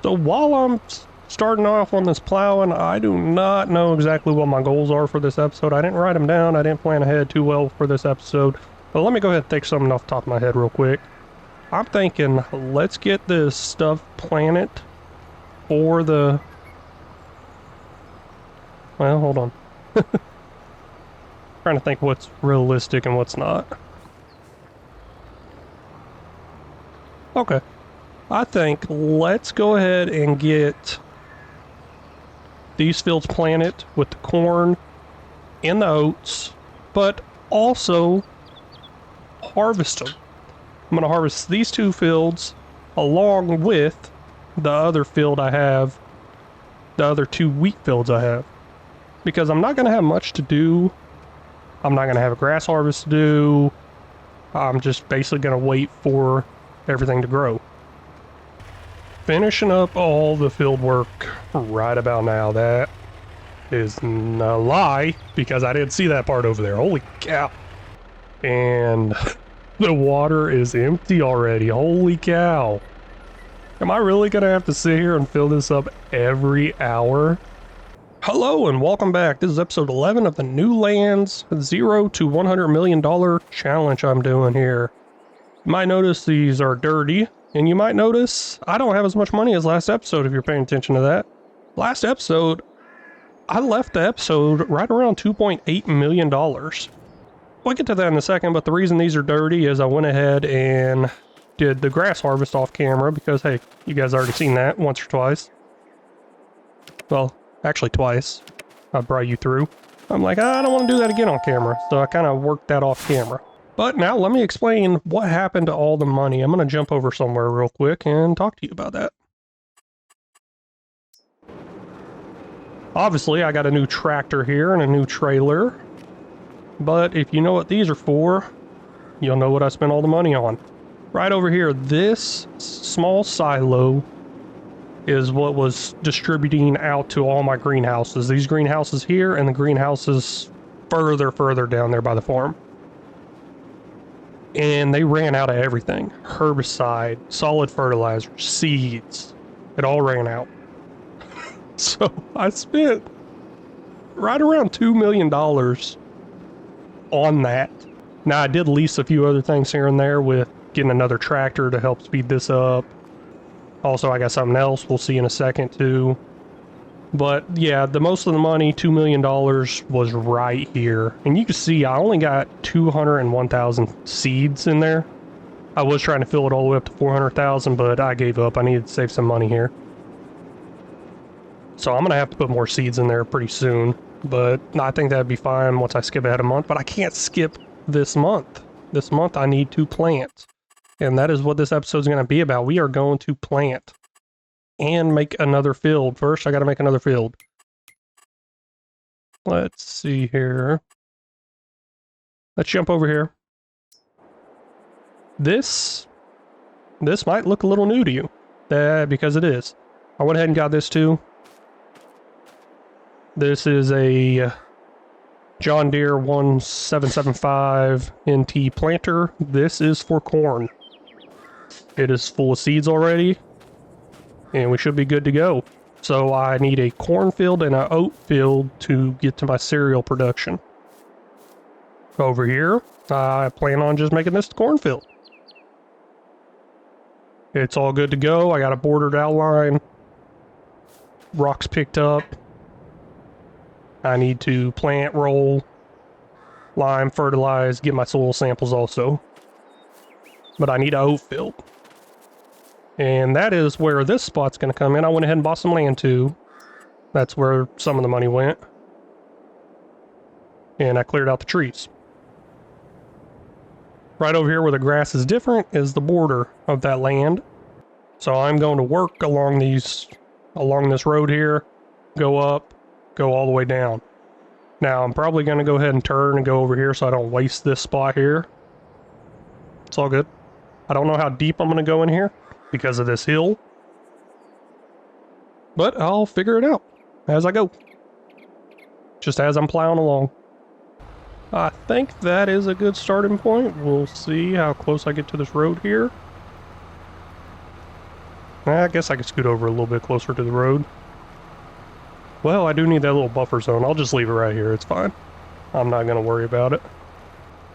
So while I'm starting off on this plowing, I do not know exactly what my goals are for this episode. I didn't write them down. I didn't plan ahead too well for this episode. But let me go ahead and think something off the top of my head real quick. I'm thinking, let's get this stuff planted for the... Well, hold on. Trying to think what's realistic and what's not. Okay. I think let's go ahead and get these fields planted with the corn and the oats, but also harvest them. I'm going to harvest these two fields along with the other field I have, the other two wheat fields I have, because I'm not going to have much to do. I'm not going to have a grass harvest to do. I'm just basically going to wait for everything to grow. Finishing up all the field work right about now. That is a lie, because I didn't see that part over there. Holy cow. And the water is empty already. Holy cow. Am I really going to have to sit here and fill this up every hour? Hello and welcome back. This is episode 11 of the New Lands 0 to $100 million challenge I'm doing here. You might notice these are dirty. And you might notice I don't have as much money as last episode if you're paying attention to that. Last episode, I left the episode right around $2.8 million. We'll get to that in a second, but the reason these are dirty is I went ahead and did the grass harvest off camera because, hey, you guys already seen that once or twice. Well, actually twice. I brought you through. I'm like, I don't want to do that again on camera, so I kind of worked that off camera. But now let me explain what happened to all the money. I'm going to jump over somewhere real quick and talk to you about that. Obviously, I got a new tractor here and a new trailer. But if you know what these are for, you'll know what I spent all the money on. Right over here, this small silo is what was distributing out to all my greenhouses. These greenhouses here and the greenhouses further down there by the farm. And they ran out of everything. Herbicide, solid fertilizer, seeds. It all ran out. So I spent right around $2 million on that. Now I did lease a few other things here and there with getting another tractor to help speed this up. Also, I got something else we'll see in a second too. But yeah, the most of the money, $2 million, was right here. And you can see I only got 201,000 seeds in there. I was trying to fill it all the way up to 400,000, but I gave up. I needed to save some money here. So I'm going to have to put more seeds in there pretty soon. But I think that'd be fine once I skip ahead a month. But I can't skip this month. This month I need to plant. And that is what this episode is going to be about. We are going to plant. And make another field. First, I gotta make another field. Let's see here. Let's jump over here. This might look a little new to you. Because it is. I went ahead and got this too. This is a John Deere 1775 NT planter. This is for corn. It is full of seeds already. And we should be good to go. So I need a cornfield and an oat field to get to my cereal production. Over here, I plan on just making this the cornfield. It's all good to go. I got a bordered outline. Rocks picked up. I need to plant, roll, lime, fertilize, get my soil samples also. But I need an oat field. And that is where this spot's going to come in. I went ahead and bought some land too. That's where some of the money went. And I cleared out the trees. Right over here where the grass is different is the border of that land. So I'm going to work along this road here, go up, go all the way down. Now I'm probably going to go ahead and turn and go over here so I don't waste this spot here. It's all good. I don't know how deep I'm going to go in here because of this hill, but I'll figure it out as I go, just as I'm plowing along. I think that is a good starting point. We'll see how close I get to this road here. I guess I could scoot over a little bit closer to the road. Well, I do need that little buffer zone. I'll just leave it right here. It's fine. I'm not going to worry about it.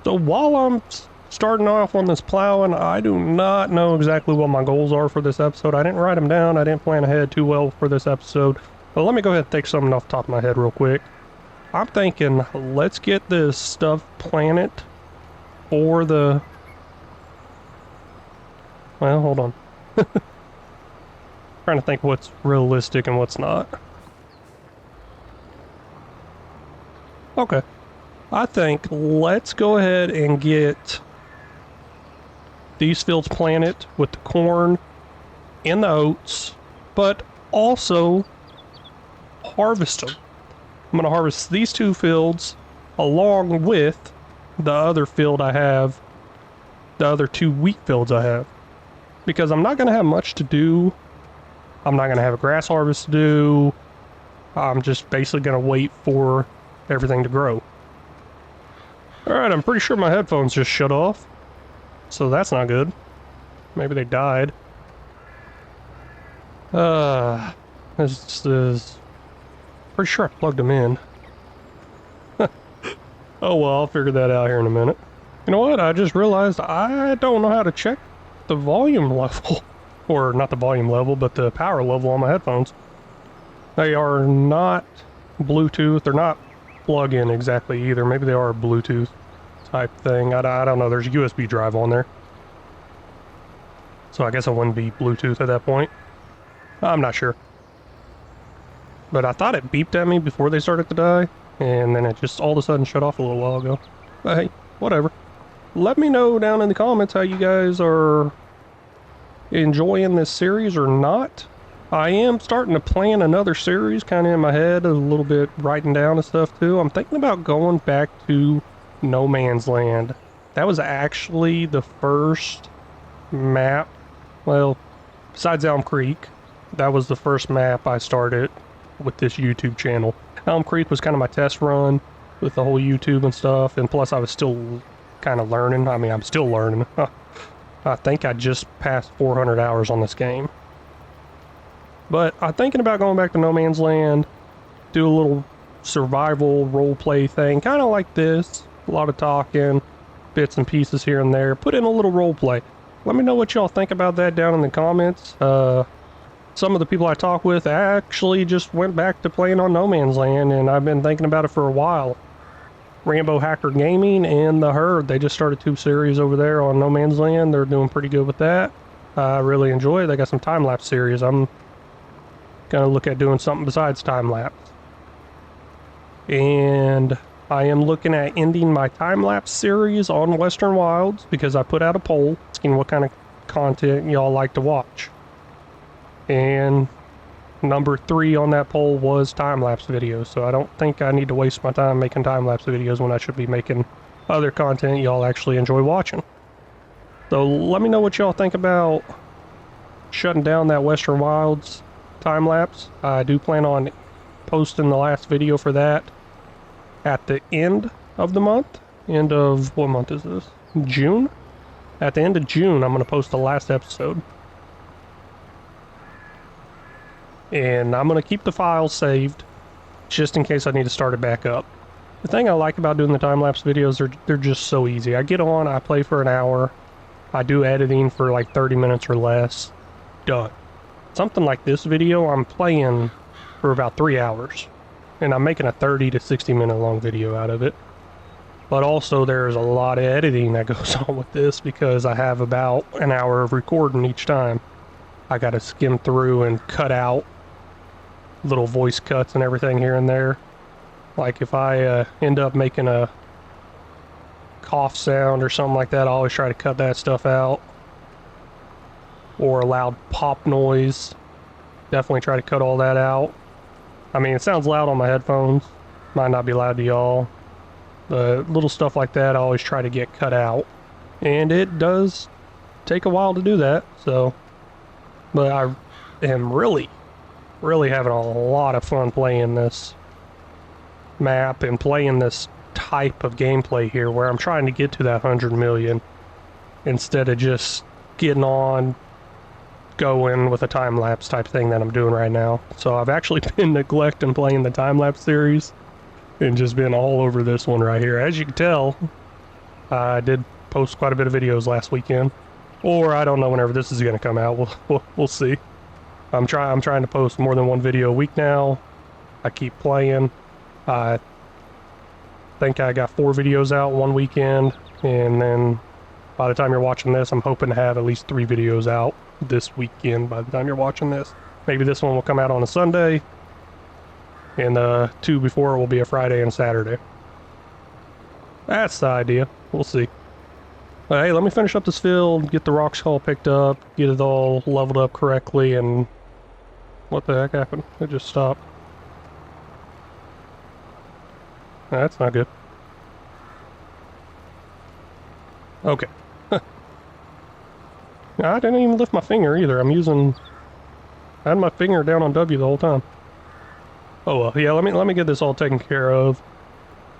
So while I'm starting off on this plowing, I do not know exactly what my goals are for this episode. I didn't write them down. I didn't plan ahead too well for this episode. But let me go ahead and think something off the top of my head real quick. I'm thinking, let's get this stuff planted for the... Well, hold on. Trying to think what's realistic and what's not. Okay. I think let's go ahead and get these fields planted with the corn and the oats, but also harvest them. I'm going to harvest these two fields along with the other field I have, the other two wheat fields I have, because I'm not going to have much to do. I'm not going to have a grass harvest to do. I'm just basically going to wait for everything to grow. Alright, I'm pretty sure my headphones just shut off, so that's not good. Maybe they died. This is... Pretty sure I plugged them in. Oh well, I'll figure that out here in a minute. You know what, I just realized I don't know how to check the volume level. Or not the volume level, but the power level on my headphones. They are not Bluetooth, they're not plug-in exactly either. Maybe they are a Bluetooth type thing. I don't know, there's a USB drive on there. So I guess it wouldn't be Bluetooth at that point. I'm not sure. But I thought it beeped at me before they started to die, and then it just all of a sudden shut off a little while ago. But hey, whatever. Let me know down in the comments how you guys are enjoying this series or not. I am starting to plan another series kind of in my head, a little bit writing down and stuff too. I'm thinking about going back to No Man's Land. That was actually the first map, well, besides Elm Creek, that was the first map I started with this YouTube channel. Elm Creek was kind of my test run with the whole YouTube and stuff, and plus I was still kind of learning. I mean, I'm still learning. I think I just passed 400 hours on this game. But I'm thinking about going back to No Man's Land, do a little survival roleplay thing, kind of like this. A lot of talking, bits and pieces here and there. Put in a little roleplay. Let me know what y'all think about that down in the comments. Some of the people I talk with actually just went back to playing on No Man's Land, and I've been thinking about it for a while. Rambo Hacker Gaming and The Herd, they just started 2 series over there on No Man's Land. They're doing pretty good with that. I really enjoy it. They got some time-lapse series. I'm gonna look at doing something besides time-lapse. And I am looking at ending my time-lapse series on Western Wilds because I put out a poll asking what kind of content y'all like to watch. And number 3 on that poll was time-lapse videos, so I don't think I need to waste my time making time-lapse videos when I should be making other content y'all actually enjoy watching. So let me know what y'all think about shutting down that Western Wilds time-lapse. I do plan on posting the last video for that at the end of the month. End of, what month is this? June? At the end of June, I'm going to post the last episode. And I'm going to keep the files saved just in case I need to start it back up. The thing I like about doing the time-lapse videos, they're just so easy. I get on, I play for an hour, I do editing for like 30 minutes or less, done. Something like this video, I'm playing for about 3 hours, and I'm making a 30 to 60 minute long video out of it. But also there's a lot of editing that goes on with this because I have about an hour of recording each time. I gotta skim through and cut out little voice cuts and everything here and there. Like if I end up making a cough sound or something like that, I always try to cut that stuff out. Or a loud pop noise, definitely try to cut all that out. I mean, it sounds loud on my headphones, might not be loud to y'all. But little stuff like that I always try to get cut out. And it does take a while to do that, so. But I am really having a lot of fun playing this map and playing this type of gameplay here where I'm trying to get to that 100 million instead of just getting on, go in with a time-lapse type thing that I'm doing right now. So I've actually been neglecting playing the time-lapse series and just been all over this one right here. As you can tell, I did post quite a bit of videos last weekend. Or I don't know whenever this is going to come out. We'll see. I'm trying to post more than one video a week now. I keep playing. I think I got 4 videos out one weekend, and then by the time you're watching this, I'm hoping to have at least 3 videos out this weekend by the time you're watching this. Maybe this one will come out on a Sunday, and the 2 before it will be a Friday and Saturday. That's the idea. We'll see. But hey, let me finish up this field, get the rocks all picked up, get it all leveled up correctly, and what the heck happened? It just stopped. That's not good. Okay. I didn't even lift my finger either. I had my finger down on W the whole time. Oh well, yeah, let me get this all taken care of.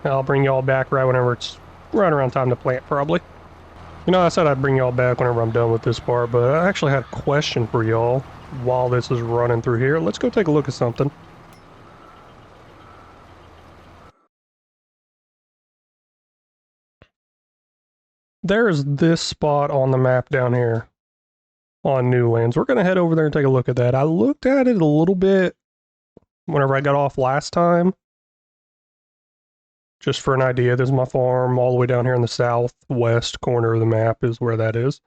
I'll bring y'all back right whenever it's right around time to plant, probably. You know, I said I'd bring y'all back whenever I'm done with this part, but I actually had a question for y'all while this is running through here. Let's go take a look at something. There's this spot on the map down here on Newlands. We're going to head over there and take a look at that. I looked at it a little bit whenever I got off last time, just for an idea. This is my farm all the way down here in the southwest corner of the map is where that is.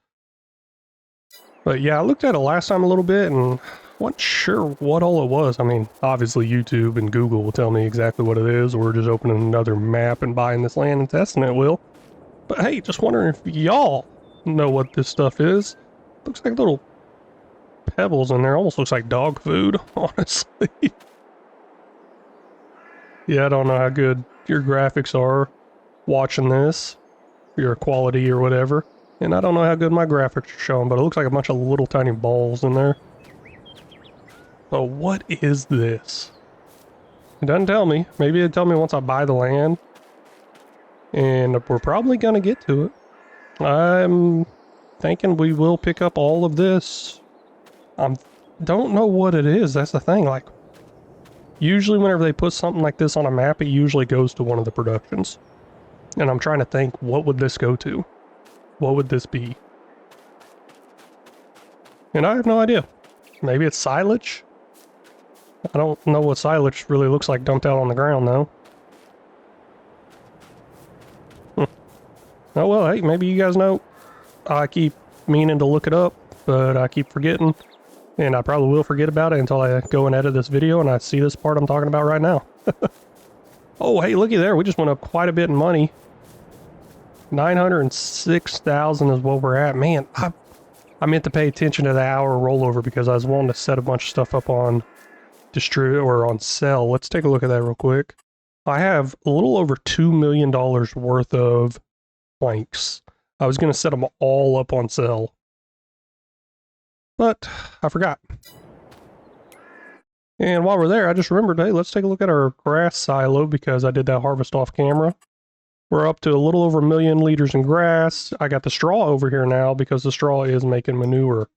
But yeah, I looked at it last time a little bit and wasn't sure what all it was. I mean, obviously YouTube and Google will tell me exactly what it is, or just opening another map and buying this land and testing it will. But hey, just wondering if y'all know what this stuff is. Looks like little pebbles in there. Almost looks like dog food, honestly. Yeah, I don't know how good your graphics are watching this, your quality or whatever. And I don't know how good my graphics are showing, but it looks like a bunch of little tiny balls in there. So what is this? It doesn't tell me. Maybe it'll tell me once I buy the land. And we're probably going to get to it. I'm thinking we will pick up all of this. I don't know what it is. That's the thing. Like, usually whenever they put something like this on a map, it usually goes to one of the productions. And I'm trying to think, what would this go to? What would this be? And I have no idea. Maybe it's silage? I don't know what silage really looks like dumped out on the ground, though. Oh well, hey, maybe you guys know. I keep meaning to look it up, but I keep forgetting. And I probably will forget about it until I go and edit this video and I see this part I'm talking about right now. Oh, hey, looky there. We just went up quite a bit in money. 906,000 is what we're at. Man, I meant to pay attention to the hour rollover because I was wanting to set a bunch of stuff up on distribute or on sell. Let's take a look at that real quick. I have a little over $2 million worth of planks. I was going to set them all up on sale, but I forgot. And while we're there, I just remembered, hey, let's take a look at our grass silo because I did that harvest off camera. We're up to a little over 1 million liters in grass. I got the straw over here now because the straw is making manure.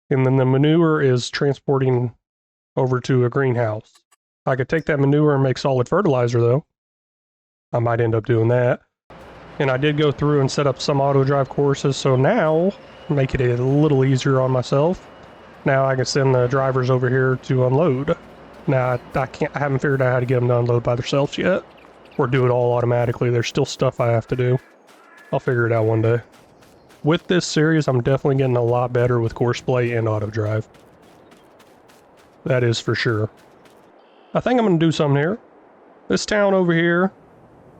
And then the manure is transporting over to a greenhouse. I could take that manure and make solid fertilizer though. I might end up doing that. And I did go through and set up some auto drive courses, so now make it a little easier on myself. Now I can send the drivers over here to unload. Now I haven't figured out how to get them to unload by themselves yet, or do it all automatically. There's still stuff I have to do. I'll figure it out one day. With this series, I'm definitely getting a lot better with course play and auto drive. That is for sure. I think I'm going to do something here. This town over here,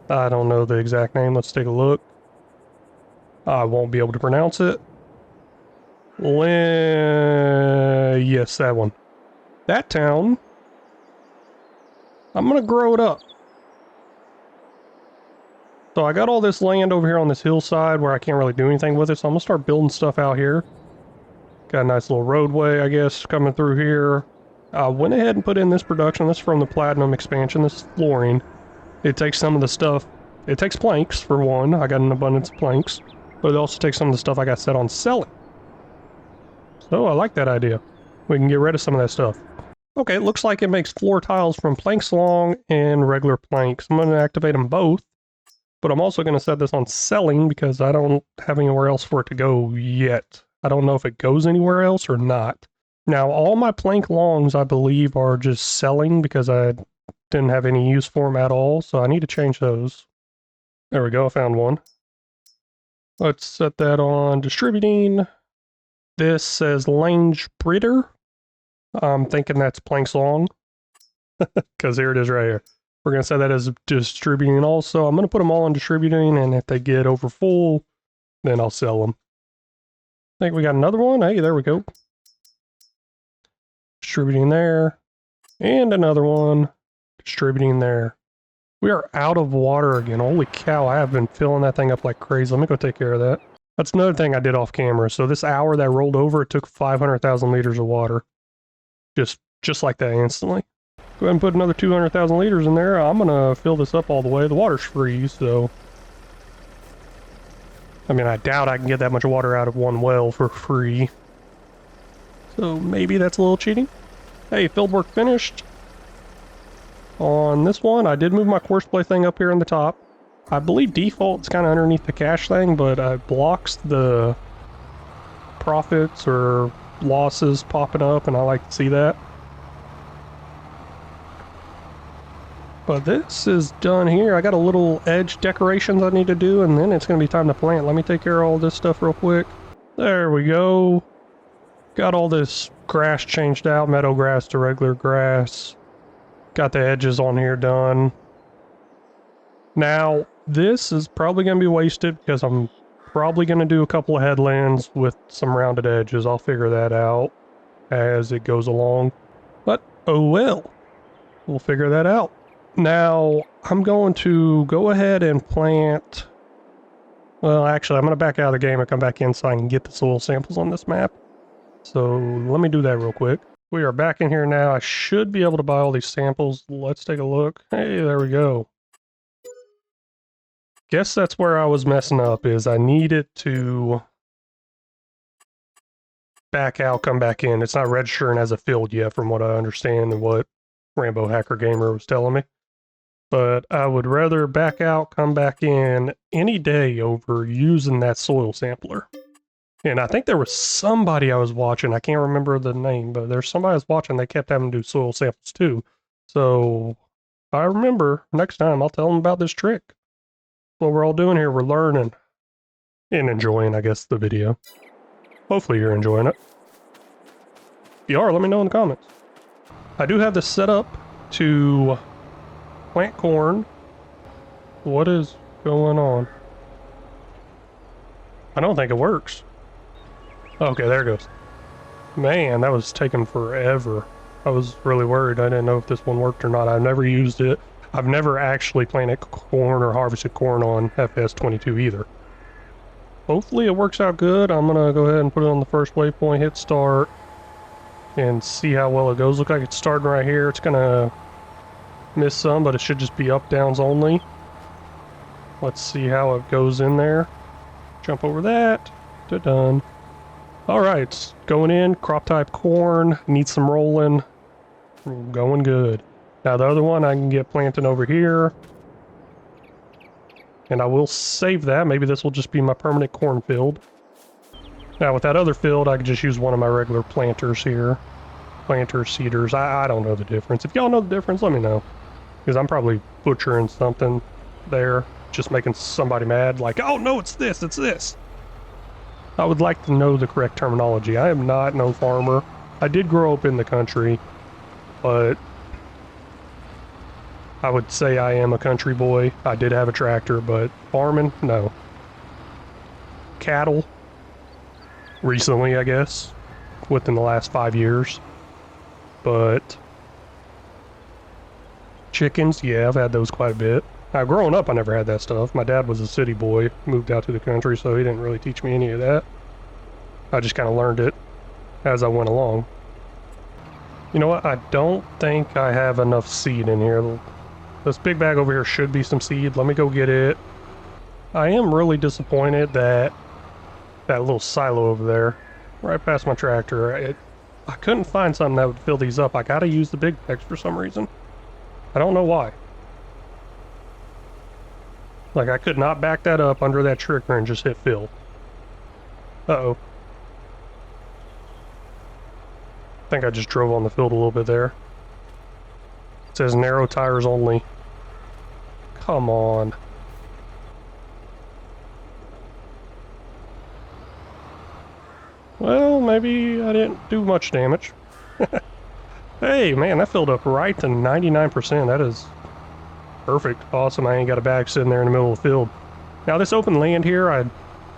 I don't know the exact name. Let's take a look. I won't be able to pronounce it. Yes, that one. That town, I'm going to grow it up. So I got all this land over here on this hillside where I can't really do anything with it, so I'm going to start building stuff out here. Got a nice little roadway, I guess, coming through here. I went ahead and put in this production. This is from the Platinum expansion. This is flooring. It takes some of the stuff. It takes planks, for one. I got an abundance of planks. But it also takes some of the stuff I got set on selling. Oh, I like that idea. We can get rid of some of that stuff. Okay, it looks like it makes floor tiles from planks long and regular planks. I'm going to activate them both, but I'm also going to set this on selling because I don't have anywhere else for it to go yet. I don't know if it goes anywhere else or not. Now, all my plank longs, I believe, are just selling because I didn't have any use for them at all, so I need to change those. There we go, I found one. Let's set that on distributing. This says Lange Britter. I'm thinking that's planks long, because here it is right here. We're going to set that as distributing also. I'm going to put them all on distributing, and if they get over full, then I'll sell them. I think we got another one. Hey, there we go. Distributing there. And another one. Distributing there. We are out of water again. Holy cow, I have been filling that thing up like crazy. Let me go take care of that. That's another thing I did off camera. So this hour that rolled over, it took 500,000 liters of water. Just like that instantly. Go ahead and put another 200,000 liters in there. I'm gonna fill this up all the way. The water's free, so... I mean, I doubt I can get that much water out of one well for free. So maybe that's a little cheating. Hey, field work finished. On this one, I did move my course play thing up here in the top. I believe default's kind of underneath the cache thing, but it blocks the profits or losses popping up, and I like to see that. But this is done here. I got a little edge decorations I need to do, and then it's going to be time to plant. Let me take care of all this stuff real quick. There we go. Got all this grass changed out, meadow grass to regular grass. Got the edges on here done. Now, this is probably going to be wasted because I'm probably going to do a couple of headlands with some rounded edges. I'll figure that out as it goes along. But, oh well. We'll figure that out. Now, I'm going to go ahead and plant... Well, actually, I'm going to back out of the game and come back in so I can get the soil samples on this map. So, let me do that real quick. We are back in here now. I should be able to buy all these samples. Let's take a look. Hey, there we go. Guess that's where I was messing up, is I needed to back out, come back in. It's not registering as a field yet, from what I understand and what Rambo Hacker Gamer was telling me. But I would rather back out, come back in any day over using that soil sampler. And I think there was somebody I was watching, I can't remember the name, but there's somebody I was watching, they kept having to do soil samples too. So, I remember, next time I'll tell them about this trick. What we're all doing here, we're learning. And enjoying, I guess, the video. Hopefully you're enjoying it. If you are, let me know in the comments. I do have this set up to plant corn. What is going on? I don't think it works. Okay, there it goes. Man, that was taking forever. I was really worried. I didn't know if this one worked or not. I've never used it. I've never actually planted corn or harvested corn on FS22 either. Hopefully it works out good. I'm gonna go ahead and put it on the first waypoint, hit start, and see how well it goes. Look like it's starting right here. It's gonna miss some, but it should just be up downs only. Let's see how it goes in there. Jump over that. Done. Alright, it's going in. Crop type corn. Needs some rolling. Going good. Now the other one I can get planted over here. And I will save that. Maybe this will just be my permanent corn field. Now with that other field, I can just use one of my regular planters here. Planter seeders. I don't know the difference. If y'all know the difference, let me know. Because I'm probably butchering something there. Just making somebody mad. Like, oh no, it's this, it's this. I would like to know the correct terminology. I am not no farmer. I did grow up in the country, but I would say I am a country boy. I did have a tractor, but farming, no. Cattle, recently, I guess, within the last 5 years. But chickens, yeah, I've had those quite a bit. Now, growing up, I never had that stuff. My dad was a city boy, moved out to the country, so he didn't really teach me any of that. I just kind of learned it as I went along. You know what? I don't think I have enough seed in here. This big bag over here should be some seed. Let me go get it. I am really disappointed that that little silo over there right past my tractor. I couldn't find something that would fill these up. I gotta use the big bags for some reason. I don't know why. Like, I could not back that up under that trigger and just hit fill. Uh-oh. I think I just drove on the field a little bit there. It says narrow tires only. Come on. Well, maybe I didn't do much damage. Hey, man, that filled up right to 99%. That is perfect. Awesome. I ain't got a bag sitting there in the middle of the field. Now, this open land here, I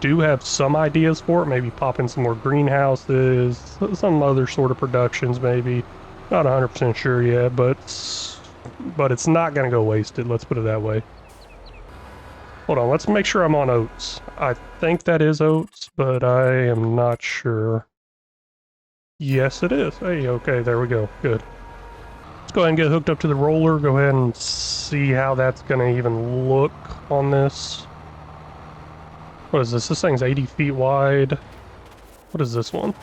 do have some ideas for it. Maybe pop in some more greenhouses, some other sort of productions, maybe. Not 100% sure yet, but it's not going to go wasted. Let's put it that way. Hold on, let's make sure I'm on oats. I think that is oats, but I am not sure. Yes, it is. Hey, okay, there we go. Good. Let's go ahead and get hooked up to the roller. Go ahead and see how that's going to even look on this. What is this? This thing's 80 feet wide. What is this one?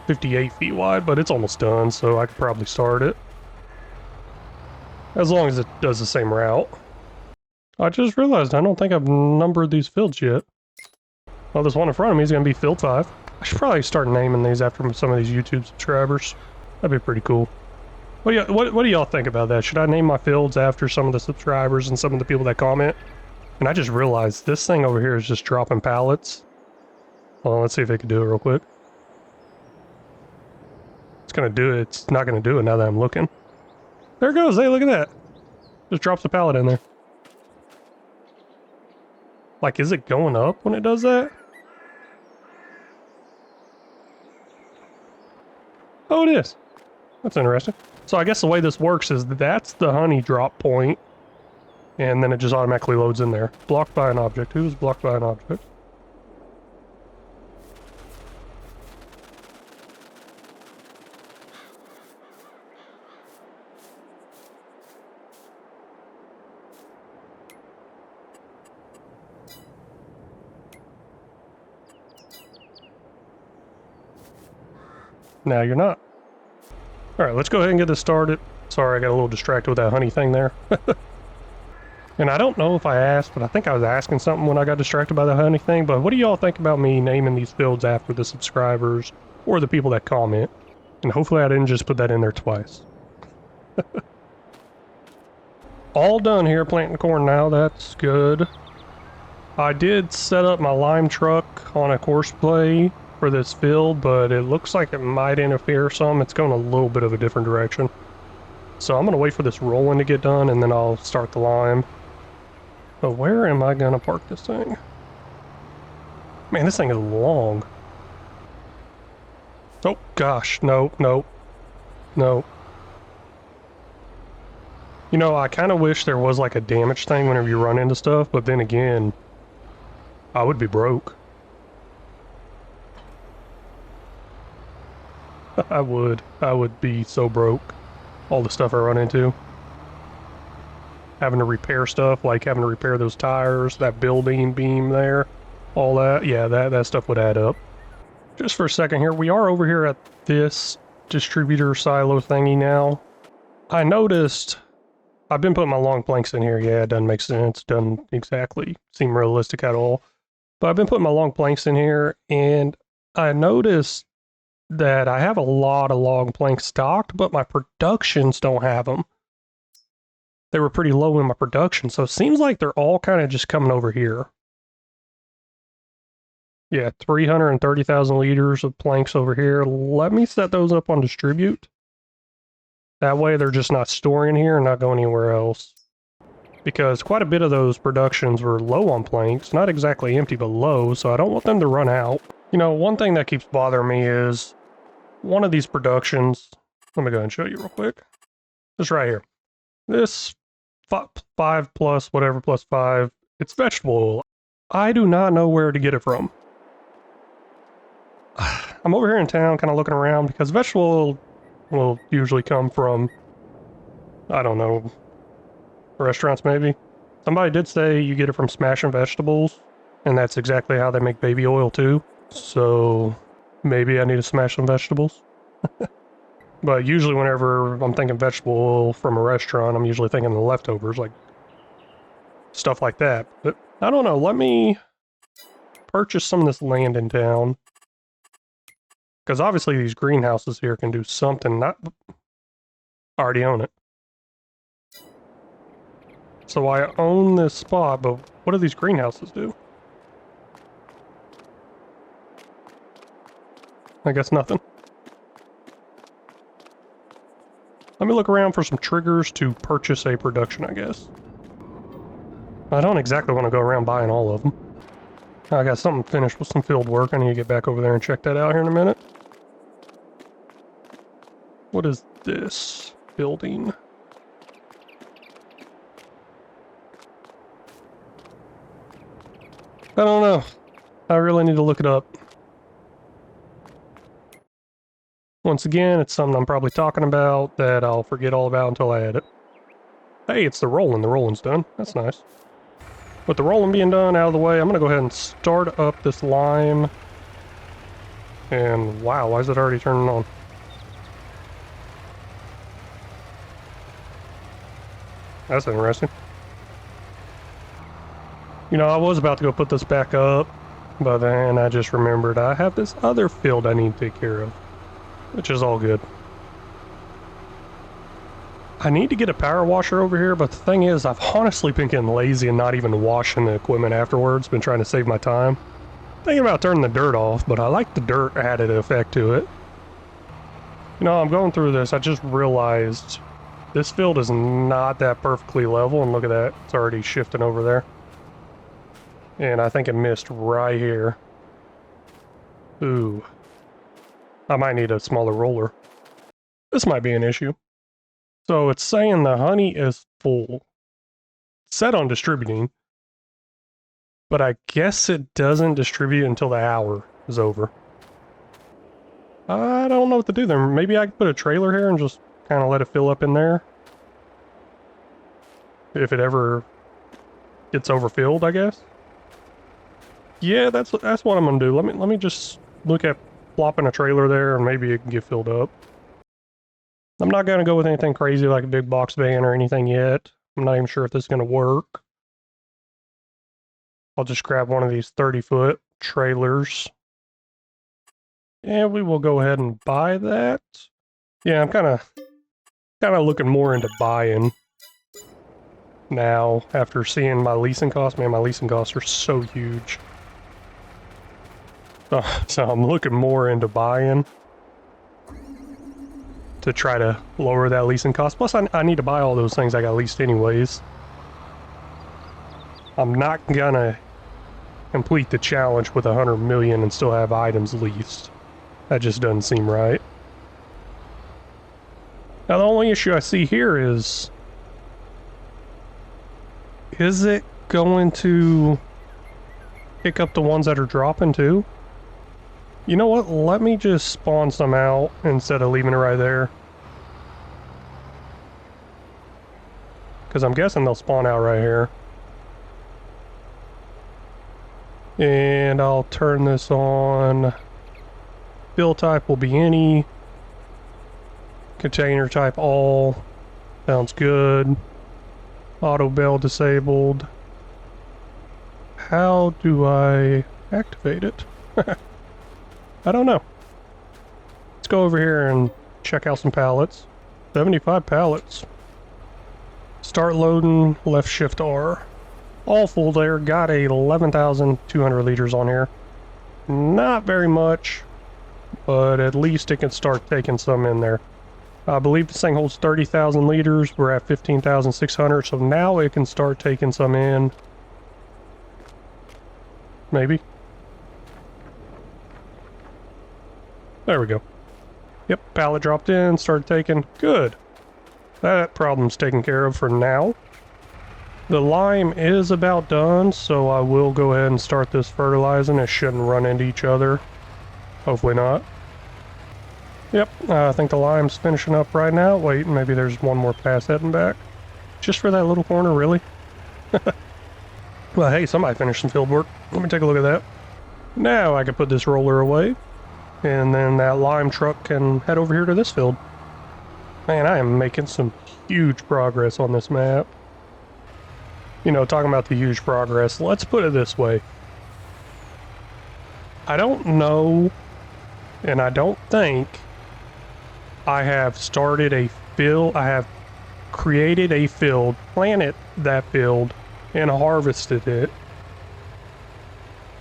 58 feet wide, but it's almost done, so I could probably start it. As long as it does the same route. I just realized I don't think I've numbered these fields yet. Well, this one in front of me is going to be field 5. I should probably start naming these after some of these YouTube subscribers. That'd be pretty cool. What do y'all think about that? Should I name my fields after some of the subscribers and some of the people that comment? And I just realized this thing over here is just dropping pallets. Well, let's see if it can do it real quick. It's going to do it. It's not going to do it now that I'm looking. There it goes. Hey, look at that. Just drops a pallet in there. Like, is it going up when it does that? Oh, it is. That's interesting. So I guess the way this works is that's the honey drop point, and then it just automatically loads in there. Blocked by an object. Who is blocked by an object? Now you're not. Alright, let's go ahead and get this started. Sorry, I got a little distracted with that honey thing there. And I don't know if I asked, but I think I was asking something when I got distracted by the honey thing, but what do y'all think about me naming these fields after the subscribers or the people that comment? And hopefully I didn't just put that in there twice. All done here, planting corn now. That's good. I did set up my lime truck on a course play for this field, but it looks like it might interfere some. It's going a little bit of a different direction. So I'm going to wait for this rolling to get done, and then I'll start the lime. But where am I going to park this thing? Man, this thing is long. Oh, gosh. No, no, no. You know, I kind of wish there was like a damage thing whenever you run into stuff, but then again, I would be broke. I would be so broke. All the stuff I run into. Having to repair stuff, like having to repair those tires, that building beam there, all that. Yeah, that stuff would add up. Just for a second here, we are over here at this distributor silo thingy now. I noticed I've been putting my long planks in here. Yeah, it doesn't make sense. Doesn't exactly seem realistic at all. But I've been putting my long planks in here, and I noticed that I have a lot of long planks stocked, but my productions don't have them. They were pretty low in my production, so it seems like they're all kind of just coming over here. Yeah, 330,000 liters of planks over here. Let me set those up on distribute. That way they're just not storing here and not going anywhere else. Because quite a bit of those productions were low on planks, not exactly empty, but low, so I don't want them to run out. You know, one thing that keeps bothering me is one of these productions, let me go ahead and show you real quick. This right here. This 5 plus whatever plus 5, it's vegetable oil. I do not know where to get it from. I'm over here in town kind of looking around because vegetable oil will usually come from, I don't know, restaurants maybe. Somebody did say you get it from Smashing Vegetables, and that's exactly how they make baby oil too. So maybe I need to smash some vegetables. But usually whenever I'm thinking vegetable oil from a restaurant, I'm usually thinking the leftovers, like stuff like that. But I don't know, let me purchase some of this land in town. Because obviously these greenhouses here can do something, I already own it. So I own this spot, but what do these greenhouses do? I guess nothing. Let me look around for some triggers to purchase a production, I guess. I don't exactly want to go around buying all of them. I got something finished with some field work. I need to get back over there and check that out here in a minute. What is this building? I don't know. I really need to look it up. Once again, it's something I'm probably talking about that I'll forget all about until I add it. Hey, it's the rolling. The rolling's done. That's nice. With the rolling being done out of the way, I'm going to go ahead and start up this lime. And wow, why is it already turning on? That's interesting. You know, I was about to go put this back up, but then I just remembered I have this other field I need to take care of, which is all good. I need to get a power washer over here, but the thing is, I've honestly been getting lazy and not even washing the equipment afterwards, been trying to save my time. Thinking about turning the dirt off, but I like the dirt added effect to it. You know, I'm going through this, I just realized this field is not that perfectly level, and look at that, it's already shifting over there. And I think it missed right here. Ooh. I might need a smaller roller. This might be an issue. So it's saying the honey is full. It's set on distributing. But I guess it doesn't distribute until the hour is over. I don't know what to do there. Maybe I could put a trailer here and just kind of let it fill up in there. If it ever gets overfilled, I guess. Yeah, that's what I'm gonna do. Let me just look at plopping a trailer there and maybe it can get filled up. I'm not gonna go with anything crazy like a big box van or anything yet. I'm not even sure if this is gonna work. I'll just grab one of these 30-foot trailers. And we will go ahead and buy that. Yeah, I'm kind of looking more into buying now after seeing my leasing costs. Man, my leasing costs are so huge. So I'm looking more into buying to try to lower that leasing cost. Plus, I need to buy all those things I got leased anyways. I'm not gonna complete the challenge with 100 million and still have items leased. That just doesn't seem right. Now, the only issue I see here is it going to pick up the ones that are dropping too? You know what? Let me just spawn some out instead of leaving it right there. Because I'm guessing they'll spawn out right here. And I'll turn this on. Fill type will be any. Container type all. Sounds good. Auto bail disabled. How do I activate it? I don't know. Let's go over here and check out some pallets. 75 pallets. Start loading, left shift R. All full there, got a 11,200 liters on here. Not very much, but at least it can start taking some in there. I believe this thing holds 30,000 liters. We're at 15,600, so now it can start taking some in. Maybe. There we go. Yep, pallet dropped in, started taking. Good. That problem's taken care of for now. The lime is about done, so I will go ahead and start this fertilizing. It shouldn't run into each other. Hopefully not. Yep, I think the lime's finishing up right now. Wait, maybe there's one more pass heading back. Just for that little corner, really? Well, hey, somebody finished some field work. Let me take a look at that. Now I can put this roller away, and then that lime truck can head over here to this field. Man, I am making some huge progress on this map. You know, talking about the huge progress, let's put it this way. I don't know, and I don't think I have started a field, I have created a field, planted that field, and harvested it,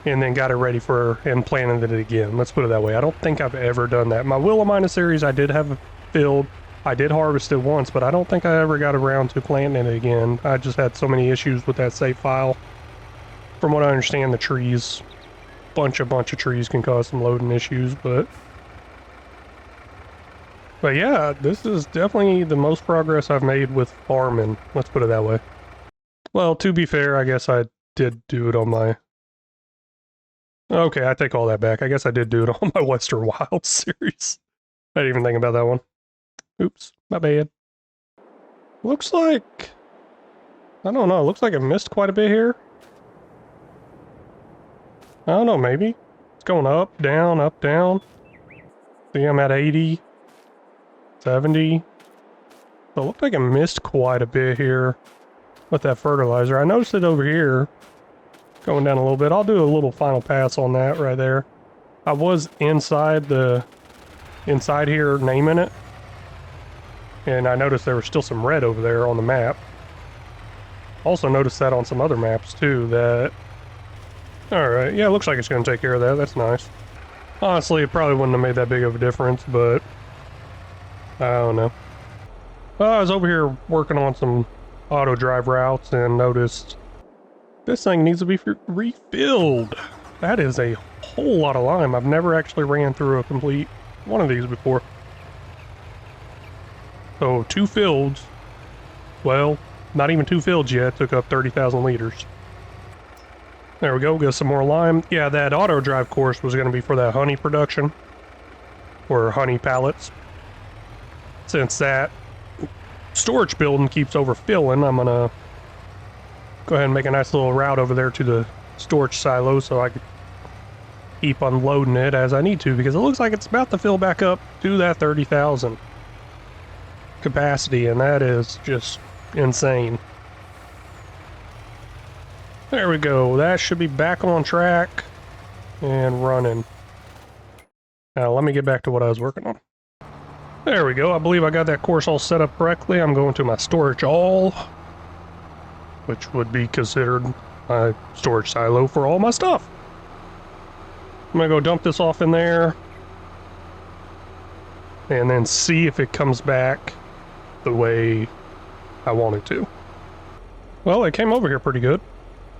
and then got it ready for, and planted it again. Let's put it that way. I don't think I've ever done that. My Willow Mina series, I did have a field. I did harvest it once, but I don't think I ever got around to planting it again. I just had so many issues with that save file. From what I understand, the trees, bunch of trees can cause some loading issues, but yeah, this is definitely the most progress I've made with farming. Let's put it that way. Well, to be fair, I guess I did do it on my... Okay, I take all that back. I guess I did do it on my Western Wild series. I didn't even think about that one. Oops, my bad. Looks like... I don't know, looks like I missed quite a bit here. I don't know, maybe. It's going up, down, up, down. See, I'm at 80. 70. So it looked like I missed quite a bit here with that fertilizer. I noticed it over here, going down a little bit. I'll do a little final pass on that right there. I was inside here naming it, and I noticed there was still some red over there on the map. Also noticed that on some other maps too, that... Alright, yeah, it looks like it's going to take care of that. That's nice. Honestly, it probably wouldn't have made that big of a difference, but... I don't know. Well, I was over here working on some auto drive routes and noticed this thing needs to be refilled. That is a whole lot of lime. I've never actually ran through a complete one of these before. So 2 fields, well, not even 2 fields yet, took up 30,000 liters. There we go, get some more lime. Yeah, that auto drive course was going to be for that honey production, or honey pallets. Since that storage building keeps overfilling, I'm gonna go ahead and make a nice little route over there to the storage silo so I can keep unloading it as I need to, because it looks like it's about to fill back up to that 30,000 capacity, and that is just insane. There we go. That should be back on track and running. Now let me get back to what I was working on. There we go. I believe I got that course all set up correctly. I'm going to my storage all, which would be considered my storage silo for all my stuff. I'm gonna go dump this off in there and then see if it comes back the way I want it to. Well, it came over here pretty good,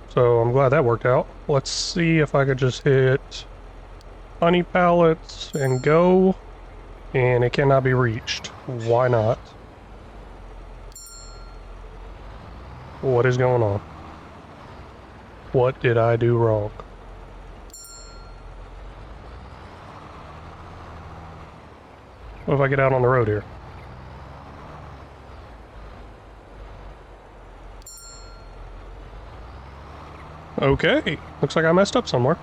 so I'm glad that worked out. Let's see if I could just hit honey pallets and go. And it cannot be reached. Why not? What is going on? What did I do wrong? What if I get out on the road here? Okay, looks like I messed up somewhere.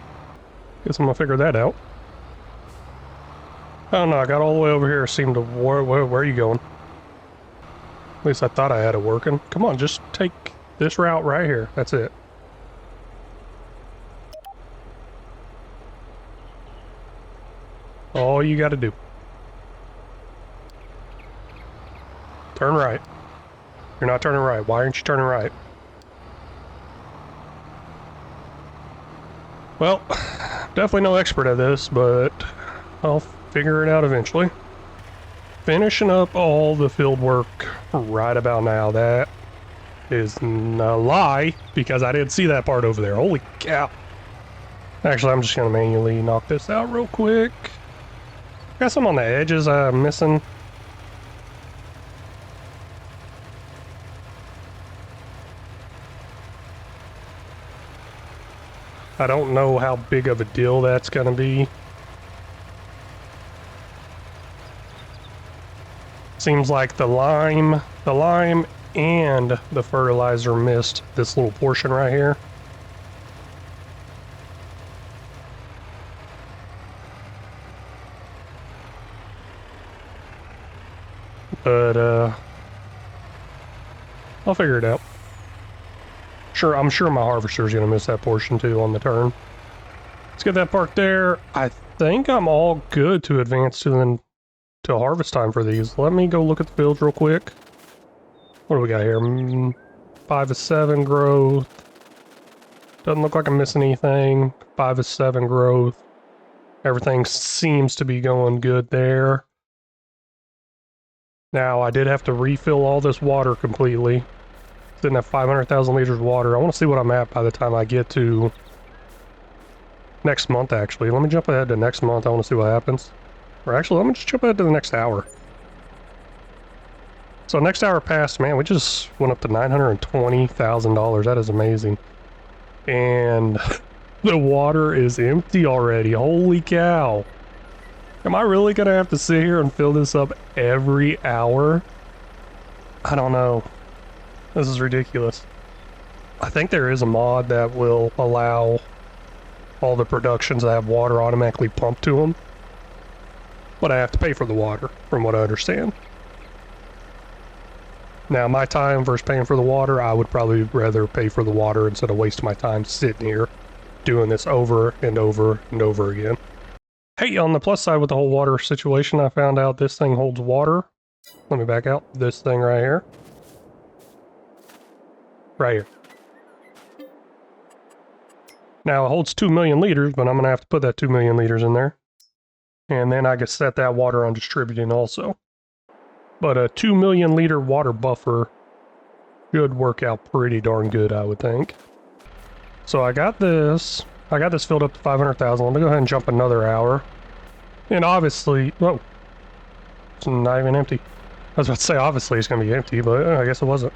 Guess I'm gonna figure that out. Oh no, I got all the way over here. Seemed to where are you going? At least I thought I had it working. Come on, just take this route right here. That's it. All you gotta do. Turn right. You're not turning right. Why aren't you turning right? Well, definitely no expert at this, but I'll figure it out eventually. Finishing up all the field work right about now. That is a lie, because I didn't see that part over there. Holy cow. Actually, I'm just going to manually knock this out real quick. Got some on the edges I'm missing. I don't know how big of a deal that's going to be. Seems like the lime and the fertilizer missed this little portion right here. But, I'll figure it out. Sure, I'm sure my harvester's gonna miss that portion too on the turn. Let's get that parked there. I think I'm all good to advance to harvest time for these. Let me go look at the fields real quick. What do we got here? 5 to 7 growth. Doesn't look like I'm missing anything. 5 to 7 growth. Everything seems to be going good there. Now, I did have to refill all this water completely. Didn't have 500,000 liters of water. I want to see what I'm at by the time I get to next month, actually. Let me jump ahead to next month. I want to see what happens. Or actually, let me just jump ahead to the next hour. So next hour passed, man, we just went up to $920,000. That is amazing. And the water is empty already. Holy cow. Am I really going to have to sit here and fill this up every hour? I don't know. This is ridiculous. I think there is a mod that will allow all the productions that have water automatically pumped to them. But I have to pay for the water, from what I understand. Now, my time versus paying for the water, I would probably rather pay for the water instead of wasting my time sitting here doing this over and over and over again. Hey, on the plus side with the whole water situation, I found out this thing holds water. Let me back out. This thing right here. Right here. Now, it holds 2 million liters, but I'm going to have to put that 2 million liters in there. And then I can set that water on distributing also. But a 2 million liter water buffer should work out pretty darn good, I would think. So I got this filled up to 500,000. Let me go ahead and jump another hour. And obviously, whoa, it's not even empty. I was about to say obviously it's going to be empty, but I guess it wasn't.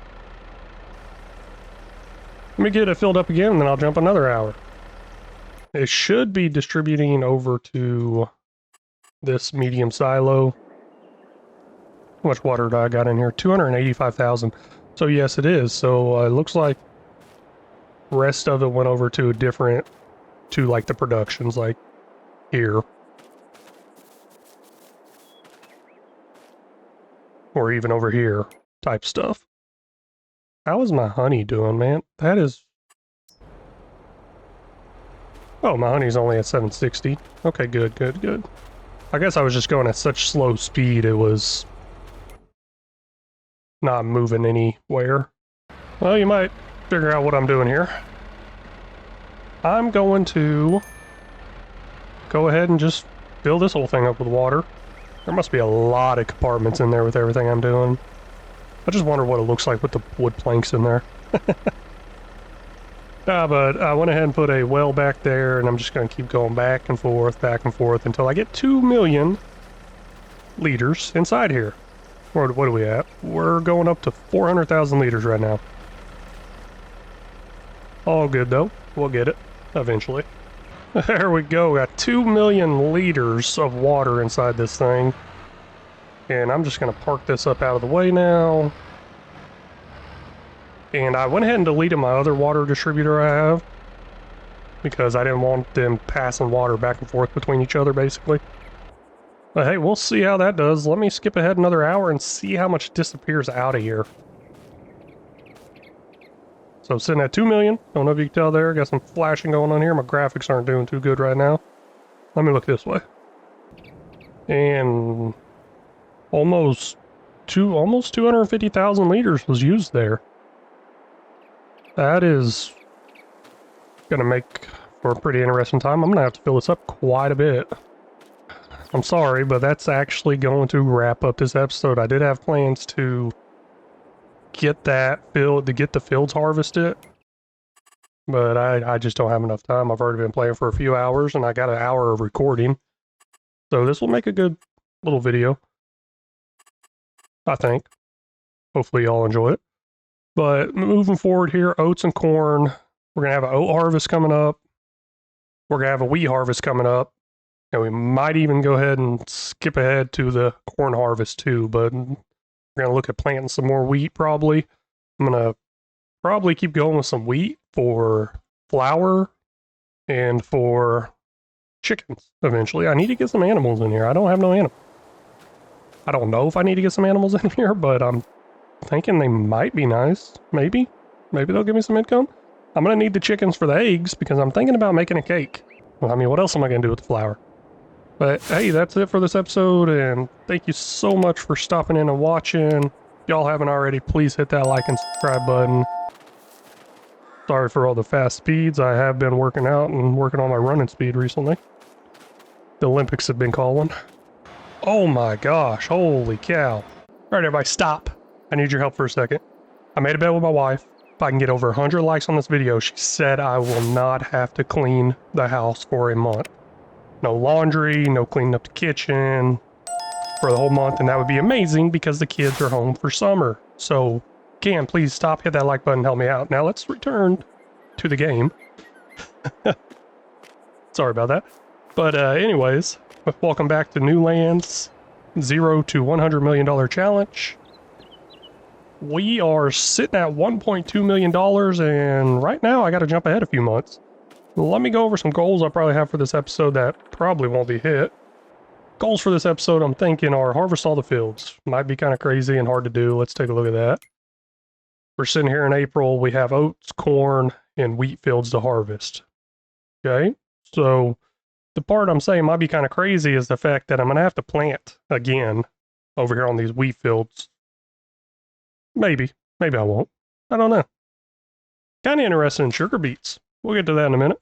Let me get it filled up again, and then I'll jump another hour. It should be distributing over to this medium silo. How much water do I got in here? 285,000. So yes, it is. So it looks like rest of it went over to a different, to like the productions, like here. Or even over here type stuff. How is my honey doing, man? That is... Oh, my honey's only at 760. Okay, good, good, good. I guess I was just going at such slow speed, it was not moving anywhere. Well, you might figure out what I'm doing here. I'm going to go ahead and just fill this whole thing up with water. There must be a lot of compartments in there with everything I'm doing. I just wonder what it looks like with the wood planks in there. But I went ahead and put a well back there, and I'm just going to keep going back and forth until I get 2 million liters inside here. What are we at? We're going up to 400,000 liters right now. All good though. We'll get it eventually. There we go. Got 2 million liters of water inside this thing. And I'm just going to park this up out of the way now. And I went ahead and deleted my other water distributor I have, because I didn't want them passing water back and forth between each other, basically. But hey, we'll see how that does. Let me skip ahead another hour and see how much disappears out of here. So sitting at 2 million. Don't know if you can tell there. Got some flashing going on here. My graphics aren't doing too good right now. Let me look this way. And almost 250,000 liters was used there. That is going to make for a pretty interesting time. I'm going to have to fill this up quite a bit. I'm sorry, but that's actually going to wrap up this episode. I did have plans to get that filled, to get the fields harvested, but I just don't have enough time. I've already been playing for a few hours, and I got an hour of recording. So this will make a good little video, I think. Hopefully y'all enjoy it. But moving forward here, oats and corn. We're going to have an oat harvest coming up. We're going to have a wheat harvest coming up. And we might even go ahead and skip ahead to the corn harvest too. But we're going to look at planting some more wheat probably. I'm going to probably keep going with some wheat for flour and for chickens eventually. I need to get some animals in here. I don't have no animals. I don't know if I need to get some animals in here, but I'm thinking they might be nice. Maybe they'll give me some income. I'm gonna need the chickens for the eggs because I'm thinking about making a cake. Well, I mean, what else am I gonna do with the flour? But hey, that's it for this episode, and thank you so much for stopping in and watching. If y'all haven't already, please hit that like and subscribe button. Sorry for all the fast speeds. I have been working out and working on my running speed recently. The Olympics have been calling. Oh my gosh, holy cow. All right, everybody, stop. I need your help for a second. I made a bet with my wife. If I can get over 100 likes on this video, she said I will not have to clean the house for a month. No laundry, no cleaning up the kitchen for the whole month, and that would be amazing because the kids are home for summer. So, Cam, please stop, hit that like button, help me out. Now let's return to the game. Sorry about that. But anyways, welcome back to New Lands, 0 to $100 million challenge. We are sitting at $1.2 million, and right now I got to jump ahead a few months. Let me go over some goals I probably have for this episode that probably won't be hit. Goals for this episode, I'm thinking, are harvest all the fields. Might be kind of crazy and hard to do. Let's take a look at that. We're sitting here in April. We have oats, corn, and wheat fields to harvest. Okay, so the part I'm saying might be kind of crazy is the fact that I'm going to have to plant again over here on these wheat fields. Maybe I won't. I don't know. Kind of interested in sugar beets. We'll get to that in a minute.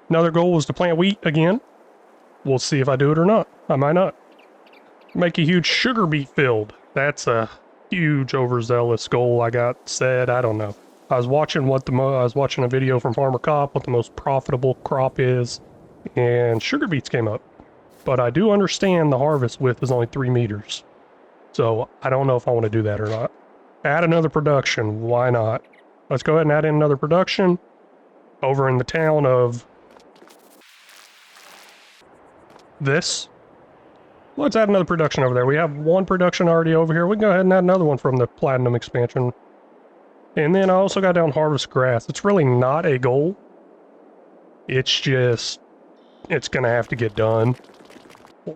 Another goal was to plant wheat again. We'll see if I do it or not. I might not. Make a huge sugar beet field. That's a huge overzealous goal I got set. I don't know. I was watching a video from Farmer Cop what the most profitable crop is, and sugar beets came up. But I do understand the harvest width is only 3 meters. So I don't know if I want to do that or not. Add another production. Why not? Let's go ahead and add in another production over in the town of this. Let's add another production over there. We have one production already over here. We can go ahead and add another one from the Platinum expansion. And then I also got down harvest grass. It's really not a goal. It's just, it's going to have to get done.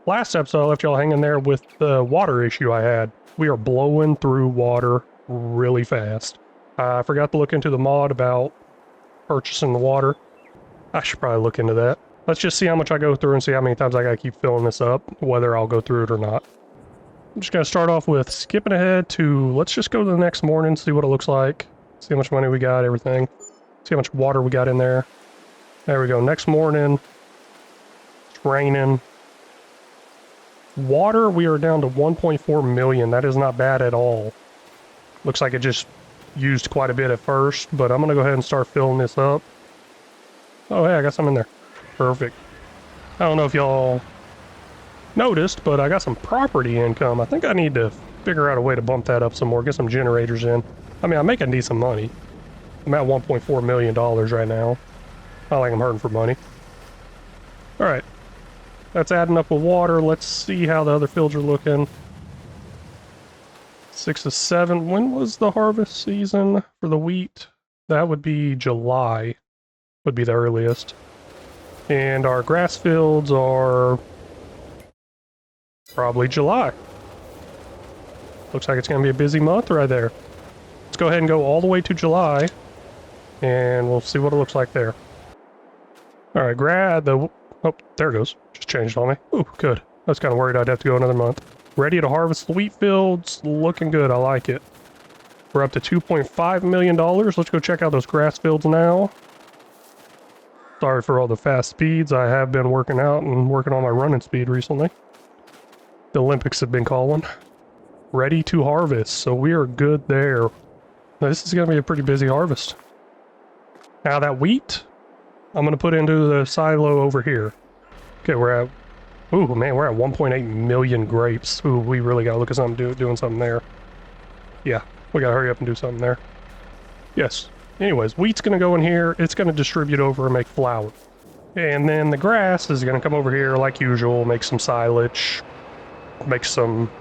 Last episode, I left y'all hanging there with the water issue I had. We are blowing through water really fast. I forgot to look into the mod about purchasing the water. I should probably look into that. Let's just see how much I go through and see how many times I gotta keep filling this up, whether I'll go through it or not. I'm just gonna start off with skipping ahead to, let's just go to the next morning, see what it looks like. See how much money we got, everything. See how much water we got in there. There we go, next morning. It's raining. Water, we are down to 1.4 million. That is not bad at all. Looks like it just used quite a bit at first, but I'm going to go ahead and start filling this up. Oh, hey, I got some in there. Perfect. I don't know if y'all noticed, but I got some property income. I think I need to figure out a way to bump that up some more, get some generators in. I mean, I'm making decent money. I'm at $1.4 million right now. Not like I'm hurting for money. All right. That's adding up with water. Let's see how the other fields are looking. 6 to 7. When was the harvest season for the wheat? That would be July, would be the earliest. And our grass fields are probably July. Looks like it's going to be a busy month right there. Let's go ahead and go all the way to July, and we'll see what it looks like there. All right, oh, there it goes. Just changed on me. Ooh, good. I was kind of worried I'd have to go another month. Ready to harvest the wheat fields. Looking good. I like it. We're up to $2.5 million. Let's go check out those grass fields now. Sorry for all the fast speeds. I have been working out and working on my running speed recently. The Olympics have been calling. Ready to harvest. So we are good there. Now, this is going to be a pretty busy harvest. Now that wheat, I'm going to put into the silo over here. Okay, we're at, ooh, man, we're at 1.8 million grapes. Ooh, we really got to look at something, doing something there. Yeah, we got to hurry up and do something there. Yes. Anyways, wheat's going to go in here. It's going to distribute over and make flour. And then the grass is going to come over here like usual, make some silage, make some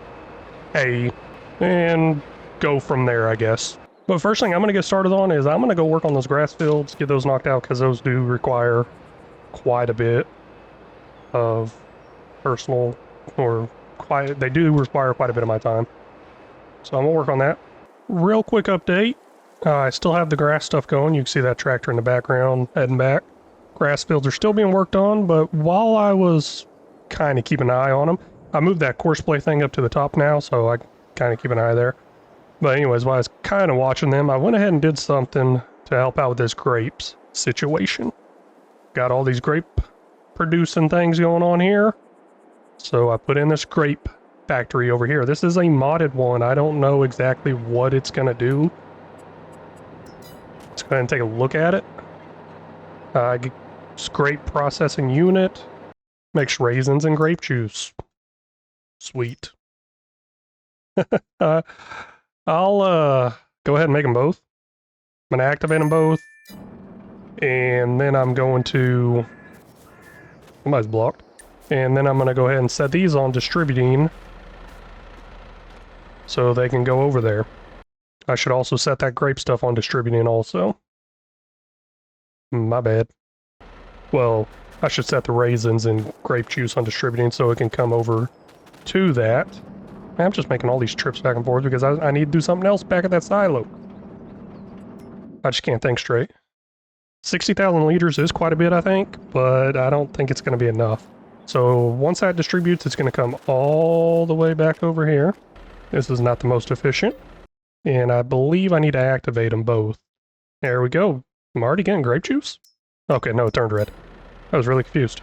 hay, and go from there, I guess. But first thing I'm going to get started on is I'm going to go work on those grass fields, get those knocked out, because those do require quite a bit of personal or they do require quite a bit of my time. So I'm gonna work on that. Real quick update. I still have the grass stuff going. You can see that tractor in the background heading back. Grass fields are still being worked on, but while I was kind of keeping an eye on them, I moved that course play thing up to the top now, so I kind of keep an eye there. But anyways, while I was kind of watching them, I went ahead and did something to help out with this grapes situation. Got all these grape producing things going on here. So I put in this grape factory over here. This is a modded one. I don't know exactly what it's going to do. Let's go ahead and take a look at it. Grape processing unit. Makes raisins and grape juice. Sweet. I'll go ahead and make them both. I'm going to activate them both. And then I'm going to... Somebody's blocked. And then I'm going to go ahead and set these on distributing so they can go over there. I should also set that grape stuff on distributing also. My bad. Well, I should set the raisins and grape juice on distributing so it can come over to that. I'm just making all these trips back and forth because I need to do something else back at that silo. I just can't think straight. 60,000 liters is quite a bit, I think, but I don't think it's going to be enough. So once that distributes, it's going to come all the way back over here. This is not the most efficient. And I believe I need to activate them both. There we go. I'm already getting grape juice? Okay, no, it turned red. I was really confused.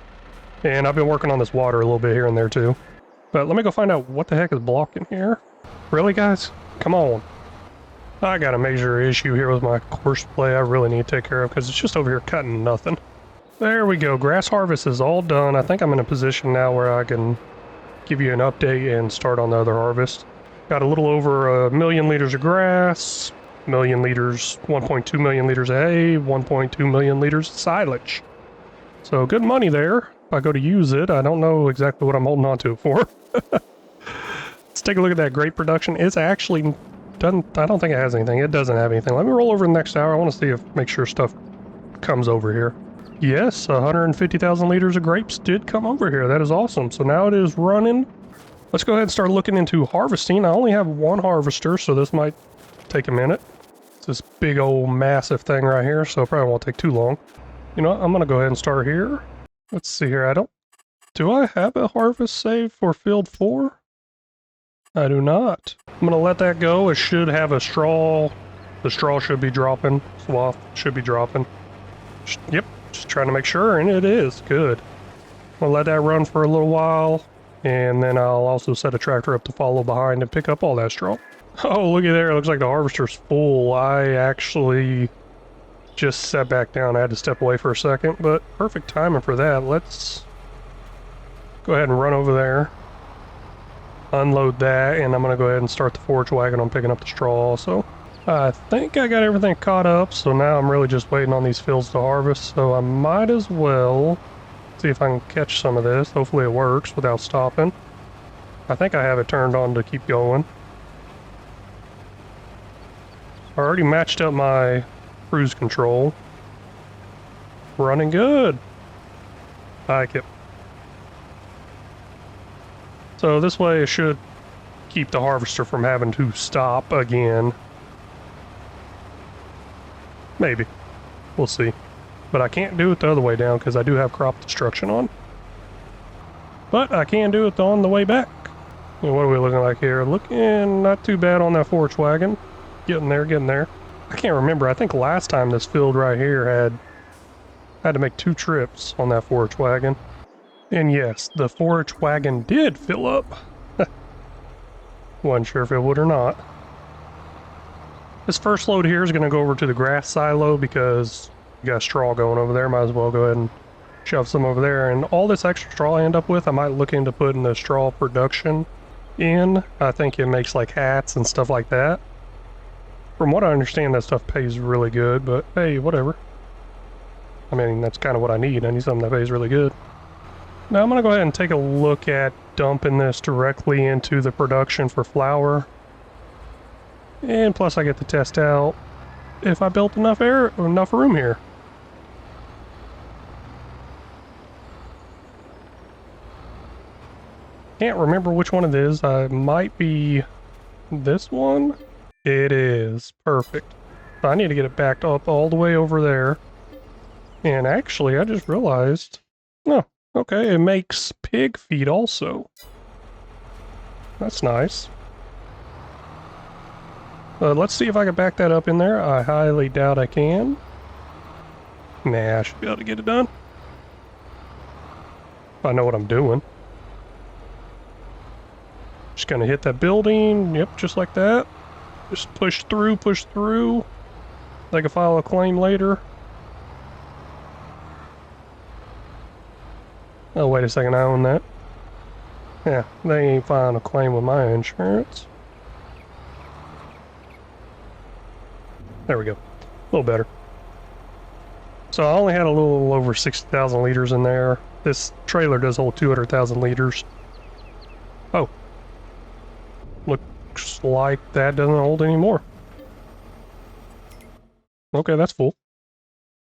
And I've been working on this water a little bit here and there too. But let me go find out what the heck is blocking here. Really, guys? Come on. I got a major issue here with my course play I really need to take care of because it's just over here cutting nothing. There we go. Grass harvest is all done. I think I'm in a position now where I can give you an update and start on the other harvest. Got a little over 1 million liters of grass, 1 liters, 1.2 million liters of hay, 1.2 million liters of silage. So good money there. If I go to use it, I don't know exactly what I'm holding on to it for. Let's take a look at that grape production. It's actually doesn't, I don't think it has anything. It doesn't have anything. Let me roll over the next hour. I want to see make sure stuff comes over here. Yes, 150,000 liters of grapes did come over here. That is awesome. So now it is running. Let's go ahead and start looking into harvesting. I only have one harvester, so this might take a minute. It's this big old massive thing right here, so it probably won't take too long. You know what? I'm going to go ahead and start here. Let's see here. Do I have a harvest save for field 4? I do not. I'm going to let that go. It should have a straw. The straw should be dropping. Swath should be dropping. Yep, just trying to make sure, and it is. Good. I'll let that run for a little while, and then I'll also set a tractor up to follow behind and pick up all that straw. Oh, looky there. It looks like the harvester's full. I actually just sat back down. I had to step away for a second, but perfect timing for that. Let's go ahead and run over there. Unload that, and I'm going to go ahead and start the forage wagon on picking up the straw also. I think I got everything caught up, so now I'm really just waiting on these fields to harvest, so I might as well see if I can catch some of this. Hopefully it works without stopping. I think I have it turned on to keep going. I already matched up my cruise control. Running good. I like it. So this way it should keep the harvester from having to stop again. Maybe. We'll see. But I can't do it the other way down because I do have crop destruction on. But I can do it on the way back. What are we looking like here? Looking not too bad on that forage wagon. Getting there, getting there. I can't remember. I think last time this field right here had to make 2 trips on that forage wagon. And yes, the forage wagon did fill up. Wasn't sure if it would or not. This first load here is going to go over to the grass silo because you got straw going over there. Might as well go ahead and shove some over there. And all this extra straw I end up with, I might look into putting the straw production in. I think it makes like hats and stuff like that. From what I understand, that stuff pays really good, but hey, whatever. I mean, that's kind of what I need. I need something that pays really good. Now I'm going to go ahead and take a look at dumping this directly into the production for flour. And plus I get to test out if I built enough room here. Can't remember which one it is. It might be this one. It is. Perfect. So I need to get it backed up all the way over there. And actually, I just realized... Oh, okay, it makes pig feed also. That's nice. Let's see if I can back that up in there. I highly doubt I can. Nah, I should be able to get it done. If I know what I'm doing. Just gonna hit that building. Yep, just like that. Just push through, push through. They can file a claim later. Oh, wait a second, I own that. Yeah, they ain't filing a claim with my insurance. There we go. A little better. So I only had a little over 60,000 liters in there. This trailer does hold 200,000 liters. Oh. Looks like that doesn't hold any more. Okay, that's full.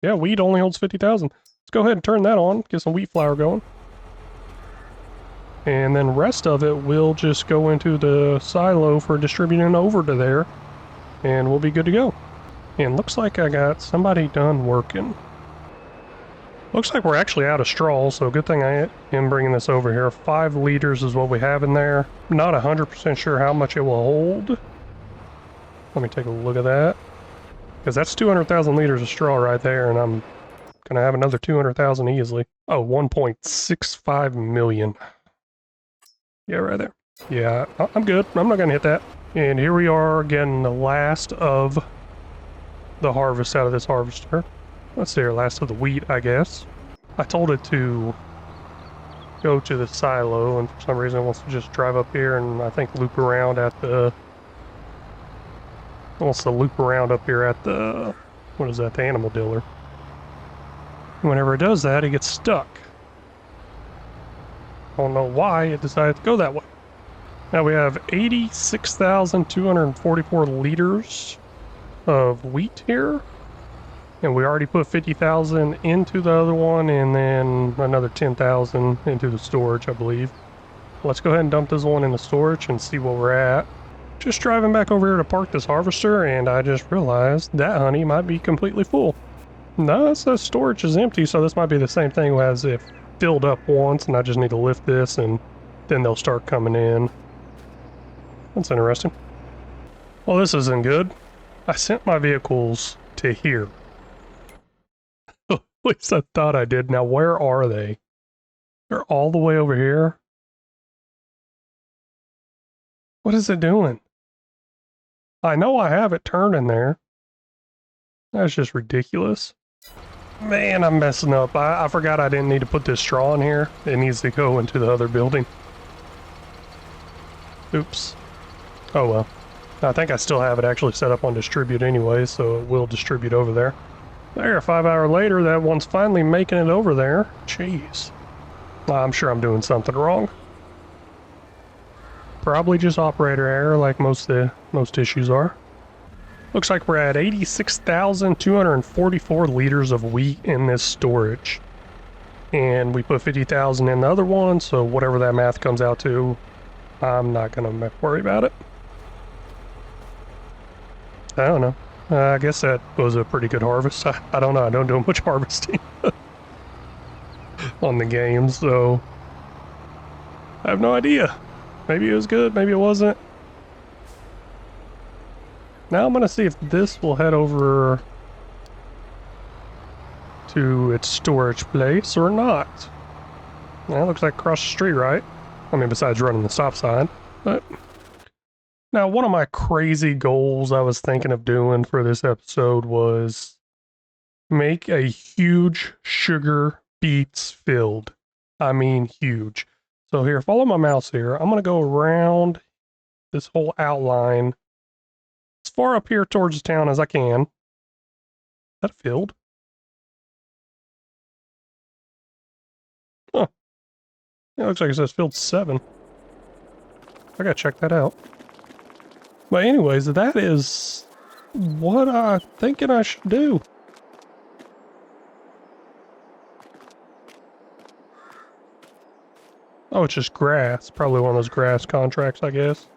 Yeah, wheat only holds 50,000. Let's go ahead and turn that on, get some wheat flour going. And then the rest of it will just go into the silo for distributing over to there. And we'll be good to go. And looks like I got somebody done working. Looks like we're actually out of straw, so good thing I am bringing this over here. 5 liters is what we have in there. Not 100% sure how much it will hold. Let me take a look at that. Because that's 200,000 liters of straw right there, and I'm going to have another 200,000 easily. Oh, 1.65 million. Yeah, right there. Yeah, I'm good. I'm not going to hit that. And here we are getting the last of the harvest out of this harvester. Let's see, last of the wheat, I guess. I told it to go to the silo, and for some reason it wants to just drive up here and I think loop around at the... It wants to loop around up here at the... What is that? The animal dealer. Whenever it does that, it gets stuck. I don't know why it decided to go that way. Now we have 86,244 liters of wheat here. And we already put 50,000 into the other one and then another 10,000 into the storage, I believe. Let's go ahead and dump this one in the storage and see where we're at. Just driving back over here to park this harvester and I just realized that honey might be completely full. No, it says storage is empty, so this might be the same thing as if filled up once and I just need to lift this and then they'll start coming in. That's interesting. Well, this isn't good. I sent my vehicles to here. At least I thought I did. Now, where are they? They're all the way over here. What is it doing? I know I have it turned in there. That's just ridiculous. Man, I'm messing up. I forgot I didn't need to put this straw in here. It needs to go into the other building. Oops. Oh well. I think I still have it actually set up on distribute anyway, so it will distribute over there. There, 5 hours later, that one's finally making it over there. Jeez. I'm sure I'm doing something wrong. Probably just operator error like most issues are. Looks like we're at 86,244 liters of wheat in this storage. And we put 50,000 in the other one, so whatever that math comes out to, I'm not gonna worry about it. I don't know. I guess that was a pretty good harvest. I don't know. I don't do much harvesting on the game, so I have no idea. Maybe it was good, maybe it wasn't. Now I'm going to see if this will head over to its storage place or not. That looks like across the street, right? I mean, besides running the stop sign. But now, one of my crazy goals I was thinking of doing for this episode was make a huge sugar beets field. I mean, huge. So here, follow my mouse here. I'm going to go around this whole outline as far up here towards the town as I can. Is that a field? Huh. It looks like it says field 7. I gotta check that out. But anyways, that is what I'm thinking I should do. Oh, it's just grass. Probably one of those grass contracts, I guess.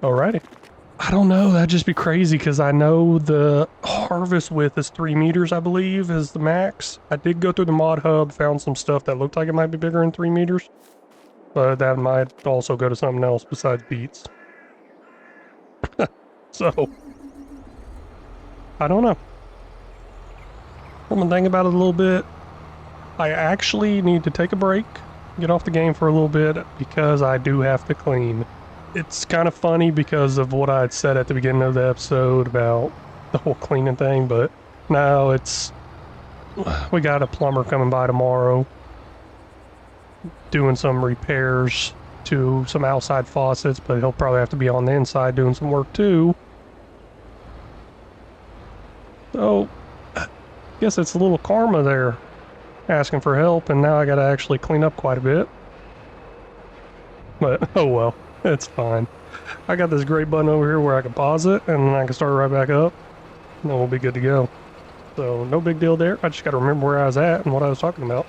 Alrighty. I don't know, that'd just be crazy because I know the harvest width is 3 meters, I believe, is the max. I did go through the mod hub, found some stuff that looked like it might be bigger than 3 meters, but that might also go to something else besides beets. So, I don't know. I'm gonna think about it a little bit. I actually need to take a break, get off the game for a little bit because I do have to clean. It's kind of funny because of what I had said at the beginning of the episode about the whole cleaning thing, but now we got a plumber coming by tomorrow doing some repairs to some outside faucets, but he'll probably have to be on the inside doing some work too. So, I guess it's a little karma there, asking for help, and now I gotta actually clean up quite a bit. But, oh well. It's fine. I got this great button over here where I can pause it and then I can start right back up and then we'll be good to go. So no big deal there. I just got to remember where I was at and what I was talking about.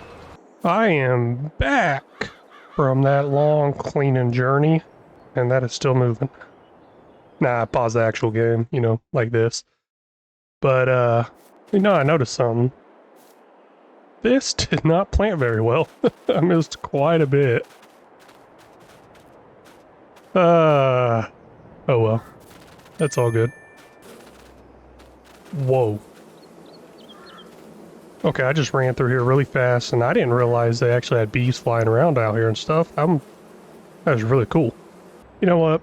I am back from that long cleaning journey and that is still moving. Nah, I paused the actual game, you know, like this. But, you know, I noticed something. This did not plant very well. I missed quite a bit. Oh well. That's all good. Whoa. Okay, I just ran through here really fast, and I didn't realize they actually had bees flying around out here and stuff. That was really cool. You know what?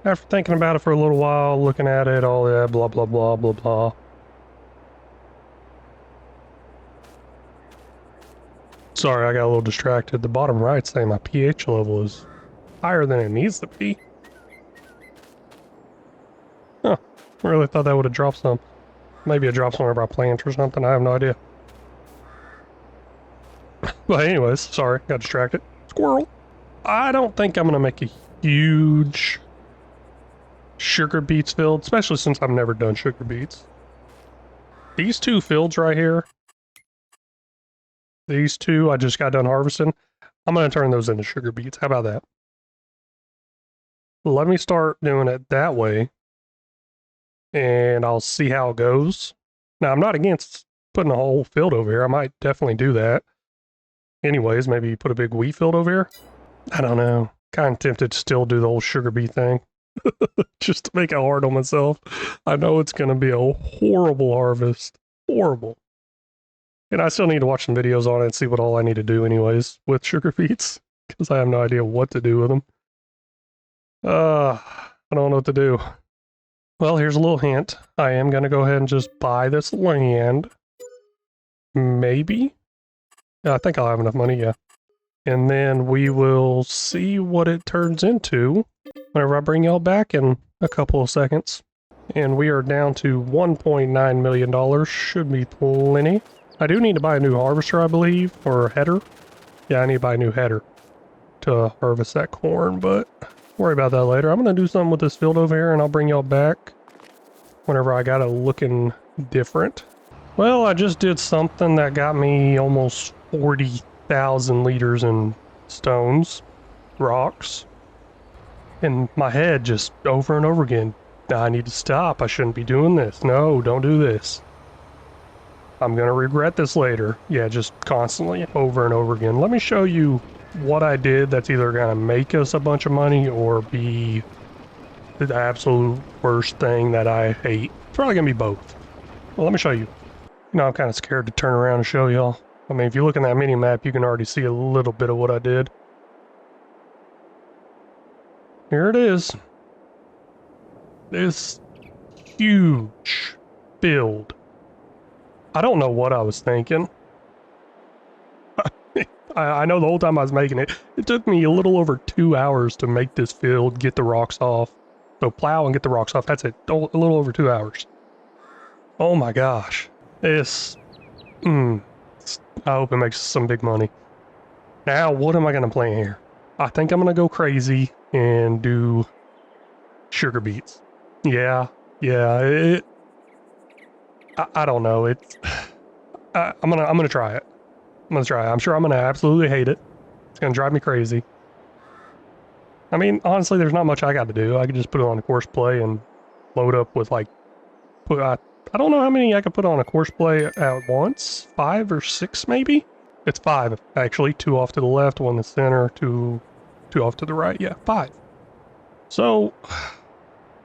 After thinking about it for a little while, looking at it, all that, blah, blah, blah, blah, blah. Sorry, I got a little distracted. The bottom right saying my pH level is higher than it needs to be. Huh. I really thought that would have dropped some. Maybe it dropped somewhere by plant or something. I have no idea. But anyways, sorry, got distracted. Squirrel. I don't think I'm going to make a huge sugar beets field, especially since I've never done sugar beets. These two fields right here, these two I just got done harvesting, I'm going to turn those into sugar beets. How about that? Let me start doing it that way, and I'll see how it goes. Now, I'm not against putting a whole field over here. I might definitely do that. Anyways, maybe put a big wheat field over here. I don't know. Kind of tempted to still do the whole sugar beet thing. Just to make it hard on myself. I know it's going to be a horrible harvest. Horrible. And I still need to watch some videos on it and see what all I need to do anyways with sugar beets. Because I have no idea what to do with them. I don't know what to do. Well, here's a little hint. I am going to go ahead and just buy this land. Maybe? Yeah, I think I'll have enough money, yeah. And then we will see what it turns into whenever I bring y'all back in a couple of seconds. And we are down to $1.9 million. Should be plenty. I do need to buy a new harvester, I believe, or a header. Yeah, I need to buy a new header to harvest that corn, but worry about that later. I'm going to do something with this field over here, and I'll bring y'all back whenever I got it looking different. Well, I just did something that got me almost 40,000 liters in stones, rocks, and my head just over and over again. I need to stop. I shouldn't be doing this. No, don't do this. I'm going to regret this later. Yeah, just constantly over and over again. Let me show you what I did that's either going to make us a bunch of money or be the absolute worst thing that I hate. It's probably going to be both. Well, let me show you. You know, I'm kind of scared to turn around and show y'all. I mean, if you look in that mini-map, you can already see a little bit of what I did. Here it is. This huge field. I don't know what I was thinking. I know the whole time I was making it, it took me a little over 2 hours to make this field, get the rocks off. So plow and get the rocks off, that's it, a little over 2 hours. Oh my gosh. This, I hope it makes some big money. Now, what am I going to plant here? I think I'm going to go crazy and do sugar beets. Yeah, I don't know. I'm gonna try it. I'm gonna try. I'm sure I'm gonna absolutely hate it. It's gonna drive me crazy. I mean, honestly, there's not much I got to do. I could just put it on a course play and load up with like, I don't know how many I could put on a course play at once. 5 or 6 maybe? It's 5 actually. 2 off to the left, 1 in the center, two off to the right. Yeah, 5. So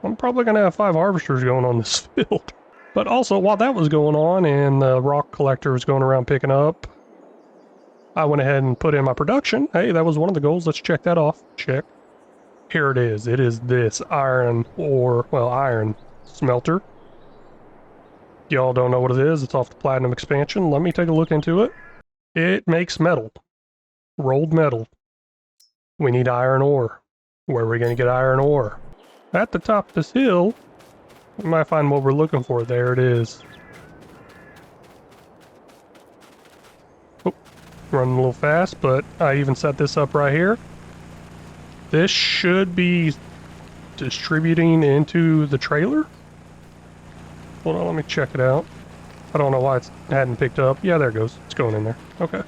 I'm probably gonna have 5 harvesters going on this field. But also, while that was going on and the rock collector was going around picking up, I went ahead and put in my production. Hey, that was one of the goals. Let's check that off. Check. Here it is. It is this iron ore, well, iron smelter. Y'all don't know what it is. It's off the platinum expansion. Let me take a look into it. It makes metal. Rolled metal. We need iron ore. Where are we going to get iron ore? At the top of this hill, we might find what we're looking for. There it is. Oh, running a little fast, but I even set this up right here. This should be distributing into the trailer. Hold on, let me check it out. I don't know why it hadn't picked up. Yeah, there it goes. It's going in there. Okay. A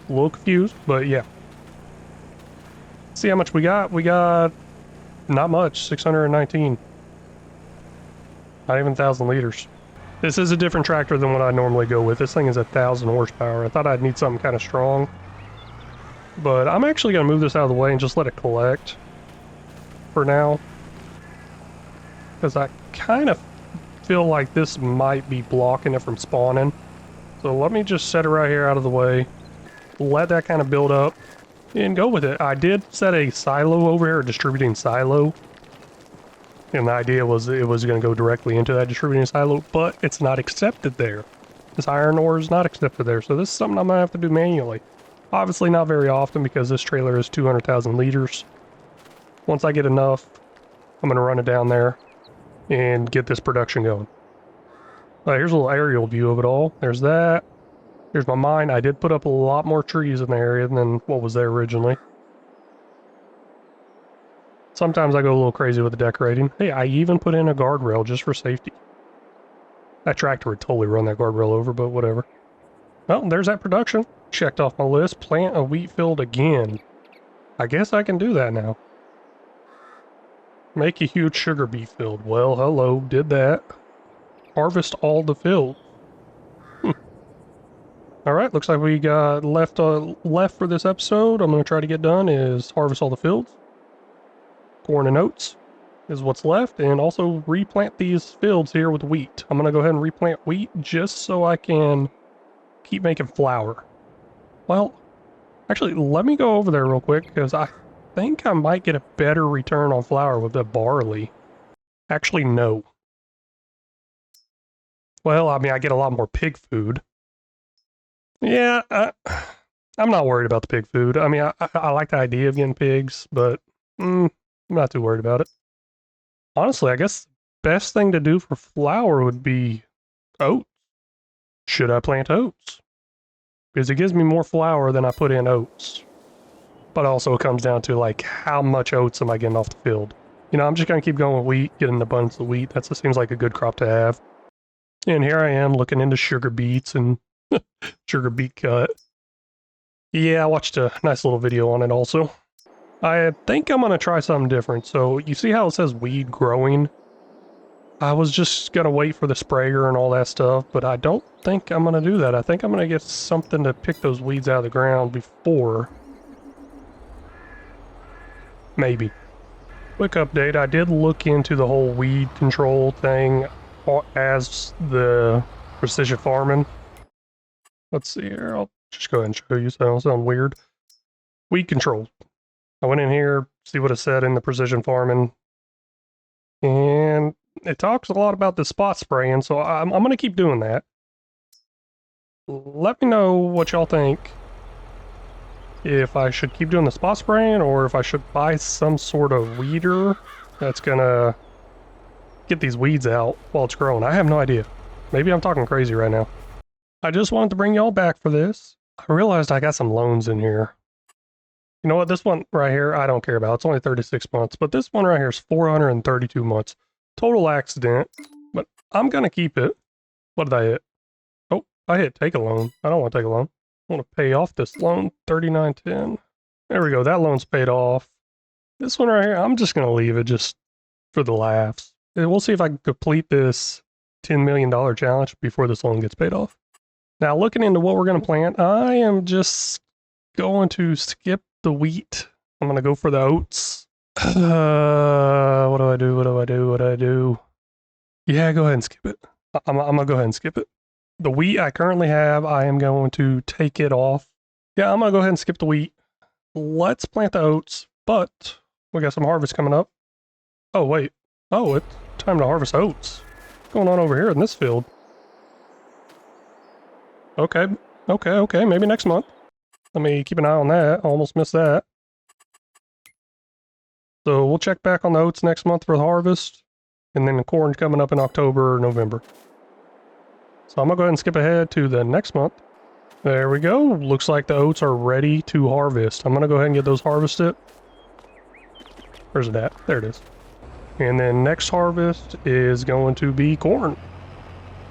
little confused, but yeah. See how much we got? We got not much, 619. Not even 1,000 liters. This is a different tractor than what I normally go with. This thing is 1,000 horsepower. I thought I'd need something kind of strong. But I'm actually going to move this out of the way and just let it collect for now. Because I kind of feel like this might be blocking it from spawning. So let me just set it right here out of the way. Let that kind of build up and go with it. I did set a silo over here, a distributing silo. And the idea was it was going to go directly into that distributing silo, but it's not accepted there. This iron ore is not accepted there. So this is something I'm going to have to do manually. Obviously not very often because this trailer is 200,000 liters. Once I get enough, I'm going to run it down there and get this production going. Here's a little aerial view of it all. There's that. Here's my mine. I did put up a lot more trees in the area than what was there originally. Sometimes I go a little crazy with the decorating. Hey, I even put in a guardrail just for safety. That tractor would totally run that guardrail over, but whatever. Well, there's that production. Checked off my list. Plant a wheat field again. I guess I can do that now. Make a huge sugar beet field. Well, hello, did that. Harvest all the field. Alright, looks like we got left for this episode. I'm going to try to get done is harvest all the fields. Corn and oats is what's left, and also replant these fields here with wheat. I'm going to go ahead and replant wheat just so I can keep making flour. Well, actually, let me go over there real quick, because I think I might get a better return on flour with the barley. Actually, no. Well, I mean, I get a lot more pig food. Yeah, I'm not worried about the pig food. I mean, I like the idea of getting pigs, but I'm not too worried about it. Honestly, I guess the best thing to do for flour would be oats. Should I plant oats? Because it gives me more flour than I put in oats. But also it comes down to like how much oats am I getting off the field. You know, I'm just going to keep going with wheat, getting an abundance of wheat. That seems like a good crop to have. And here I am looking into sugar beets and sugar beet cut. Yeah, I watched a nice little video on it also. I think I'm going to try something different. So you see how it says weed growing? I was just going to wait for the sprayer and all that stuff, but I don't think I'm going to do that. I think I'm going to get something to pick those weeds out of the ground before. Maybe. Quick update, I did look into the whole weed control thing as the precision farming. Let's see here, I'll just go ahead and show you so I don't sound weird. Weed control. I went in here, see what it said in the precision farming, and it talks a lot about the spot spraying, so I'm going to keep doing that. Let me know what y'all think. If I should keep doing the spot spraying, or if I should buy some sort of weeder that's going to get these weeds out while it's growing. I have no idea. Maybe I'm talking crazy right now. I just wanted to bring y'all back for this. I realized I got some loans in here. You know what? This one right here, I don't care about. It's only 36 months, but this one right here is 432 months. Total accident, but I'm going to keep it. What did I hit? Oh, I hit take a loan. I don't want to take a loan. I want to pay off this loan, 3910. There we go. That loan's paid off. This one right here, I'm just going to leave it just for the laughs. And we'll see if I can complete this $10 million challenge before this loan gets paid off. Now, looking into what we're going to plant, I am just going to skip the wheat. I'm going to go for the oats. What do I do? What do I do? What do I do? Yeah, go ahead and skip it. I'm going to go ahead and skip it. The wheat I currently have, I am going to take it off. Yeah, I'm going to go ahead and skip the wheat. Let's plant the oats, but we got some harvest coming up. Oh, wait. Oh, it's time to harvest oats. What's going on over here in this field? Okay, okay. Maybe next month. Let me keep an eye on that. I almost missed that. So we'll check back on the oats next month for the harvest. And then the corn's coming up in October or November. So I'm going to go ahead and skip ahead to the next month. There we go. Looks like the oats are ready to harvest. I'm going to go ahead and get those harvested. Where's it at? There it is. And then next harvest is going to be corn.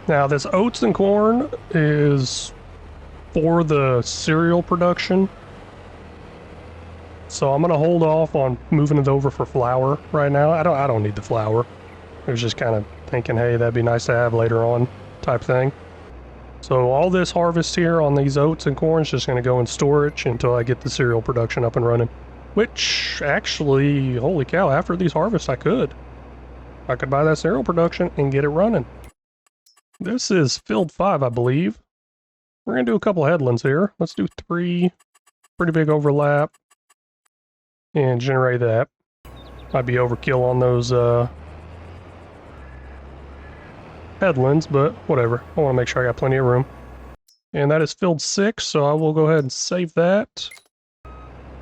Now this oats and corn is for the cereal production. So I'm going to hold off on moving it over for flour right now. I don't need the flour. I was just kind of thinking, hey, that'd be nice to have later on type thing. So all this harvest here on these oats and corn is just going to go in storage until I get the cereal production up and running. Which, actually, holy cow, after these harvests I could buy that cereal production and get it running. This is field 5, I believe. We're going to do a couple headlands here. Let's do 3, pretty big overlap, and generate that. Might be overkill on those headlands, but whatever. I want to make sure I got plenty of room. And that is field 6, so I will go ahead and save that.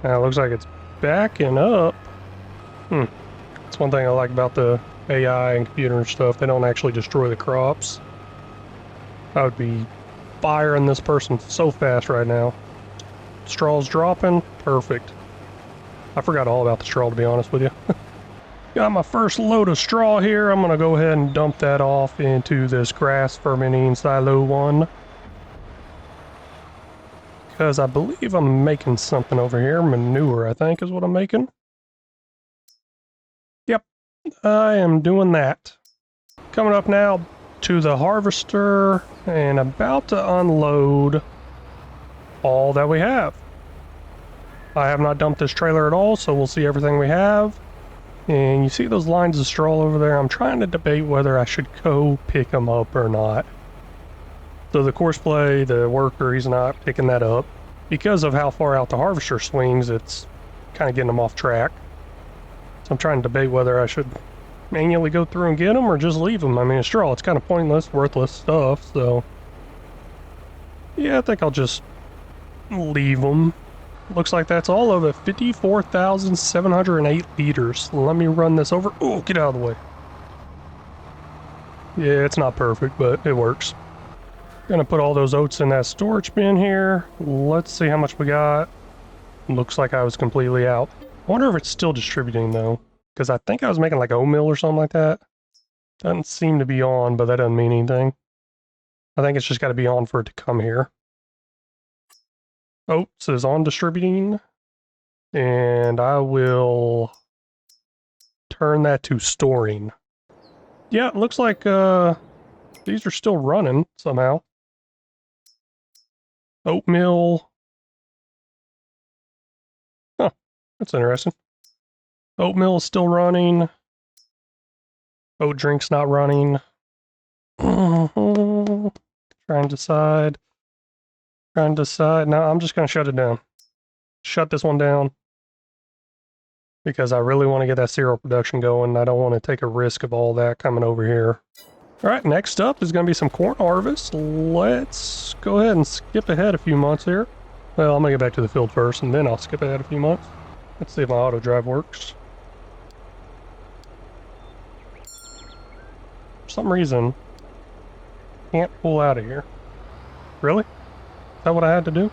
Now it looks like it's backing up. That's one thing I like about the AI and computer and stuff. They don't actually destroy the crops. I would be firing this person so fast right now. Straw's dropping. Perfect. I forgot all about the straw, to be honest with you. Got my first load of straw here. I'm going to go ahead and dump that off into this grass fermenting silo 1. Because I believe I'm making something over here. Manure, I think, is what I'm making. Yep, I am doing that. Coming up now to the harvester and about to unload all that we have. I have not dumped this trailer at all, so we'll see everything we have. And you see those lines of straw over there? I'm trying to debate whether I should go pick them up or not. So the course play, the worker, he's not picking that up. Because of how far out the harvester swings, it's kind of getting them off track. So I'm trying to debate whether I should manually go through and get them or just leave them. I mean, straw, it's kind of pointless, worthless stuff, so... yeah, I think I'll just leave them. Looks like that's all of it. 54,708 liters. Let me run this over. Oh, get out of the way. Yeah, it's not perfect, but it works. Gonna put all those oats in that storage bin here. Let's see how much we got. Looks like I was completely out. I wonder if it's still distributing though, because I think I was making like oatmeal or something like that. Doesn't seem to be on, but that doesn't mean anything. I think it's just got to be on for it to come here. Oats is on distributing, and I will turn that to storing. Yeah, it looks like these are still running somehow. Oatmeal. Huh, that's interesting. Oatmeal is still running. Oat drink's not running. Trying to decide. No, I'm just going to shut it down. Shut this one down. Because I really want to get that cereal production going. I don't want to take a risk of all that coming over here. Alright, next up is going to be some corn harvest. Let's go ahead and skip ahead a few months here. Well, I'm going to get back to the field first, and then I'll skip ahead a few months. Let's see if my auto drive works. For some reason, can't pull out of here. Really? Is that what I had to do?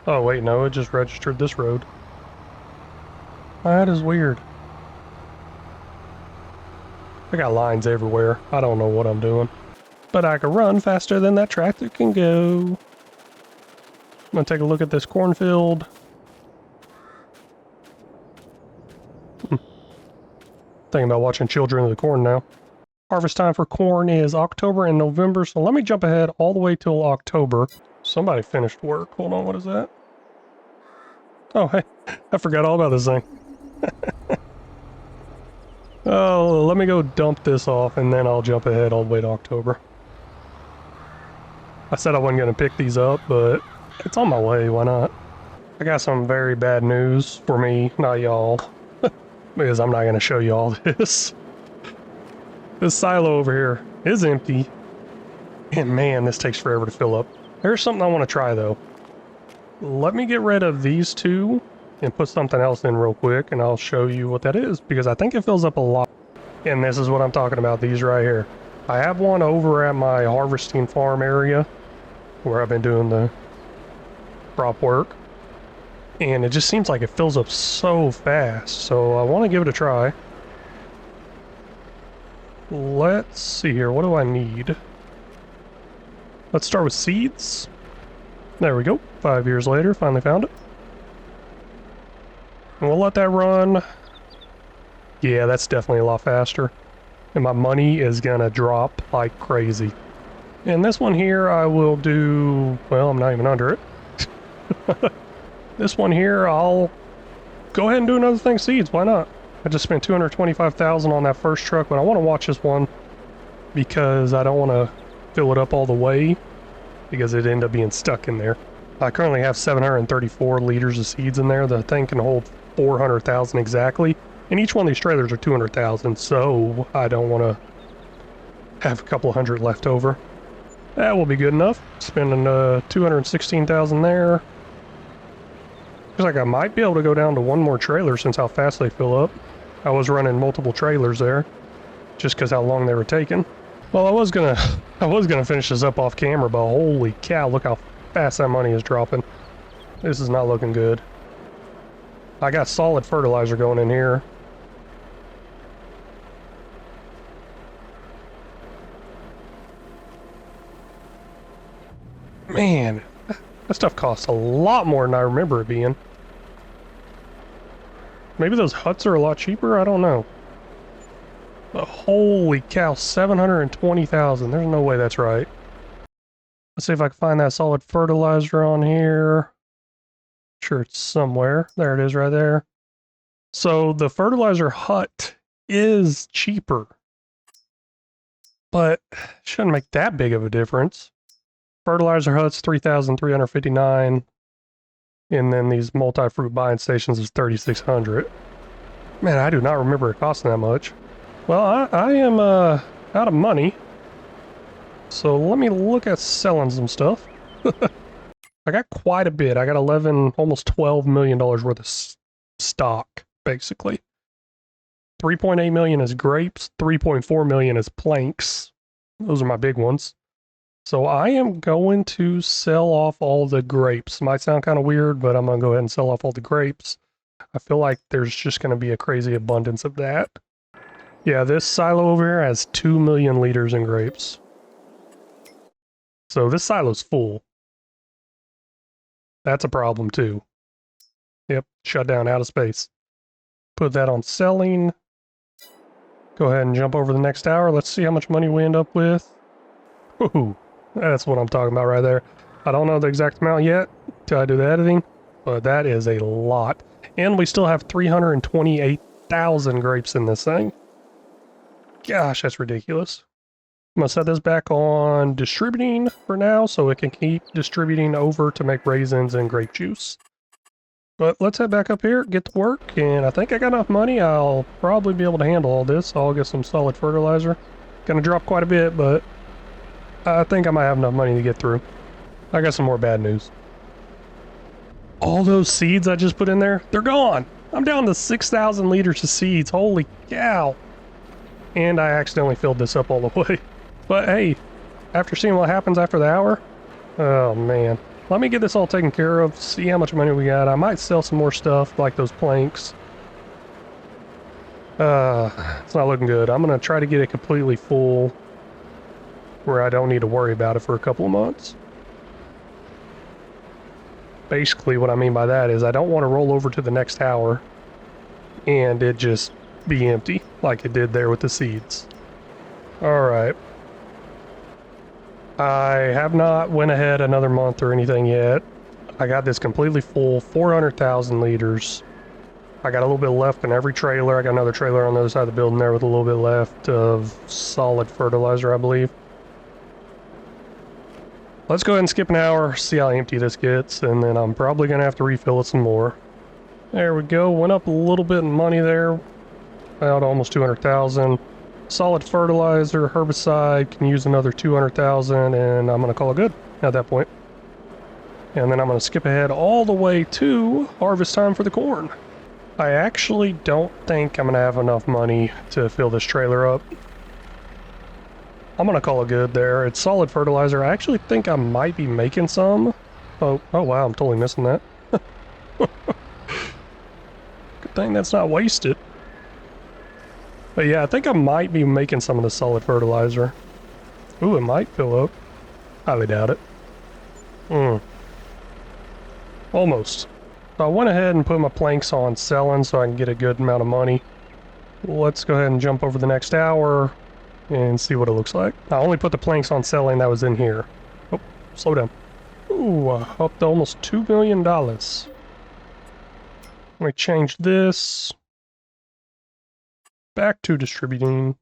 Oh wait, no, it just registered this road. That is weird. I got lines everywhere. I don't know what I'm doing. but I can run faster than that tractor can go. I'm gonna take a look at this cornfield. Thinking about watching Children of the Corn now. Harvest time for corn is October and November, so let me jump ahead all the way till October. Somebody finished work. Hold on, what is that? Oh, hey, I forgot all about this thing. Oh, let me go dump this off and then I'll jump ahead all the way to October. I said I wasn't going to pick these up, but it's on my way, why not? I got some very bad news for me, not y'all, because I'm not going to show you all this. This silo over here is empty, and man, this takes forever to fill up. There's something I want to try though. Let me get rid of these two and put something else in real quick, and I'll show you what that is, because I think it fills up a lot. And this is what I'm talking about, these right here. I have one over at my harvesting farm area, where I've been doing the crop work. And it just seems like it fills up so fast, so I want to give it a try. Let's see here, what do I need? Let's start with seeds. There we go, 5 years later, finally found it. And we'll let that run. Yeah, that's definitely a lot faster. And my money is gonna drop like crazy. And this one here I will do, well, I'm not even under it. This one here, I'll go ahead and do another thing, seeds, why not? I just spent $225,000 on that first truck, but I want to watch this one because I don't want to fill it up all the way because it ended up being stuck in there. I currently have 734 liters of seeds in there. The thing can hold 400,000 exactly, and each one of these trailers are 200,000, so I don't want to have a couple hundred left over. That will be good enough. Spending 216,000 there. Looks like I might be able to go down to one more trailer since how fast they fill up. I was running multiple trailers there, just because how long they were taking. Well, I was gonna finish this up off camera, but holy cow, look how fast that money is dropping. This is not looking good. I got solid fertilizer going in here. Man, that stuff costs a lot more than I remember it being. Maybe those huts are a lot cheaper, I don't know. But holy cow, 720,000. There's no way that's right. Let's see if I can find that solid fertilizer on here. Sure, it's somewhere. There it is right there. So the fertilizer hut is cheaper, but shouldn't make that big of a difference. Fertilizer huts, 3,359. And then these multi-fruit buying stations is 3,600. Man, I do not remember it costing that much. Well, I am out of money. So let me look at selling some stuff. I got quite a bit. I got 11, almost $12 million worth of stock, basically. 3.8 million is grapes, 3.4 million is planks. Those are my big ones. So I am going to sell off all the grapes. Might sound kind of weird, but I'm going to go ahead and sell off all the grapes. I feel like there's just going to be a crazy abundance of that. Yeah, this silo over here has 2 million liters in grapes. So this silo's full. That's a problem too. Yep, shut down, out of space. Put that on selling. Go ahead and jump over the next hour. Let's see how much money we end up with. Woohoo! That's what I'm talking about right there. I don't know the exact amount yet till I do the editing, but that is a lot. And we still have 328,000 grapes in this thing. Gosh, that's ridiculous. I'm going to set this back on distributing for now so it can keep distributing over to make raisins and grape juice. But let's head back up here, get to work, and I think I got enough money. I'll probably be able to handle all this. I'll get some solid fertilizer. Gonna drop quite a bit, but I think I might have enough money to get through. I got some more bad news. All those seeds I just put in there, they're gone. I'm down to 6,000 liters of seeds. Holy cow. And I accidentally filled this up all the way. But hey, after seeing what happens after the hour, oh man. Let me get this all taken care of, see how much money we got. I might sell some more stuff like those planks. It's not looking good. I'm gonna try to get it completely full. where I don't need to worry about it for a couple of months. Basically, what I mean by that is I don't want to roll over to the next tower and it just be empty like it did there with the seeds. Alright. I have not went ahead another month or anything yet. I got this completely full, 400,000 liters. I got a little bit left in every trailer. I got another trailer on the other side of the building there with a little bit left of solid fertilizer, I believe. Let's go ahead and skip an hour, see how empty this gets, and then I'm probably going to have to refill it some more. There we go. Went up a little bit in money there. About almost 200,000. Solid fertilizer, herbicide, can use another 200,000, and I'm going to call it good at that point. And then I'm going to skip ahead all the way to harvest time for the corn. I actually don't think I'm going to have enough money to fill this trailer up. I'm going to call it good there. It's solid fertilizer. I actually think I might be making some. Oh wow, I'm totally missing that. Good thing that's not wasted. But yeah, I think I might be making some of the solid fertilizer. Ooh, it might fill up. Highly doubt it. Almost. So I went ahead and put my planks on selling so I can get a good amount of money. Let's go ahead and jump over the next hour and see what it looks like. I only put the planks on selling that was in here. Oh, slow down. Ooh, up to almost $2 million. Let me change this. Back to distributing.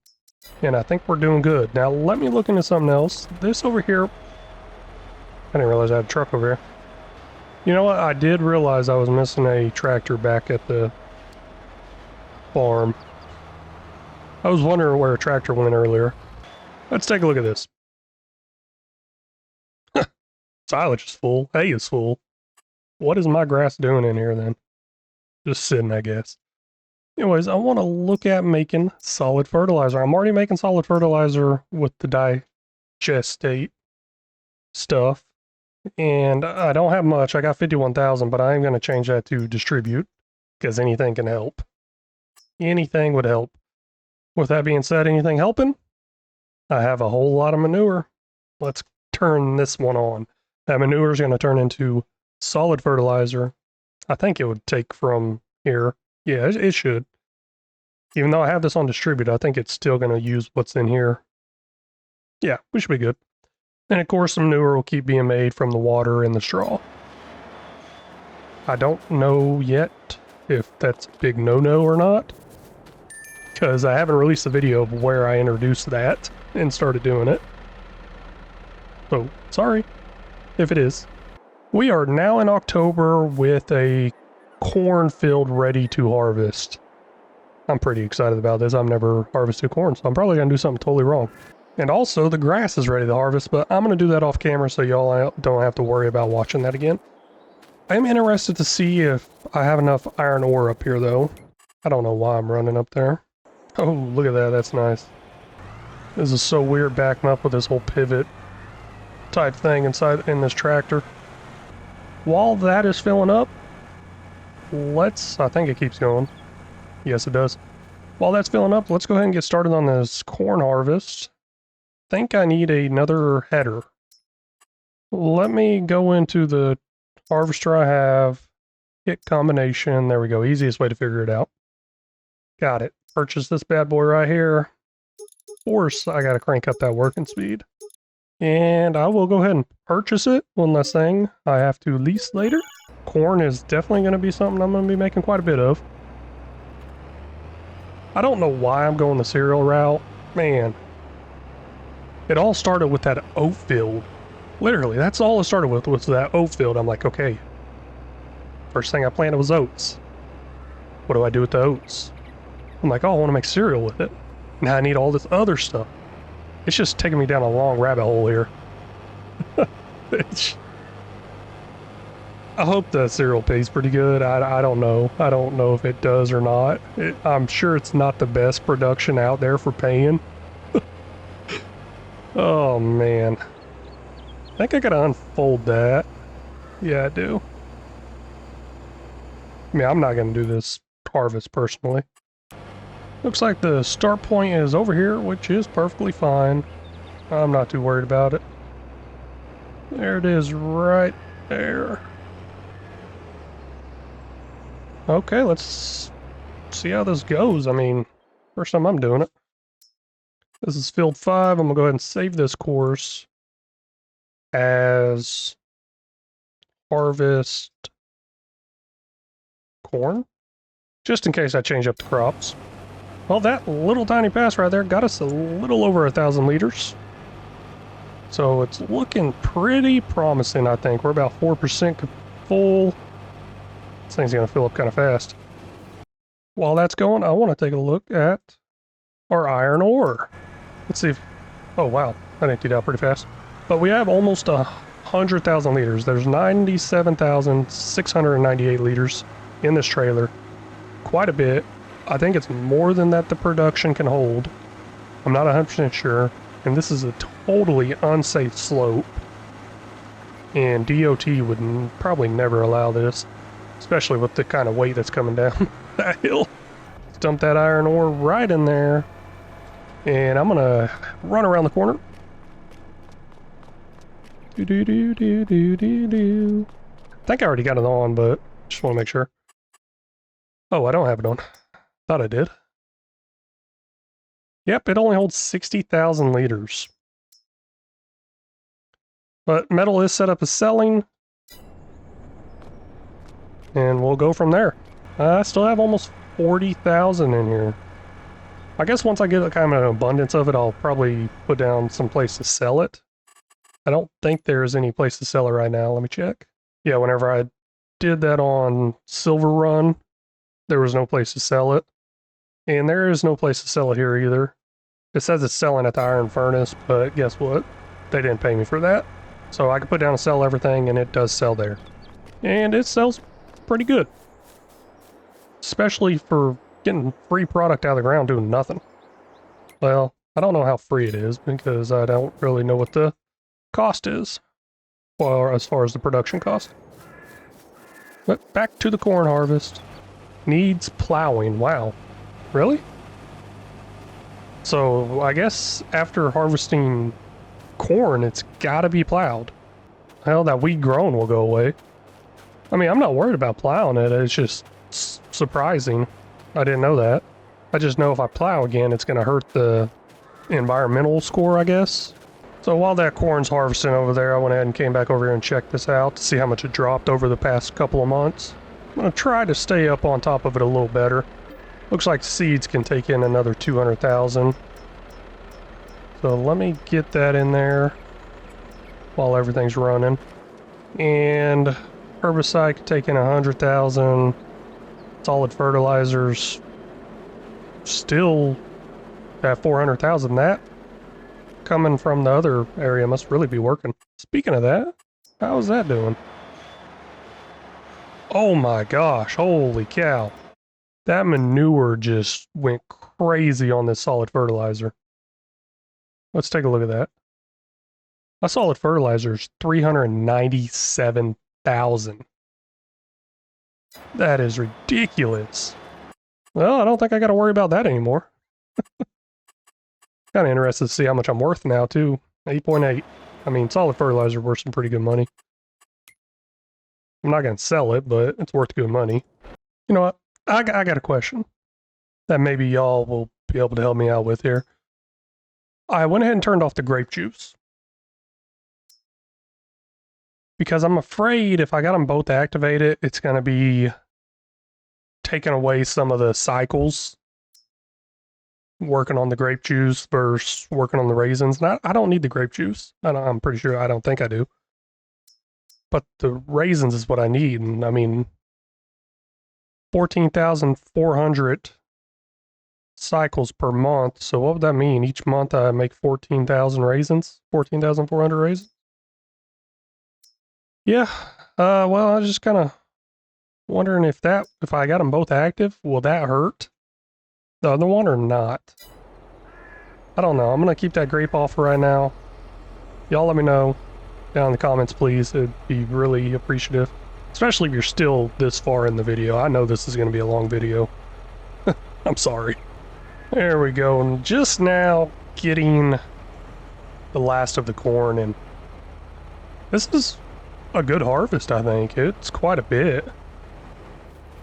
And I think we're doing good. Now let me look into something else. This over here. I didn't realize I had a truck over here. You know what? I did realize I was missing a tractor back at the farm. I was wondering where a tractor went earlier. Let's take a look at this. Silage is full. Hay is full. What is my grass doing in here then? Just sitting, I guess. Anyways, I want to look at making solid fertilizer. I'm already making solid fertilizer with the digestate stuff. And I don't have much. I got 51,000, but I am going to change that to distribute because anything can help. Anything would help. With that being said, anything helping? I have a whole lot of manure. Let's turn this one on. That manure is going to turn into solid fertilizer. I think it would take from here. Yeah, it should. Even though I have this on distribute, I think it's still going to use what's in here. Yeah, we should be good. And of course, some manure will keep being made from the water and the straw. I don't know yet if that's a big no-no or not, because I haven't released a video of where I introduced that and started doing it. So, sorry if it is. We are now in October with a cornfield ready to harvest. I'm pretty excited about this. I've never harvested corn, so I'm probably going to do something totally wrong. And also, the grass is ready to harvest, but I'm going to do that off camera so y'all don't have to worry about watching that again. I am interested to see if I have enough iron ore up here, though. I don't know why I'm running up there. Oh, look at that. That's nice. This is so weird backing up with this whole pivot type thing inside in this tractor. While that is filling up, I think it keeps going. Yes, it does. While that's filling up, let's go ahead and get started on this corn harvest. I think I need another header. Let me go into the harvester I have, hit combination, there we go, easiest way to figure it out. Got it. Purchase this bad boy right here. Of course, I gotta crank up that working speed. And I will go ahead and purchase it. One less thing I have to lease later. Corn is definitely going to be something I'm going to be making quite a bit of. I don't know why I'm going the cereal route. Man. It all started with that oat field. Literally, that's all it started with, was that oat field. I'm like, okay. First thing I planted was oats. What do I do with the oats? I'm like, oh, I want to make cereal with it. Now I need all this other stuff. It's just taking me down a long rabbit hole here. I hope the cereal pays pretty good. I don't know. I don't know if it does or not. I'm sure it's not the best production out there for paying. Oh, man. I think I gotta unfold that. Yeah, I do. I mean, I'm not gonna do this harvest personally. Looks like the start point is over here, which is perfectly fine. I'm not too worried about it. There it is right there. Okay, let's see how this goes. I mean, first time I'm doing it. This is field 5. I'm gonna go ahead and save this course as harvest corn, just in case I change up the crops. Well, that little tiny pass right there got us a little over 1,000 liters. So it's looking pretty promising, I think. We're about 4% full. This thing's gonna fill up kind of fast. While that's going, I want to take a look at our iron ore. Let's see if... Oh, wow. That emptied out pretty fast. But we have almost 100,000 liters. There's 97,698 liters in this trailer. Quite a bit. I think it's more than that the production can hold. I'm not 100% sure. And this is a totally unsafe slope. And DOT would probably never allow this. Especially with the kind of weight that's coming down that hill. Let's dump that iron ore right in there. And I'm gonna run around the corner. I think I already got it on, but just want to make sure. Oh, I don't have it on. Thought I did. Yep, it only holds 60,000 liters. But metal is set up as selling. And we'll go from there. I still have almost 40,000 in here. I guess once I get kind of an abundance of it, I'll probably put down some place to sell it. I don't think there's any place to sell it right now. Let me check. Yeah, whenever I did that on Silver Run, there was no place to sell it. And there is no place to sell it here either. It says it's selling at the iron furnace, but guess what? They didn't pay me for that. So I can put down and sell everything, and it does sell there. And it sells pretty good. Especially for getting free product out of the ground doing nothing. Well, I don't know how free it is because I don't really know what the cost is. Well, as far as the production cost. But back to the corn harvest. Needs plowing. Wow. Really? So I guess after harvesting corn, it's gotta be plowed. Hell, that weed grown will go away. I mean, I'm not worried about plowing it. It's just surprising. I didn't know that. I just know if I plow again, it's going to hurt the environmental score, I guess. So while that corn's harvesting over there, I went ahead and came back over here and checked this out to see how much it dropped over the past couple of months. I'm going to try to stay up on top of it a little better. Looks like seeds can take in another 200,000. So let me get that in there while everything's running. And herbicide can take in 100,000. Solid fertilizers still at 400,000. That coming from the other area must really be working. Speaking of that, how's that doing? Oh my gosh, holy cow. That manure just went crazy on this solid fertilizer. Let's take a look at that. A solid fertilizer is 397,000. That is ridiculous. Well, I don't think I got to worry about that anymore. Kind of interested to see how much I'm worth now, too. 8.8. I mean, solid fertilizer worth some pretty good money. I'm not going to sell it, but it's worth good money. You know what? I got a question that maybe y'all will be able to help me out with here. I went ahead and turned off the grape juice. Because I'm afraid if I got them both activated, it's going to be taking away some of the cycles. Working on the grape juice versus working on the raisins. And I don't need the grape juice. I'm pretty sure I don't think I do. But the raisins is what I need. And I mean, 14,400 cycles per month. So what would that mean? Each month I make 14,000 raisins? 14,400 raisins? Yeah. Well, I was just kind of wondering if I got them both active, will that hurt the other one or not? I don't know. I'm going to keep that grape off right now. Y'all let me know down in the comments, please. It'd be really appreciative. Especially if you're still this far in the video. I know this is going to be a long video. I'm sorry. There we go. And just now getting the last of the corn, and this is a good harvest, I think. It's quite a bit.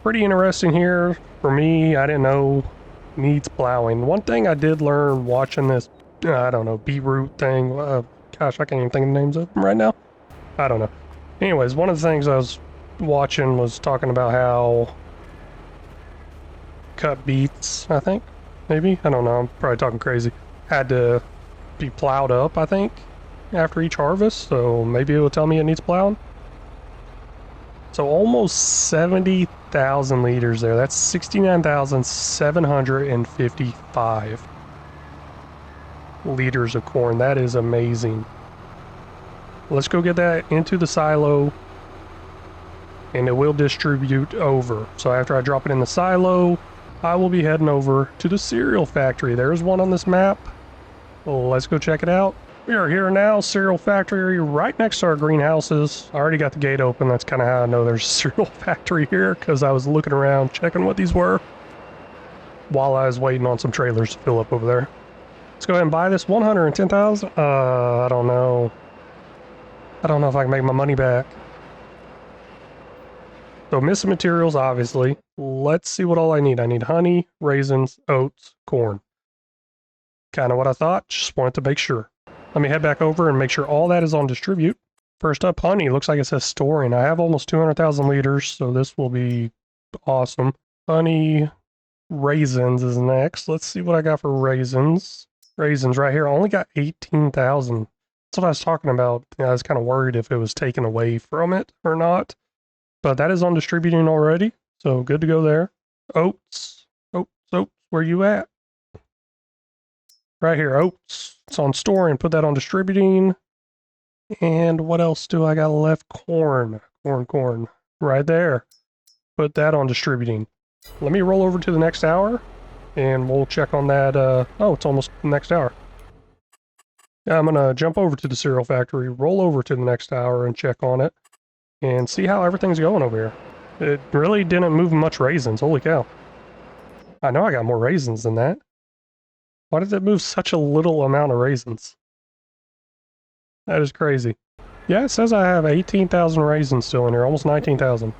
Pretty interesting here. For me, I didn't know needs plowing. One thing I did learn watching this, I don't know, beetroot thing. Gosh, I can't even think of the names of them right now. I don't know. Anyways, one of the things I was watching was talking about how cut beets, I think, maybe? I don't know, I'm probably talking crazy. Had to be plowed up, I think, after each harvest, so maybe it will tell me it needs plowing. So almost 70,000 liters there. That's 69,755 liters of corn. That is amazing. Let's go get that into the silo, and it will distribute over. So after I drop it in the silo, I will be heading over to the cereal factory. There's one on this map. Let's go check it out. We are here now, cereal factory, right next to our greenhouses. I already got the gate open. That's kind of how I know there's a cereal factory here, because I was looking around checking what these were while I was waiting on some trailers to fill up over there. Let's go ahead and buy this 110,000. I don't know. I don't know if I can make my money back. So missing materials, obviously. Let's see what all I need. I need honey, raisins, oats, corn. Kind of what I thought, just wanted to make sure. Let me head back over and make sure all that is on distribute. First up, honey. Looks like it says storing. I have almost 200,000 liters, so this will be awesome. Honey, raisins is next. Let's see what I got for raisins. Raisins right here. I only got 18,000. That's what I was talking about. I was kind of worried if it was taken away from it or not. But that is on distributing already, so good to go there. Oats. Oats. Where you at? Right here, oats. It's on storing. Put that on distributing. And what else do I got left? Corn. Corn. Right there. Put that on distributing. Let me roll over to the next hour, and we'll check on that. Oh, it's almost the next hour. Yeah, I'm going to jump over to the cereal factory, roll over to the next hour, and check on it, and see how everything's going over here. It really didn't move much raisins. Holy cow. I know I got more raisins than that. Why did it move such a little amount of raisins? That is crazy. Yeah, it says I have 18,000 raisins still in here, almost 19,000.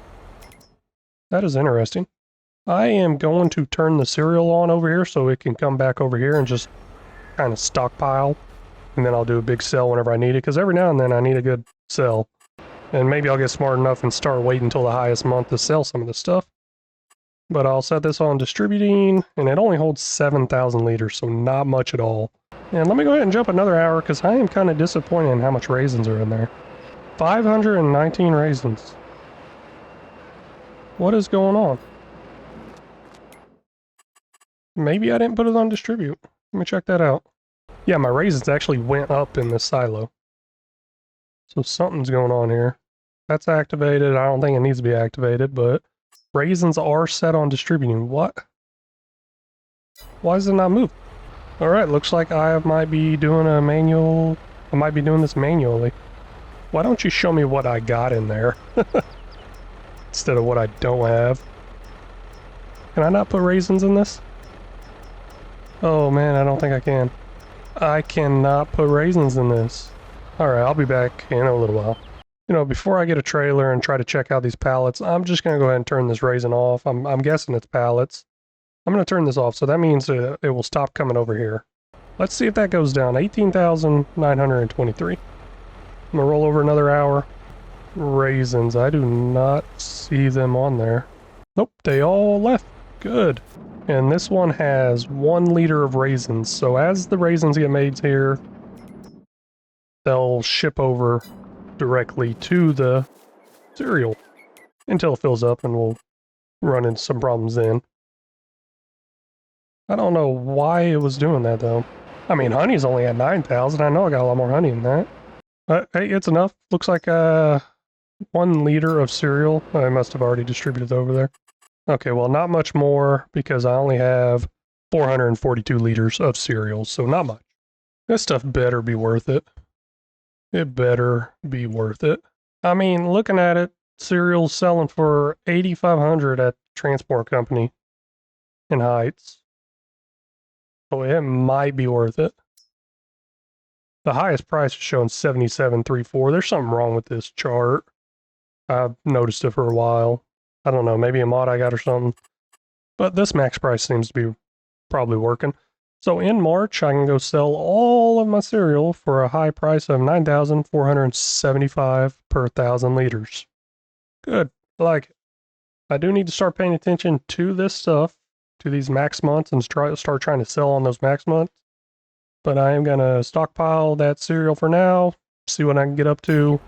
That is interesting. I am going to turn the cereal on over here so it can come back over here and just kind of stockpile. And then I'll do a big sell whenever I need it, because every now and then I need a good sell. And maybe I'll get smart enough and start waiting until the highest month to sell some of this stuff. But I'll set this on distributing, and it only holds 7,000 liters, so not much at all. And let me go ahead and jump another hour, because I am kind of disappointed in how much raisins are in there. 519 raisins. What is going on? Maybe I didn't put it on distribute. Let me check that out. Yeah, my raisins actually went up in this silo. So something's going on here. That's activated. I don't think it needs to be activated, but raisins are set on distributing. What? Why does it not move? Alright, looks like I might be doing a manual. I might be doing this manually. Why don't you show me what I got in there? Instead of what I don't have. Can I not put raisins in this? Oh man, I don't think I can. I cannot put raisins in this. Alright, I'll be back in a little while. You know, before I get a trailer and try to check out these pallets, I'm just going to go ahead and turn this raisin off. I'm guessing it's pallets. I'm going to turn this off, so that means it will stop coming over here. Let's see if that goes down. 18,923. I'm going to roll over another hour. Raisins. I do not see them on there. Nope, they all left. Good. And this one has 1 liter of raisins. So as the raisins get made here, they'll ship over directly to the cereal until it fills up, and we'll run into some problems then. I don't know why it was doing that though. I mean, honey's only at 9,000. I know I got a lot more honey than that. But hey, it's enough. Looks like 1 liter of cereal. I must have already distributed over there. Okay, well, not much more because I only have 442 liters of cereal, so not much. This stuff better be worth it. It better be worth it. I mean, looking at it, cereal's selling for $8,500 at the transport company in Heights. So it might be worth it. The highest price is showing 77.34. There's something wrong with this chart. I've noticed it for a while. I don't know, maybe a mod I got or something. But this max price seems to be probably working. So in March, I can go sell all of my cereal for a high price of $9,475 per 1,000 liters. Good. I like it. I do need to start paying attention to this stuff, to these max months, and start trying to sell on those max months. But I am going to stockpile that cereal for now, see what I can get up to,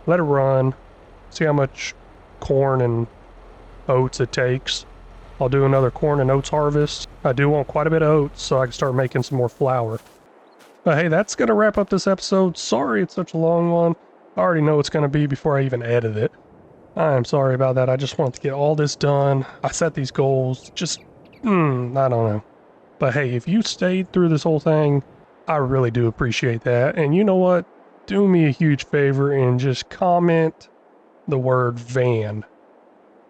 let it run, see how much corn and oats it takes. I'll do another corn and oats harvest. I do want quite a bit of oats so I can start making some more flour. But hey, that's going to wrap up this episode. Sorry it's such a long one. I already know it's going to be before I even edit it. I am sorry about that. I just wanted to get all this done. I set these goals. Just, I don't know. But hey, if you stayed through this whole thing, I really do appreciate that. And you know what? Do me a huge favor and just comment the word van.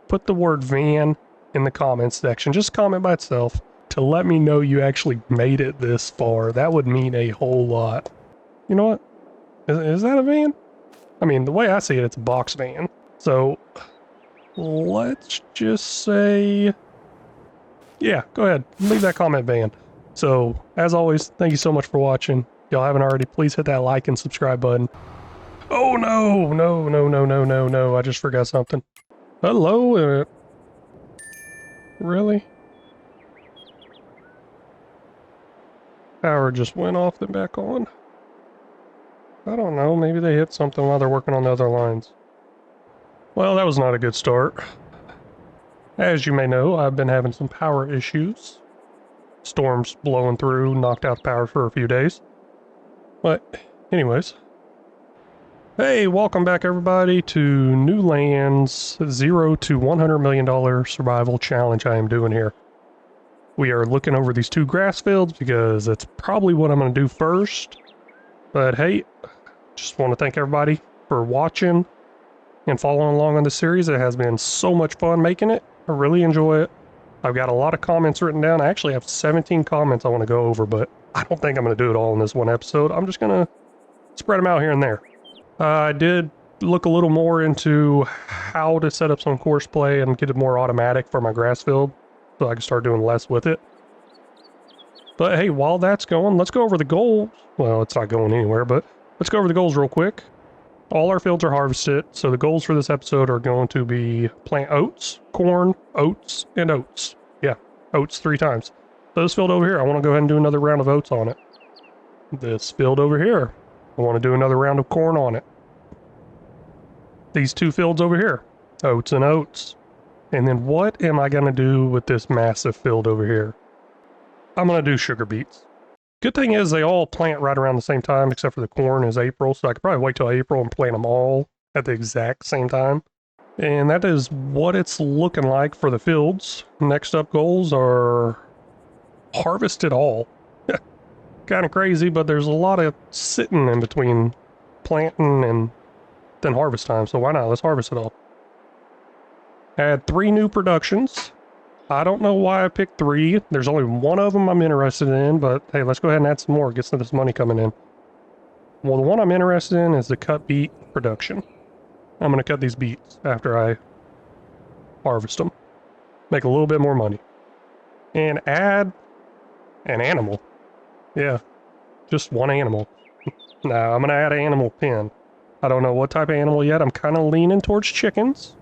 Put the word van in the comments section. Just comment by itself to let me know you actually made it this far. That would mean a whole lot. You know what? Is that a van? I mean, the way I see it, it's a box van. So let's just say, yeah, go ahead. Leave that comment van. So as always, thank you so much for watching. If y'all haven't already, please hit that like and subscribe button. Oh no, I just forgot something. Hello? Really? Power just went off then back on. I don't know, maybe they hit something while they're working on the other lines. Well, that was not a good start. As you may know, I've been having some power issues. Storms blowing through, knocked out the power for a few days. But anyways. Hey, welcome back everybody to New Lands 0 to $100 million survival challenge I am doing here. We are looking over these two grass fields because that's probably what I'm going to do first. But hey, just want to thank everybody for watching and following along on the series. It has been so much fun making it. I really enjoy it. I've got a lot of comments written down. I actually have 17 comments I want to go over, but I don't think I'm going to do it all in this one episode. I'm just going to spread them out here and there. I did look a little more into how to set up some course play and get it more automatic for my grass field so I can start doing less with it. But hey, while that's going, let's go over the goals. Well, it's not going anywhere, but let's go over the goals real quick. All our fields are harvested, so the goals for this episode are going to be plant oats, corn, oats, and oats. Yeah, oats 3 times. So this field over here, I want to go ahead and do another round of oats on it. This field over here, I want to do another round of corn on it. These 2 fields over here, oats and oats. And then what am I going to do with this massive field over here? I'm going to do sugar beets. Good thing is they all plant right around the same time, except for the corn is April, so I could probably wait till April and plant them all at the exact same time. And that is what it's looking like for the fields. Next up goals are harvest it all. Kind of crazy, but there's a lot of sitting in between planting and then harvest time, so why not? Let's harvest it all. Add 3 new productions. I don't know why I picked 3. There's only one of them I'm interested in, but hey, let's go ahead and add some more. Get some of this money coming in. Well, the one I'm interested in is the cut beet production. I'm going to cut these beets after I harvest them. Make a little bit more money. And add an animal. Yeah, just one animal. Now, I'm going to add an animal pen. I don't know what type of animal yet. I'm kind of leaning towards chickens.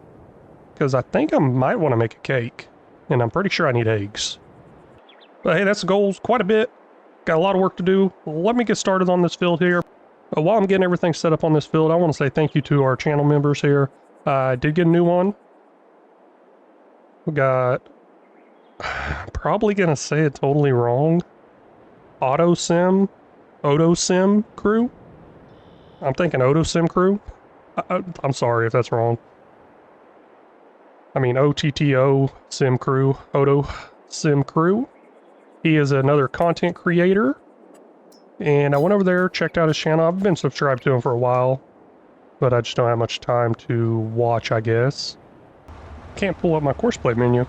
Because I think I might want to make a cake. And I'm pretty sure I need eggs. But hey, that's the goals. Quite a bit. Got a lot of work to do. Let me get started on this field here. While I'm getting everything set up on this field, I want to say thank you to our channel members here. I did get a new one. We got... probably going to say it totally wrong. Otosim crew. I'm thinking Otosim crew. I'm sorry if that's wrong. I mean, OTTO Sim Crew, Oto Sim Crew. He is another content creator. And I went over there, checked out his channel. I've been subscribed to him for a while, but I just don't have much time to watch, I guess. Can't pull up my course play menu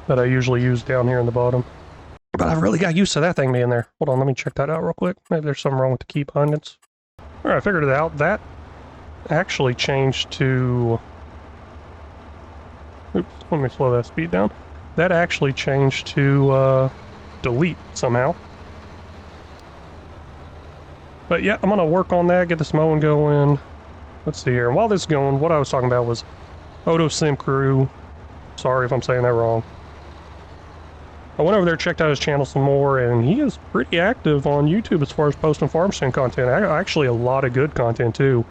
that I usually use down here in the bottom. But I've really got used to that thing being there. Hold on, let me check that out real quick. Maybe there's something wrong with the key bindings. Alright, I figured it out. That actually changed to... Oops, let me slow that speed down. That actually changed to delete somehow. But yeah, I'm going to work on that, get this mowing going. Let's see here. And while this is going, what I was talking about was Odo Sim Crew. Sorry if I'm saying that wrong. I went over there, checked out his channel some more, and he is pretty active on YouTube as far as posting farm sim content. Actually, a lot of good content, too.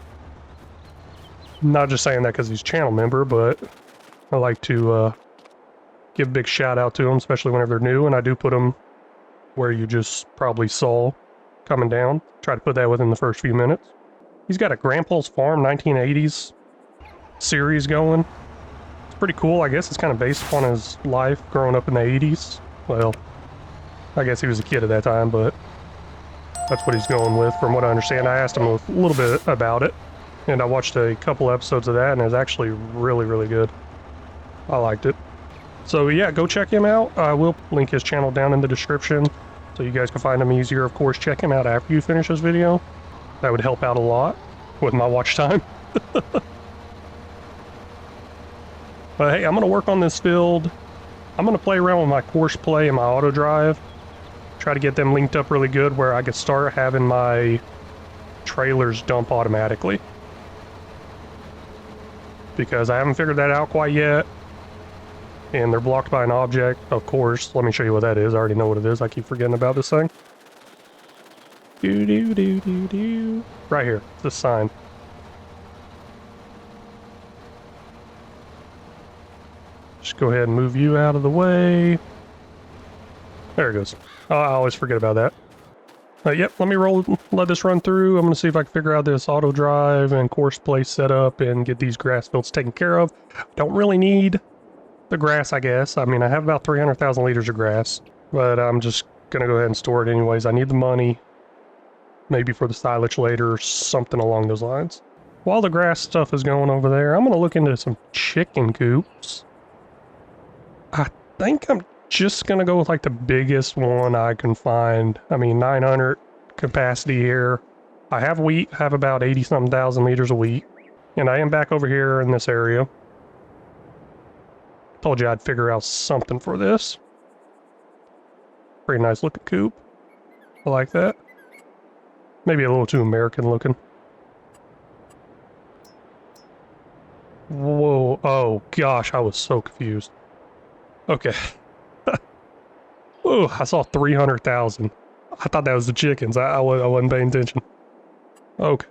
Not just saying that because he's a channel member, but I like to give a big shout out to him, especially whenever they're new, and I do put them where you just probably saw coming down. Try to put that within the first few minutes. He's got a Grandpa's Farm 1980s series going. It's pretty cool. I guess it's kind of based upon his life growing up in the 80s. Well, I guess he was a kid at that time, but that's what he's going with, from what I understand. I asked him a little bit about it, and I watched a couple episodes of that, and it was actually really, really good. I liked it. So yeah, go check him out. I will link his channel down in the description, so you guys can find him easier. Of course, check him out after you finish this video. That would help out a lot with my watch time. But hey, I'm going to work on this field. I'm going to play around with my course play and my auto drive. Try to get them linked up really good where I could start having my trailers dump automatically. Because I haven't figured that out quite yet. And they're blocked by an object, of course. Let me show you what that is. I already know what it is. I keep forgetting about this thing. Do. Right here. It's this sign. Just go ahead and move you out of the way. There it goes. Oh, I always forget about that. Yep, let this run through. I'm going to see if I can figure out this auto drive and course play setup and get these grass fields taken care of. Don't really need the grass, I guess. I mean, I have about 300,000 liters of grass, but I'm just going to go ahead and store it anyways. I need the money, maybe for the silage later or something along those lines. While the grass stuff is going over there, I'm going to look into some chicken coops. I think I'm just going to go with like the biggest one I can find. I mean, 900 capacity here. I have wheat, have about 80-something thousand liters of wheat. And I am back over here in this area. Told you I'd figure out something for this. Pretty nice looking coop. I like that. Maybe a little too American looking. Whoa, oh gosh, I was so confused. Okay. Ooh, I saw 300,000. I thought that was the chickens. I wasn't paying attention. Okay.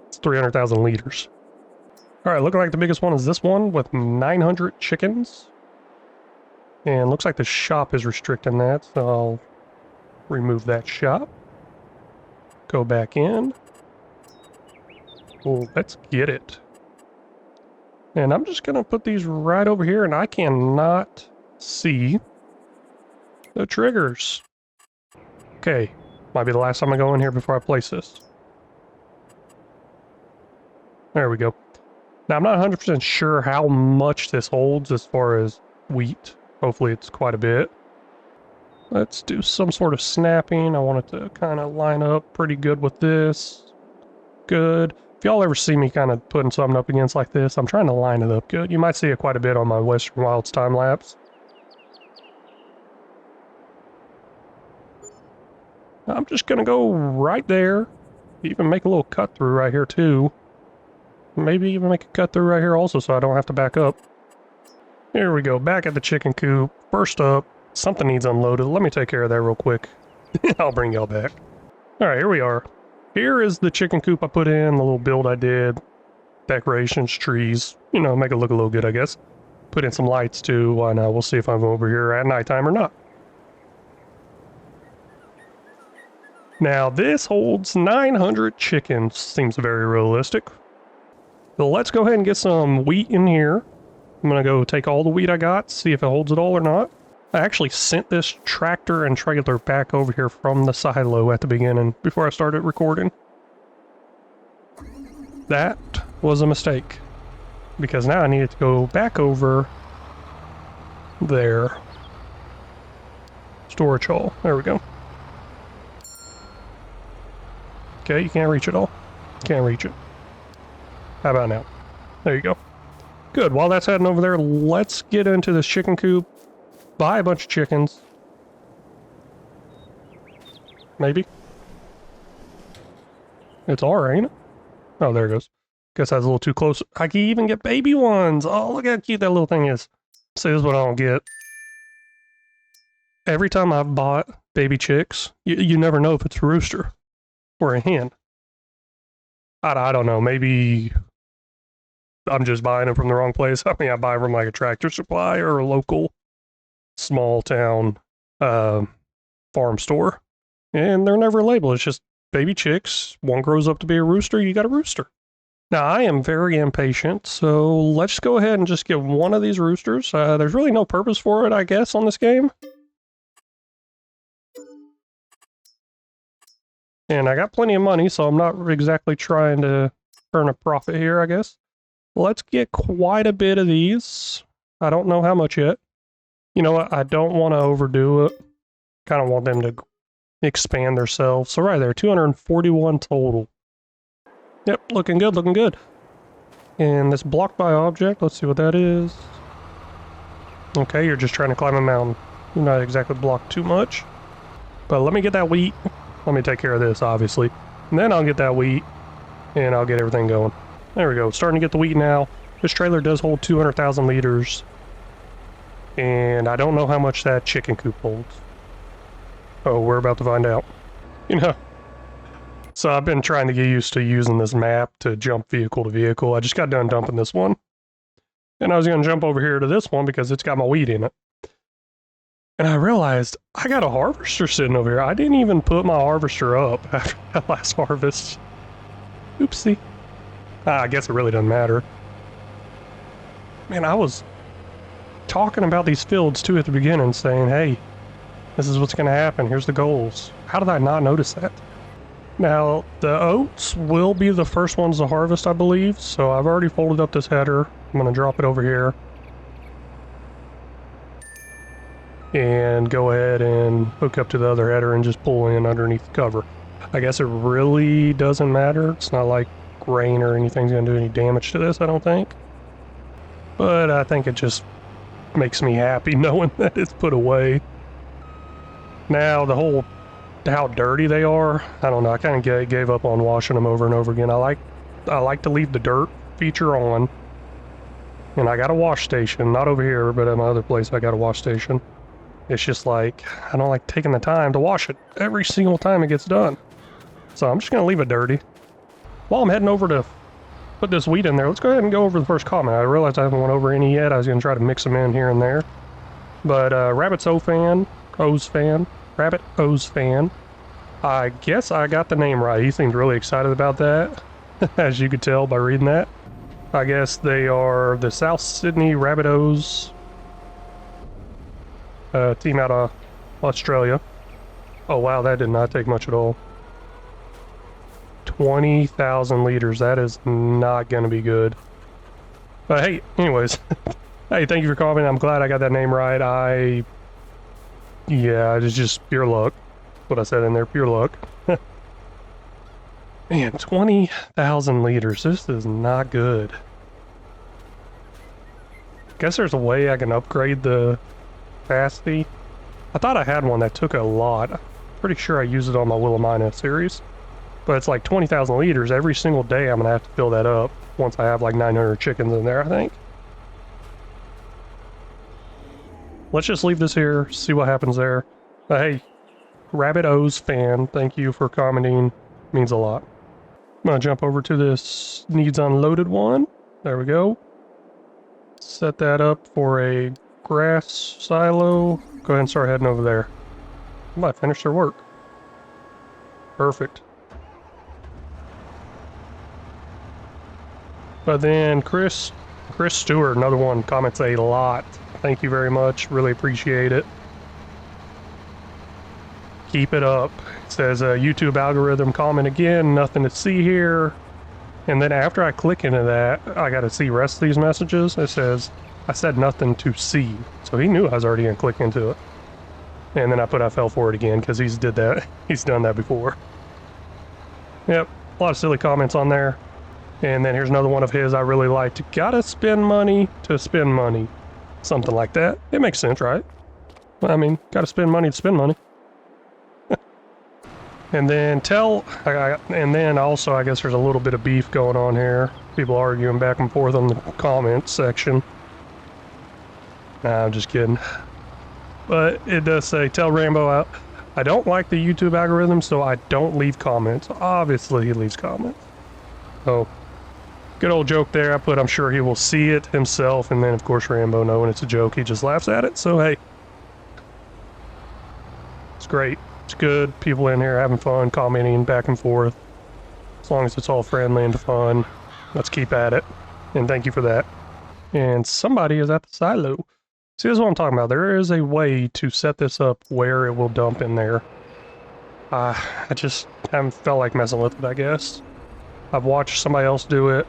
It's 300,000 liters. Alright, looking like the biggest one is this one with 900 chickens. And looks like the shop is restricting that, so I'll remove that shop. Go back in. Oh, let's get it. And I'm just going to put these right over here, and I cannot see the triggers. Okay, might be the last time I go in here before I place this. There we go. Now, I'm not 100% sure how much this holds as far as wheat. Hopefully it's quite a bit. Let's do some sort of snapping. I want it to kind of line up pretty good with this. Good. If y'all ever see me kind of putting something up against like this, I'm trying to line it up good. You might see it quite a bit on my Western Wilds time lapse. I'm just going to go right there. Even make a little cut through right here too. Maybe even make a cut through right here also so I don't have to back up. Here we go, back at the chicken coop. First up, something needs unloaded. Let me take care of that real quick. I'll bring y'all back. Alright, here we are. Here is the chicken coop I put in, the little build I did. Decorations, trees, you know, make it look a little good, I guess. Put in some lights too, why not? We'll see if I'm over here at nighttime or not. Now, this holds 900 chickens. Seems very realistic. So let's go ahead and get some wheat in here. I'm going to go take all the wheat I got, see if it holds it all or not. I actually sent this tractor and trailer back over here from the silo at the beginning before I started recording. That was a mistake, because now I needed to go back over there. Storage hall. There we go. Okay, you can't reach it all. Can't reach it. How about now? There you go. Good. While that's heading over there, let's get into this chicken coop. Buy a bunch of chickens. Maybe. It's R, ain't it? Oh, there it goes. Guess that's a little too close. I can even get baby ones. Oh, look how cute that little thing is. See, this is what I don't get. Every time I've bought baby chicks, you never know if it's a rooster or a hen. I don't know. Maybe I'm just buying them from the wrong place. I mean, I buy from like a Tractor Supply or a local small town farm store. And they're never labeled. It's just baby chicks. One grows up to be a rooster, you got a rooster. Now, I am very impatient, so let's go ahead and just get one of these roosters. There's really no purpose for it, I guess, on this game. And I got plenty of money, so I'm not exactly trying to earn a profit here, I guess. Let's get quite a bit of these. I don't know how much yet. You know what? I don't want to overdo it. Kind of want them to expand themselves. So right there, 241 total. Yep, looking good, looking good. And this blocked by object, let's see what that is. Okay, you're just trying to climb a mountain. You're not exactly blocked too much. But let me get that wheat. Let me take care of this, obviously. And then I'll get that wheat, and I'll get everything going. There we go, starting to get the wheat now. This trailer does hold 200,000 liters. And I don't know how much that chicken coop holds. Oh, we're about to find out. You know, so I've been trying to get used to using this map to jump vehicle to vehicle. I just got done dumping this one. And I was going to jump over here to this one because it's got my wheat in it. And I realized I got a harvester sitting over here. I didn't even put my harvester up after that last harvest. Oopsie. I guess it really doesn't matter. Man, I was talking about these fields too at the beginning, saying, hey, this is what's going to happen. Here's the goals. How did I not notice that? Now, the oats will be the first ones to harvest, I believe. So I've already folded up this header. I'm going to drop it over here. And go ahead and hook up to the other header and just pull in underneath the cover. I guess it really doesn't matter. It's not like rain or anything's going to do any damage to this, I don't think. But I think it just makes me happy knowing that it's put away. Now, the whole how dirty they are, I don't know. I kind of gave up on washing them over and over again. I like to leave the dirt feature on. And I got a wash station, not over here, but at my other place I got a wash station. It's just like, I don't like taking the time to wash it every single time it gets done. So I'm just going to leave it dirty. While I'm heading over to put this wheat in there, let's go ahead and go over the first comment. I realized I haven't went over any yet. I was going to try to mix them in here and there. But Rabbit's O's fan. I guess I got the name right. He seemed really excited about that, as you could tell by reading that. I guess they are the South Sydney Rabbitohs team out of Australia. Oh wow, that did not take much at all. 20,000 liters. That is not going to be good. But hey, anyways. Hey, thank you for calling. I'm glad I got that name right. Yeah, it's just pure luck. What I said in there, pure luck. Man, 20,000 liters. This is not good. Guess there's a way I can upgrade the capacity. I thought I had one that took a lot. Pretty sure I used it on my Willamina series. But it's like 20,000 liters. Every single day I'm going to have to fill that up once I have like 900 chickens in there, I think. Let's just leave this here, see what happens there. But hey, Rabbit O's fan, thank you for commenting. Means a lot. I'm going to jump over to this needs unloaded one. There we go. Set that up for a grass silo. Go ahead and start heading over there. I might finish their work. Perfect. But then Chris Stewart, another one, comments a lot. Thank you very much. Really appreciate it. Keep it up. It says YouTube algorithm comment again. Nothing to see here. And then after I click into that, I got to see rest of these messages. It says, I said nothing to see. So he knew I was already going to click into it. And then I fell for it again because he's did that. He's done that before. Yep, a lot of silly comments on there. And then here's another one of his I really liked. Gotta spend money to spend money. Something like that. It makes sense, right? I mean, gotta spend money to spend money. And then and then also I guess there's a little bit of beef going on here. People arguing back and forth on the comments section. Nah, I'm just kidding. But it does say, tell Rambo out. I don't like the YouTube algorithm, so I don't leave comments. Obviously, he leaves comments. Oh, good old joke there. I put, I'm sure he will see it himself. And then, of course, Rambo, knowing it's a joke, he just laughs at it. So, hey, it's great. It's good. People in here having fun, commenting back and forth. As long as it's all friendly and fun, let's keep at it. And thank you for that. And somebody is at the silo. See, this is what I'm talking about. There is a way to set this up where it will dump in there. I just haven't felt like messing with it, I guess. I've watched somebody else do it.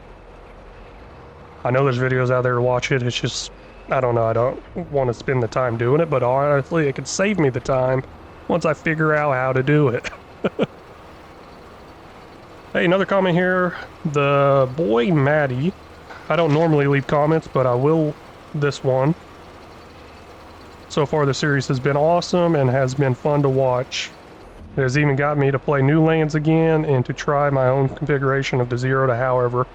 I know there's videos out there to watch it. It's just, I don't know. I don't want to spend the time doing it, but honestly, it could save me the time once I figure out how to do it. Hey, another comment here. The boy Maddie. I don't normally leave comments, but I will this one. So far, the series has been awesome and has been fun to watch. It has even got me to play new lands again and to try my own configuration of the 0 to however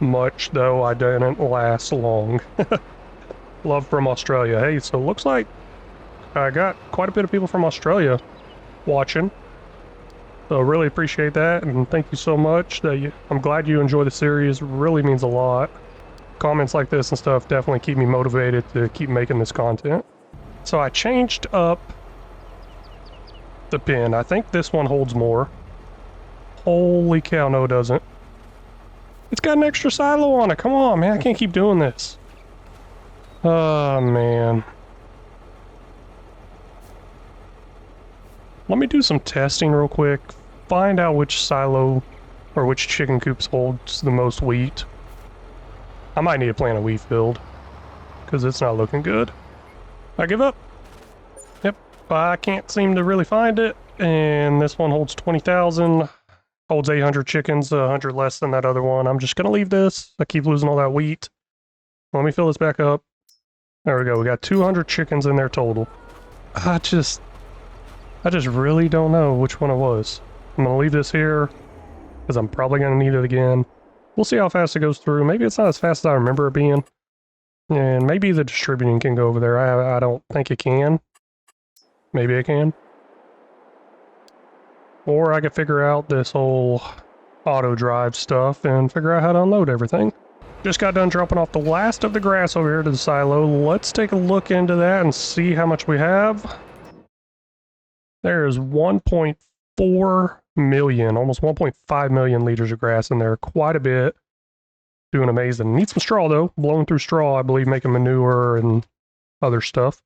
much, though I didn't last long. Love from Australia. Hey, so it looks like I got quite a bit of people from Australia watching. So really appreciate that, and thank you so much. I'm glad you enjoy the series. It really means a lot. Comments like this and stuff definitely keep me motivated to keep making this content. So I changed up the pin. I think this one holds more. Holy cow, no it doesn't. It's got an extra silo on it. Come on, man. I can't keep doing this. Oh, man. Let me do some testing real quick. Find out which silo or which chicken coops holds the most wheat. I might need to plant a wheat field because it's not looking good. I give up. Yep, I can't seem to really find it. And this one holds 20,000. Holds 800 chickens, 100 less than that other one. I'm just going to leave this. I keep losing all that wheat. Let me fill this back up. There we go. We got 200 chickens in there total. I just really don't know which one it was. I'm going to leave this here because I'm probably going to need it again. We'll see how fast it goes through. Maybe it's not as fast as I remember it being. And maybe the distributing can go over there. I don't think it can. Maybe it can. Or I could figure out this whole auto drive stuff and figure out how to unload everything. Just got done dropping off the last of the grass over here to the silo. Let's take a look into that and see how much we have. There's 1.4 million, almost 1.5 million liters of grass in there. Quite a bit. Doing amazing. Need some straw though. Blowing through straw, I believe, making manure and other stuff.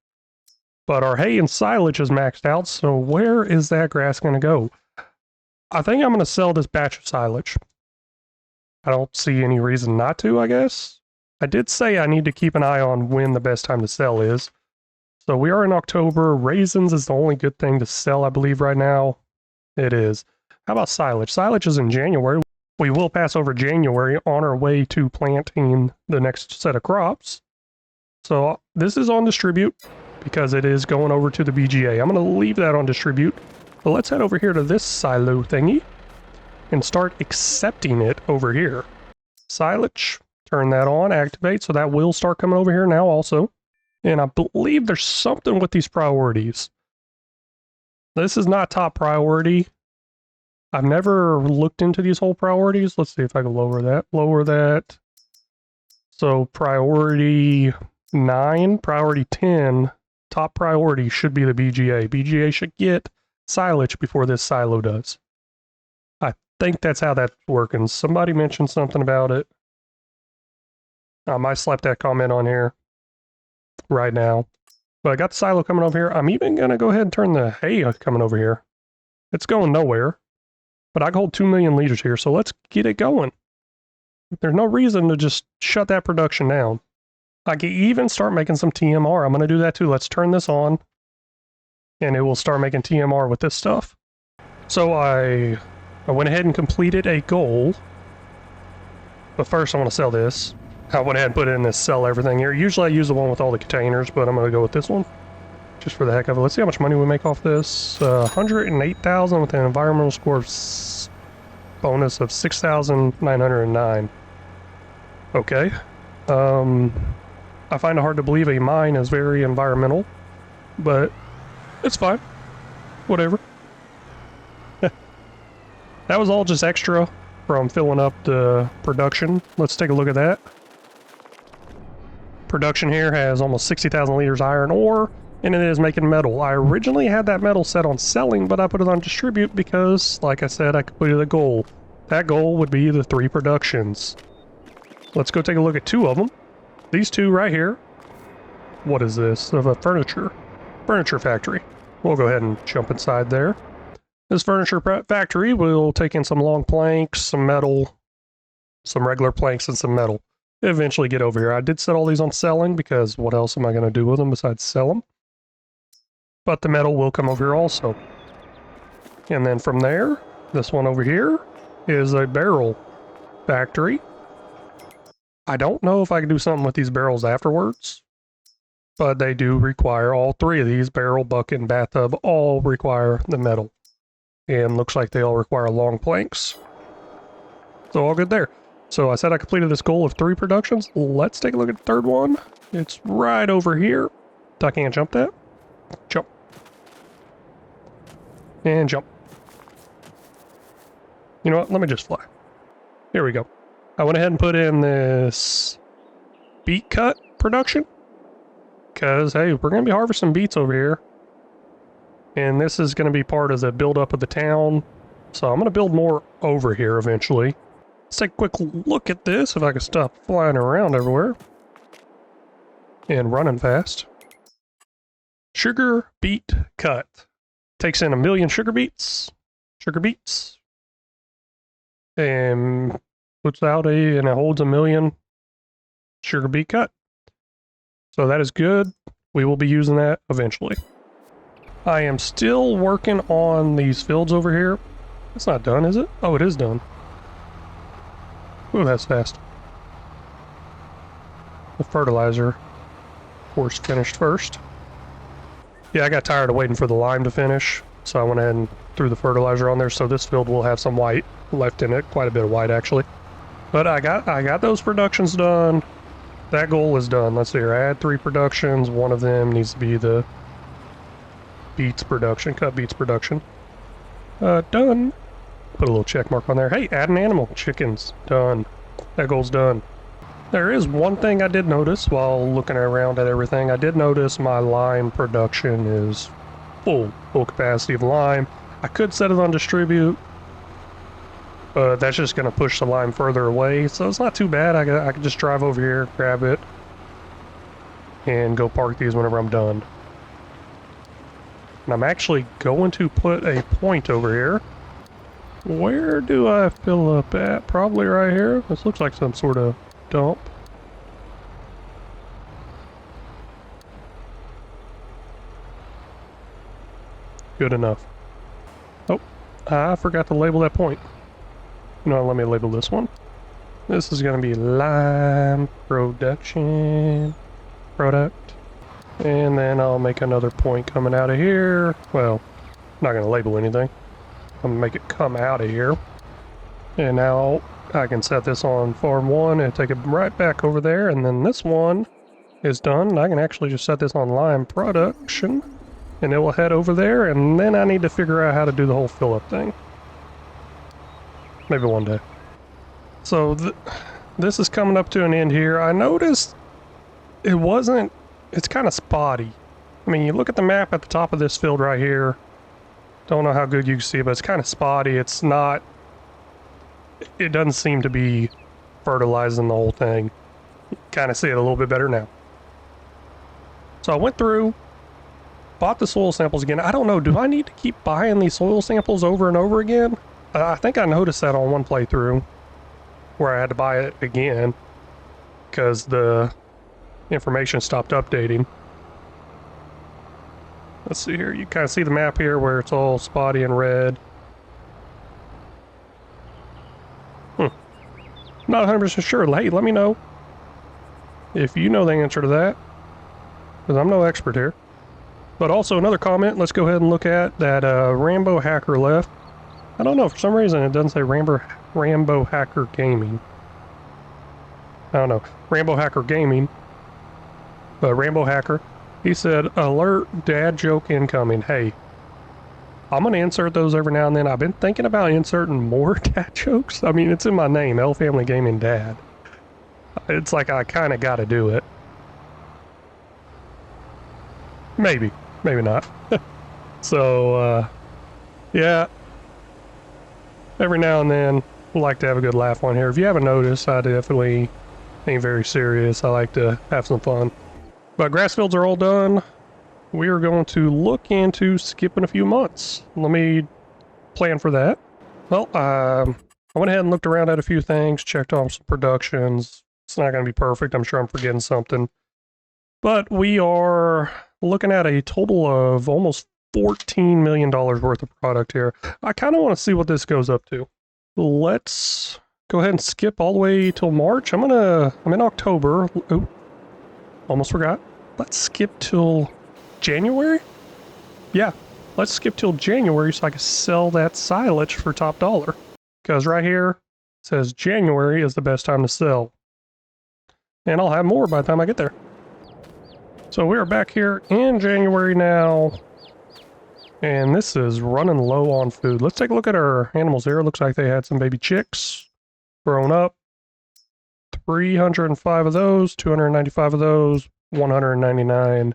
But our hay and silage is maxed out, so where is that grass going to go? I think I'm going to sell this batch of silage. I don't see any reason not to, I guess. I did say I need to keep an eye on when the best time to sell is. So we are in October. Raisins is the only good thing to sell, I believe, right now. It is. How about silage? Silage is in January. We will pass over January on our way to planting the next set of crops. So this is on distribute because it is going over to the BGA. I'm going to leave that on distribute. But let's head over here to this silo thingy and start accepting it over here. Silage, turn that on, activate, so that will start coming over here now also. And I believe there's something with these priorities. This is not top priority. I've never looked into these whole priorities. Let's see if I can lower that. Lower that. So priority 9, priority 10, top priority should be the BGA. BGA should get silage before this silo does. I think that's how that's working. Somebody mentioned something about it. I might slap that comment on here right now. But I got the silo coming over here. I'm even going to go ahead and turn the hay coming over here. It's going nowhere. But I can hold 2 million liters here, so let's get it going. There's no reason to just shut that production down. I can even start making some TMR. I'm going to do that too. Let's turn this on. and it will start making TMR with this stuff. So I went ahead and completed a goal, but first I want to sell this. I went ahead and put in this sell everything here. Usually I use the one with all the containers, but I'm going to go with this one just for the heck of it. Let's see how much money we make off this. 108,000 with an environmental score of bonus of 6,909. Okay. I find it hard to believe a mine is very environmental, but it's fine. Whatever. That was all just extra from filling up the production. Let's take a look at that. Production here has almost 60,000 liters iron ore, and it is making metal. I originally had that metal set on selling, but I put it on distribute because, like I said, I completed a goal. That goal would be the 3 productions. Let's go take a look at 2 of them. These 2 right here. What is this? Of a furniture factory. We'll go ahead and jump inside there. This furniture factory will take in some long planks, some metal, some regular planks, and some metal. Eventually get over here. I did set all these on selling because what else am I going to do with them besides sell them? But the metal will come over here also. And then from there, this one over here is a barrel factory. I don't know if I can do something with these barrels afterwards, but they do require all 3 of these, barrel, bucket, and bathtub, all require the metal. And looks like they all require long planks. So all good there. So I said I completed this goal of 3 productions. Let's take a look at the 3rd one. It's right over here. I can't jump that. Jump. And jump. You know what? Let me just fly. Here we go. I went ahead and put in this beet cut production. Because, hey, we're going to be harvesting beets over here. And this is going to be part of the build-up of the town. So I'm going to build more over here eventually. Let's take a quick look at this, if I can stop flying around everywhere. And running fast. Sugar beet cut. Takes in 1 million sugar beets. And puts out and it holds 1 million sugar beet cut. So that is good. We will be using that eventually. I am still working on these fields over here. It's not done, is it? Oh, it is done. Ooh, that's fast. The fertilizer, of course, finished first. Yeah, I got tired of waiting for the lime to finish, so I went ahead and threw the fertilizer on there, so this field will have some white left in it. Quite a bit of white, actually. But I got those productions done. That goal is done. Let's see here. I had 3 productions. One of them needs to be the beets production, cut beets production. Done. Put a little check mark on there. Hey, add an animal. Chickens. Done. That goal's done. There is one thing I did notice while looking around at everything. I did notice my lime production is full capacity of lime. I could set it on distribute, but that's just going to push the lime further away, so it's not too bad. I can just drive over here, grab it, and go park these whenever I'm done. And I'm actually going to put a point over here. Where do I fill up at? Probably right here. This looks like some sort of dump. Good enough. Oh, I forgot to label that point. You know, let me label this one. This is going to be lime production product. And then I'll make another point coming out of here. Well, I'm not going to label anything. I'm going to make it come out of here. And now I can set this on farm 1 and take it right back over there. And then this one is done. I can actually just set this on lime production. And it will head over there. And then I need to figure out how to do the whole fill-up thing. Maybe one day. So this is coming up to an end here. I noticed it's kind of spotty. I mean, you look at the map at the top of this field right here. Don't know how good you can see, but it's kind of spotty. It doesn't seem to be fertilizing the whole thing. Kind of see it a little bit better now. So I went through, bought the soil samples again. I don't know, do I need to keep buying these soil samples over and over again? I think I noticed that on one playthrough where I had to buy it again because the information stopped updating. Let's see here. You kind of see the map here where it's all spotty and red. Not 100% sure. Hey, let me know if you know the answer to that, because I'm no expert here. But also another comment, let's go ahead and look at that Rambo Hacker left. I don't know, for some reason it doesn't say Rambo Hacker Gaming. I don't know, Rambo Hacker Gaming. But Rambo Hacker, he said, alert, dad joke incoming. Hey, I'm going to insert those every now and then. I've been thinking about inserting more dad jokes. I mean, it's in my name, L Family Gaming Dad. It's like I kind of got to do it. Maybe. Maybe not. So, yeah. Every now and then, I like to have a good laugh on here. If you haven't noticed, I definitely ain't very serious. I like to have some fun. But grass fields are all done. We are going to look into skipping a few months. Let me plan for that. Well, I went ahead and looked around at a few things, checked off some productions. It's not going to be perfect. I'm sure I'm forgetting something. But we are looking at a total of almost $14 million worth of product here. I kind of want to see what this goes up to. Let's go ahead and skip all the way till March. I'm in October. Oh, almost forgot. Let's skip till January? Yeah, let's skip till January so I can sell that silage for top dollar. Because right here it says January is the best time to sell. And I'll have more by the time I get there. So we are back here in January now. And this is running low on food. Let's take a look at our animals here. Looks like they had some baby chicks grown up. 305 of those, 295 of those, 199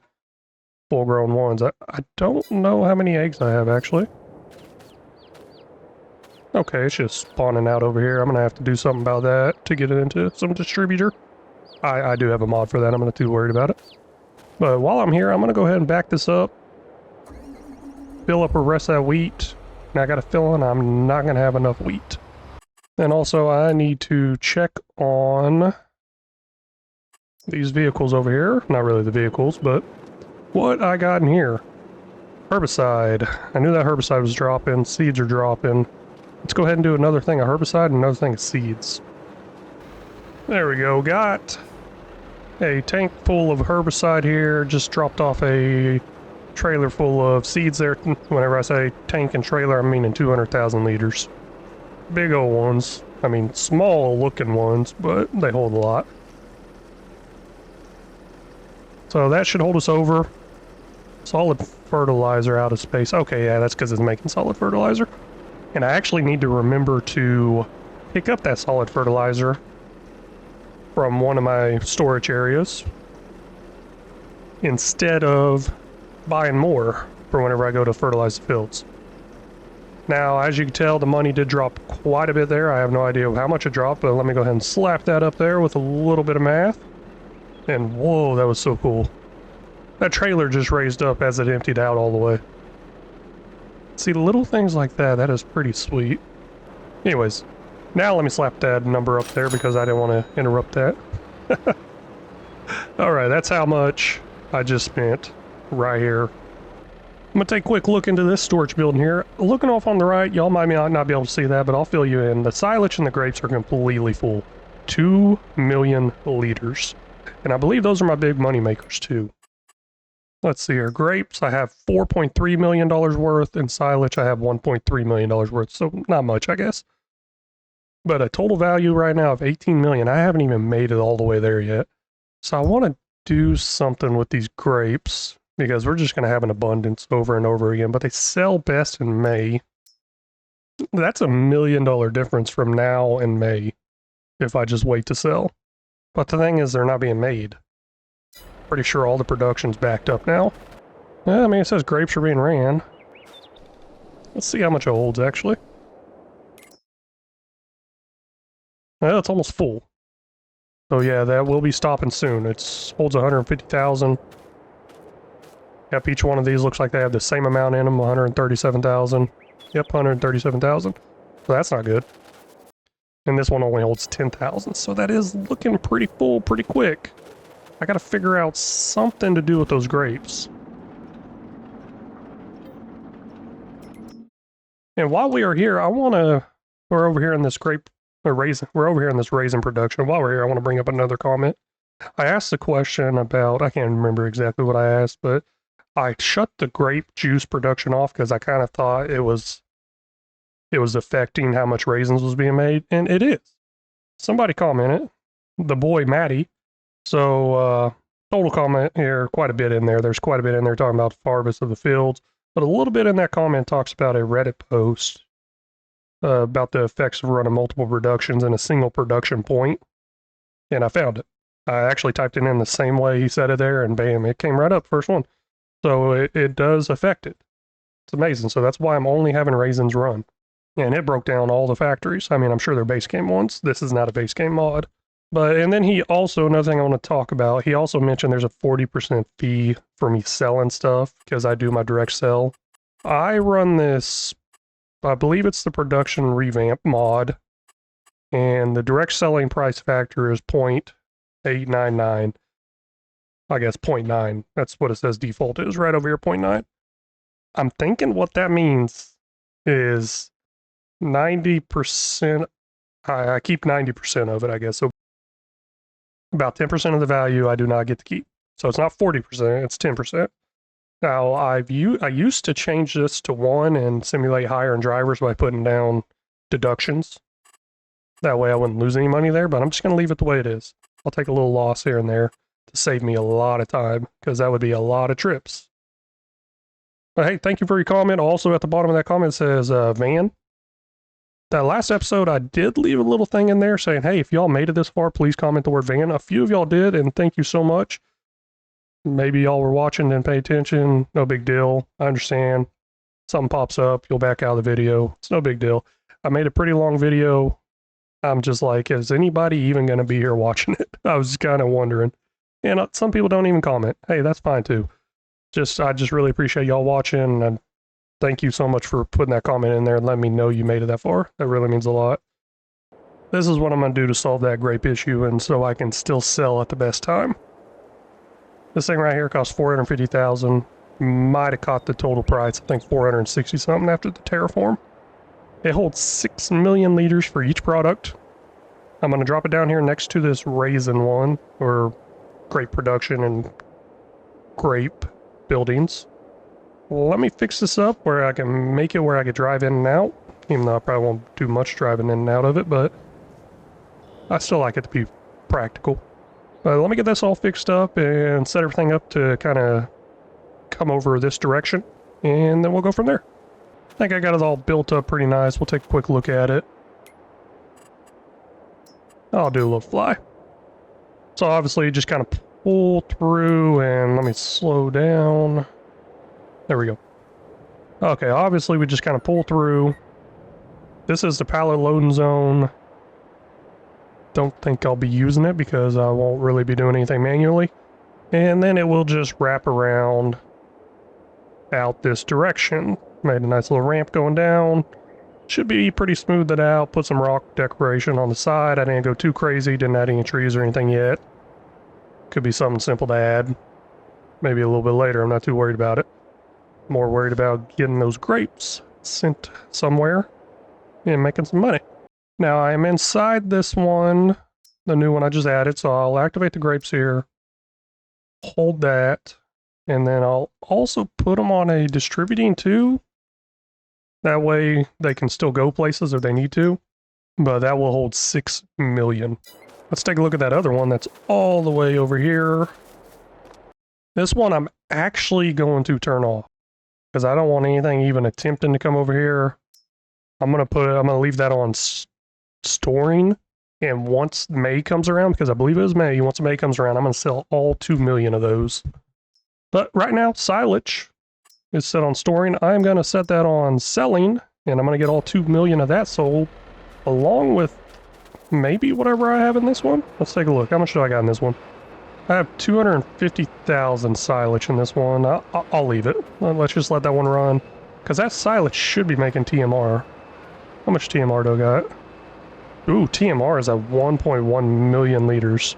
full-grown ones. I don't know how many eggs I have, actually. Okay, it's just spawning out over here. I'm going to have to do something about that to get it into some distributor. I do have a mod for that. I'm not too worried about it. But while I'm here, I'm going to go ahead and back this up. Fill up the rest of that wheat. And I got a feeling I'm not going to have enough wheat. And also, I need to check on these vehicles over here. Not really the vehicles, but what I got in here. Herbicide. I knew that herbicide was dropping. Seeds are dropping. Let's go ahead and do another thing of herbicide and another thing of seeds. There we go. Got a tank full of herbicide here. Just dropped off a trailer full of seeds there. Whenever I say tank and trailer, I'm meaning 200,000 liters. Big old ones. I mean, small looking ones, but they hold a lot. So that should hold us over. Solid fertilizer out of space. Okay, yeah, that's because it's making solid fertilizer. And I actually need to remember to pick up that solid fertilizer from one of my storage areas instead of buying more for whenever I go to fertilize the fields. Now, as you can tell, the money did drop quite a bit there. I have no idea how much it dropped, but let me go ahead and slap that up there with a little bit of math. And whoa, that was so cool. That trailer just raised up as it emptied out all the way. See, little things like that, that is pretty sweet. Anyways, now let me slap that number up there because I didn't want to interrupt that. Alright, that's how much I just spent right here. I'm going to take a quick look into this storage building here. Looking off on the right, y'all might not be able to see that, but I'll fill you in. The silage and the grapes are completely full. 2 million liters. And I believe those are my big money makers too. Let's see here. Grapes, I have $4.3 million worth. And silage, I have $1.3 million worth. So not much, I guess. But a total value right now of 18 million. I haven't even made it all the way there yet. So I want to do something with these grapes because we're just going to have an abundance over and over again. But they sell best in May. That's $1 million difference from now and May if I just wait to sell. But the thing is, they're not being made. Pretty sure all the production's backed up now. Yeah, I mean, it says grapes are being ran. Let's see how much it holds, actually. Well, it's almost full. So yeah, that will be stopping soon. It holds 150,000. Yep, each one of these looks like they have the same amount in them, 137,000. Yep, 137,000. So that's not good. And this one only holds 10,000, so that is looking pretty full pretty quick. I gotta figure out something to do with those grapes. And while we are here, we're over here in this we're over here in this raisin production. While we're here, I want to bring up another comment. I asked a question about, I can't remember exactly what I asked, but I shut the grape juice production off because I kind of thought it was affecting how much raisins was being made, and it is. Somebody commented, the boy Matty. So total comment here, quite a bit in there. There's quite a bit in there talking about the harvest of the fields, but a little bit in that comment talks about a Reddit post about the effects of running multiple productions in a single production point, and I found it. I actually typed it in the same way he said it there, and bam, it came right up, first one. So it does affect it. It's amazing. So that's why I'm only having raisins run. And it broke down all the factories. I mean, I'm sure they're base game ones. This is not a base game mod. But, and then he also, another thing I want to talk about, he also mentioned there's a 40% fee for me selling stuff because I do my direct sell. I run this, I believe it's the production revamp mod, and the direct selling price factor is 0.899. I guess 0.9. That's what it says default is right over here, 0.9. I'm thinking what that means is 90%. I keep 90% of it, I guess. So about 10% of the value I do not get to keep. So it's not 40%, it's 10%. Now, I used to change this to 1 and simulate higher in drivers by putting down deductions. That way I wouldn't lose any money there, but I'm just going to leave it the way it is. I'll take a little loss here and there to save me a lot of time, because that would be a lot of trips. But hey, thank you for your comment. Also at the bottom of that comment says, Van. That last episode, I did leave a little thing in there saying, hey, if y'all made it this far, please comment the word Van. A few of y'all did, and thank you so much. Maybe y'all were watching, didn't pay attention. No big deal. I understand. Something pops up, you'll back out of the video. It's no big deal. I made a pretty long video. I'm just like, is anybody even going to be here watching it? I was kind of wondering. And some people don't even comment. Hey, that's fine too. I just really appreciate y'all watching, and thank you so much for putting that comment in there and letting me know you made it that far. That really means a lot. This is what I'm going to do to solve that grape issue, and so I can still sell at the best time. This thing right here costs $450,000. Might have caught the total price. I think 460 something after the terraform. It holds 6 million liters for each product. I'm going to drop it down here next to this raisin one, or grape production and grape buildings. Let me fix this up where I can make it where I could drive in and out, even though I probably won't do much driving in and out of it, but I still like it to be practical. Let me get this all fixed up and set everything up to kind of come over this direction, and then we'll go from there. I think I got it all built up pretty nice. We'll take a quick look at it. I'll do a little fly. So obviously you just kind of pull through, and let me slow down. There we go. Okay, obviously we just kind of pull through. This is the pallet loading zone. Don't think I'll be using it because I won't really be doing anything manually. And then it will just wrap around out this direction. Made a nice little ramp going down. Should be pretty smoothed it out. Put some rock decoration on the side. I didn't go too crazy. Didn't add any trees or anything yet. Could be something simple to add. Maybe a little bit later. I'm not too worried about it. More worried about getting those grapes sent somewhere and making some money. Now I am inside this one, the new one I just added, so I'll activate the grapes here, hold that, and then I'll also put them on a distributing too. That way they can still go places if they need to, but that will hold 6 million. Let's take a look at that other one that's all the way over here. This one I'm actually going to turn off because I don't want anything even attempting to come over here. I'm gonna leave that on storing, and once May comes around, because I believe it was May, once May comes around, I'm going to sell all 2 million of those. But right now, silage is set on storing. I'm going to set that on selling, and I'm going to get all 2 million of that sold, along with maybe whatever I have in this one. Let's take a look. How much do I got in this one? I have 250,000 silage in this one. I'll leave it. Let's just let that one run, because that silage should be making TMR. How much TMR do I got? Ooh, TMR is at 1.1 million liters.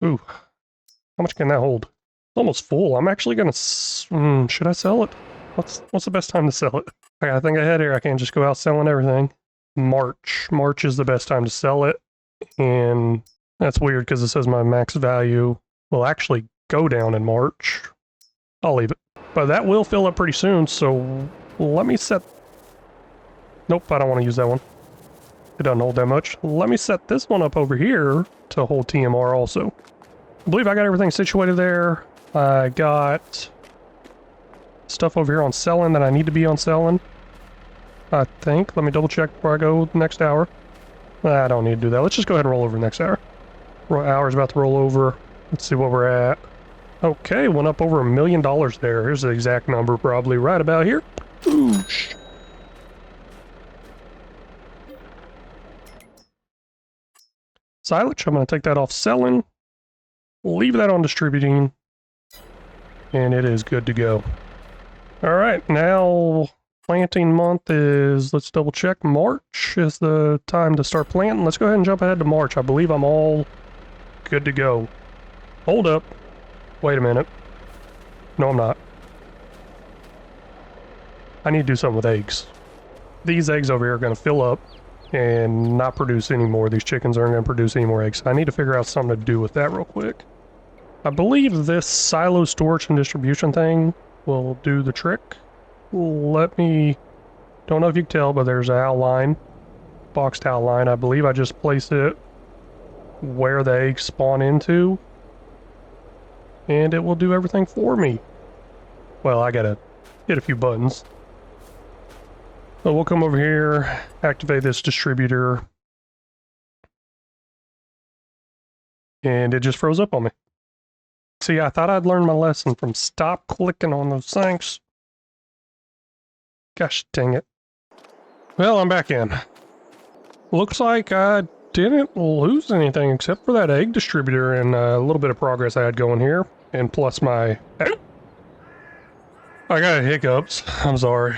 Ooh, how much can that hold? It's almost full. I'm actually gonna... should I sell it? What's the best time to sell it? I gotta think ahead here. I can't just go out selling everything. March is the best time to sell it. And that's weird because it says my max value will actually go down in March. I'll leave it. But that will fill up pretty soon, so let me set... Nope, I don't want to use that one. It doesn't hold that much. Let me set this one up over here to hold TMR also. I believe I got everything situated there. I got stuff over here on selling that I need to be on selling, I think. Let me double check before I go the next hour. I don't need to do that. Let's just go ahead and roll over the next hour. Hour's about to roll over. Let's see what we're at. Okay, went up over $1 million there. Here's the exact number, probably right about here. Oosh. Silage, I'm going to take that off selling. Leave that on distributing. And it is good to go. All right, now planting month is, let's double check, March is the time to start planting. Let's go ahead and jump ahead to March. I believe I'm all good to go. Hold up. Wait a minute. No, I'm not. I need to do something with eggs. These eggs over here are going to fill up and not produce any more. These chickens aren't going to produce any more eggs. I need to figure out something to do with that real quick. I believe this silo storage and distribution thing will do the trick. Let me... Don't know if you can tell, but there's an outline. Boxed outline. I believe I just placed it where the eggs spawn into. And it will do everything for me. Well, I gotta hit a few buttons. So we'll come over here, activate this distributor. And it just froze up on me. See, I thought I'd learned my lesson from stop clicking on those things. Gosh dang it. Well, I'm back in. Looks like I didn't lose anything except for that egg distributor and a little bit of progress I had going here. And plus my... I got hiccups. I'm sorry.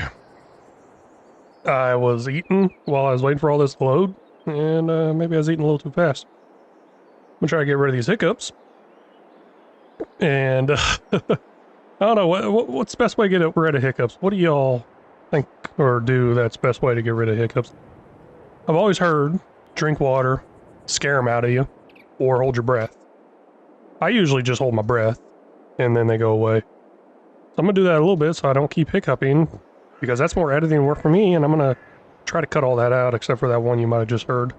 I was eating while I was waiting for all this to load. And maybe I was eating a little too fast. I'm gonna try to get rid of these hiccups. And I don't know, what's the best way to get rid of hiccups? What do y'all think or do that's the best way to get rid of hiccups? I've always heard drink water, scare them out of you, or hold your breath. I usually just hold my breath and then they go away. So I'm gonna do that a little bit so I don't keep hiccuping, because that's more editing work for me, and I'm gonna try to cut all that out except for that one you might have just heard.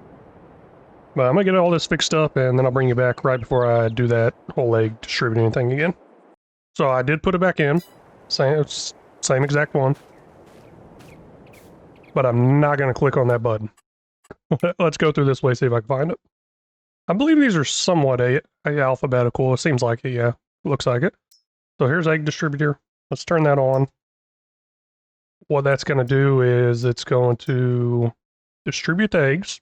But I'm gonna get all this fixed up and then I'll bring you back right before I do that whole egg distributing thing again. So I did put it back in, same exact one. But I'm not gonna click on that button. Let's go through this way, see if I can find it. I believe these are somewhat alphabetical. It seems like it, yeah. Looks like it. So here's egg distributor. Let's turn that on. What that's gonna do is it's going to distribute the eggs.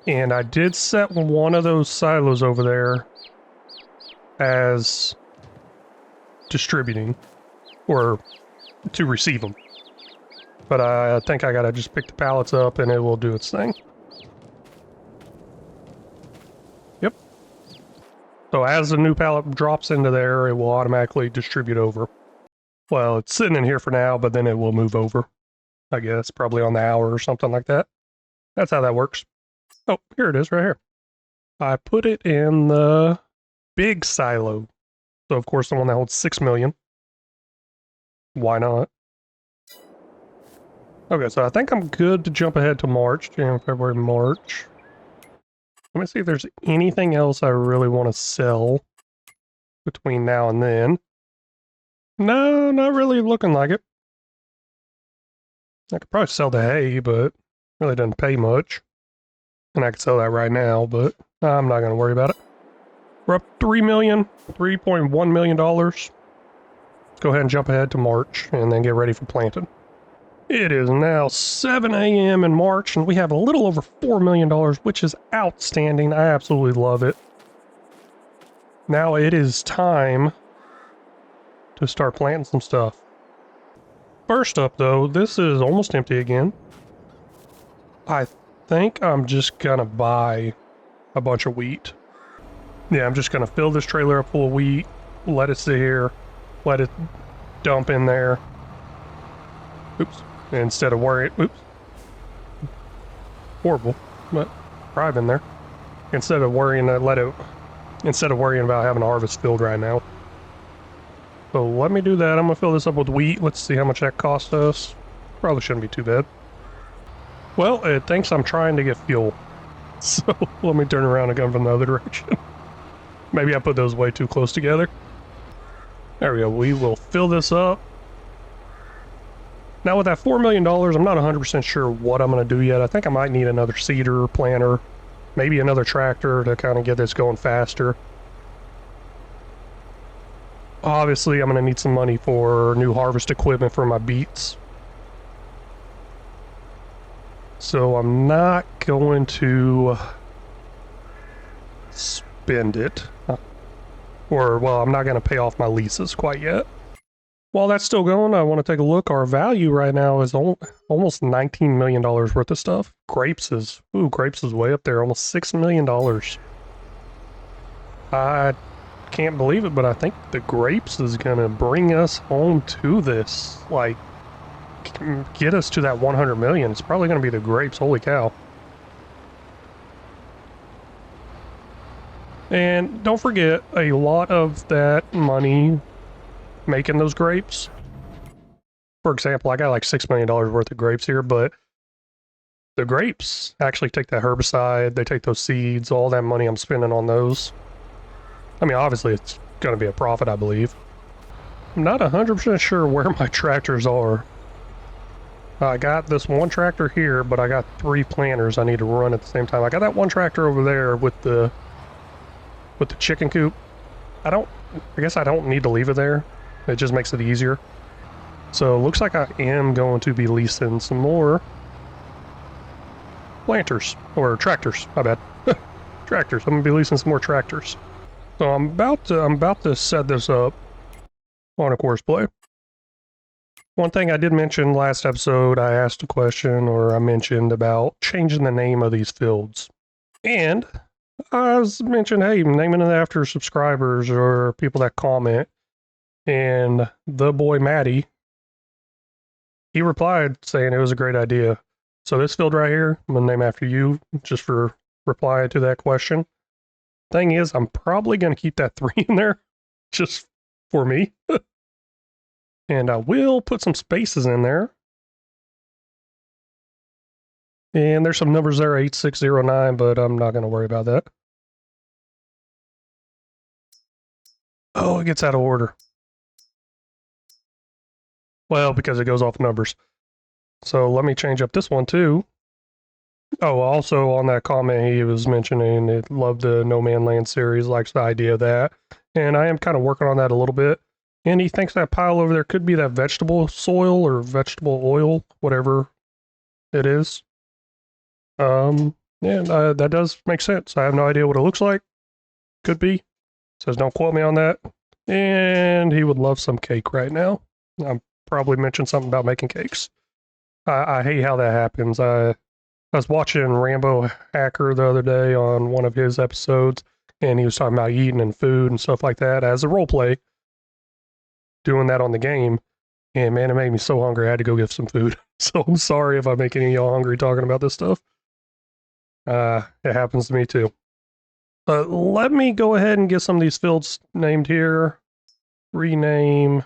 And I did set one of those silos over there as distributing, or to receive them. But I think I gotta just pick the pallets up and it will do its thing. Yep. So as the new pallet drops into there, it will automatically distribute over. Well, it's sitting in here for now, but then it will move over. I guess, probably on the hour or something like that. That's how that works. Oh, here it is right here. I put it in the big silo. So, of course, the one that holds 6 million. Why not? Okay, so I think I'm good to jump ahead to March. January, February, March. Let me see if there's anything else I really want to sell between now and then. No, not really looking like it. I could probably sell the hay, but really doesn't pay much. And I could sell that right now, but I'm not going to worry about it. We're up $3.1 million. Let's go ahead and jump ahead to March and then get ready for planting. It is now 7 a.m. in March, and we have a little over $4 million, which is outstanding. I absolutely love it. Now it is time to start planting some stuff. First up, though, this is almost empty again. I think I'm just gonna buy a bunch of wheat. Yeah, I'm just gonna fill this trailer up full of wheat, let it sit here, let it dump in there. Oops. Instead of worrying, oops. Horrible, but probably in there. Instead of worrying about having a harvest field right now. So let me do that. I'm gonna fill this up with wheat. Let's see how much that cost us. Probably shouldn't be too bad. Well, it thinks I'm trying to get fuel. So let me turn around and come from the other direction. Maybe I put those way too close together. There we go. We will fill this up. Now with that $4 million, I'm not 100% sure what I'm going to do yet. I think I might need another seeder, planter, maybe another tractor to kind of get this going faster. Obviously, I'm going to need some money for new harvest equipment for my beets. So I'm not going to spend it. Or, well, I'm not going to pay off my leases quite yet. While that's still going, I want to take a look. Our value right now is almost $19 million worth of stuff. Grapes is way up there, almost $6 million. I can't believe it, but I think the grapes is going to bring us home to this. Like, get us to that 100 million. It's probably going to be the grapes, holy cow. And don't forget, a lot of that money making those grapes. For example, I got like $6 million worth of grapes here, but the grapes actually take that herbicide, they take those seeds, all that money I'm spending on those. I mean, obviously it's going to be a profit, I believe. I'm not 100% sure where my tractors are. I got this one tractor here, but I got 3 planters I need to run at the same time. I got that one tractor over there with the chicken coop. I guess I don't need to leave it there. It just makes it easier. So it looks like I am going to be leasing some more planters, or tractors, my bad. Tractors, I'm gonna be leasing some more tractors. So I'm about to set this up on a course play. One thing I did mention last episode, I asked a question, or I mentioned about changing the name of these fields. And I was mentioned, hey, naming it after subscribers or people that comment. And the boy Matty, he replied saying it was a great idea. So this field right here, I'm gonna name after you, just for replying to that question. Thing is, I'm probably gonna keep that 3 in there, just for me. And I will put some spaces in there. And there's some numbers there, 8609, but I'm not gonna worry about that. Oh, it gets out of order. Well, because it goes off numbers. So let me change up this one too. Oh, also on that comment, he was mentioning he loved the No Man Land series, likes the idea of that. And I am kind of working on that a little bit. And he thinks that pile over there could be that vegetable soil or vegetable oil, whatever it is. Yeah, that does make sense. I have no idea what it looks like. Could be. Says don't quote me on that. And he would love some cake right now. I'm probably mentioned something about making cakes. I hate how that happens. I was watching Rambo Hacker the other day on one of his episodes, and he was talking about eating and food and stuff like that as a role play, doing that on the game. And man, it made me so hungry I had to go get some food. So I'm sorry if I make any of y'all hungry talking about this stuff. It happens to me too. But let me go ahead and get some of these fields named here. Rename.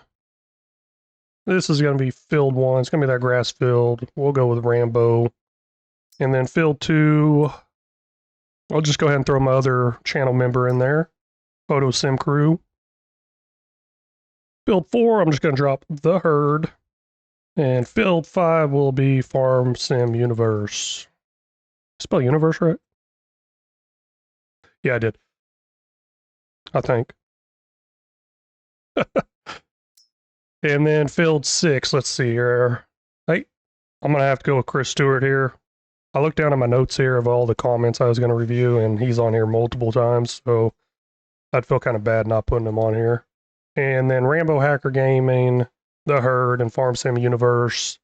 This is going to be field 1. It's going to be that grass field. We'll go with Rambo. And then field 2, I'll just go ahead and throw my other channel member in there. Photo Sim Crew. Field 4, I'm just going to drop the herd. And field 5 will be Farm Sim Universe. Spell universe right? Yeah, I did. I think. And then field 6, let's see here. Hey, I'm going to have to go with Chris Stewart here. I looked down at my notes here of all the comments I was going to review, and he's on here multiple times, so I'd feel kind of bad not putting him on here. And then Rambo Hacker Gaming, The Herd, and Farm Sim Universe.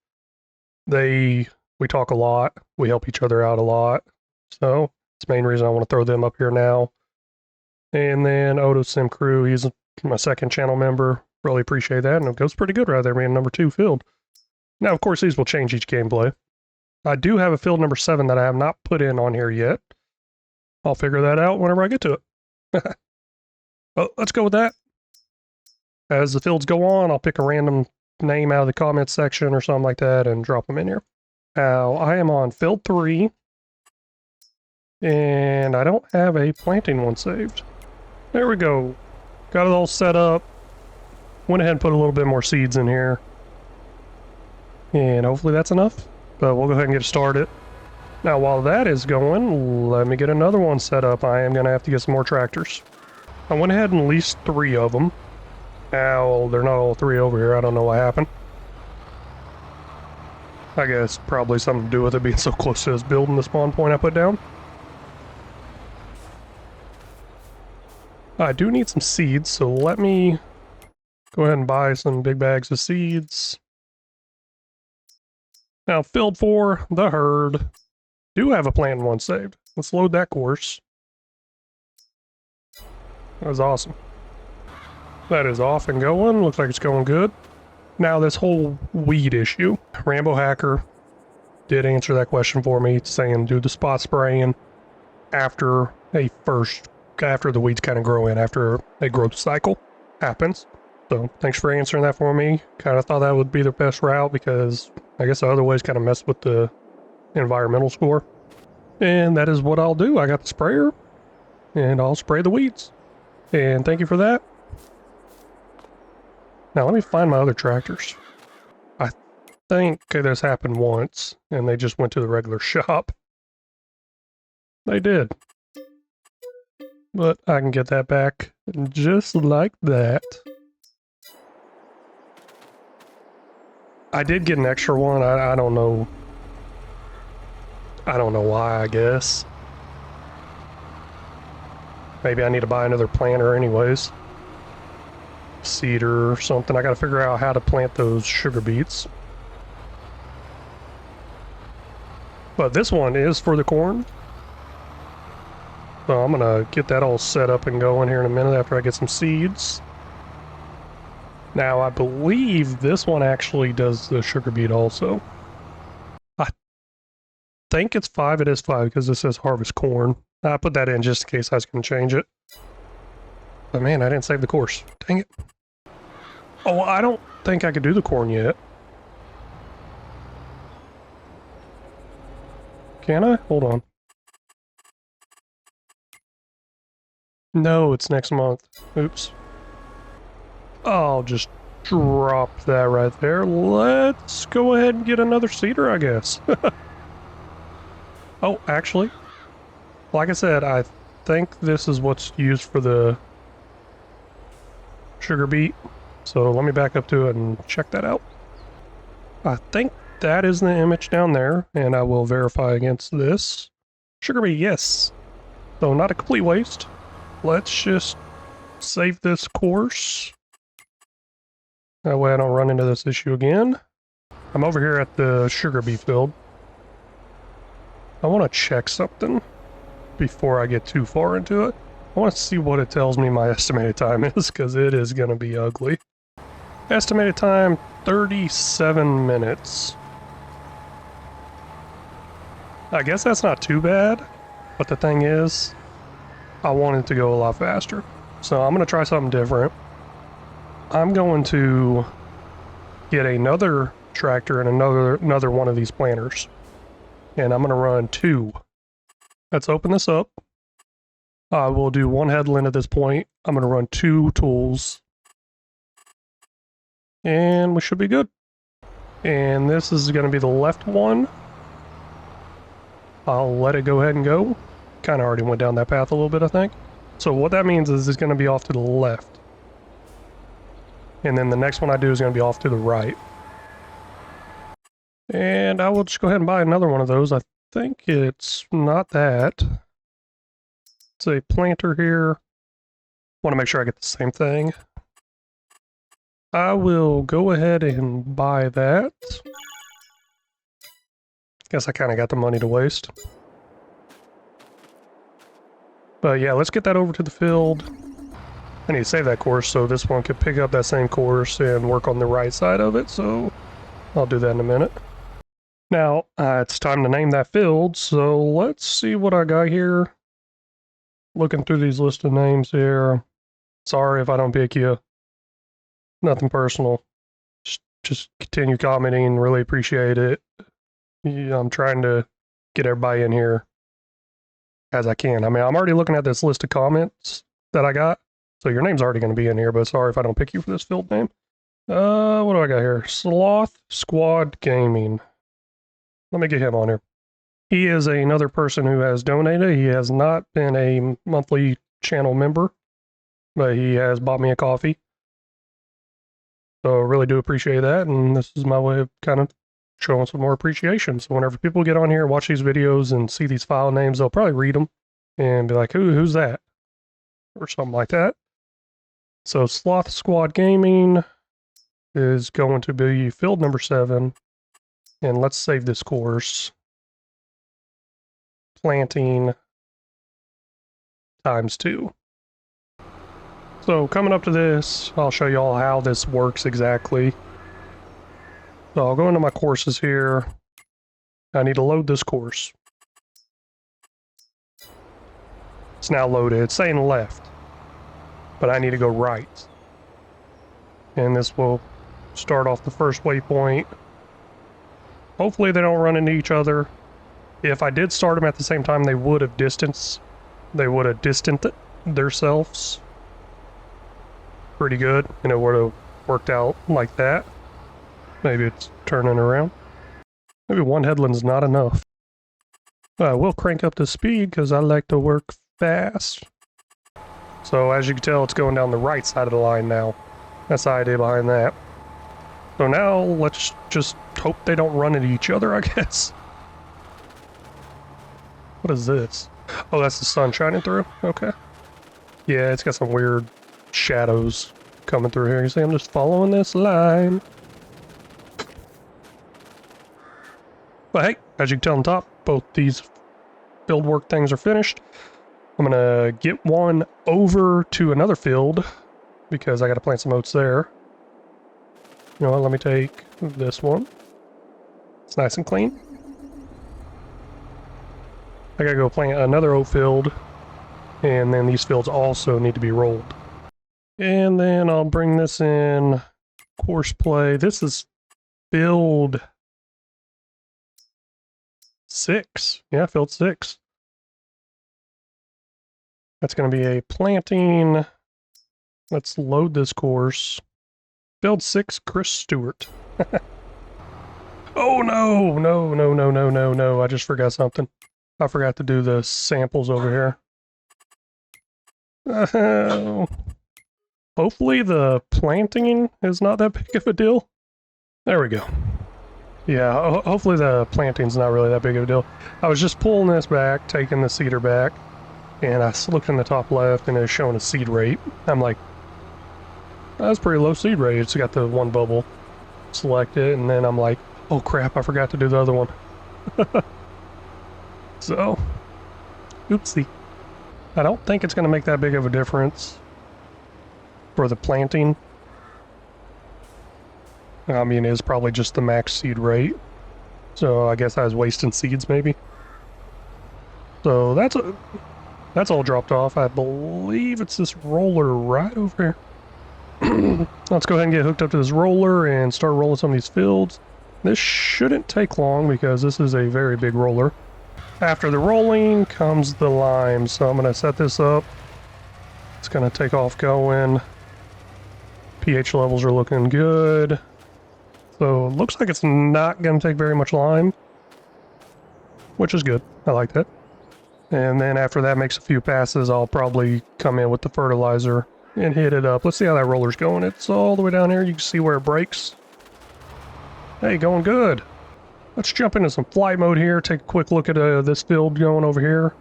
We talk a lot. We help each other out a lot. So it's the main reason I want to throw them up here now. And then Odo Sim Crew, he's my second channel member Really appreciate that, and it goes pretty good right there being number 2 field. Now, of course, these will change each gameplay. I do have a field number 7 that I have not put in on here yet. I'll figure that out whenever I get to it. Well, let's go with that. As the fields go on, I'll pick a random name out of the comments section or something like that and drop them in here. Now, I am on field 3, and I don't have a planting one saved. There we go. Got it all set up. Went ahead and put a little bit more seeds in here. And hopefully that's enough. But we'll go ahead and get started. Now, while that is going, let me get another one set up. I am going to have to get some more tractors. I went ahead and leased 3 of them. Now, they're not all 3 over here. I don't know what happened. I guess probably something to do with it being so close to this building, the spawn point I put down. I do need some seeds, so let me go ahead and buy some big bags of seeds. Now, field 4, the herd. Do have a planned one saved. Let's load that course. That was awesome. That is off and going. Looks like it's going good. Now, this whole weed issue. Rambo Hacker did answer that question for me, saying do the spot spraying after the weeds kind of grow in, after a growth cycle happens. So, thanks for answering that for me. Kind of thought that would be the best route because I guess the other ways kind of mess with the environmental score. And that is what I'll do. I got the sprayer, and I'll spray the weeds. And thank you for that. Now let me find my other tractors. I think this happened once, and they just went to the regular shop. They did. But I can get that back just like that. I did get an extra one. I don't know. I don't know why, I guess. Maybe I need to buy another planter anyways. Seeder or something. I gotta figure out how to plant those sugar beets. But this one is for the corn. So I'm gonna get that all set up and going here in a minute after I get some seeds. Now I believe this one actually does the sugar beet also. I think it's 5. It is 5 because this says harvest corn. I put that in just in case I was gonna change it. But man, I didn't save the course. Dang it. Oh, I don't think I could do the corn yet. Can I? Hold on. No, it's next month. Oops. I'll just drop that right there. Let's go ahead and get another seeder, I guess. Oh, actually, like I said, I think this is what's used for the sugar beet. So let me back up to it and check that out. I think that is the image down there, and I will verify against this. Sugar beet, yes. So not a complete waste. Let's just save this course. That way I don't run into this issue again. I'm over here at the sugar beet field. I want to check something before I get too far into it. I want to see what it tells me my estimated time is, because it is going to be ugly. Estimated time, 37 minutes. I guess that's not too bad, but the thing is, I want it to go a lot faster. So I'm going to try something different. I'm going to get another tractor and another one of these planters. And I'm going to run 2. Let's open this up. I will do 1 headland at this point. I'm going to run 2 tools. And we should be good. And this is going to be the left one. I'll let it go ahead and go. Kind of already went down that path a little bit, I think. So what that means is it's going to be off to the left. And then the next one I do is going to be off to the right. And I will just go ahead and buy another one of those. I think it's not that. It's a planter here. Want to make sure I get the same thing. I will go ahead and buy that. Guess I kind of got the money to waste. But yeah, let's get that over to the field. I need to save that course so this one could pick up that same course and work on the right side of it, so I'll do that in a minute. Now, it's time to name that field, so let's see what I got here. Looking through these list of names here. Sorry if I don't pick you. Nothing personal. Just continue commenting, really appreciate it. Yeah, I'm trying to get everybody in here as I can. I mean, I'm already looking at this list of comments that I got, so your name's already going to be in here, but sorry if I don't pick you for this field name. What do I got here? Sloth Squad Gaming. Let me get him on here. He is another person who has donated. He has not been a monthly channel member, but he has bought me a coffee. So I really do appreciate that, and this is my way of kind of showing some more appreciation. So whenever people get on here, watch these videos, and see these file names, they'll probably read them and be like, who's that? Or something like that. So Sloth Squad Gaming is going to be field number 7. And let's save this course. Planting ×2. So coming up to this, I'll show you all how this works exactly. So I'll go into my courses here. I need to load this course. It's now loaded. It's saying left, but I need to go right. And this will start off the first waypoint. Hopefully they don't run into each other. If I did start them at the same time, they would have distanced themselves pretty good, and it would have worked out like that. Maybe it's turning around. Maybe one headland's not enough. We'll crank up the speed because I like to work fast. So as you can tell, it's going down the right side of the line now. That's the idea behind that. So now let's just hope they don't run into each other, I guess. What is this? Oh, that's the sun shining through? Okay. Yeah, it's got some weird shadows coming through here. You see, I'm just following this line. But hey, as you can tell on top, both these field work things are finished. I'm gonna get one over to another field because I gotta plant some oats there. You know what, let me take this one. It's nice and clean. I gotta go plant another oat field, and then these fields also need to be rolled. And then I'll bring this in, course play. This is field 6. Yeah, field 6. That's gonna be a planting. Let's load this course. Field 6, Chris Stewart. Oh no, I just forgot something. I forgot to do the samples over here. Hopefully the planting is not that big of a deal. There we go. Yeah, hopefully the planting's not really that big of a deal. I was just pulling this back, taking the seeder back, and I looked in the top left and it was showing a seed rate. I'm like, that's pretty low seed rate. It's got the one bubble selected, and then I'm like, oh crap, I forgot to do the other one. So, oopsie. I don't think it's going to make that big of a difference for the planting. I mean, it's probably just the max seed rate. So I guess I was wasting seeds maybe. So that's all dropped off. I believe it's this roller right over here. Let's go ahead and get hooked up to this roller and start rolling some of these fields. This shouldn't take long because this is a very big roller. After the rolling comes the lime, so I'm going to set this up. It's going to take off going. pH levels are looking good. So it looks like it's not going to take very much lime, which is good. I like that. And then after that makes a few passes, I'll probably come in with the fertilizer and hit it up. Let's see how that roller's going. It's all the way down here. You can see where it breaks. Hey, going good. Let's jump into some flight mode here. Take a quick look at this field going over here.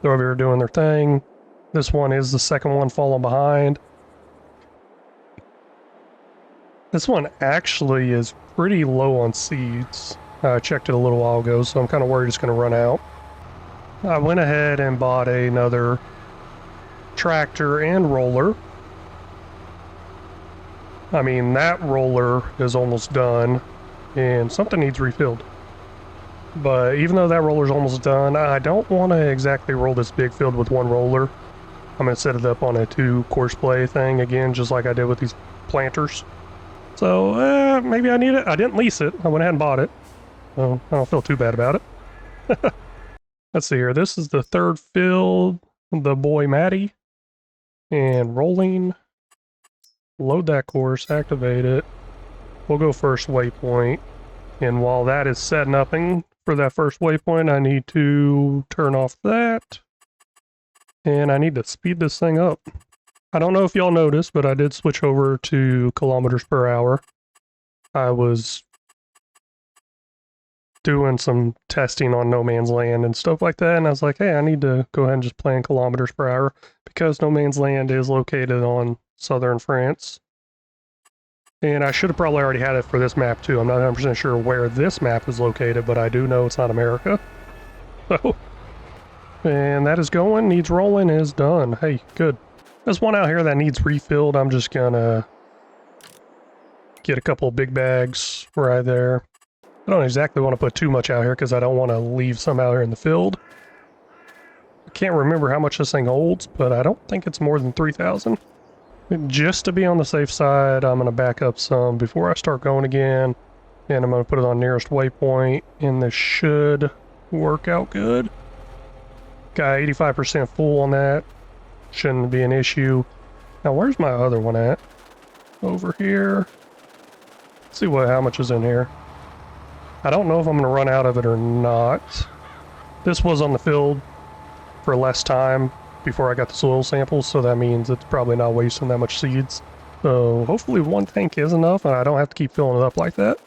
They're over here doing their thing. This one is the second one falling behind. This one actually is pretty low on seeds. I checked it a little while ago, so I'm kind of worried it's going to run out. I went ahead and bought another tractor and roller. I mean, that roller is almost done, and something needs refilled. But even though that roller's almost done, I don't want to exactly roll this big field with one roller. I'm going to set it up on a 2-course play thing again, just like I did with these planters. So, maybe I need it. I didn't lease it. I went ahead and bought it. So I don't feel too bad about it. Let's see here. This is the 3rd field, the boy Matty. And rolling. Load that course, activate it. We'll go first waypoint. And while that is setting up for that first waypoint, I need to turn off that. And I need to speed this thing up. I don't know if y'all noticed, but I did switch over to kilometers per hour. I was doing some testing on No Man's Land and stuff like that, and I was like, hey, I need to go ahead and just play in kilometers per hour because No Man's Land is located on southern France. And I should have probably already had it for this map too. I'm not 100% sure where this map is located, but I do know it's not America. So, and that is going, needs rolling, is done. Hey, good. There's one out here that needs refilled. I'm just gonna get a couple of big bags right there. I don't exactly want to put too much out here because I don't want to leave some out here in the field. I can't remember how much this thing holds, but I don't think it's more than 3,000. Just to be on the safe side, I'm going to back up some before I start going again. And I'm going to put it on nearest waypoint, and this should work out good. Got 85% full on that. Shouldn't be an issue. Now, where's my other one at? Over here. Let's see how much is in here. I don't know if I'm going to run out of it or not. This was on the field for less time before I got the soil samples, so that means it's probably not wasting that much seeds. So hopefully one tank is enough and I don't have to keep filling it up like that.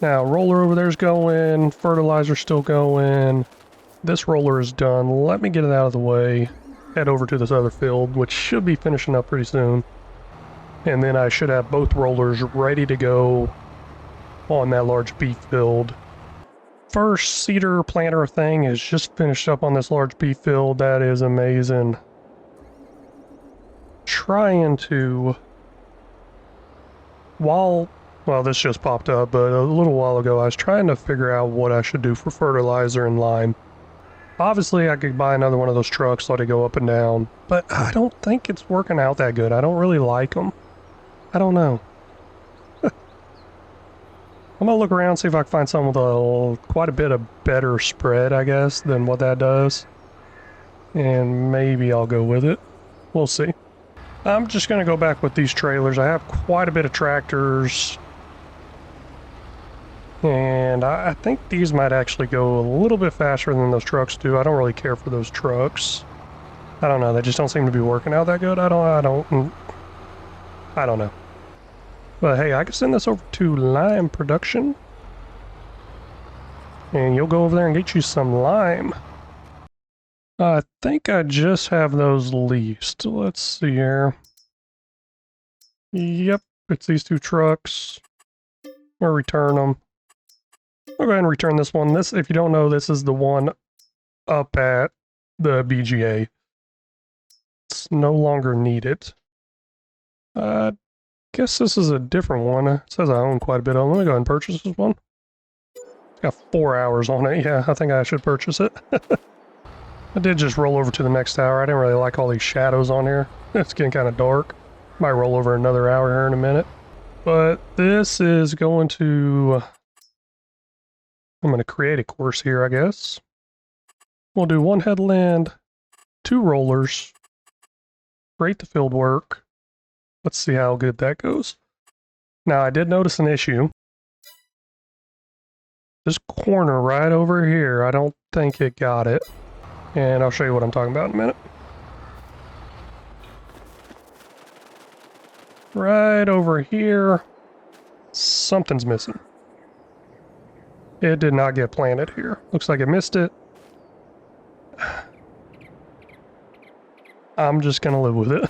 Now, roller over there's going, fertilizer's still going. This roller is done. Let me get it out of the way. Head over to this other field, which should be finishing up pretty soon. And then I should have both rollers ready to go on that large beef field. First cedar planter thing is just finished up on this large beef field. That is amazing. Trying to, well, this just popped up, but a little while ago I was trying to figure out what I should do for fertilizer and lime. Obviously I could buy another one of those trucks, let it go up and down, but I don't think it's working out that good. I don't really like them. I don't know. I'm gonna look around, see if I can find something with quite a bit of better spread, I guess, than what that does. And maybe I'll go with it. We'll see. I'm just gonna go back with these trailers. I have quite a bit of tractors. And I think these might actually go a little bit faster than those trucks do. I don't really care for those trucks. I don't know, they just don't seem to be working out that good. I don't know. But hey, I can send this over to lime production. And you'll go over there and get you some lime. I think I just have those leased. Let's see here. Yep, it's these 2 trucks. I'll return them. I'll go ahead and return this one. This, if you don't know, this is the one up at the BGA. It's no longer needed. Guess this is a different one. It says I own quite a bit of them. Let me go ahead and purchase this one. It's got 4 hours on it. Yeah, I think I should purchase it. I did just roll over to the next tower. I didn't really like all these shadows on here. It's getting kind of dark. Might roll over another hour here in a minute. But this is going to... I'm going to create a course here, I guess. We'll do 1 headland, 2 rollers, rate the field work. Let's see how good that goes. Now, I did notice an issue. This corner right over here, I don't think it got it. And I'll show you what I'm talking about in a minute. Right over here, something's missing. It did not get planted here. Looks like it missed it. I'm just gonna live with it.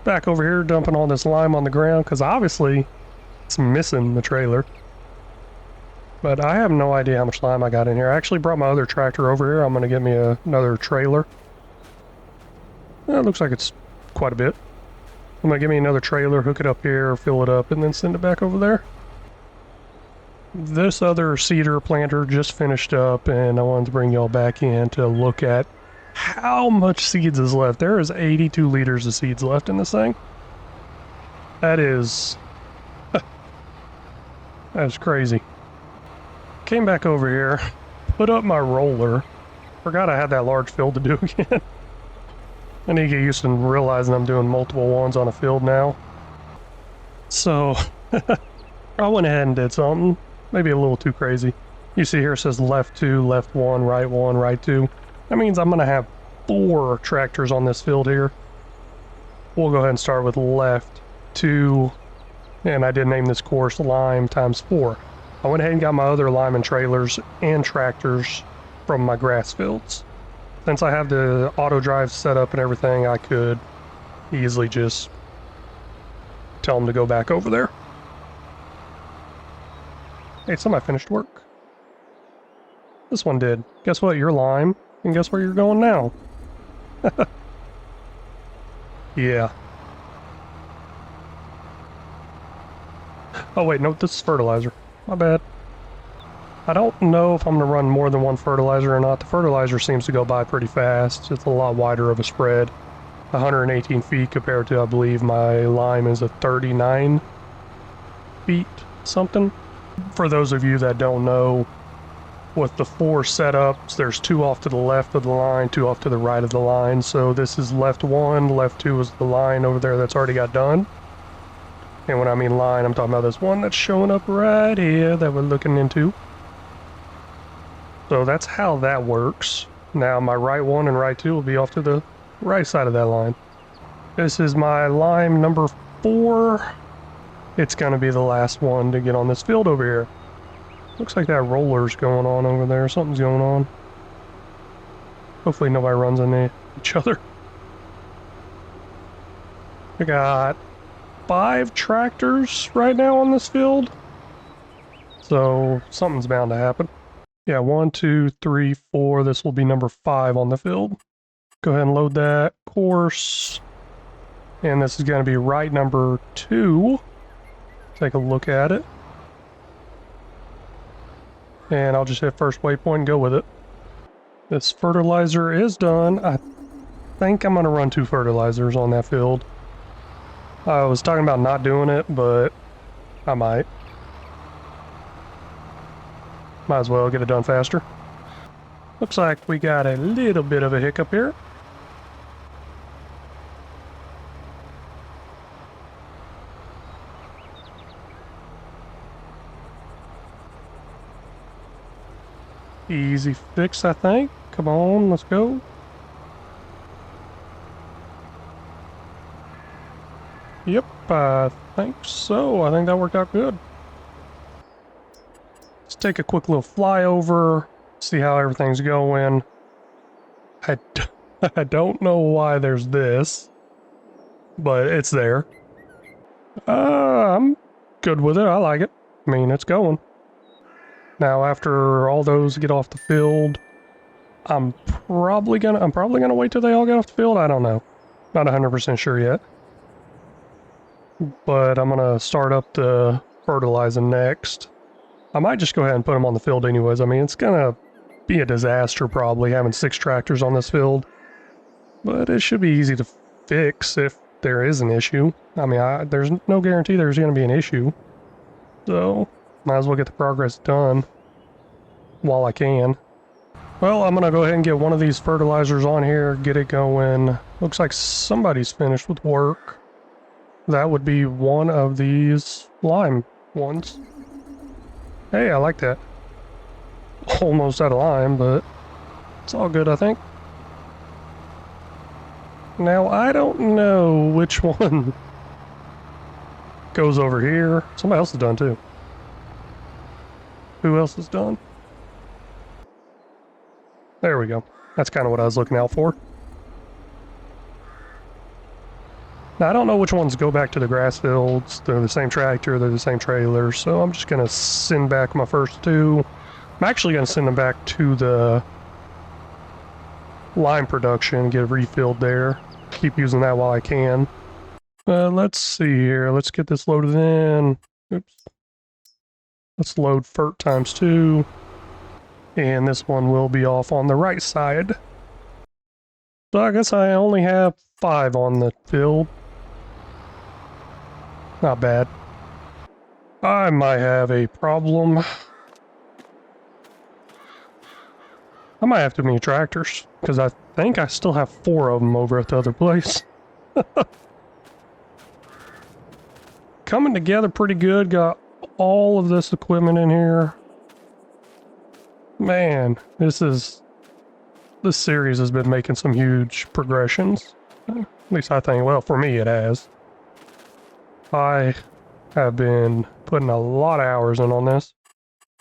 Back over here, dumping all this lime on the ground, because obviously it's missing the trailer. But I have no idea how much lime I got in here. I actually brought my other tractor over here. I'm going to get me another trailer. It looks like it's quite a bit. I'm gonna give me another trailer, hook it up here, fill it up, and then send it back over there. This other cedar planter just finished up, and I wanted to bring y'all back in to look at how much seeds is left. There is 82 liters of seeds left in this thing. That is... that's crazy. Came back over here, put up my roller. Forgot I had that large field to do again. I need to get used to realizing I'm doing multiple ones on a field now. So, I went ahead and did something. Maybe a little too crazy. You see here it says left 2, left 1, right 2. That means I'm going to have 4 tractors on this field here. We'll go ahead and start with left 2. And I did name this course Lime times 4. I went ahead and got my other lime and trailers and tractors from my grass fields. Since I have the auto drive set up and everything, I could easily just tell them to go back over there. Hey, somebody finished work. This one did. Guess what? You're lime, and guess where you're going now? Yeah. Oh wait, no, this is fertilizer. My bad. I don't know if I'm going to run more than one fertilizer or not. The fertilizer seems to go by pretty fast. It's a lot wider of a spread. 118 feet compared to, I believe, my lime is a 39 feet something. For those of you that don't know, with the 4 setups, there's 2 off to the left of the line, 2 off to the right of the line. So this is left 1, left 2 is the line over there that's already got done. And when I mean line, I'm talking about this one that's showing up right here that we're looking into. So that's how that works. Now my right 1 and right 2 will be off to the right side of that line. This is my lime number 4. It's going to be the last one to get on this field over here. Looks like that roller's going on over there. Something's going on. Hopefully nobody runs into each other. I got 5 tractors right now on this field. So something's bound to happen. Yeah, 1, 2, 3, 4. This will be number 5 on the field. Go ahead and load that course. And this is going to be right number 2. Take a look at it. And I'll just hit first waypoint and go with it. This fertilizer is done. I think I'm going to run 2 fertilizers on that field. I was talking about not doing it, but I might. Might as well get it done faster. Looks like we got a little bit of a hiccup here. Easy fix, I think. Come on, let's go. Yep, I think so. I think that worked out good. Let's take a quick little flyover, see how everything's going. I don't know why there's this, but it's there. I'm good with it. I like it. I mean, it's going. Now, after all those get off the field, I'm probably gonna wait till they all get off the field. I don't know. Not 100% sure yet. But I'm gonna start up the fertilizing next. I might just go ahead and put them on the field anyways. I mean, it's gonna be a disaster probably having 6 tractors on this field. But it should be easy to fix if there is an issue. I mean, there's no guarantee there's gonna be an issue. So, might as well get the progress done while I can. Well, I'm gonna go ahead and get one of these fertilizers on here, get it going. Looks like somebody's finished with work. That would be one of these lime ones. Hey, I like that. Almost out of lime, but it's all good, I think. Now, I don't know which one goes over here. Somebody else is done too. Who else is done? There we go. That's kind of what I was looking out for. Now, I don't know which ones go back to the grass fields. They're the same tractor, they're the same trailer, so I'm just going to send back my first 2. I'm actually going to send them back to the lime production, get it refilled there. Keep using that while I can. Let's see here. Let's get this loaded in. Oops. Let's load FERT times 2. And this one will be off on the right side. So I guess I only have 5 on the field. Not bad. I might have a problem. I might have too many tractors, because I think I still have 4 of them over at the other place. Coming together pretty good. Got all of this equipment in here. Man, this series has been making some huge progressions. At least I think, well, for me it has. I have been putting a lot of hours in on this.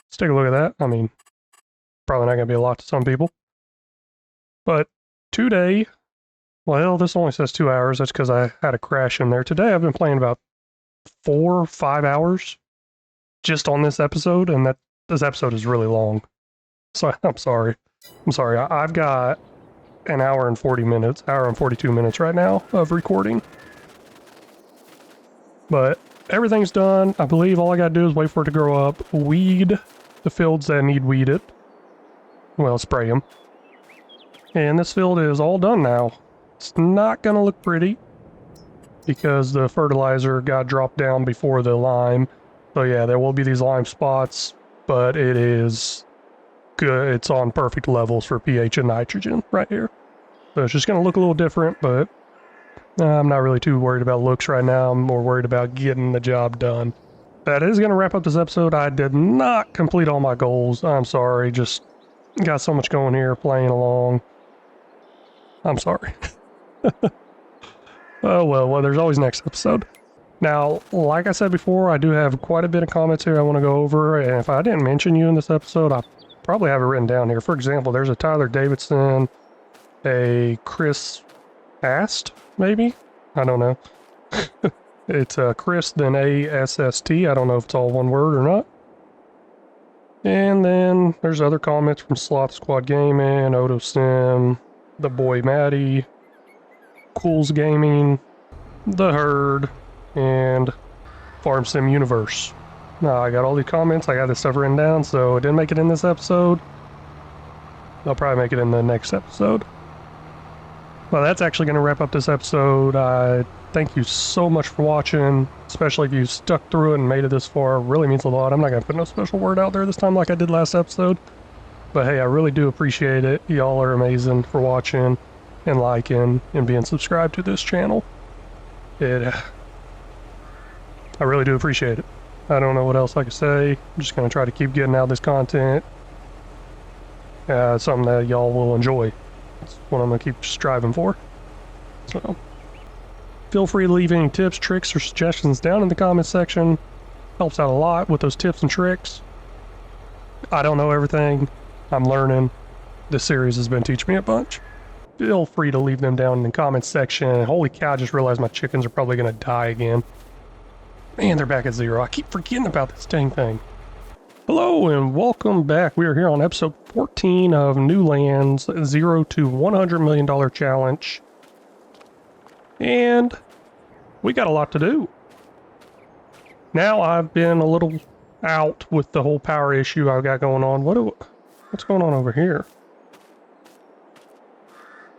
Let's take a look at that. I mean, probably not going to be a lot to some people. But today, well, this only says 2 hours. That's because I had a crash in there. Today I've been playing about 4 or 5 hours just on this episode, and this episode is really long. So I'm sorry. I've got an hour and 40 minutes, hour and 42 minutes right now of recording. But everything's done. I believe all I gotta do is wait for it to grow up, weed the fields that need weeded. Well, spray them. And this field is all done now. It's not gonna look pretty because the fertilizer got dropped down before the lime. So yeah, there will be these lime spots, but it is good. It's on perfect levels for pH and nitrogen right here. So it's just gonna look a little different, but I'm not really too worried about looks right now. I'm more worried about getting the job done. That is going to wrap up this episode. I did not complete all my goals. I'm sorry. Just got so much going here, playing along. I'm sorry. Oh, well, there's always next episode. Now, like I said before, I do have quite a bit of comments here I want to go over. And if I didn't mention you in this episode, I probably have it written down here. For example, there's a Tyler Davidson, a Chris Ast, maybe? I don't know. It's Chris, then A-S-S-T. I don't know if it's all one word or not. And then there's other comments from Sloth Squad Gaming, Odo Sim, The Boy Matty, Cools Gaming, The Herd, and Farm Sim Universe. Now, I got all these comments. I got this stuff written down, so it didn't make it in this episode. I'll probably make it in the next episode. Well, that's actually going to wrap up this episode. Thank you so much for watching, especially if you stuck through it and made it this far. It really means a lot. I'm not going to put no special word out there this time like I did last episode. But hey, I really do appreciate it. Y'all are amazing for watching and liking and being subscribed to this channel. I really do appreciate it. I don't know what else I can say. I'm just going to try to keep getting out this content. Something that y'all will enjoy. That's what I'm going to keep striving for. So, feel free to leave any tips, tricks, or suggestions down in the comments section. Helps out a lot with those tips and tricks. I don't know everything. I'm learning. This series has been teaching me a bunch. Feel free to leave them down in the comments section. Holy cow, I just realized my chickens are probably going to die again. Man, they're back at 0. I keep forgetting about this dang thing. Hello and welcome back. We are here on episode 14 of New Lands 0 to $100 million challenge. And we got a lot to do. Now I've been a little out with the whole power issue I've got going on. What's going on over here?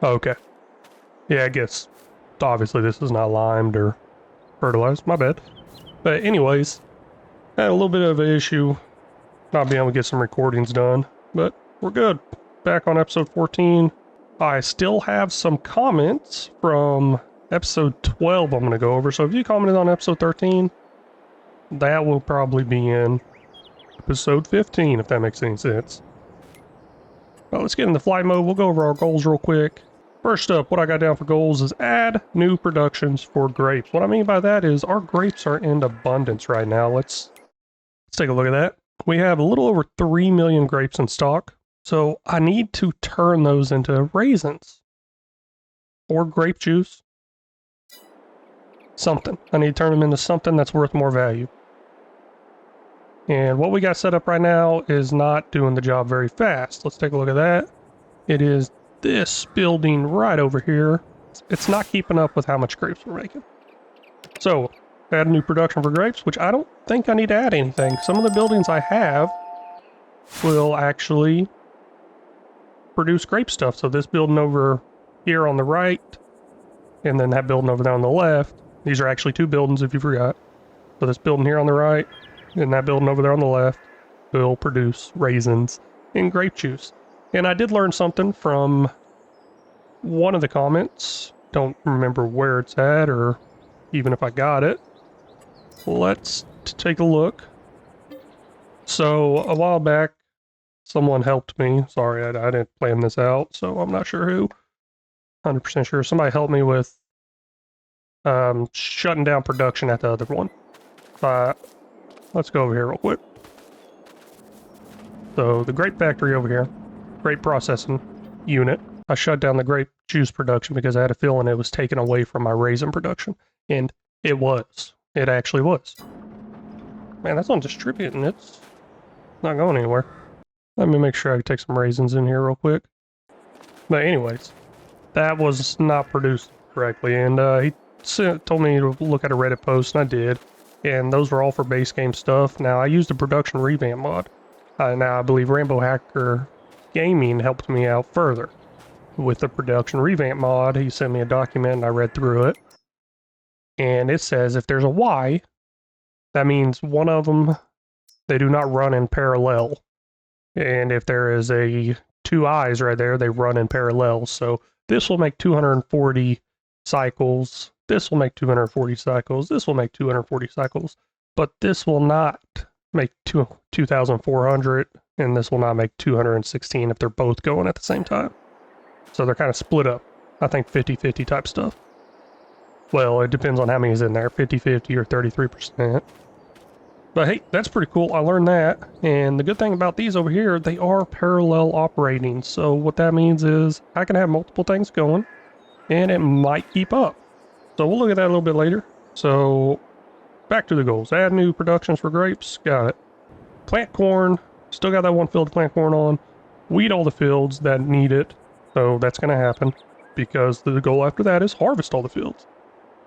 Okay. Yeah, I guess obviously this is not limed or fertilized. My bad. But anyways, I had a little bit of an issue not being able to get some recordings done, but we're good. Back on episode 14. I still have some comments from episode 12 I'm going to go over. So if you commented on episode 13, that will probably be in episode 15, if that makes any sense. Well, let's get into flight mode. We'll go over our goals real quick. First up, what I got down for goals is add new productions for grapes. What I mean by that is our grapes are in abundance right now. Let's take a look at that. We have a little over 3 million grapes in stock, so I need to turn those into raisins or grape juice. Something. I need to turn them into something that's worth more value. And what we got set up right now is not doing the job very fast. Let's take a look at that. It is this building right over here. It's not keeping up with how much grapes we're making. So, add a new production for grapes, which I don't think I need to add anything. Some of the buildings I have will actually produce grape stuff. So this building over here on the right, and then that building over there on the left. These are actually two buildings if you forgot. So this building here on the right, and that building over there on the left will produce raisins and grape juice. And I did learn something from one of the comments. Don't remember where it's at or even if I got it. Let's take a look. So a while back, someone helped me. Sorry, I didn't plan this out, so I'm not sure who. 100% sure. Somebody helped me with shutting down production at the other one. Let's go over here real quick. So the grape factory over here, grape processing unit. I shut down the grape juice production because I had a feeling it was taken away from my raisin production. And it was. It actually was. Man, that's not distributing. It's not going anywhere. Let me make sure I can take some raisins in here real quick. But anyways, that was not produced correctly. And he told me to look at a Reddit post, and I did. And those were all for base game stuff. Now, I used a production revamp mod. Now, I believe Rainbow Hacker Gaming helped me out further. With the production revamp mod, he sent me a document, and I read through it. And it says if there's a Y, that means one of them, they do not run in parallel. And if there is a two I's right there, they run in parallel. So this will make 240 cycles. This will make 240 cycles. This will make 240 cycles. But this will not make 2,400. And this will not make 216 if they're both going at the same time. So they're kind of split up. I think 50-50 type stuff. Well, it depends on how many is in there, 50-50 or 33%. But hey, that's pretty cool. I learned that. And the good thing about these over here, they are parallel operating. So what that means is I can have multiple things going and it might keep up. So we'll look at that a little bit later. So back to the goals. Add new productions for grapes. Got it. Plant corn. Still got that one field to plant corn on. Weed all the fields that need it. So that's going to happen because the goal after that is harvest all the fields.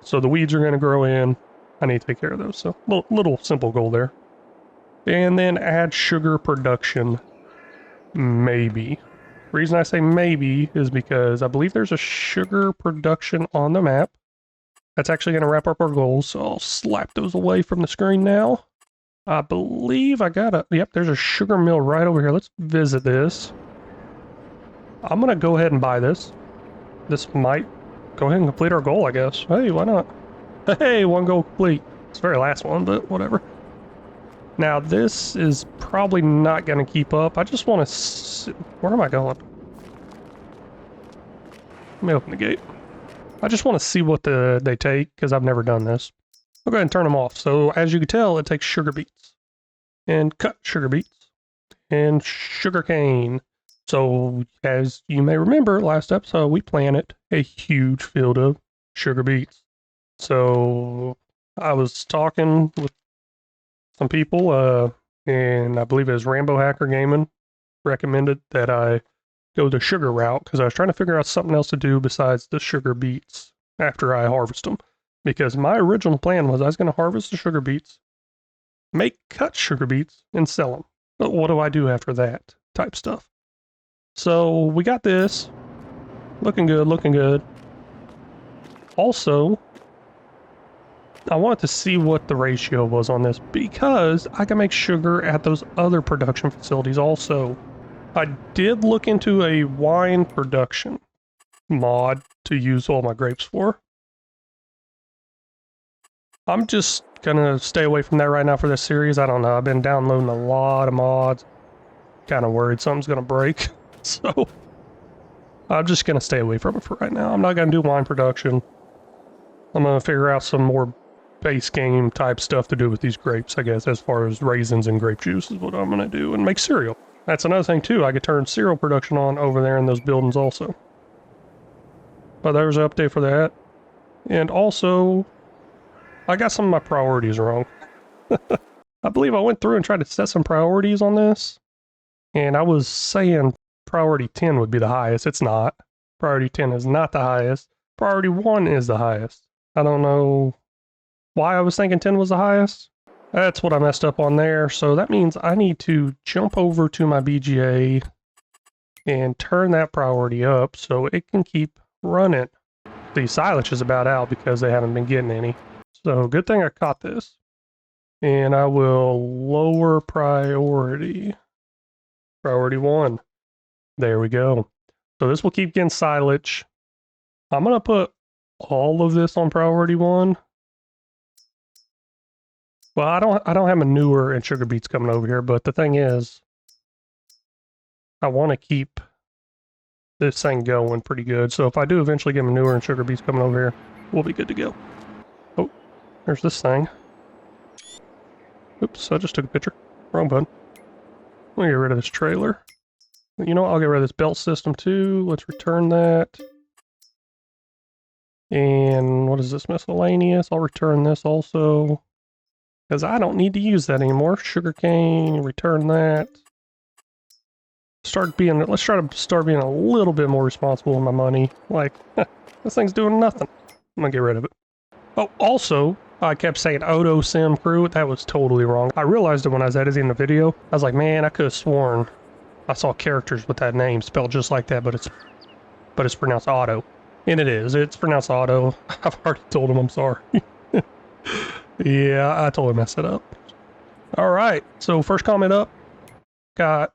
So the weeds are going to grow in. I need to take care of those. So little simple goal there. And then add sugar production. Maybe. The reason I say maybe is because I believe there's a sugar production on the map. That's actually going to wrap up our goals. So I'll slap those away from the screen now. I believe I got a... Yep, there's a sugar mill right over here. Let's visit this. I'm going to go ahead and buy this. This might go ahead and complete our goal, I guess. Hey, why not? Hey, one goal complete. It's the very last one, but whatever. Now, this is probably not going to keep up. I just want to... Where am I going? Let me open the gate. I just want to see what they take, because I've never done this. I'll go ahead and turn them off. So, as you can tell, it takes sugar beets. And cut sugar beets. And sugar cane. So, as you may remember, last episode, we planted a huge field of sugar beets. So, I was talking with some people, and I believe it was Rainbow Hacker Gaming recommended that I go the sugar route, because I was trying to figure out something else to do besides the sugar beets after I harvest them. Because my original plan was I was going to harvest the sugar beets, make cut sugar beets, and sell them. But what do I do after that type stuff? So we got this. Looking good, looking good. Also, I wanted to see what the ratio was on this because I can make sugar at those other production facilities also. I did look into a wine production mod to use all my grapes for. I'm just gonna stay away from that right now for this series. I don't know. I've been downloading a lot of mods. Kind of worried something's gonna break. So I'm just gonna stay away from it for right now. I'm not gonna do wine production. I'm gonna figure out some more base game type stuff to do with these grapes, I guess, as far as raisins and grape juice is what I'm gonna do, and make cereal. That's another thing too. I could turn cereal production on over there in those buildings also. But there's an update for that. And also, I got some of my priorities wrong. I believe I went through and tried to set some priorities on this. And I was saying priority 10 would be the highest. It's not. Priority 10 is not the highest. Priority 1 is the highest. I don't know why I was thinking 10 was the highest. That's what I messed up on there. So that means I need to jump over to my BGA and turn that priority up so it can keep running. The silage is about out because they haven't been getting any. So good thing I caught this. And I will lower priority. Priority 1. There we go. So this will keep getting silage. I'm going to put all of this on priority 1. Well, I don't have manure and sugar beets coming over here, but the thing is, I want to keep this thing going pretty good. So if I do eventually get manure and sugar beets coming over here, we'll be good to go. Oh, there's this thing. Oops, I just took a picture. Wrong button. Let me get rid of this trailer. You know what? I'll get rid of this belt system too. Let's return that. And what is this? Miscellaneous. I'll return this also, because I don't need to use that anymore. Sugarcane, return that. Let's try to start being a little bit more responsible with my money. Like, this thing's doing nothing. I'm gonna get rid of it. Oh, also, I kept saying Auto Sim Crew. That was totally wrong. I realized it when I was editing the video. I was like, man, I could have sworn I saw characters with that name spelled just like that, but it's pronounced Auto. And it is. It's pronounced Auto. I've already told him I'm sorry. Yeah, I totally messed it up. Alright, so first comment up. Got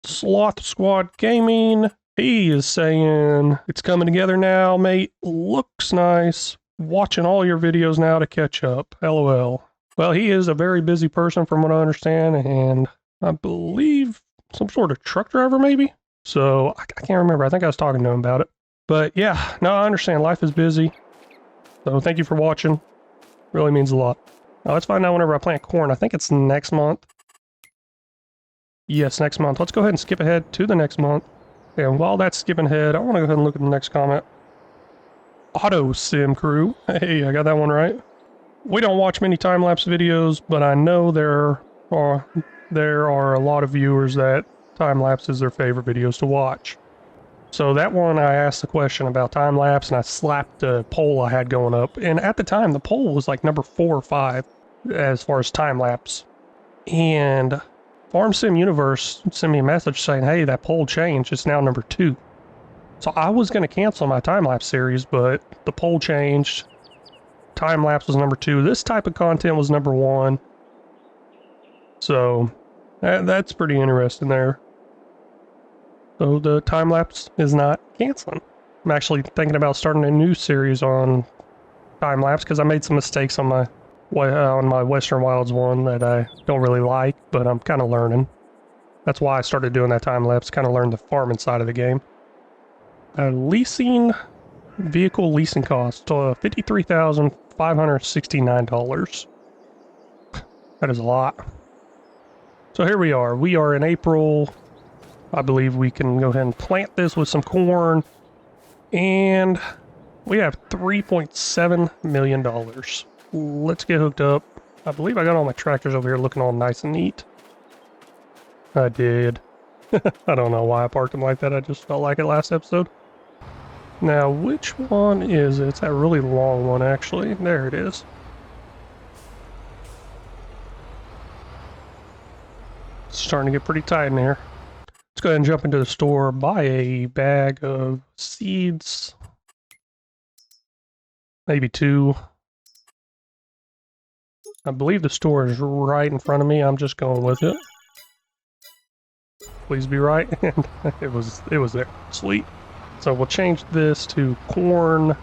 Sloth Squad Gaming. He is saying, it's coming together now, mate. Looks nice. Watching all your videos now to catch up. LOL. Well, he is a very busy person from what I understand, and I believe some sort of truck driver maybe? So, I can't remember. I think I was talking to him about it. But yeah, no, I understand. Life is busy. So thank you for watching. Really means a lot. Now let's find out whenever I plant corn. I think it's next month. Yes, next month. Let's go ahead and skip ahead to the next month. And while that's skipping ahead, I want to go ahead and look at the next comment. Auto Sim Crew. Hey, I got that one right. We don't watch many time-lapse videos, but I know there are a lot of viewers that time-lapse is their favorite videos to watch. So that one, I asked the question about time-lapse, and I slapped a poll I had going up. And at the time, the poll was like number 4 or 5 as far as time-lapse. And Farm Sim Universe sent me a message saying, hey, that poll changed. It's now number 2. So I was going to cancel my time-lapse series, but the poll changed. Time-lapse was number 2. This type of content was number 1. So that's pretty interesting there. So the time-lapse is not canceling. I'm actually thinking about starting a new series on time-lapse because I made some mistakes on my Western Wilds one that I don't really like, but I'm kind of learning. That's why I started doing that time-lapse, kind of learn the farming side of the game. Vehicle leasing cost, $53,569. That is a lot. So here we are. We are in April. I believe we can go ahead and plant this with some corn. And we have $3.7 million. Let's get hooked up. I believe I got all my tractors over here looking all nice and neat. I did. I don't know why I parked them like that. I just felt like it last episode. Now, which one is it? It's that really long one, actually. There it is. It's starting to get pretty tight in here. Let's go ahead and jump into the store, buy a bag of seeds. Maybe 2. I believe the store is right in front of me. I'm just going with it. Please be right. And it was there. Sweet. So we'll change this to corn.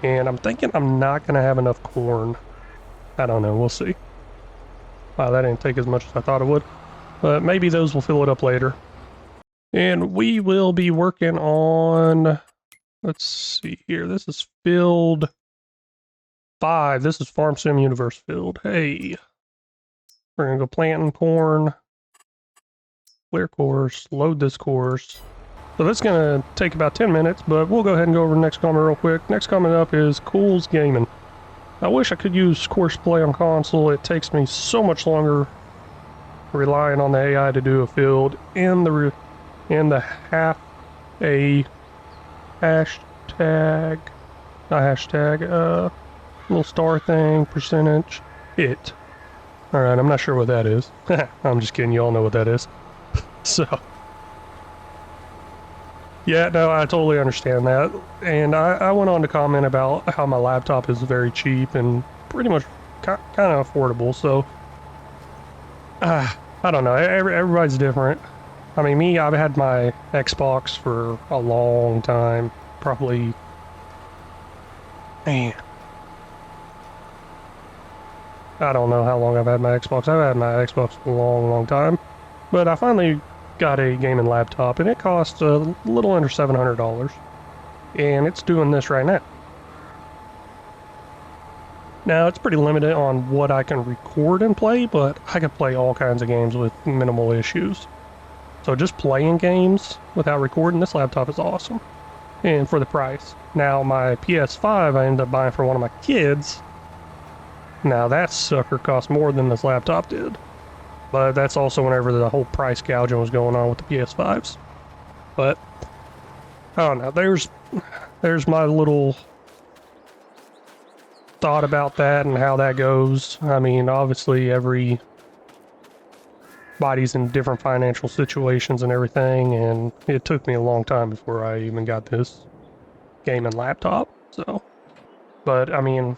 And I'm thinking I'm not going to have enough corn. I don't know. We'll see. Wow, that didn't take as much as I thought it would. But maybe those will fill it up later. And we will be working on... Let's see here. This is field 5. This is Farm Sim Universe field. Hey. We're going to go planting corn. Clear course. Load this course. So that's going to take about 10 minutes, but we'll go ahead and go over the next comment real quick. Next comment up is Cool's Gaming. I wish I could use course play on console. It takes me so much longer relying on the AI to do a field in the little star thing, percentage, hit. Alright, I'm not sure what that is. I'm just kidding, you all know what that is. So, yeah, no, I totally understand that. And I went on to comment about how my laptop is very cheap and pretty much kind of affordable. So, I don't know. Everybody's different. I mean, me, I've had my Xbox for a long time. Probably, man, I don't know how long I've had my Xbox. I've had my Xbox for a long, long time. But I finally got a gaming laptop, and it cost a little under $700. And it's doing this right now. Now, it's pretty limited on what I can record and play, but I can play all kinds of games with minimal issues. So just playing games without recording, this laptop is awesome. And for the price. Now, my PS5 I ended up buying for one of my kids. Now, that sucker cost more than this laptop did. But that's also whenever the whole price gouging was going on with the PS5s. But, I don't know, there's my little thought about that and how that goes. I mean, obviously everybody's in different financial situations and everything, and it took me a long time before I even got this gaming laptop. So, but I mean,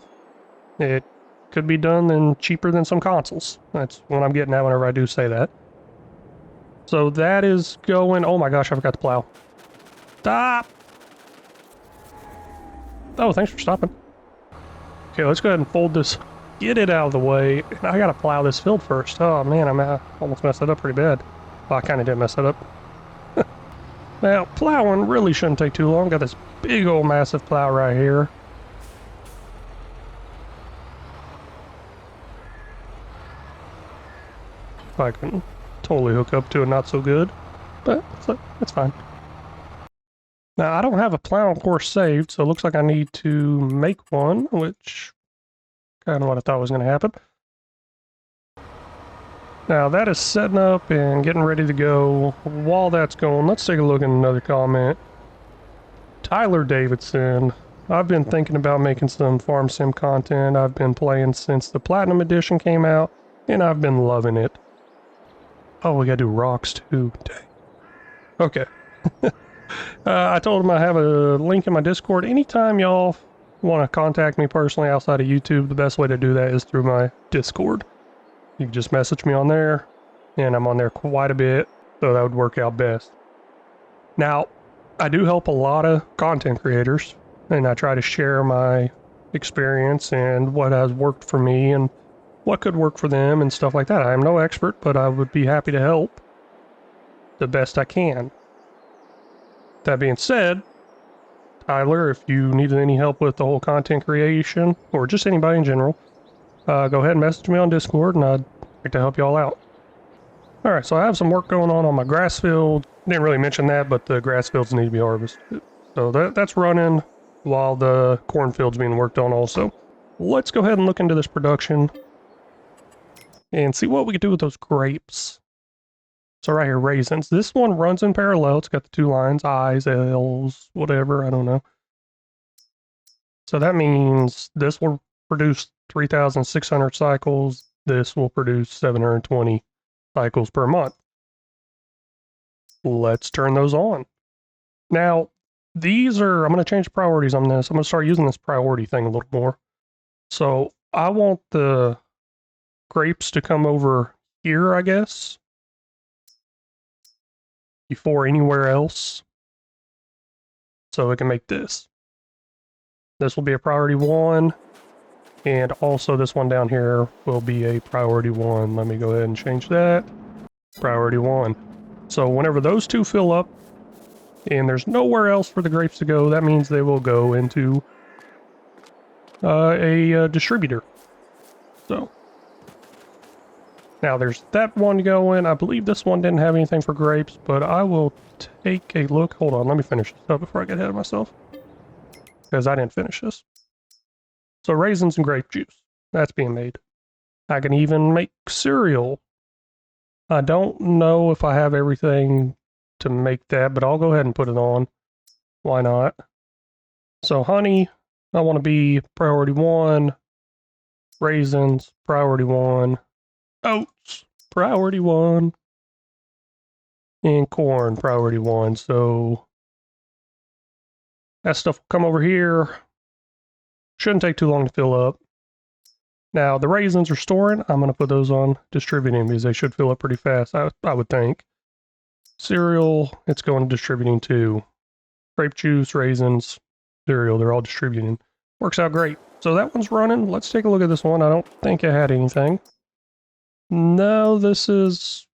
it could be done and cheaper than some consoles. That's what I'm getting at whenever I do say that. So that is going. Oh my gosh, I forgot to plow. Stop! Oh, thanks for stopping. Okay, let's go ahead and fold this, get it out of the way. I gotta plow this field first. Oh man, I almost messed it up pretty bad. Well, I kinda did mess it up. Now, plowing really shouldn't take too long. Got this big old massive plow right here. If I can totally hook up to it, not so good. But it's fine. Now, I don't have a plowing course saved, so it looks like I need to make one, which kind of what I thought was going to happen. Now, that is setting up and getting ready to go. While that's going, let's take a look at another comment. Tyler Davidson. I've been thinking about making some farm sim content. I've been playing since the Platinum Edition came out, and I've been loving it. Oh, we gotta do rocks too. Dang. Okay. I told him I have a link in my Discord. Anytime y'all want to contact me personally outside of YouTube, the best way to do that is through my Discord. You can just message me on there, and I'm on there quite a bit, so that would work out best. Now, I do help a lot of content creators, and I try to share my experience and what has worked for me and what could work for them and stuff like that. I am no expert, but I would be happy to help the best I can. That being said, Tyler, if you needed any help with the whole content creation, or just anybody in general, go ahead and message me on Discord, and I'd like to help you all out. Alright, so I have some work going on my grass field. Didn't really mention that, but the grass fields need to be harvested. So that's running while the cornfield's being worked on also. Let's go ahead and look into this production and see what we can do with those grapes. So right here, raisins. This one runs in parallel. It's got the two lines, I's, L's, whatever, I don't know. So that means this will produce 3,600 cycles. This will produce 720 cycles per month. Let's turn those on. Now, these are, I'm going to change priorities on this. I'm going to start using this priority thing a little more. So I want the grapes to come over here, I guess, before anywhere else, so it can make this. This will be a priority 1, and also this one down here will be a priority 1. Let me go ahead and change that. Priority 1. So whenever those two fill up, and there's nowhere else for the grapes to go, that means they will go into a distributor. So now there's that one going. I believe this one didn't have anything for grapes, but I will take a look. Hold on, let me finish this up before I get ahead of myself, because I didn't finish this. So raisins and grape juice, that's being made. I can even make cereal. I don't know if I have everything to make that, but I'll go ahead and put it on. Why not? So honey, I want to be priority 1. raisins, priority 1, oats, priority 1, and corn, priority 1. So that stuff will come over here. Shouldn't take too long to fill up. Now, the raisins are storing. I'm going to put those on distributing because they should fill up pretty fast, I would think. Cereal, it's going to distributing too. Grape juice, raisins, cereal, they're all distributing. Works out great. So that one's running. Let's take a look at this one. I don't think it had anything. No, this is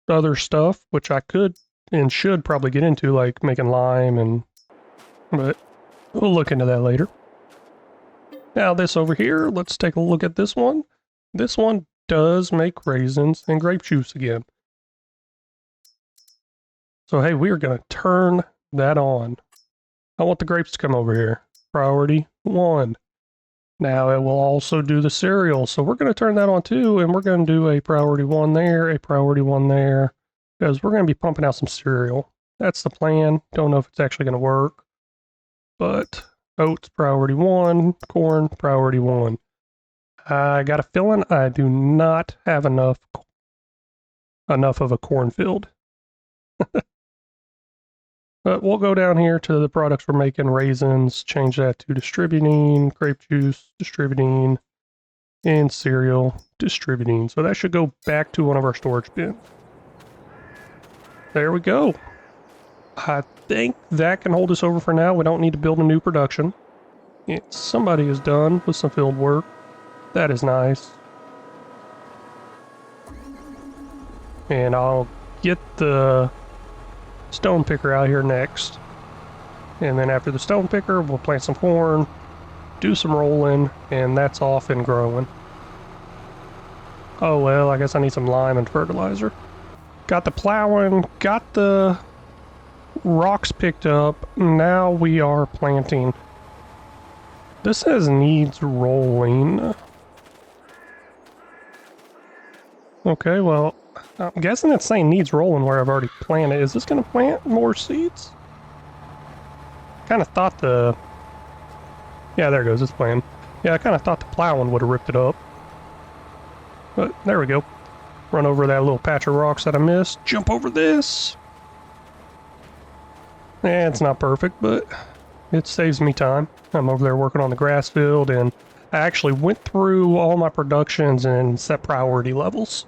other stuff, which I could and should probably get into, like making lime but we'll look into that later. Now this over here, let's take a look at this one. This one does make raisins and grape juice again. So hey, we are going to turn that on. I want the grapes to come over here. Priority 1. Now it will also do the cereal, so we're going to turn that on too, and we're going to do a priority 1 there, a priority 1 there, because we're going to be pumping out some cereal. That's the plan. Don't know if it's actually going to work, but oats priority 1, corn priority 1. I got a feeling I do not have enough of a cornfield. But we'll go down here to the products we're making, raisins, change that to distributing, grape juice, distributing, and cereal, distributing. So that should go back to one of our storage bins. There we go. I think that can hold us over for now. We don't need to build a new production. Somebody is done with some field work. That is nice. And I'll get the stone picker out here next. And then after the stone picker, we'll plant some corn, do some rolling, and that's off and growing. Oh well, I guess I need some lime and fertilizer. Got the plowing, got the rocks picked up. Now we are planting. This says needs rolling. Okay, well, I'm guessing it's saying needs rolling where I've already planted. Is this going to plant more seeds? Kind of thought the... Yeah, there it goes, it's planting. Yeah, I kind of thought the plowing would have ripped it up. But there we go. Run over that little patch of rocks that I missed. Jump over this. Yeah, it's not perfect, but it saves me time. I'm over there working on the grass field, and I actually went through all my productions and set priority levels.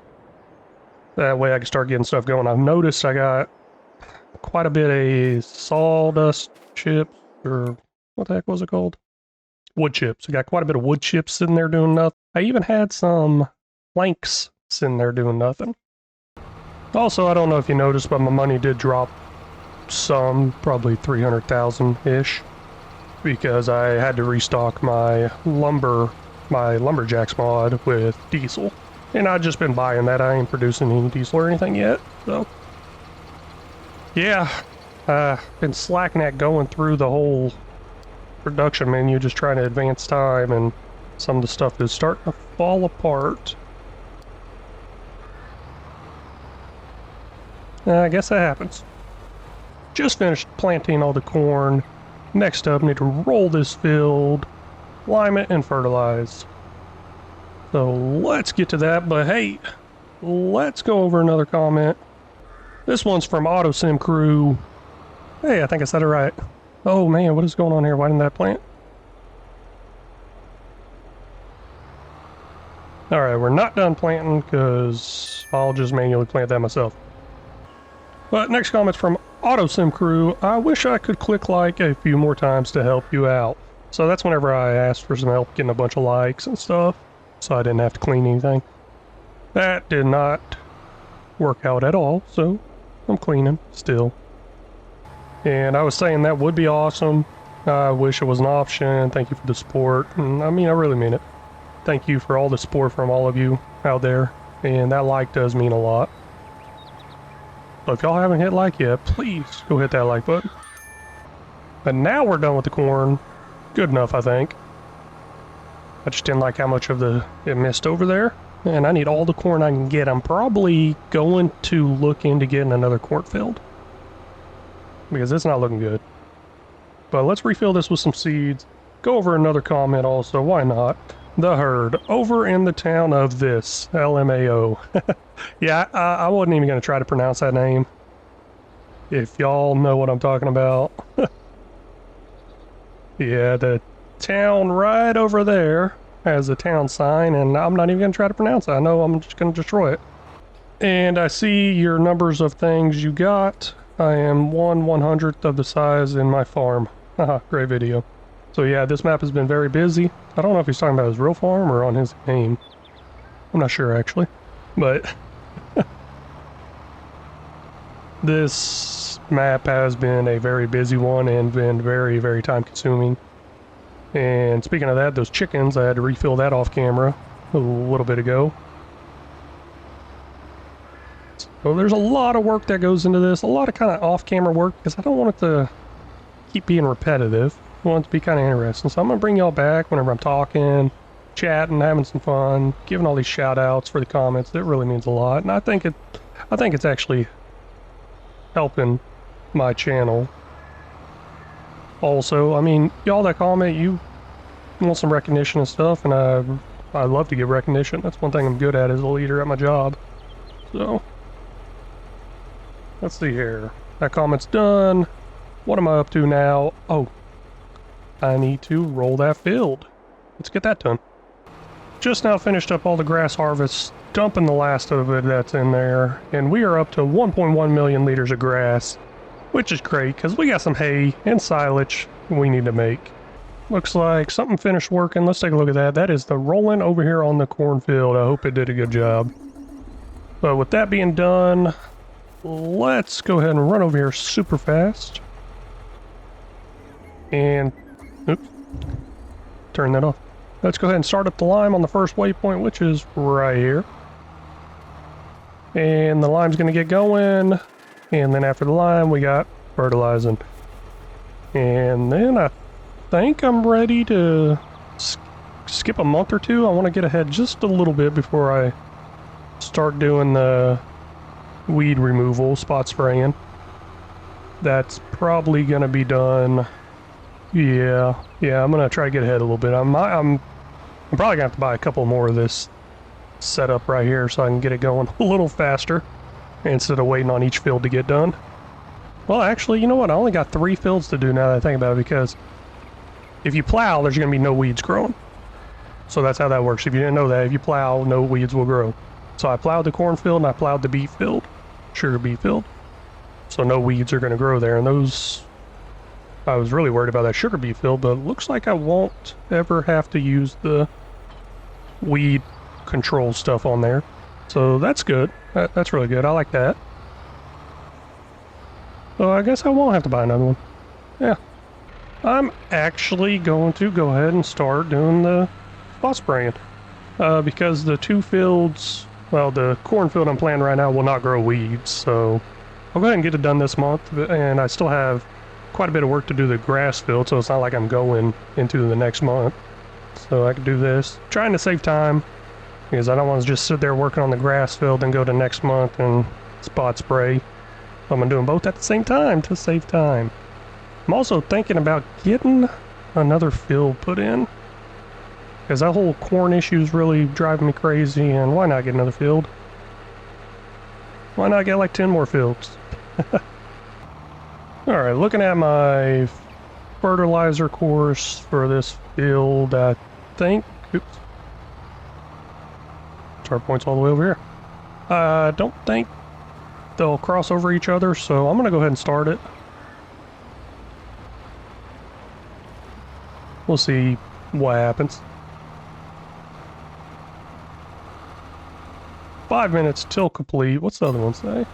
That way I can start getting stuff going. I've noticed I got quite a bit of sawdust chips, or what the heck was it called? Wood chips. I got quite a bit of wood chips sitting there doing nothing. I even had some planks sitting there doing nothing. Also, I don't know if you noticed, but my money did drop some, probably 300,000-ish, because I had to restock my lumberjacks mod with diesel. And I've just been buying that. I ain't producing any diesel or anything yet, so. Yeah, been slacking at going through the whole production menu, just trying to advance time, and some of the stuff is starting to fall apart. I guess that happens. Just finished planting all the corn. Next up, need to roll this field, lime it, and fertilize. So let's get to that, but hey, let's go over another comment. This one's from AutoSim Crew. Hey, I think I said it right. Oh man, what is going on here? Why didn't that plant? Alright, we're not done planting because I'll just manually plant that myself. But next comment's from AutoSim Crew. I wish I could click like a few more times to help you out. So that's whenever I asked for some help getting a bunch of likes and stuff, so I didn't have to clean anything. That did not work out at all, so I'm cleaning still. And I was saying that would be awesome. I wish it was an option. Thank you for the support. And I mean, I really mean it. Thank you for all the support from all of you out there. And that like does mean a lot. So if y'all haven't hit like yet, please go hit that like button. But now we're done with the corn. Good enough, I think. I just didn't like how much of it missed over there. And I need all the corn I can get. I'm probably going to look into getting another cornfield, because it's not looking good. But let's refill this with some seeds. Go over another comment also, why not? the herd over in the town of this LMAO. Yeah, I wasn't even going to try to pronounce that name. If y'all know what I'm talking about. Yeah, the town right over there has a town sign, and I'm not even going to try to pronounce it. I know I'm just going to destroy it. And I see your numbers of things you got. I am 1/100th of the size in my farm. Haha, great video. So yeah, this map has been very busy. I don't know if he's talking about his real farm or on his name. I'm not sure actually. But this map has been a very busy one and been very, very time consuming. And speaking of that, those chickens, I had to refill that off camera a little bit ago. So there's a lot of work that goes into this, a lot of kind of off-camera work, because I don't want it to keep being repetitive. I want it to be kind of interesting. So I'm going to bring y'all back whenever I'm talking, chatting, having some fun, giving all these shout-outs for the comments. It really means a lot, and I think it's actually helping my channel. Also, I mean, y'all that comment, you want some recognition and stuff, and I love to give recognition. That's one thing I'm good at as a leader at my job. So let's see here. That comment's done. What am I up to now? Oh, I need to roll that field. Let's get that done. Just now finished up all the grass harvest, dumping the last of it that's in there, and we are up to 1.1 million liters of grass, which is great because we got some hay and silage we need to make. Looks like something finished working. Let's take a look at that. That is the rolling over here on the cornfield. I hope it did a good job. But with that being done, let's go ahead and run over here super fast. And, oops, turn that off. Let's go ahead and start up the lime on the first waypoint, which is right here. And the lime's going to get going. And then after the lime, we got fertilizing. And then I think I'm ready to skip a month or two. I want to get ahead just a little bit before I start doing the weed removal, spot spraying. That's probably going to be done. Yeah, I'm going to try to get ahead a little bit. I'm probably going to have to buy a couple more of this setup right here so I can get it going a little faster instead of waiting on each field to get done. Well, actually, you know what? I only got 3 fields to do now that I think about it, because if you plow, there's going to be no weeds growing. So that's how that works. If you didn't know that, if you plow, no weeds will grow. So I plowed the cornfield and I plowed the beet field, sugar beet field. So no weeds are going to grow there. And those, I was really worried about that sugar beet field, but it looks like I won't ever have to use the weed control stuff on there. So that's good. That's really good. I like that. So I guess I won't have to buy another one. Yeah. I'm actually going to go ahead and start doing the spot spraying. Because the 2 fields, well, the cornfield I'm planting right now will not grow weeds, so I'll go ahead and get it done this month, and I still have quite a bit of work to do the grass field, so it's not like I'm going into the next month. So I can do this. Trying to save time, because I don't want to just sit there working on the grass field and go to next month and spot spray. I'm going to do them both at the same time to save time. I'm also thinking about getting another field put in, because that whole corn issue is really driving me crazy, and why not get another field? Why not get like 10 more fields? Alright, looking at my fertilizer course for this field, I think... Oops. Start point's all the way over here. I don't think they'll cross over each other, so I'm going to go ahead and start it. We'll see what happens. 5 minutes till complete. What's the other one say?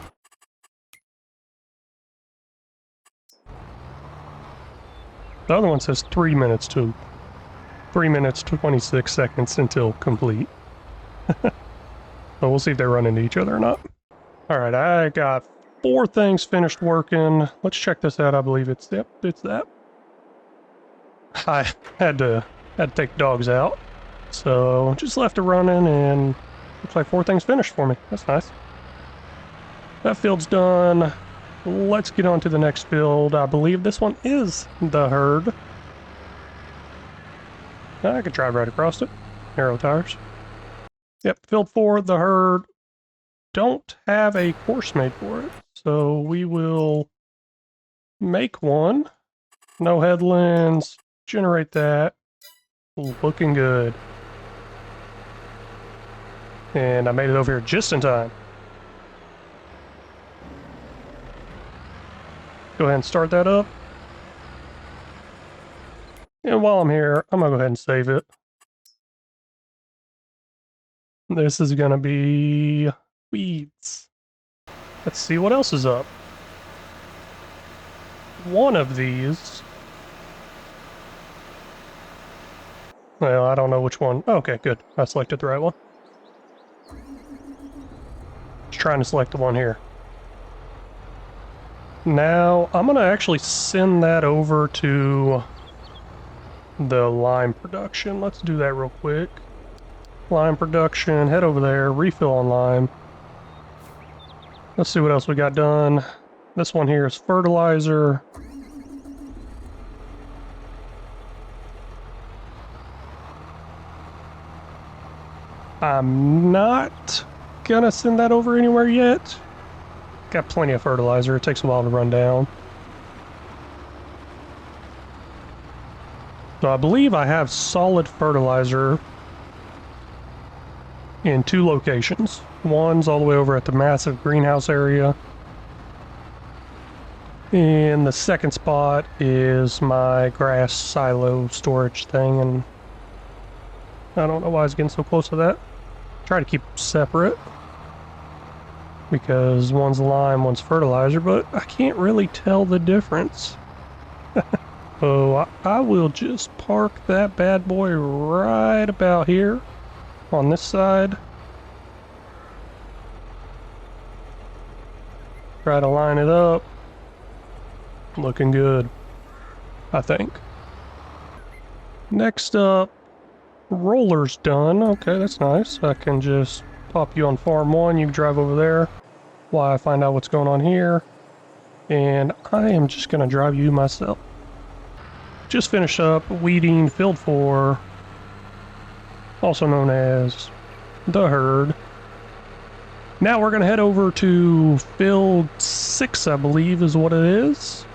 The other one says 3 minutes to 3 minutes 26 seconds until complete. So we'll see if they run into each other or not. Alright, I got 4 things finished working. Let's check this out. I believe it's, yep, it's that. I had to take dogs out. So just left it running, and looks like 4 things finished for me. That's nice. That field's done. Let's get on to the next field. I believe this one is the herd. I could drive right across it. Narrow tires. Yep, field 4, the herd. Don't have a course made for it, so we will make one. No headlands. Generate that. Looking good. And I made it over here just in time. Go ahead and start that up. And while I'm here, I'm gonna go ahead and save it. This is gonna be weeds. Let's see what else is up. One of these. Well, I don't know which one. Okay, good. I selected the right one. Just trying to select the one here. Now, I'm gonna actually send that over to the lime production. Let's do that real quick. Lime production, head over there, refill on lime. Let's see what else we got done. This one here is fertilizer. I'm not gonna send that over anywhere yet. Got plenty of fertilizer, it takes a while to run down. So I believe I have solid fertilizer in 2 locations. One's all the way over at the massive greenhouse area. And the second spot is my grass silo storage thing, and I don't know why it's getting so close to that. Try to keep them separate because one's lime, one's fertilizer, but I can't really tell the difference. So I will just park that bad boy right about here on this side. Try to line it up. Looking good, I think. Next up, roller's done. Okay, that's nice. I can just pop you on farm 1. You can drive over there while I find out what's going on here. And I am just going to drive you myself. Just finished up weeding field 4, also known as the herd. Now we're going to head over to field 6, I believe is what it is.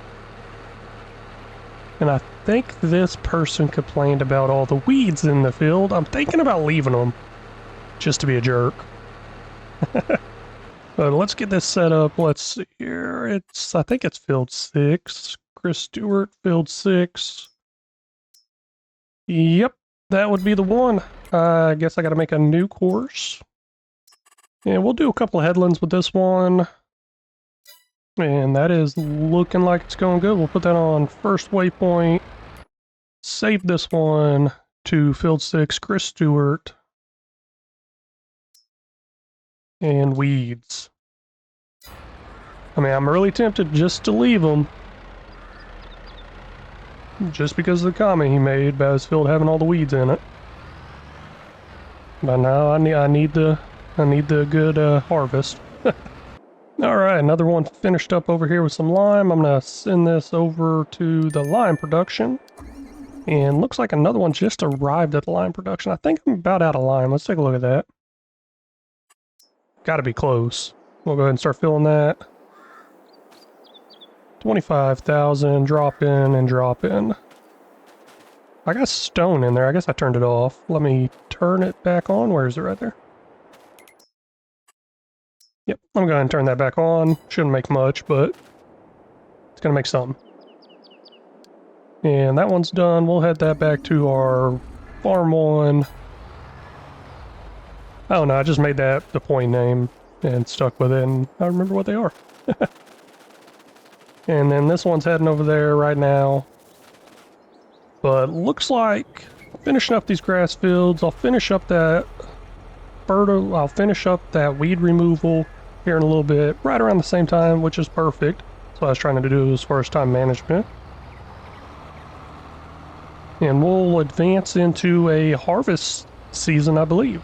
And I think this person complained about all the weeds in the field. I'm thinking about leaving them, just to be a jerk. But let's get this set up. Let's see here. I think it's field 6. Chris Stewart, field 6. Yep, that would be the one. I guess I got to make a new course. And we'll do a couple of headlands with this one. And that is looking like it's going good. We'll put that on first waypoint. Save this one to field 6, Chris Stewart. And weeds. I mean, I'm really tempted just to leave them. Just because of the comment he made about his field having all the weeds in it. But now I need the good harvest. Alright, another one finished up over here with some lime. I'm going to send this over to the lime production. And looks like another one just arrived at the lime production. I think I'm about out of lime. Let's take a look at that. Gotta be close. We'll go ahead and start filling that. 25,000, drop in and drop in. I got stone in there. I guess I turned it off. Let me turn it back on. Where is it? Right there? Yep, I'm going to turn that back on. Shouldn't make much, but it's going to make something. And that one's done. We'll head that back to our farm 1. Oh no, I just made that the point name and stuck with it, and I remember what they are. And then this one's heading over there right now. But looks like finishing up these grass fields. I'll finish up that weed removal here in a little bit, right around the same time, which is perfect. That's what I was trying to do as far as time management. And we'll advance into a harvest season, I believe,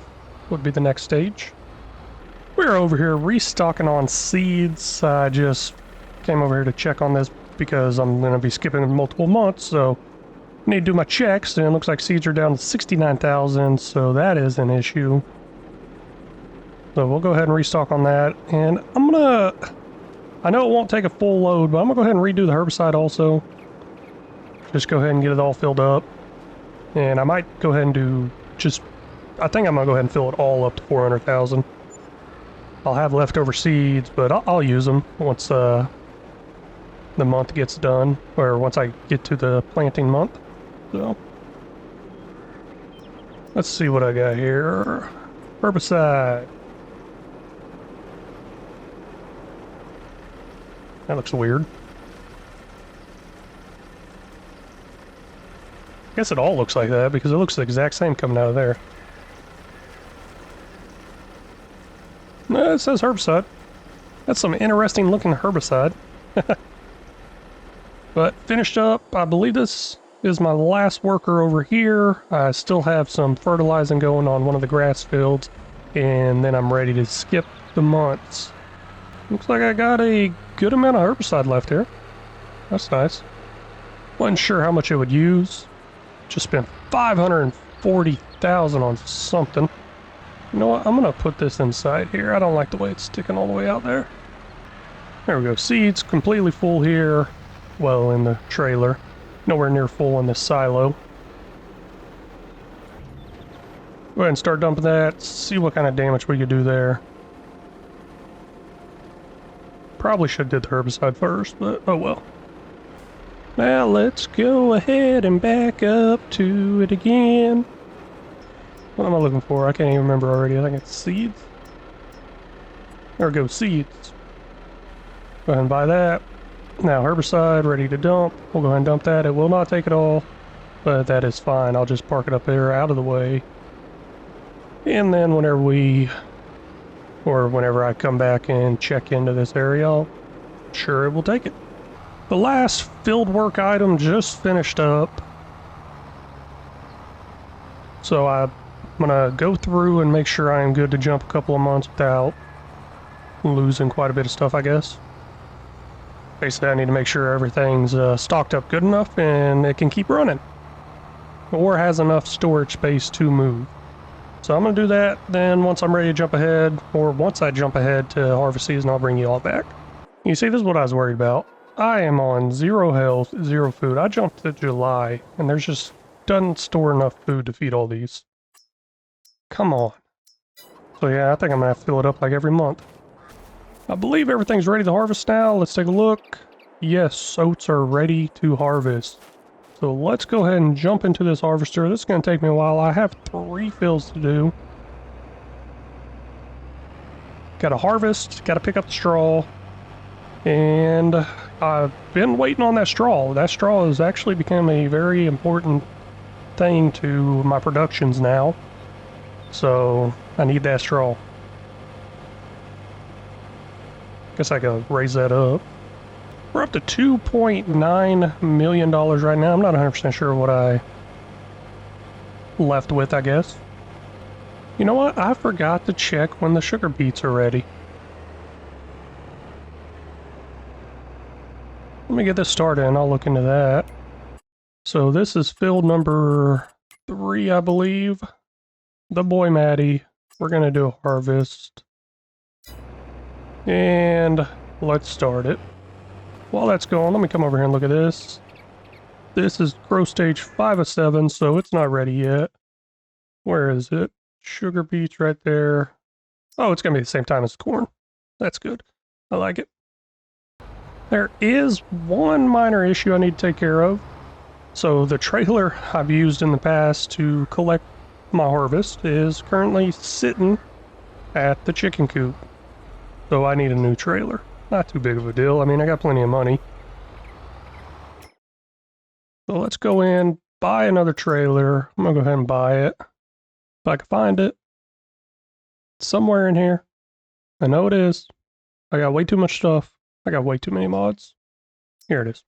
would be the next stage. We're over here restocking on seeds. I just came over here to check on this because I'm going to be skipping multiple months, so Need to do my checks, and it looks like seeds are down to 69,000, so that is an issue. So we'll go ahead and restock on that, and I'm gonna... I know it won't take a full load, but I'm gonna go ahead and redo the herbicide also. Just go ahead and get it all filled up. And I might go ahead and do just... I think I'm gonna go ahead and fill it all up to 400,000. I'll have leftover seeds, but I'll use them once the month gets done, or once I get to the planting month. So let's see what I got here. Herbicide. That looks weird. I guess it all looks like that because it looks the exact same coming out of there. No, it says herbicide. That's some interesting looking herbicide. But finished up, I believe this is my last worker over here. I still have some fertilizing going on one of the grass fields, and then I'm ready to skip the months. Looks like I got a good amount of herbicide left here. That's nice. Wasn't sure how much it would use. Just spent 540,000 on something. You know what? I'm gonna put this inside here. I don't like the way it's sticking all the way out there. There we go. Seeds completely full here. Well, in the trailer. Nowhere near full in the silo. Go ahead and start dumping that. See what kind of damage we could do there. Probably should have did the herbicide first, but oh well. Now let's go ahead and back up to it again. What am I looking for? I can't even remember already. I think it's seeds. There we go, seeds. Go ahead and buy that. Now herbicide ready to dump. We'll go ahead and dump that. It will not take it all, but that is fine. I'll just park it up there out of the way. And then whenever I come back and check into this area, I'm sure it will take it. The last field work item just finished up. So I'm gonna go through and make sure I am good to jump a couple of months without losing quite a bit of stuff, I guess. Basically, I need to make sure everything's stocked up good enough and it can keep running. Or has enough storage space to move. So I'm going to do that, then once I'm ready to jump ahead, or once I jump ahead to harvest season, I'll bring you all back. You see, this is what I was worried about. I am on 0 health, 0 food. I jumped to July, and there's just doesn't store enough food to feed all these. Come on. So yeah, I think I'm going to have to fill it up like every month. I believe everything's ready to harvest now. Let's take a look. Yes, oats are ready to harvest. So let's go ahead and jump into this harvester. This is going to take me a while. I have 3 fills to do. Got to harvest, got to pick up the straw. And I've been waiting on that straw. That straw has actually become a very important thing to my productions now. So I need that straw. Guess I can raise that up. We're up to $2.9 million right now. I'm not 100% sure what I left with, I guess. You know what? I forgot to check when the sugar beets are ready. Let me get this started and I'll look into that. So this is field number 3, I believe. The boy Maddie. We're going to do a harvest. And let's start it. While that's going, let me come over here and look at this. This is grow stage 5 of 7, so it's not ready yet. Where is it? Sugar beets right there. Oh, it's going to be the same time as corn. That's good. I like it. There is one minor issue I need to take care of. So the trailer I've used in the past to collect my harvest is currently sitting at the chicken coop. So I need a new trailer. Not too big of a deal. I mean, I got plenty of money. So let's go in, buy another trailer. I'm going to go ahead and buy it. If I can find it. Somewhere in here. I know it is. I got way too much stuff. I got way too many mods. Here it is.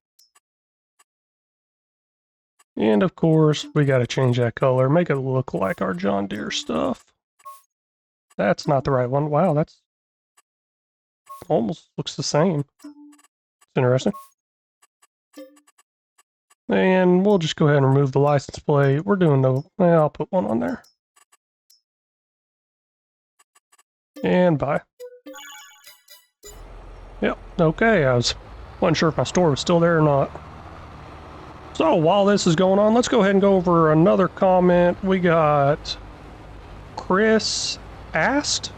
And of course, we got to change that color. Make it look like our John Deere stuff. That's not the right one. Wow, that's almost looks the same. It's interesting. And we'll just go ahead and remove the license plate. We're doing no, well, I'll put one on there. And bye. Yep, okay, I wasn't sure if my store was still there or not. So while this is going on, let's go ahead and go over another comment. We got Chris asked.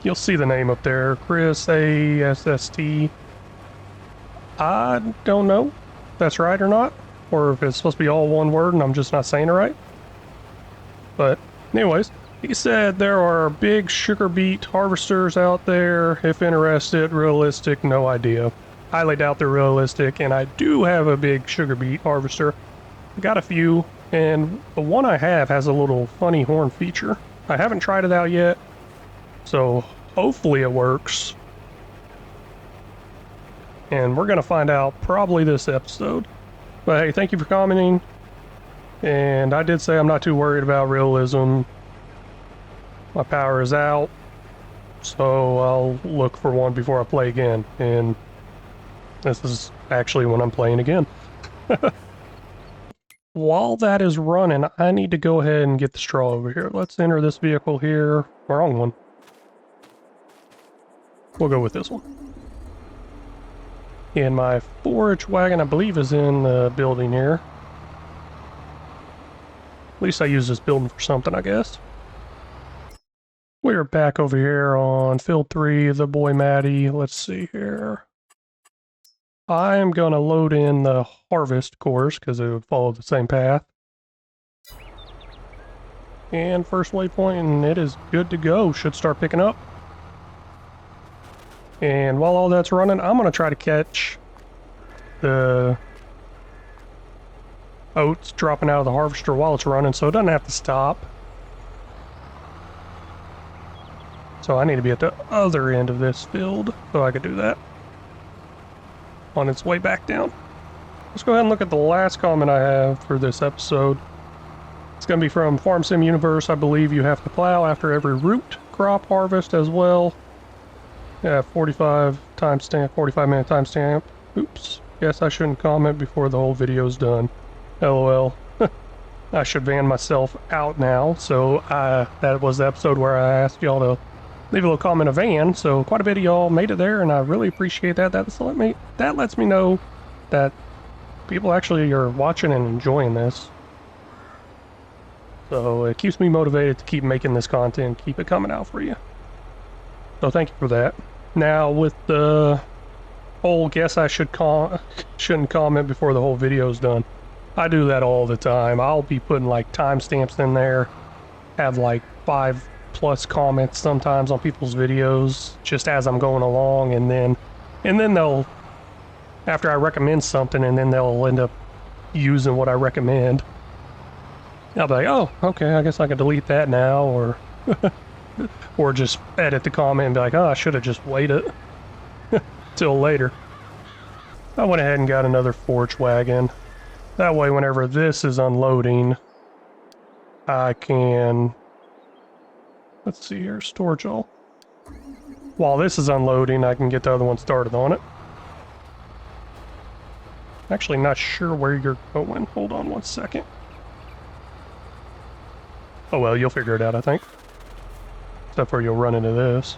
You'll see the name up there, Chris ASST. I don't know if that's right or not, or if it's supposed to be all one word and I'm just not saying it right. But anyways, he said there are big sugar beet harvesters out there. If interested, realistic, no idea. Highly doubt they're realistic, and I do have a big sugar beet harvester. I got a few, and the one I have has a little funny horn feature. I haven't tried it out yet, so hopefully it works. And we're gonna find out probably this episode. But hey, thank you for commenting. And I did say I'm not too worried about realism. My power is out, so I'll look for one before I play again. And this is actually when I'm playing again. While that is running, I need to go ahead and get the straw over here. Let's enter this vehicle here. Wrong one. We'll go with this one. And my forage wagon, I believe, is in the building here. At least I use this building for something, I guess. We're back over here on field 3, the boy Maddie. Let's see here. I'm gonna load in the harvest course because it would follow the same path. And first waypoint, and it is good to go. Should start picking up. And while all that's running, I'm gonna try to catch the oats dropping out of the harvester while it's running, so it doesn't have to stop. So I need to be at the other end of this field so I could do that on its way back down. Let's go ahead and look at the last comment I have for this episode. It's going to be from Farm Sim Universe. I believe you have to plow after every root crop harvest as well. Yeah, 45 minute timestamp. Oops. Guess I shouldn't comment before the whole video's done. LOL. I should van myself out now. So that was the episode where I asked y'all to leave a little comment of van, so quite a bit of y'all made it there, and I really appreciate that. That lets me know that people actually are watching and enjoying this. So it keeps me motivated to keep making this content, keep it coming out for you. So thank you for that. Now with the whole guess I shouldn't comment before the whole video's done. I do that all the time. I'll be putting like timestamps in there, have like 5+ comments sometimes on people's videos just as I'm going along, and then they'll, after I recommend something, and then they'll end up using what I recommend. I'll be like, oh, okay, I guess I can delete that now, or or just edit the comment and be like, oh, I should have just waited till later. I went ahead and got another forage wagon. That way, whenever this is unloading, I can, let's see here, storage all. While this is unloading, I can get the other one started on it. Actually, not sure where you're going. Hold on one second. Oh well, you'll figure it out, I think. Except for you'll run into this.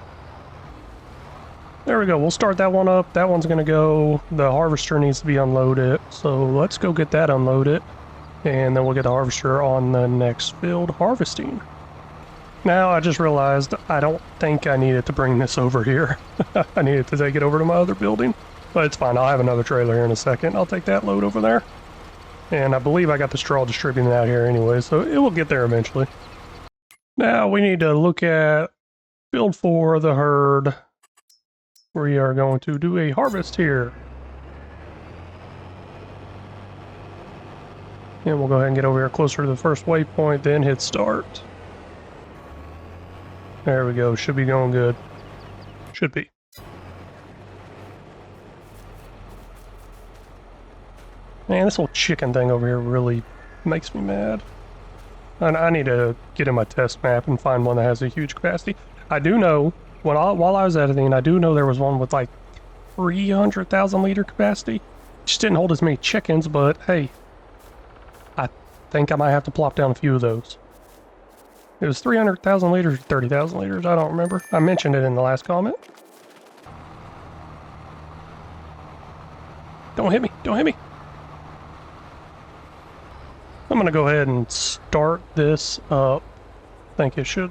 There we go, we'll start that one up. That one's gonna go, the harvester needs to be unloaded. So let's go get that unloaded. And then we'll get the harvester on the next field harvesting. Now, I just realized I don't think I needed to bring this over here. I needed to take it over to my other building. But it's fine, I'll have another trailer here in a second. I'll take that load over there. And I believe I got the straw distributing out here anyway, so it will get there eventually. Now, we need to look at field 4 of the herd. We are going to do a harvest here. And we'll go ahead and get over here closer to the first waypoint, then hit start. There we go, should be going good. Should be. Man, this whole chicken thing over here really makes me mad. And I need to get in my test map and find one that has a huge capacity. I do know, while I was editing, I do know there was one with like 300,000 liter capacity. Just didn't hold as many chickens, but hey, I think I might have to plop down a few of those. It was 300,000 liters or 30,000 liters, I don't remember. I mentioned it in the last comment. Don't hit me, don't hit me. I'm gonna go ahead and start this up. I think it should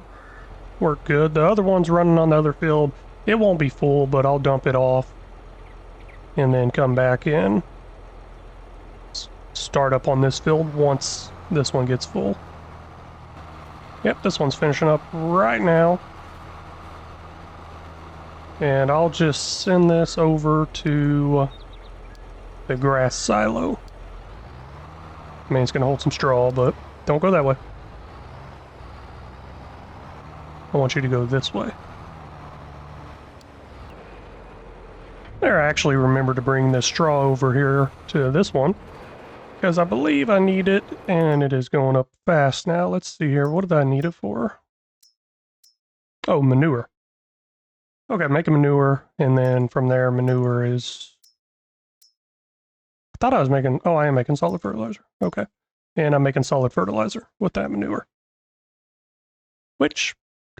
work good. The other one's running on the other field. It won't be full, but I'll dump it off and then come back in. Start up on this field once this one gets full. Yep, this one's finishing up right now. And I'll just send this over to the grass silo. I mean, it's going to hold some straw, but don't go that way. I want you to go this way. There, I actually remembered to bring the straw over here to this one, because I believe I need it, and it is going up fast now. Let's see here. What did I need it for? Oh, manure. Okay, make a manure, and then from there, manure is... I thought I was making... Oh, I am making solid fertilizer. Okay. And I'm making solid fertilizer with that manure, which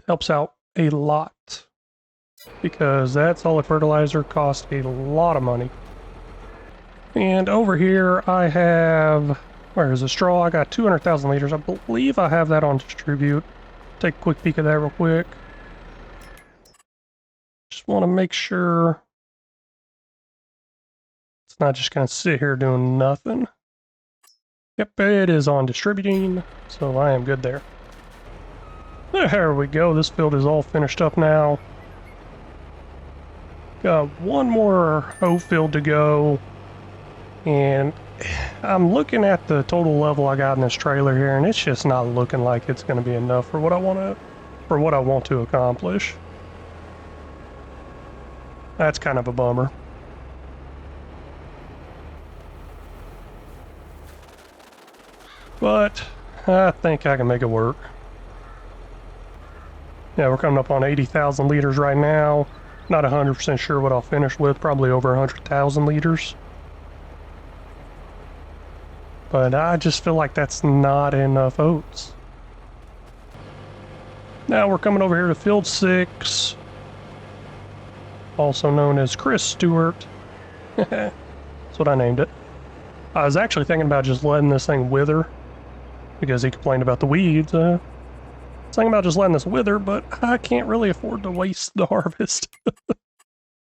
helps out a lot, because that solid fertilizer costs a lot of money. And over here I have, where is the straw? I got 200,000 liters. I believe I have that on distribute. Take a quick peek of that real quick. Just want to make sure it's not just going to sit here doing nothing. Yep, it is on distributing, so I am good there. There we go. This field is all finished up now. Got one more hoe field to go. And I'm looking at the total level I got in this trailer here, and it's just not looking like it's going to be enough for what I want to accomplish. That's kind of a bummer. But I think I can make it work. Yeah, we're coming up on 80,000 liters right now. Not 100% sure what I'll finish with, probably over 100,000 liters. But I just feel like that's not enough oats. Now we're coming over here to field 6, also known as Chris Stewart. That's what I named it. I was actually thinking about just letting this thing wither, because he complained about the weeds. Thinking about just letting this wither, but I can't really afford to waste the harvest.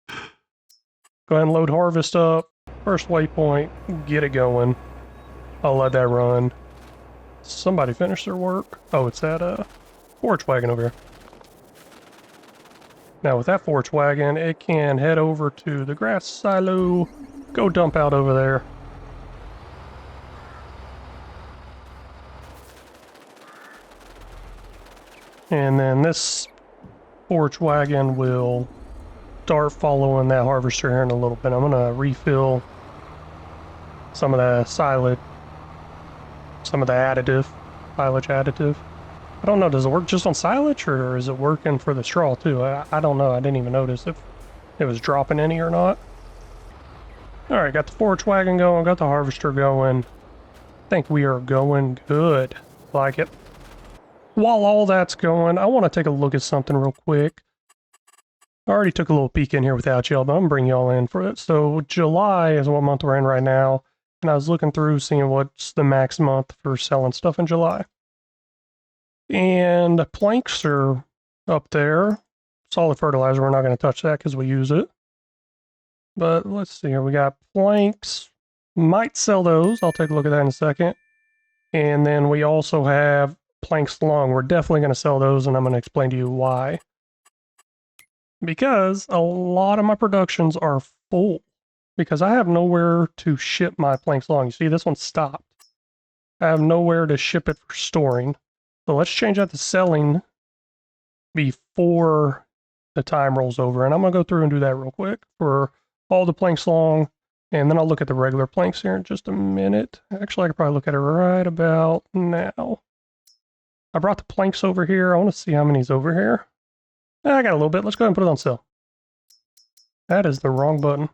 Go ahead and load harvest up. First waypoint, get it going. I'll let that run. Somebody finish their work. Oh, it's that forage wagon over here. Now with that forage wagon, it can head over to the grass silo, go dump out over there. And then this forage wagon will start following that harvester here in a little bit. I'm going to refill some of the silage, some of the additive, silage additive. I don't know, does it work just on silage, or is it working for the straw too? I don't know, I didn't even notice if it was dropping any or not. Alright, got the forage wagon going, got the harvester going. I think we are going good. Like it. While all that's going, I want to take a look at something real quick. I already took a little peek in here without y'all, but I'm going to bring y'all in for it. So July is what month we're in right now, and I was looking through seeing what's the max month for selling stuff in July. And planks are up there. Solid fertilizer, we're not going to touch that because we use it. But let's see here, we got planks. Might sell those, I'll take a look at that in a second. And then we also have planks long. We're definitely going to sell those, and I'm going to explain to you why. Because a lot of my productions are full, because I have nowhere to ship my planks long. You see, this one stopped. I have nowhere to ship it for storing. So let's change that to selling before the time rolls over. And I'm going to go through and do that real quick for all the planks long. And then I'll look at the regular planks here in just a minute. Actually, I could probably look at it right about now. I brought the planks over here. I want to see how many's over here. I got a little bit. Let's go ahead and put it on sale. That is the wrong button.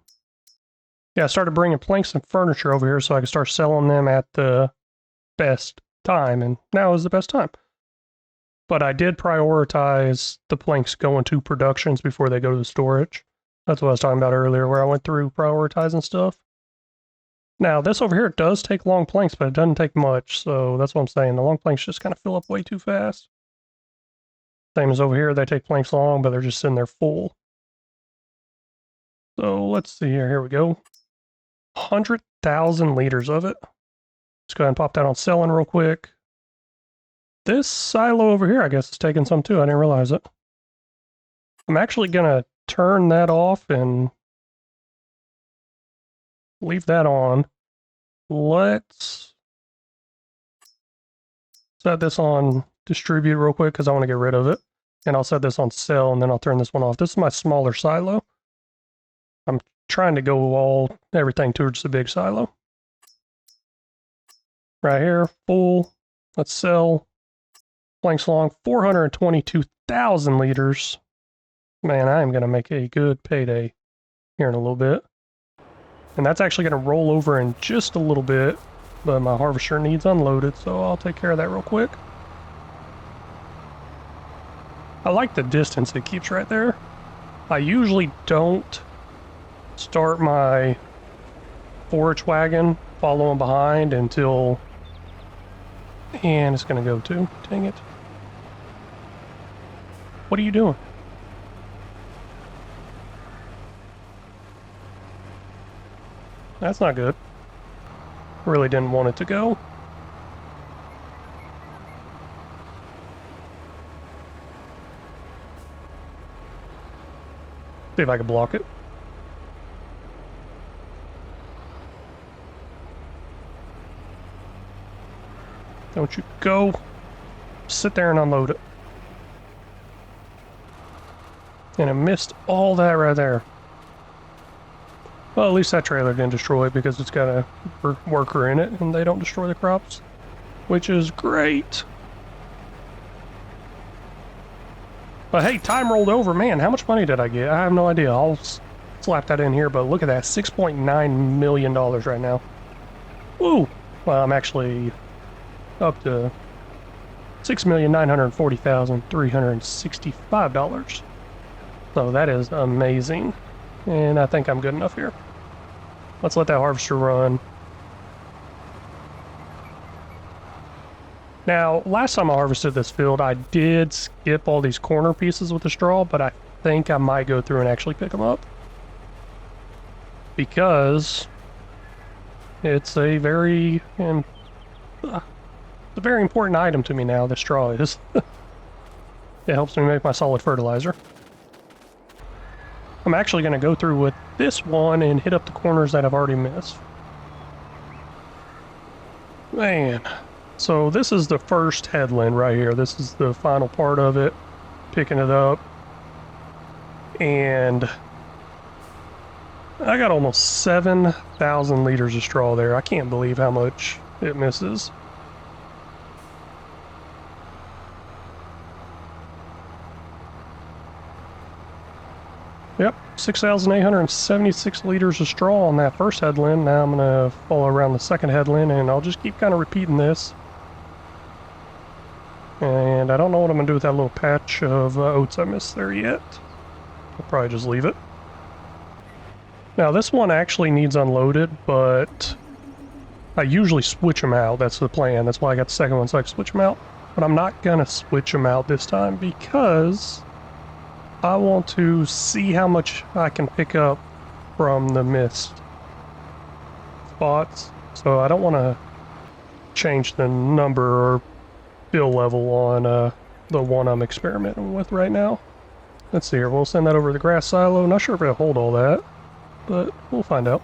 Yeah, I started bringing planks and furniture over here so I could start selling them at the best time, and now is the best time. But I did prioritize the planks going to productions before they go to the storage. That's what I was talking about earlier, where I went through prioritizing stuff. Now, this over here does take long planks, but it doesn't take much, so that's what I'm saying. The long planks just kind of fill up way too fast. Same as over here, they take planks long, but they're just sitting there full. So let's see here. Here we go. 100,000 liters of it. Let's go ahead and pop that on selling real quick. This silo over here, I guess, is taking some too. I didn't realize it. I'm actually going to turn that off and leave that on. Let's set this on distribute real quick because I want to get rid of it. And I'll set this on sell, and then I'll turn this one off. This is my smaller silo. I'm trying to go everything towards the big silo. Right here, full. Let's sell. Planks long, 422,000 liters. Man, I am going to make a good payday here in a little bit. And that's actually going to roll over in just a little bit, but my harvester needs unloaded, so I'll take care of that real quick. I like the distance it keeps right there. I usually don't start my forage wagon following behind until... And it's going to go too. Dang it. What are you doing? That's not good. Really didn't want it to go. See if I can block it. Don't you go. Sit there and unload it. And it missed all that right there. Well, at least that trailer didn't destroy it because it's got a worker in it and they don't destroy the crops, which is great. But hey, time rolled over. Man, how much money did I get? I have no idea. I'll slap that in here, but look at that. $6.9 million right now. Woo! Well, I'm actually up to $6,940,365. So that is amazing. And I think I'm good enough here. Let's let that harvester run. Now, last time I harvested this field, I did skip all these corner pieces with the straw, but I think I might go through and actually pick them up. Because it's a very important item to me now, the straw is. It helps me make my solid fertilizer. I'm actually going to go through with this one and hit up the corners that I've already missed. Man. So this is the first headland right here. This is the final part of it. Picking it up. And I got almost 7,000 liters of straw there. I can't believe how much it misses. Yep, 6,876 liters of straw on that first headland. Now I'm going to follow around the second headland, and I'll just keep kind of repeating this. And I don't know what I'm going to do with that little patch of oats I missed there yet. I'll probably just leave it. Now this one actually needs unloaded, but I usually switch them out. That's the plan. That's why I got the second one, so I can switch them out. But I'm not going to switch them out this time because I want to see how much I can pick up from the missed spots. So I don't want to change the number or fill level on the one I'm experimenting with right now. Let's see here. We'll send that over to the grass silo. Not sure if it'll hold all that, but we'll find out.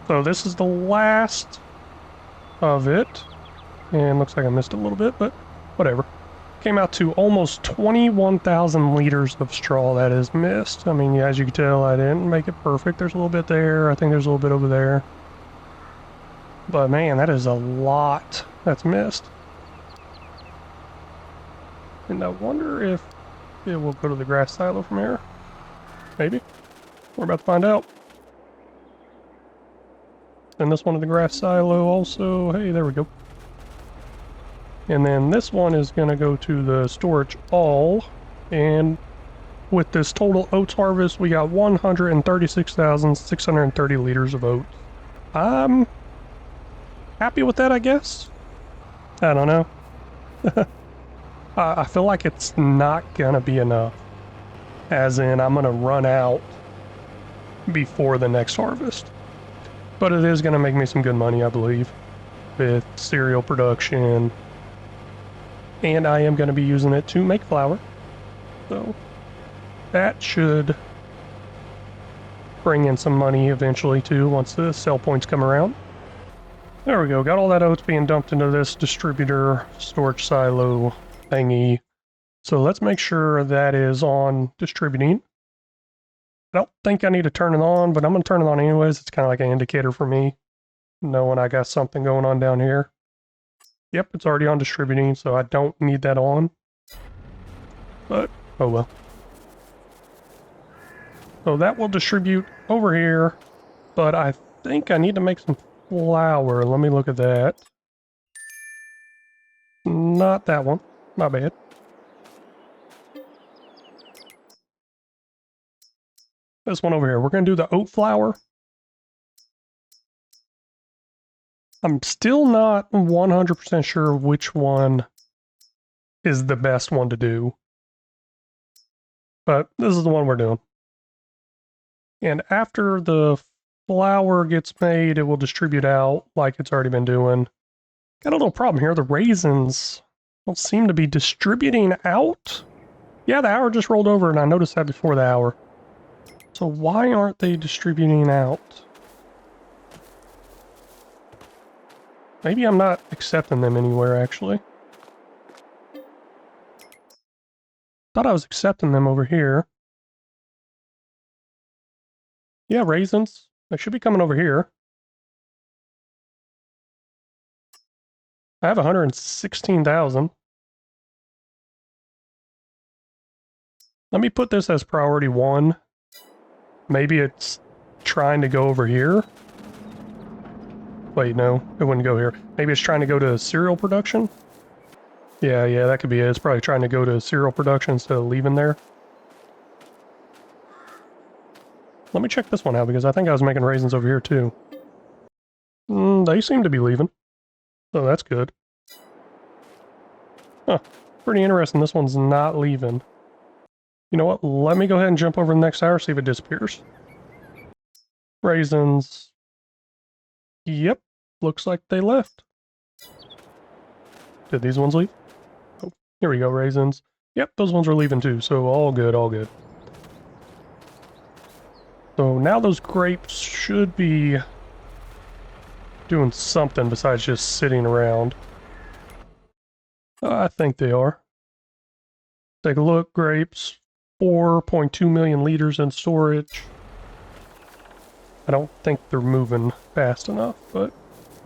So this is the last of it. And looks like I missed a little bit, but whatever. Came out to almost 21,000 liters of straw that is missed. I mean, as you can tell, I didn't make it perfect. There's a little bit there. I think there's a little bit over there. But man, that is a lot that's missed. And I wonder if it will go to the grass silo from here. Maybe. We're about to find out. Send this one to the grass silo also. Hey, there we go. And then this one is going to go to the storage all. And with this total oats harvest, we got 136,630 liters of oats. I'm happy with that, I guess. I don't know. I feel like it's not going to be enough. As in, I'm going to run out before the next harvest. But it is going to make me some good money, I believe, with cereal production. And I am going to be using it to make flour. So that should bring in some money eventually too, once the sell points come around. There we go, got all that oats being dumped into this distributor storage silo thingy. So let's make sure that is on distributing. I don't think I need to turn it on, but I'm going to turn it on anyways. It's kind of like an indicator for me, knowing I got something going on down here. Yep, it's already on distributing, so I don't need that on. But, oh well. So that will distribute over here, but I think I need to make some flour. Let me look at that. Not that one. My bad. This one over here. We're going to do the oat flour. I'm still not 100% sure which one is the best one to do. But this is the one we're doing. And after the flour gets made, it will distribute out like it's already been doing. Got a little problem here. The raisins don't seem to be distributing out. Yeah, the hour just rolled over, and I noticed that before the hour. So why aren't they distributing out? Maybe I'm not accepting them anywhere, actually. Thought I was accepting them over here. Yeah, raisins. They should be coming over here. I have 116,000. Let me put this as priority 1. Maybe it's trying to go over here. Wait, no, it wouldn't go here. Maybe it's trying to go to cereal production? Yeah, that could be it. It's probably trying to go to cereal production instead of leaving there. Let me check this one out, because I think I was making raisins over here too. They seem to be leaving. So that's good. Huh, pretty interesting. This one's not leaving. You know what? Let me go ahead and jump over the next hour, see if it disappears. Raisins. Yep, looks like they left. Did these ones leave? Oh, here we go, raisins. Yep, those ones are leaving too, so all good, all good. So now those grapes should be doing something besides just sitting around. I think they are. Take a look, grapes. 4.2 million liters in storage. I don't think they're moving fast enough, but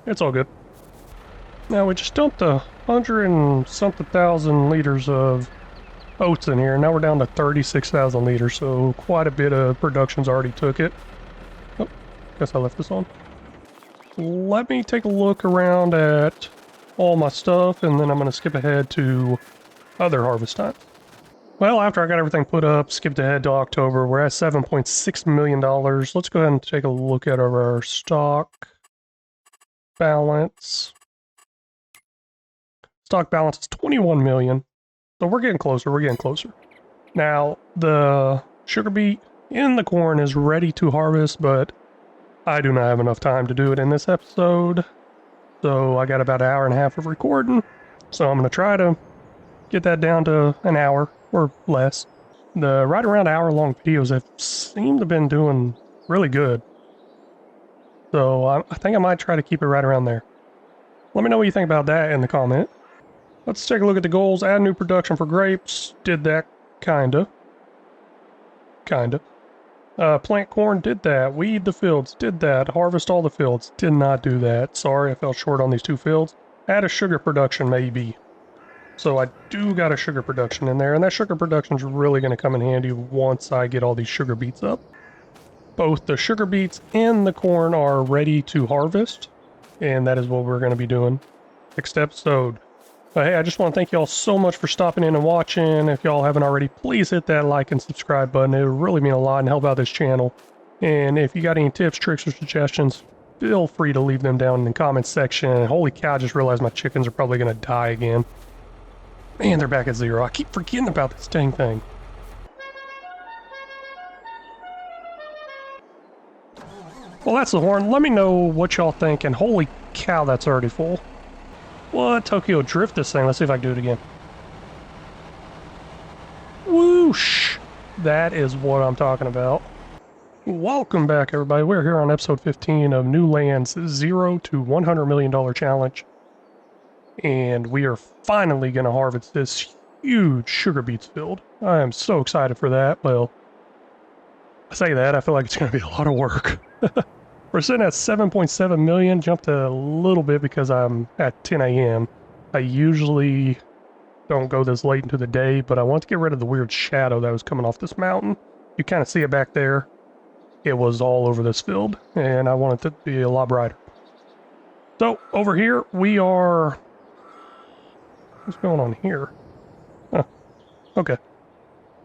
it's all good. Now we just dumped 100 and something thousand liters of oats in here. Now we're down to 36,000 liters, so quite a bit of production's already took it. Oh, guess I left this on. Let me take a look around at all my stuff, and then I'm going to skip ahead to other harvest time. Well, after I got everything put up, skipped ahead to October, we're at $7.6 million. Let's go ahead and take a look at our stock balance. Stock balance is 21 million. So we're getting closer, we're getting closer. Now, the sugar beet in the corn is ready to harvest, but I do not have enough time to do it in this episode. So I got about an hour and a half of recording. So I'm going to try to get that down to an hour or less. The right around hour-long videos have seemed to have been doing really good. So I think I might try to keep it right around there. Let me know what you think about that in the comment. Let's take a look at the goals. Add new production for grapes. Did that, kinda. Plant corn, did that. Weed the fields, did that. Harvest all the fields, did not do that. Sorry, I fell short on these 2 fields. Add a sugar production, maybe. So I do got a sugar production in there, and that sugar production is really going to come in handy once I get all these sugar beets up. both the sugar beets and the corn are ready to harvest, and that is what we're going to be doing next episode. But hey, I just want to thank y'all so much for stopping in and watching. If y'all haven't already, please hit that like and subscribe button. It would really mean a lot and help out this channel. And if you got any tips, tricks, or suggestions, feel free to leave them down in the comments section. Holy cow, I just realized my chickens are probably going to die again. Man, they're back at 0. I keep forgetting about this dang thing. Well, that's the horn. Let me know what y'all think, and holy cow, that's already full. What? Tokyo Drift this thing. Let's see if I can do it again. Whoosh! That is what I'm talking about. Welcome back, everybody. We're here on episode 15 of New Land's 0 to $100 million challenge. And we are finally going to harvest this huge sugar beets field. I am so excited for that. Well, I say that, I feel like it's going to be a lot of work. We're sitting at 7.7 million, jumped a little bit because I'm at 10 a.m. I usually don't go this late into the day, but I want to get rid of the weird shadow that was coming off this mountain. You kind of see it back there. It was all over this field, and I want it to be a lot brighter. So, over here, we are... What's going on here? Huh. Okay.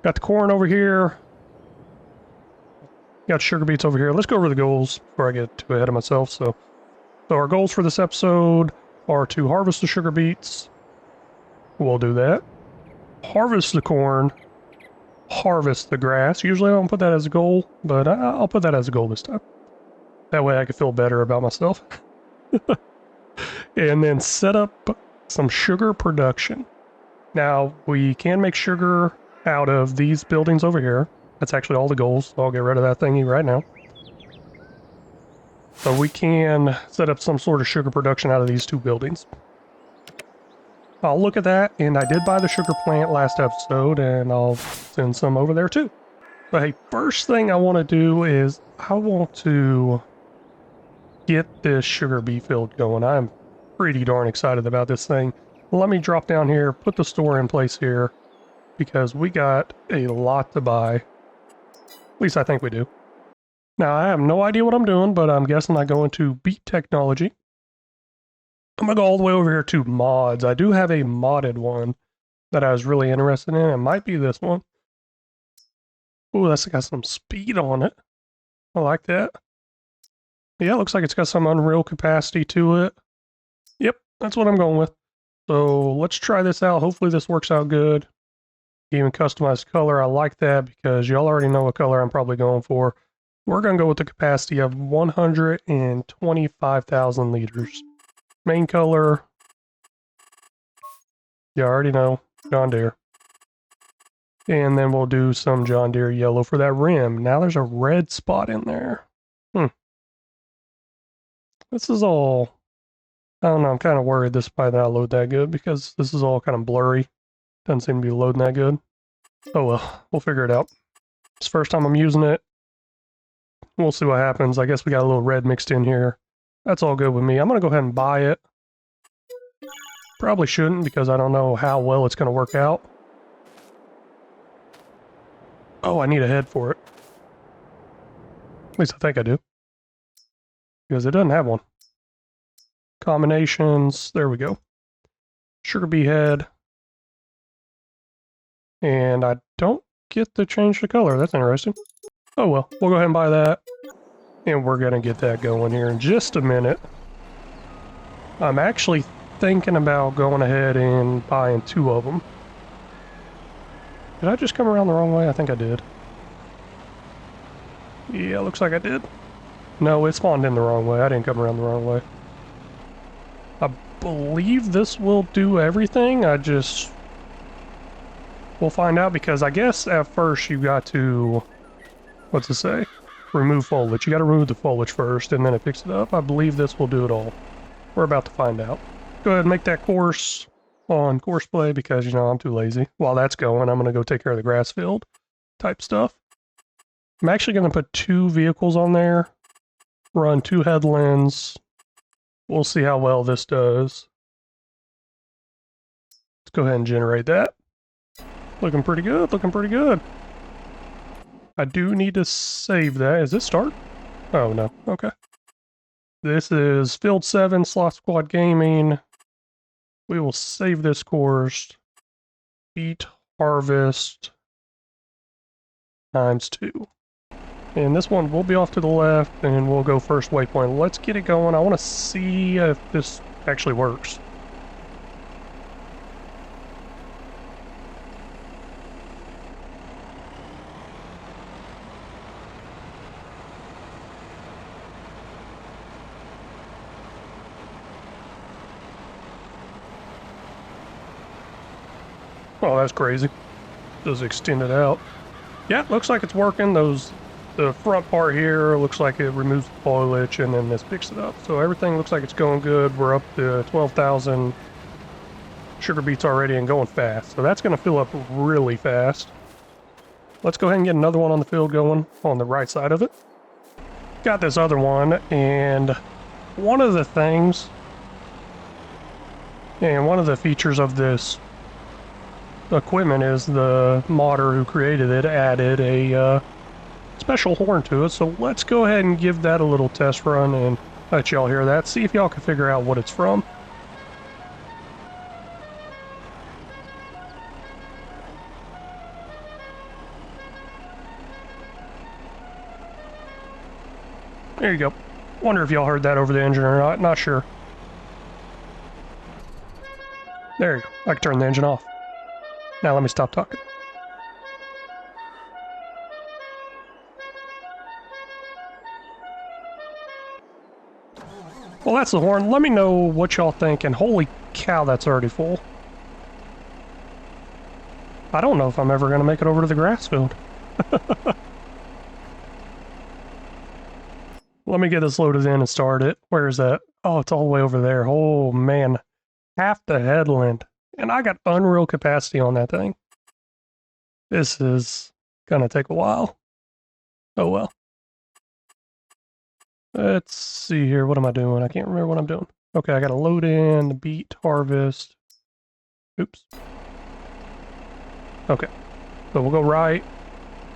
Got the corn over here. Got sugar beets over here. Let's go over the goals before I get too ahead of myself. So our goals for this episode are to harvest the sugar beets. We'll do that. Harvest the corn. Harvest the grass. Usually I don't put that as a goal, but I'll put that as a goal this time. That way I can feel better about myself. And then set up some sugar production. Now, we can make sugar out of these buildings over here. That's actually all the goals, so I'll get rid of that thingy right now. So we can set up some sort of sugar production out of these two buildings. I'll look at that, and I did buy the sugar plant last episode, and I'll send some over there too. But hey, first thing I want to do is I want to get this sugar beet field going. I'm pretty darn excited about this thing. Let me drop down here, put the store in place here, because we got a lot to buy. At least I think we do. Now, I have no idea what I'm doing, but I'm guessing I go into Beat Technology. I'm going to go all the way over here to mods. I do have a modded one that I was really interested in. It might be this one. Ooh, that's got some speed on it. I like that. Yeah, it looks like it's got some Unreal capacity to it. Yep, that's what I'm going with. So let's try this out. Hopefully this works out good. Even customized color, I like that because y'all already know what color I'm probably going for. We're going to go with the capacity of 125,000 liters. Main color, you already know, John Deere. And then we'll do some John Deere yellow for that rim. Now there's a red spot in there. This is all, I don't know, I'm kind of worried this might not load that good because this is all kind of blurry. Doesn't seem to be loading that good. Oh well, we'll figure it out. It's the first time I'm using it. We'll see what happens. I guess we got a little red mixed in here. That's all good with me. I'm going to go ahead and buy it. Probably shouldn't because I don't know how well it's going to work out. Oh, I need a head for it. At least I think I do. Because it doesn't have one. Combinations. There we go. Sugar bee head. And I don't get to change the color. That's interesting. Oh well, we'll go ahead and buy that. And we're going to get that going here in just a minute. I'm actually thinking about going ahead and buying 2 of them. Did I just come around the wrong way? I think I did. Yeah, looks like I did. No, it spawned in the wrong way. I didn't come around the wrong way. I believe this will do everything. We'll find out because I guess at first you got to, what's it say? Remove foliage. You got to remove the foliage first and then it picks it up. I believe this will do it all. We're about to find out. Go ahead and make that course on course play because, you know, I'm too lazy. While that's going, I'm going to go take care of the grass field type stuff. I'm actually going to put 2 vehicles on there, run 2 headlands. We'll see how well this does. Let's go ahead and generate that. Looking pretty good, looking pretty good. I do need to save that. Is this start? Oh, no. Okay. This is Field 7, Sloth Squad Gaming. We will save this course. Beet Harvest ×2. And this one will be off to the left, and we'll go first waypoint. Let's get it going. I want to see if this actually works. Oh, that's crazy. Just extend it out. Yeah, looks like it's working. The front part here looks like it removes the foliage, and then this picks it up. So everything looks like it's going good. We're up to 12,000 sugar beets already and going fast. So that's going to fill up really fast. Let's go ahead and get another one on the field going on the right side of it. Got this other one, and one of the things, and one of the features of this equipment is the modder who created it added a special horn to it. So let's go ahead and give that a little test run and let y'all hear that. See if y'all can figure out what it's from. There you go. Wonder if y'all heard that over the engine or not. Not sure. There you go. I can turn the engine off. Now let me stop talking. Well, that's the horn. Let me know what y'all think, and holy cow, that's already full. I don't know if I'm ever going to make it over to the grass field. Let me get this loaded in and start it. Where is that? Oh, it's all the way over there. Oh, man. Half the headland. And I got unreal capacity on that thing. This is gonna take a while. Oh well. Let's see here. What am I doing? I can't remember what I'm doing. Okay, I gotta load in the beet harvest. Oops. Okay. So we'll go right.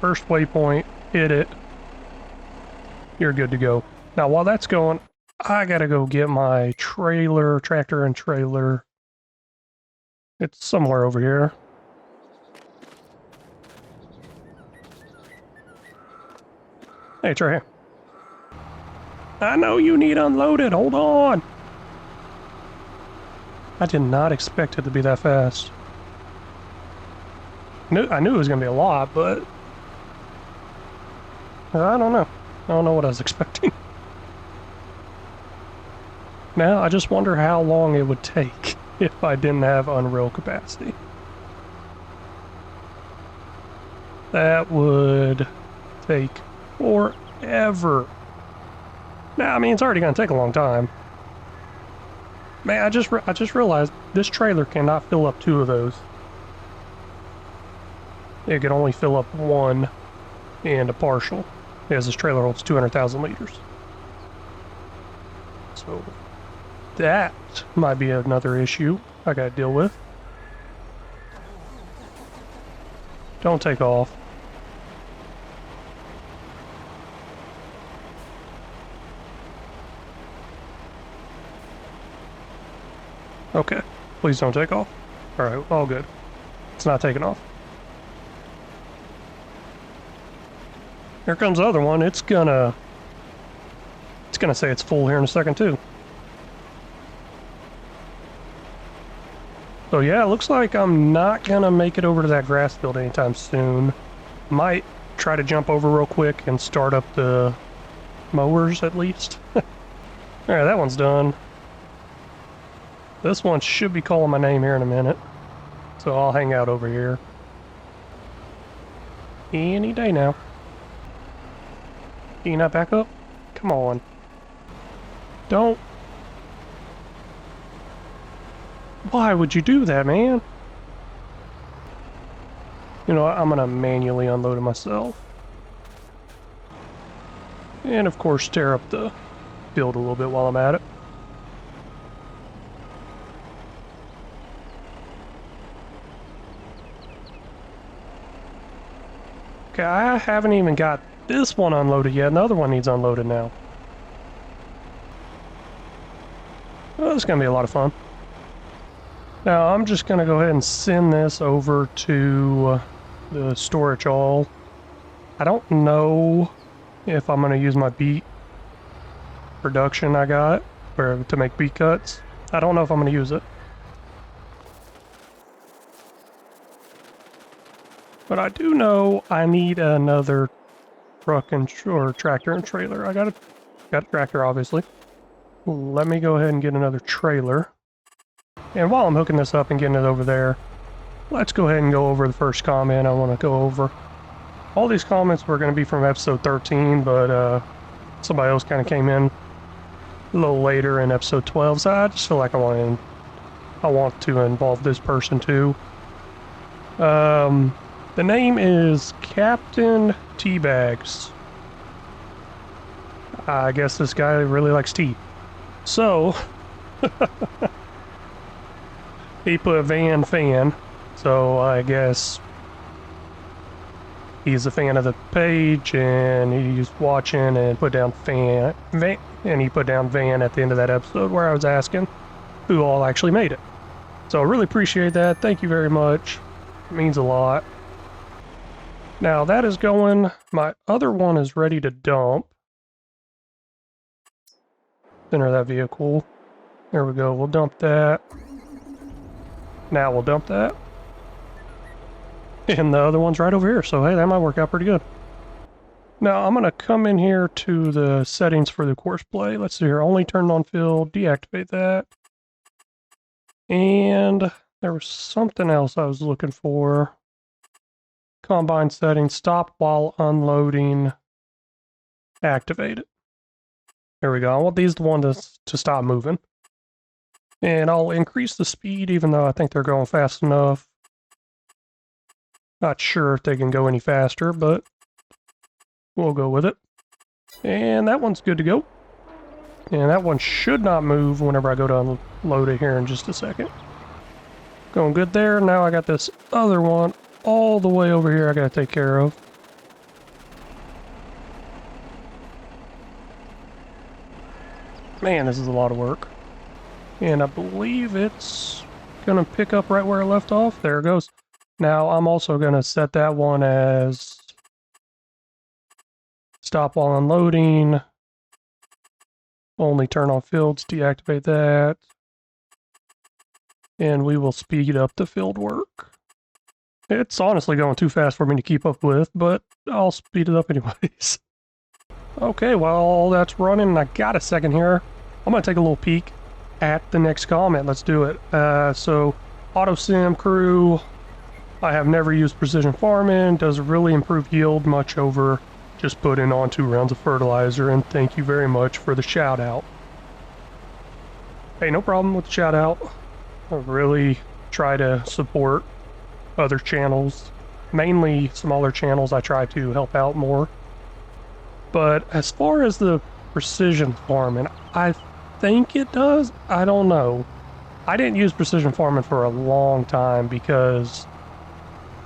First waypoint. Hit it. You're good to go. Now while that's going, I gotta go get my trailer, tractor and trailer. It's somewhere over here. Hey, it's right here. I know you need unloaded. Hold on. I did not expect it to be that fast. I knew it was going to be a lot, but I don't know. I don't know what I was expecting. Now, I just wonder how long it would take if I didn't have unreal capacity. That would take forever. Now, I mean, it's already going to take a long time. Man, I just realized this trailer cannot fill up 2 of those. It can only fill up 1 and a partial, as this trailer holds 200,000 liters. So that might be another issue I gotta deal with. Don't take off. Okay, please don't take off. Alright, all good. It's not taking off. Here comes the other one. It's gonna say it's full here in a second too. So yeah, it looks like I'm not gonna make it over to that grass field anytime soon. Might try to jump over real quick and start up the mowers at least. Alright, that one's done. This one should be calling my name here in a minute. So I'll hang out over here. Any day now. Can you not back up? Come on. Don't. Why would you do that, man? You know what? I'm gonna manually unload it myself. And of course, tear up the field a little bit while I'm at it. Okay, I haven't even got this one unloaded yet. Another one needs unloaded now. Oh, this is going to be a lot of fun. Now, I'm just going to go ahead and send this over to the storage all. I don't know if I'm going to use my beet production I got to make beet cuts. I don't know if I'm going to use it. But I do know I need another truck or tractor and trailer. I got a tractor, obviously. Let me go ahead and get another trailer. And while I'm hooking this up and getting it over there, let's go ahead and go over the first comment I want to go over. All these comments were going to be from episode 13, but somebody else kind of came in a little later in episode 12, so I just feel like I want to involve this person too. The name is Captain Teabags. I guess this guy really likes tea. So, he put Van Fan, so I guess he's a fan of the page, and he's watching and put down Van, and he put down Van at the end of that episode where I was asking who all actually made it. So I really appreciate that. Thank you very much. It means a lot. Now that is going, my other one is ready to dump. Center that vehicle. There we go, we'll dump that. Now we'll dump that. And the other one's right over here, so hey, that might work out pretty good. Now I'm gonna come in here to the settings for the course play. Let's see here, only turned on field, deactivate that. And there was something else I was looking for. Combine settings, stop while unloading, activate it. There we go. I want these the one to stop moving. And I'll increase the speed even though I think they're going fast enough. Not sure if they can go any faster, but we'll go with it. And that one's good to go. And that one should not move whenever I go to unload it here in just a second. Going good there. Now I got this other one all the way over here I gotta take care of. Man, this is a lot of work. And I believe it's gonna pick up right where I left off. There it goes. Now I'm also gonna set that one as stop while unloading. Only turn on fields, deactivate that. And we will speed up the field work. It's honestly going too fast for me to keep up with, but I'll speed it up anyways. Okay, while all that's running, and I got a second here, I'm going to take a little peek at the next comment. Let's do it. So, AutoSim Crew, I have never used precision farming, does really improve yield much over just putting on 2 rounds of fertilizer, and thank you very much for the shout out. Hey, no problem with the shout out. I really try to support other channels, mainly smaller channels. I try to help out more. But as far as the precision farming, I think it does. I don't know. I didn't use precision farming for a long time because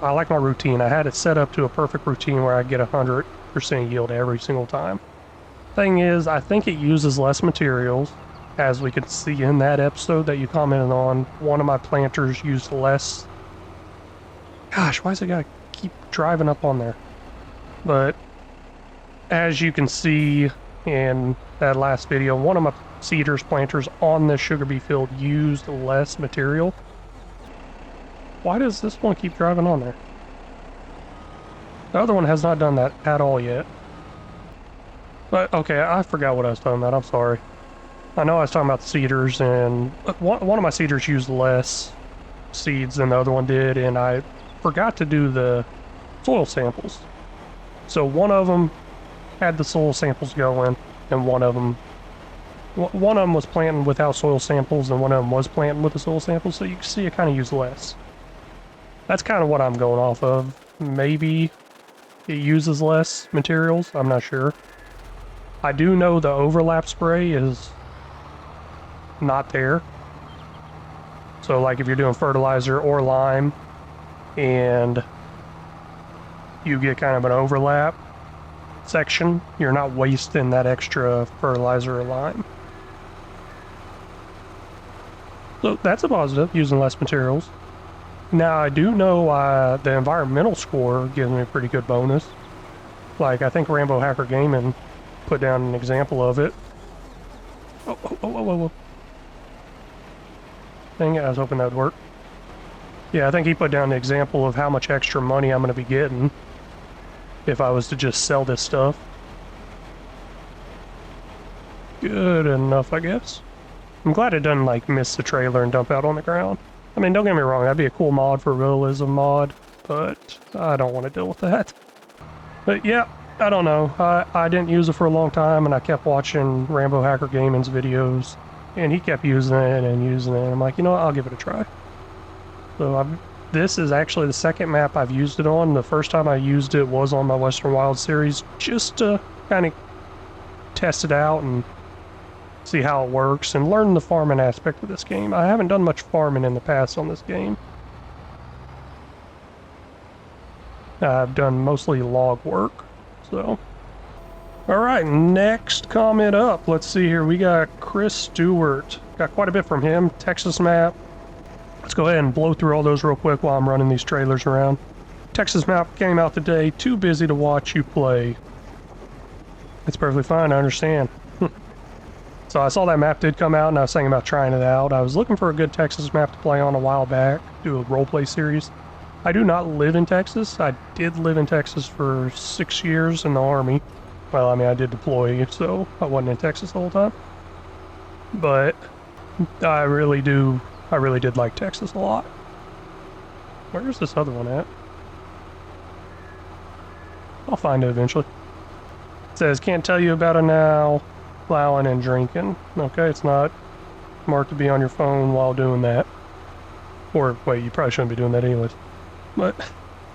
I like my routine. I had it set up to a perfect routine where I get 100% yield every single time. Thing is, I think it uses less materials. As we could see in that episode that you commented on, one of my planters used less. Gosh, why is it gotta keep driving up on there? But as you can see in that last video, one of my seeders planters on this sugar beet field used less material. Why does this one keep driving on there? The other one has not done that at all yet. But okay, I forgot what I was talking about. I'm sorry. I know I was talking about the seeders, and one of my seeders used less seeds than the other one did, and I forgot to do the soil samples. So one of them had the soil samples going, and one of them was planting without soil samples, and one of them was planting with the soil samples, so you can see it kind of used less. That's kind of what I'm going off of. Maybe it uses less materials, I'm not sure. I do know the overlap spray is not there. So like if you're doing fertilizer or lime and you get kind of an overlap section. You're not wasting that extra fertilizer or lime. So that's a positive, using less materials. Now I do know the environmental score gives me a pretty good bonus. Like, I think Rambo Hacker Gaming put down an example of it. Oh. Dang it, I was hoping that would work. Yeah, I think he put down an example of how much extra money I'm going to be getting if I was to just sell this stuff. Good enough, I guess. I'm glad it doesn't, like, miss the trailer and dump out on the ground. I mean, don't get me wrong, that'd be a cool mod for realism mod, but I don't want to deal with that. But yeah, I don't know. I didn't use it for a long time, and I kept watching Rambo Hacker Gaming's videos, and he kept using it and using it. And I'm like, you know what, I'll give it a try. So this is actually the second map I've used it on. The first time I used it was on my Western Wild series, just to kind of test it out and see how it works and learn the farming aspect of this game. I haven't done much farming in the past on this game. I've done mostly log work, so. Alright, next comment up. Let's see here. We got Chris Stewart. Got quite a bit from him. Texas map. Let's go ahead and blow through all those real quick while I'm running these trailers around. Texas map came out today. Too busy to watch you play. It's perfectly fine, I understand. So I saw that map did come out, and I was thinking about trying it out. I was looking for a good Texas map to play on a while back, do a roleplay series. I do not live in Texas. I did live in Texas for 6 years in the Army. Well, I mean, I did deploy, so I wasn't in Texas the whole time. But I really did like Texas a lot. Where's this other one at? I'll find it eventually. It says, can't tell you about it now. Plowing and drinking. Okay, it's not marked to be on your phone while doing that. Or, wait, you probably shouldn't be doing that anyways. But,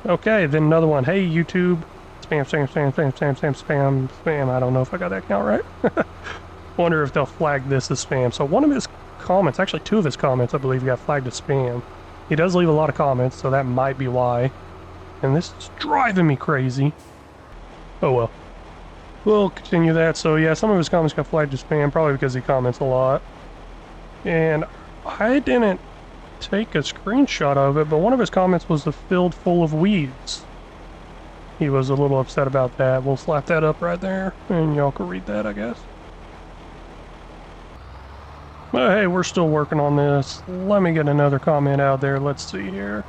okay, then another one. Hey, YouTube. Spam. I don't know if I got that count right. Wonder if they'll flag this as spam. So one of his comments, actually two of his comments, I believe, got flagged as spam. He does leave a lot of comments, so that might be why. And this is driving me crazy. Oh well. We'll continue that. So yeah, some of his comments got flagged as spam, probably because he comments a lot. And I didn't take a screenshot of it, but one of his comments was the field full of weeds. He was a little upset about that. We'll slap that up right there, and y'all can read that, I guess. But hey, we're still working on this. Let me get another comment out there. Let's see here.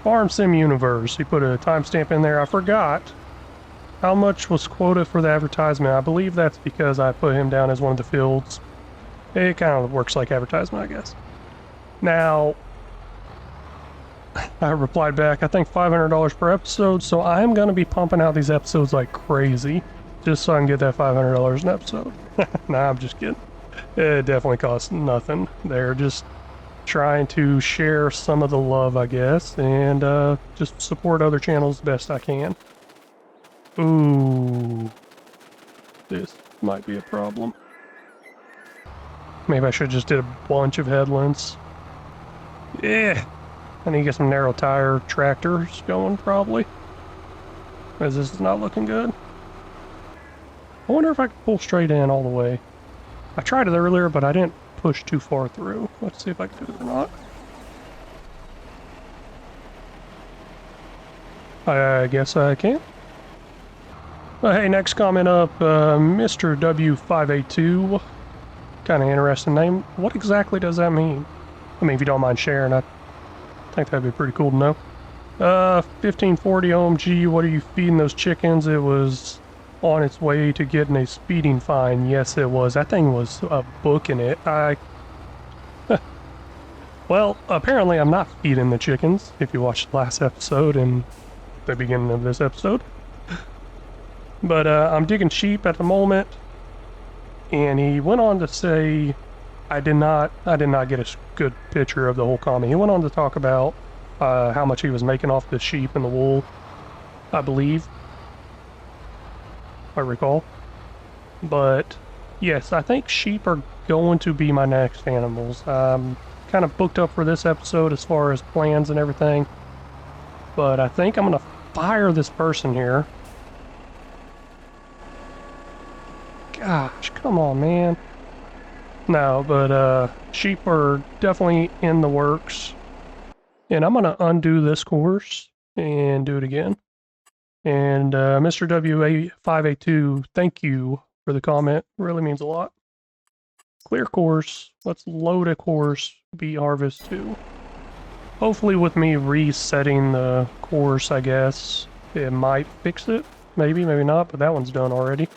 Farm Sim Universe. He put a timestamp in there. I forgot how much was quoted for the advertisement. I believe that's because I put him down as one of the fields. It kind of works like advertisement, I guess. Now, I replied back, I think $500 per episode, so I'm going to be pumping out these episodes like crazy, just so I can get that $500 an episode. Nah, I'm just kidding. It definitely costs nothing. They're just trying to share some of the love, I guess, and just support other channels the best I can. Ooh, this might be a problem. Maybe I should just did a bunch of headlands. Yeah, I need to get some narrow tire tractors going, probably, because this is not looking good. I wonder if I can pull straight in all the way. I tried it earlier, but I didn't push too far through. Let's see if I can do it or not. I guess I can. Hey, next comment up, Mr. W582. Kind of interesting name. What exactly does that mean? I mean, if you don't mind sharing, I think that'd be pretty cool to know. 1540 OMG, what are you feeding those chickens? It was on its way to getting a speeding fine. Yes, it was. That thing was booking it. Well, apparently I'm not feeding the chickens, if you watched the last episode and the beginning of this episode. But I'm digging sheep at the moment, and he went on to say, I did not get a good picture of the whole comment. He went on to talk about how much he was making off the sheep and the wool, I believe, if I recall. But yes, I think sheep are going to be my next animals. I'm kind of booked up for this episode as far as plans and everything, but I think I'm gonna fire this person here. Gosh, come on, man. No, but sheep are definitely in the works. And I'm gonna undo this course and do it again. And Mr. WA582, thank you for the comment. Really means a lot. Clear course. Let's load a course. Bee Harvest 2. Hopefully with me resetting the course, I guess, it might fix it. Maybe, maybe not, but that one's done already.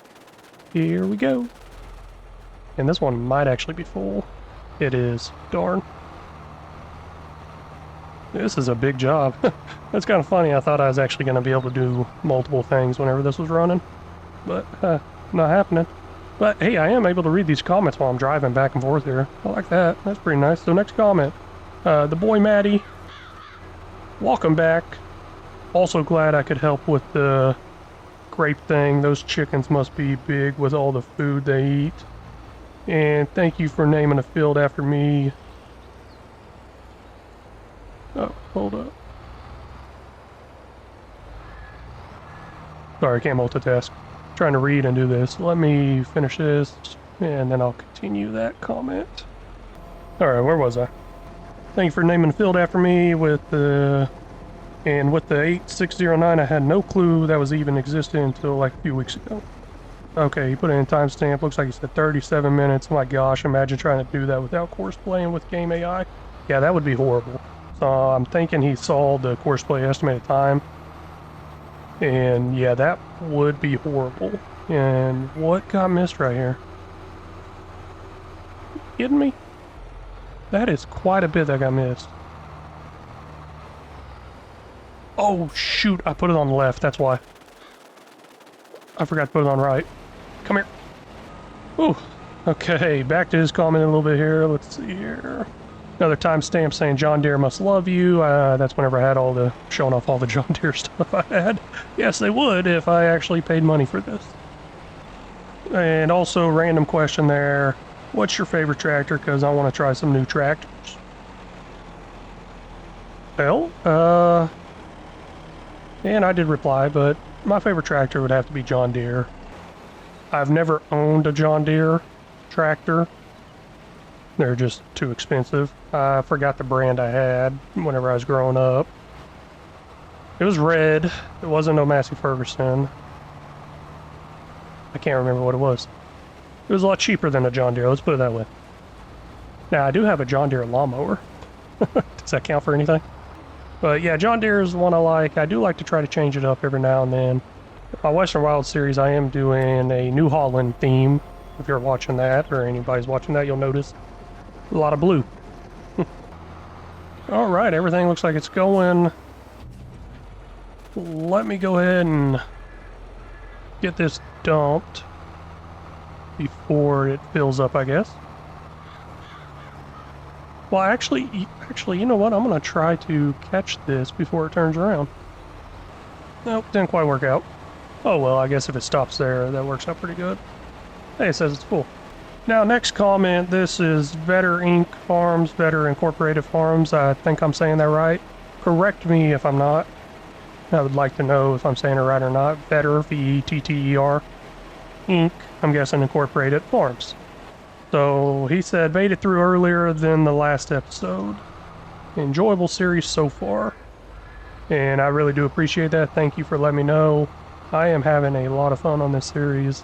Here we go. And this one might actually be full. It is. Darn. This is a big job. That's kind of funny. I thought I was actually going to be able to do multiple things whenever this was running. But, not happening. But, hey, I am able to read these comments while I'm driving back and forth here. I like that. That's pretty nice. So, next comment. The boy Maddie. Welcome back. Also glad I could help with the grape thing. Those chickens must be big with all the food they eat. And thank you for naming a field after me. Oh, hold up. Sorry, I can't multitask. I'm trying to read and do this. Let me finish this, and then I'll continue that comment. Alright, where was I? Thank you for naming a field after me with the... And with the 8609, I had no clue that was even existed until like a few weeks ago. Okay, he put it in timestamp. Looks like he said 37 minutes. Oh my gosh, imagine trying to do that without course playing with game AI. Yeah, that would be horrible. So I'm thinking he saw the course play estimated time. And yeah, that would be horrible. And what got missed right here? You kidding me? That is quite a bit that got missed. Oh shoot, I put it on the left, that's why. I forgot to put it on right. Come here. Ooh. Okay, back to his comment a little bit here. Let's see here. Another timestamp saying John Deere must love you. That's whenever I had all the... showing off all the John Deere stuff I had. Yes, they would if I actually paid money for this. And also, random question there. What's your favorite tractor? Because I want to try some new tractors. Well, and I did reply, but my favorite tractor would have to be John Deere. I've never owned a John Deere tractor. They're just too expensive. I forgot the brand I had whenever I was growing up. It was red. It wasn't no Massey Ferguson. I can't remember what it was. It was a lot cheaper than a John Deere, let's put it that way. Now, I do have a John Deere lawnmower. Does that count for anything? But yeah, John Deere is the one I like. I do like to try to change it up every now and then. My Western Wild series, I am doing a New Holland theme. If you're watching that, or anybody's watching that, you'll notice a lot of blue. Alright, everything looks like it's going. Let me go ahead and get this dumped before it fills up, I guess. Well, actually, you know what? I'm going to try to catch this before it turns around. Nope, didn't quite work out. Oh well, I guess if it stops there, that works out pretty good. Hey, it says it's full. Now, next comment, this is Vetter Inc. Farms, Vetter Incorporated Farms. I think I'm saying that right. Correct me if I'm not. I would like to know if I'm saying it right or not. Vetter, V-E-T-T-E-R, Inc., I'm guessing Incorporated Farms. So, he said, made it through earlier than the last episode. Enjoyable series so far. And I really do appreciate that. Thank you for letting me know. I am having a lot of fun on this series.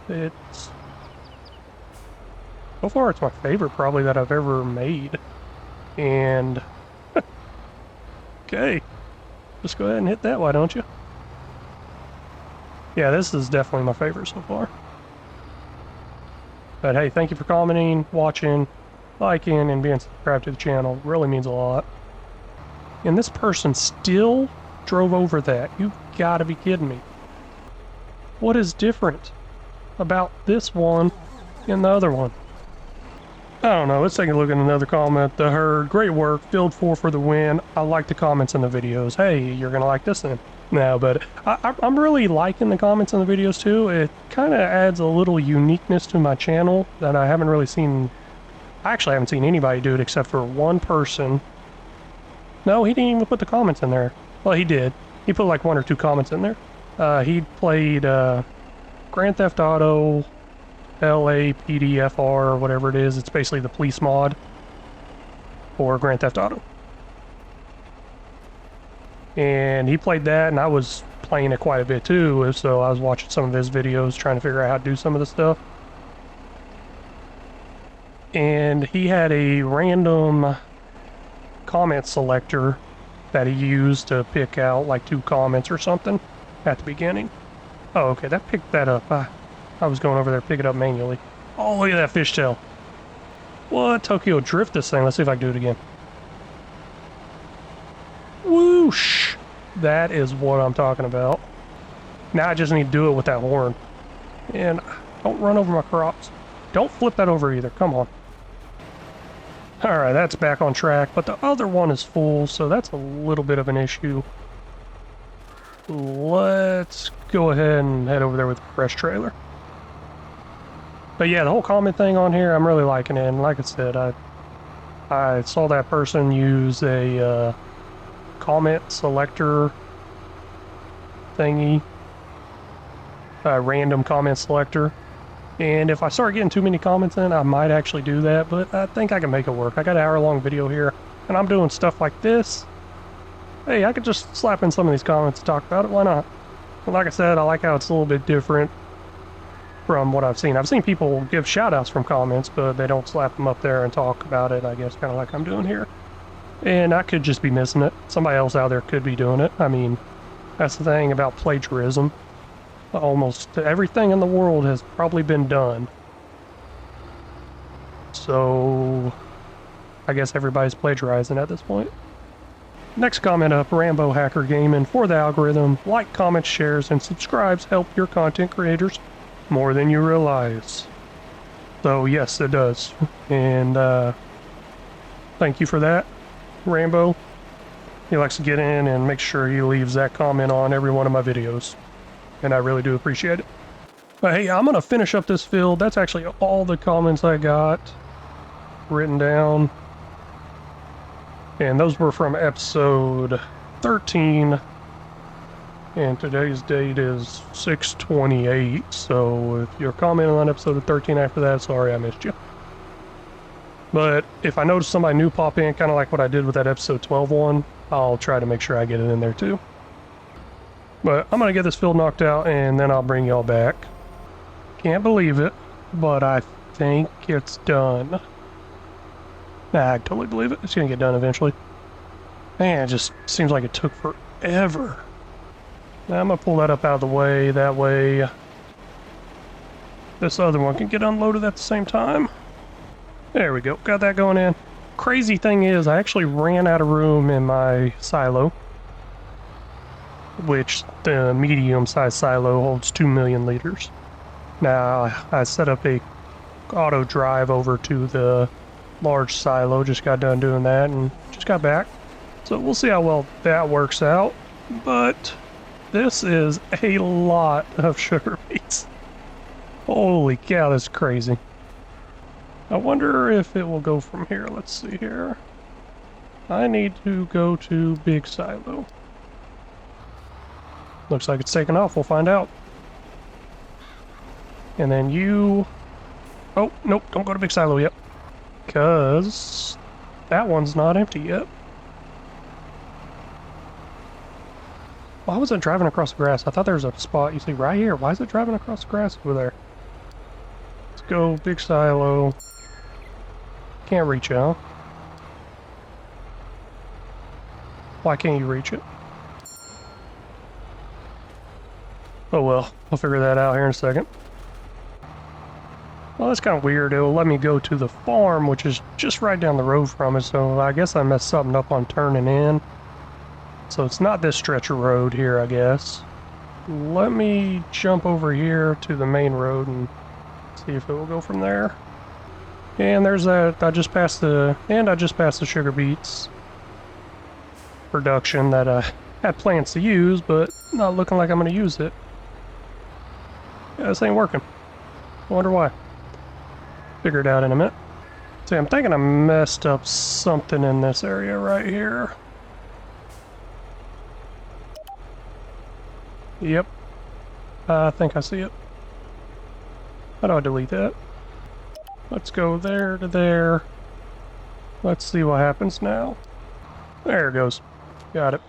So far, it's my favorite probably that I've ever made. And... okay. Just go ahead and hit that, why don't you? Yeah, this is definitely my favorite so far. But hey, thank you for commenting, watching, liking, and being subscribed to the channel. It really means a lot. And this person still drove over that. You gotta be kidding me. What is different about this one and the other one? I don't know, let's take a look at another comment. The herd, great work, field 4 for the win. I like the comments in the videos. Hey, you're gonna like this then. No, but I'm really liking the comments in the videos too. It kind of adds a little uniqueness to my channel that I haven't really seen. I actually haven't seen anybody do it except for one person. No, he didn't even put the comments in there. Well, he did. he put like 1 or 2 comments in there. He played Grand Theft Auto LAPDFR or whatever it is. It's basically the police mod for Grand Theft Auto. And he played that, and I was playing it quite a bit too, so I was watching some of his videos trying to figure out how to do some of the stuff. And he had a random comment selector that he used to pick out like 2 comments or something at the beginning. Oh, okay, that picked that up. I was going over there to pick it up manually. Oh, look at that fishtail. What? Tokyo Drift this thing. Let's see if I can do it again. Whoosh! That is what I'm talking about. Now I just need to do it with that horn. And don't run over my crops. Don't flip that over either. Come on. Alright, that's back on track, but the other one is full, so that's a little bit of an issue. Let's go ahead and head over there with the fresh trailer. But yeah, the whole comment thing on here, I'm really liking it. And like I said, I saw that person use a comment selector thingy, a random comment selector. And if I start getting too many comments in, I might actually do that, but I think I can make it work. I got an hour-long video here, and I'm doing stuff like this. Hey, I could just slap in some of these comments to talk about it. Why not? But like I said, I like how it's a little bit different from what I've seen. I've seen people give shout-outs from comments, but they don't slap them up there and talk about it, I guess, kind of like I'm doing here. And I could just be missing it. Somebody else out there could be doing it. I mean, that's the thing about plagiarism. Almost everything in the world has probably been done. So, I guess everybody's plagiarizing at this point. Next comment up, Rambo Hacker Gaming. For the algorithm, like, comments, shares, and subscribes help your content creators more than you realize. So yes, it does. And thank you for that, Rambo. He likes to get in and make sure he leaves that comment on every one of my videos. And I really do appreciate it. But hey, I'm gonna finish up this field. That's actually all the comments I got written down. And those were from episode 13. And today's date is 6/28. So if you're commenting on episode 13 after that, sorry I missed you. But if I notice somebody new pop in, kind of like what I did with that episode 12 one, I'll try to make sure I get it in there too. But I'm gonna get this field knocked out and then I'll bring y'all back. Can't believe it, but I think it's done. Nah, I totally believe it. It's gonna get done eventually. Man, it just seems like it took forever. Now I'm gonna pull that up out of the way, that way this other one can get unloaded at the same time. There we go, got that going in. Crazy thing is, I actually ran out of room in my silo, which the medium-sized silo holds 2 million liters. Now, I set up a auto drive over to the large silo, just got done doing that and just got back. So we'll see how well that works out, but this is a lot of sugar beets. Holy cow, that's crazy. I wonder if it will go from here. Let's see here. I need to go to big silo. Looks like it's taken off. We'll find out. And then you... Oh, nope, don't go to big silo yet. Because that one's not empty yet. Why was it driving across the grass? I thought there was a spot, you see, right here. Why is it driving across the grass over there? Let's go big silo. Can't reach it, huh? Why can't you reach it? Oh well, I'll figure that out here in a second. Well, that's kind of weird. It'll let me go to the farm, which is just right down the road from it, so I guess I messed something up on turning in. So it's not this stretch of road here, I guess. Let me jump over here to the main road and see if it will go from there. And there's that. I just passed the sugar beets production that I had plans to use, but not looking like I'm going to use it. Yeah, this ain't working. I wonder why. Figure it out in a minute. See, I'm thinking I messed up something in this area right here. Yep. I think I see it. How do I delete that? Let's go there to there. Let's see what happens now. There it goes. Got it.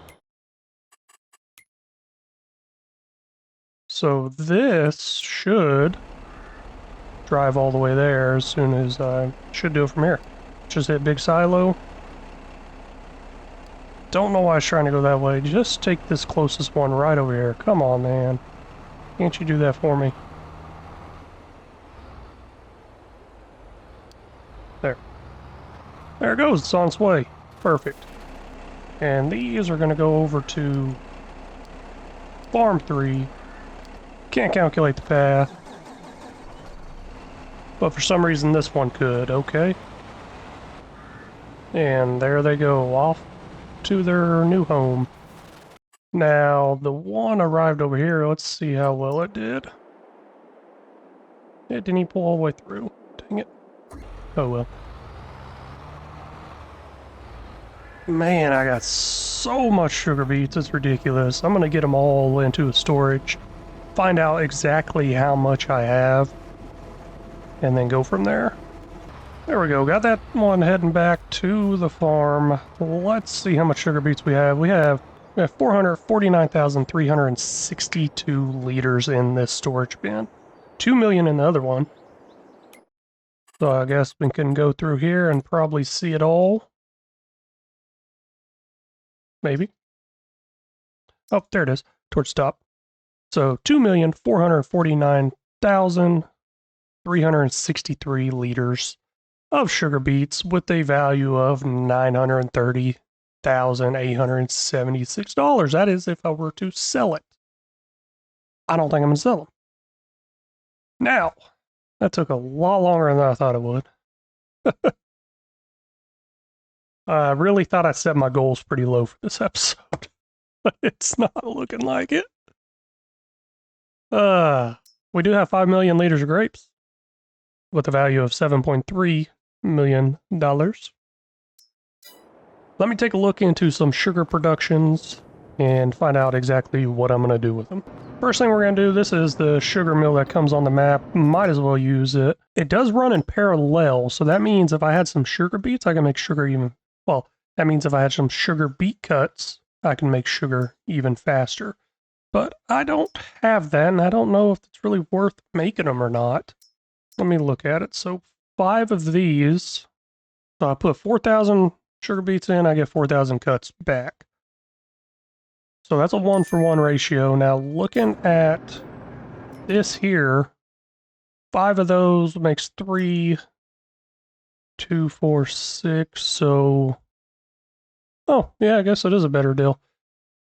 So this should drive all the way there as soon as I should do it from here. Just hit big silo. Don't know why I was trying to go that way. Just take this closest one right over here. Come on, man. Can't you do that for me? There. There it goes. It's on its way. Perfect. And these are going to go over to Farm 3. Can't calculate the path. But for some reason this one could. Okay. And there they go. Off to their new home. Now, the one arrived over here. Let's see how well it did. It didn't even pull all the way through. Dang it. Oh well. Man, I got so much sugar beets, it's ridiculous. I'm gonna get them all into a storage, find out exactly how much I have, and then go from there. There we go, got that one heading back to the farm. Let's see how much sugar beets we have. We have 449,362 liters in this storage bin. 2 million in the other one. So I guess we can go through here and probably see it all. Maybe. Oh, there it is, towards the top. So 2,449,363 liters of sugar beets with a value of $930,876. That is if I were to sell it. I don't think I'm going to sell them. Now, that took a lot longer than I thought it would. I really thought I set my goals pretty low for this episode, but it's not looking like it. We do have 5 million liters of grapes with a value of $7.3 million. Let me take a look into some sugar productions and find out exactly what I'm going to do with them. First thing we're going to do, this is the sugar mill that comes on the map. Might as well use it. It does run in parallel, so that means if I had some sugar beets, I can make sugar even... Well, that means if I had some sugar beet cuts, I can make sugar even faster. But I don't have that, and I don't know if it's really worth making them or not. Let me look at it. So 5 of these. So I put 4,000 sugar beets in, I get 4,000 cuts back. So that's a 1-for-1 ratio. Now looking at this here, 5 of those makes 3, 2, 4, 6. So, oh yeah, I guess it is a better deal.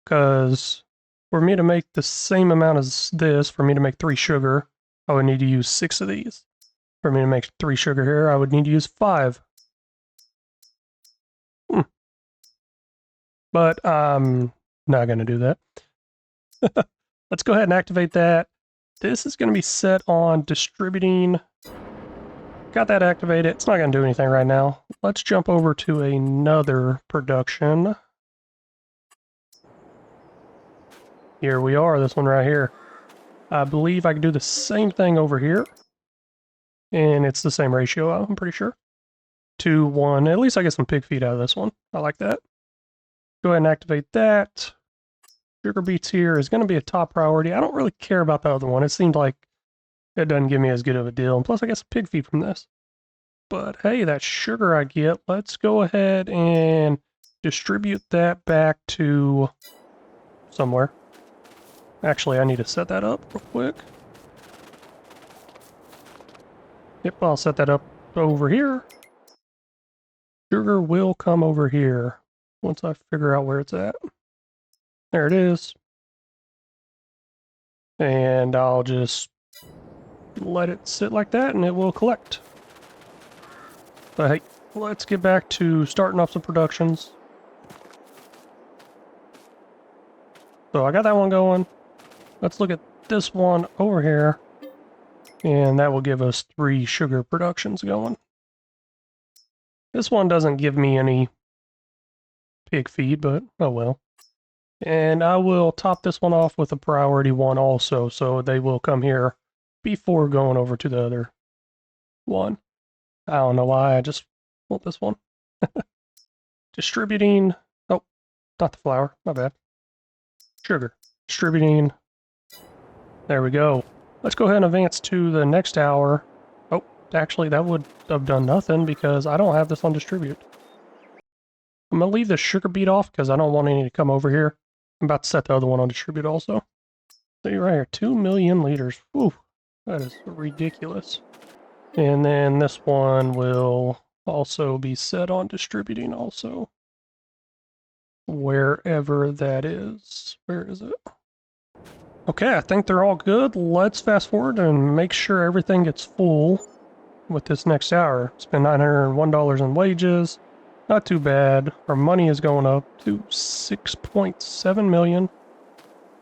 Because for me to make the same amount as this, for me to make 3 sugar, I would need to use 6 of these. For me to make 3 sugar here, I would need to use 5. But I'm not going to do that. Let's go ahead and activate that. This is going to be set on distributing. Got that activated. It's not going to do anything right now. Let's jump over to another production. Here we are, this one right here. I believe I can do the same thing over here. And it's the same ratio, I'm pretty sure. 2, 1. At least I get some pig feed out of this one. I like that. Go ahead and activate that. Sugar beets here is going to be a top priority. I don't really care about the other one. It seemed like it doesn't give me as good of a deal. And plus I get some pig feed from this. But hey, that sugar I get, let's go ahead and distribute that back to somewhere. Actually, I need to set that up real quick. Yep, I'll set that up over here. Sugar will come over here once I figure out where it's at. There it is. And I'll just let it sit like that and it will collect. But hey, let's get back to starting up some productions. So I got that one going. Let's look at this one over here. And that will give us 3 sugar productions going. This one doesn't give me any pig feed, but oh well. And I will top this one off with a priority one also, so they will come here before going over to the other one. I don't know why, I just want this one. Distributing, oh, not the flour, my bad. Sugar, distributing. There we go. Let's go ahead and advance to the next hour. Oh, actually that would have done nothing because I don't have this on distribute. I'm gonna leave the sugar beet off because I don't want any to come over here. I'm about to set the other one on distribute also. See right here, 2 million liters. Whew, that is ridiculous. And then this one will also be set on distributing also. Wherever that is. Where is it? Okay, I think they're all good. Let's fast forward and make sure everything gets full with this next hour. Spend $901 in wages. Not too bad. Our money is going up to 6.7 million.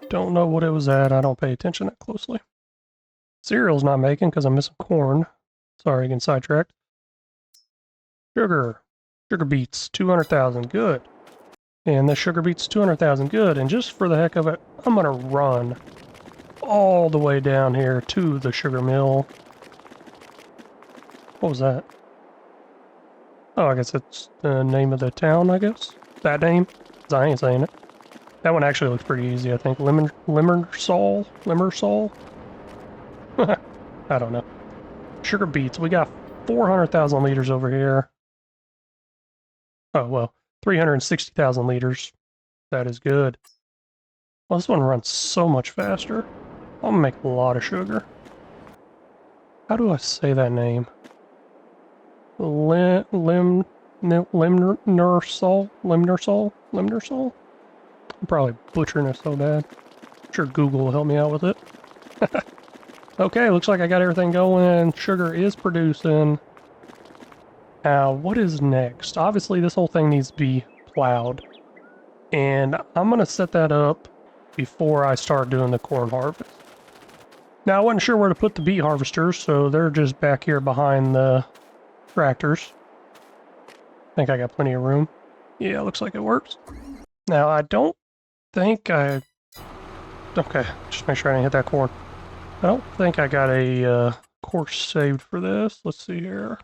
Don't know what it was at. I don't pay attention that closely. Cereal's not making because I'm missing corn. Sorry, getting sidetracked. Sugar. Sugar beets, 200,000. Good. And this sugar beets 200,000. Good. And just for the heck of it, I'm going to run all the way down here to the sugar mill. What was that? Oh, I guess it's the name of the town, I guess. That name? 'Cause I ain't saying it. That one actually looks pretty easy, I think. Limersol? I don't know. Sugar beets. We got 400,000 liters over here. Oh, well, 360,000 liters. That is good. Well, this one runs so much faster. I'm gonna make a lot of sugar. How do I say that name? Limnersol? I'm probably butchering it so bad. I'm sure Google will help me out with it. Okay, looks like I got everything going. Sugar is producing. Now, what is next? Obviously, this whole thing needs to be plowed. And I'm going to set that up before I start doing the corn harvest. Now, I wasn't sure where to put the beet harvesters, so they're just back here behind the tractors. I think I got plenty of room. Yeah, looks like it works. Now, I don't think I... Okay, just make sure I didn't hit that corn. I don't think I got a course saved for this. Let's see here.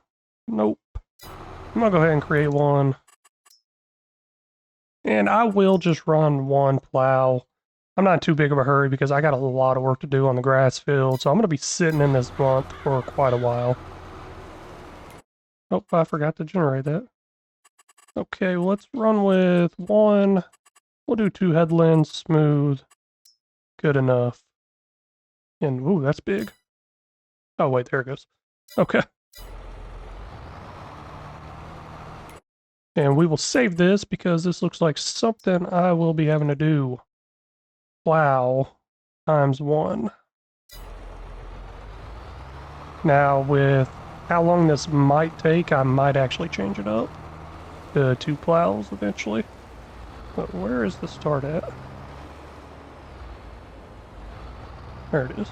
Nope. I'm going to go ahead and create one. And I will just run one plow. I'm not in too big of a hurry because I got a lot of work to do on the grass field, so I'm going to be sitting in this month for quite a while. Oh, I forgot to generate that. Okay, well, let's run with one. We'll do 2 headlands, smooth. Good enough. And, ooh, that's big. Oh, wait, there it goes. Okay. And we will save this because this looks like something I will be having to do. Plow times 1. Now, with how long this might take, I might actually change it up to 2 plows eventually. But where is the start at? There it is.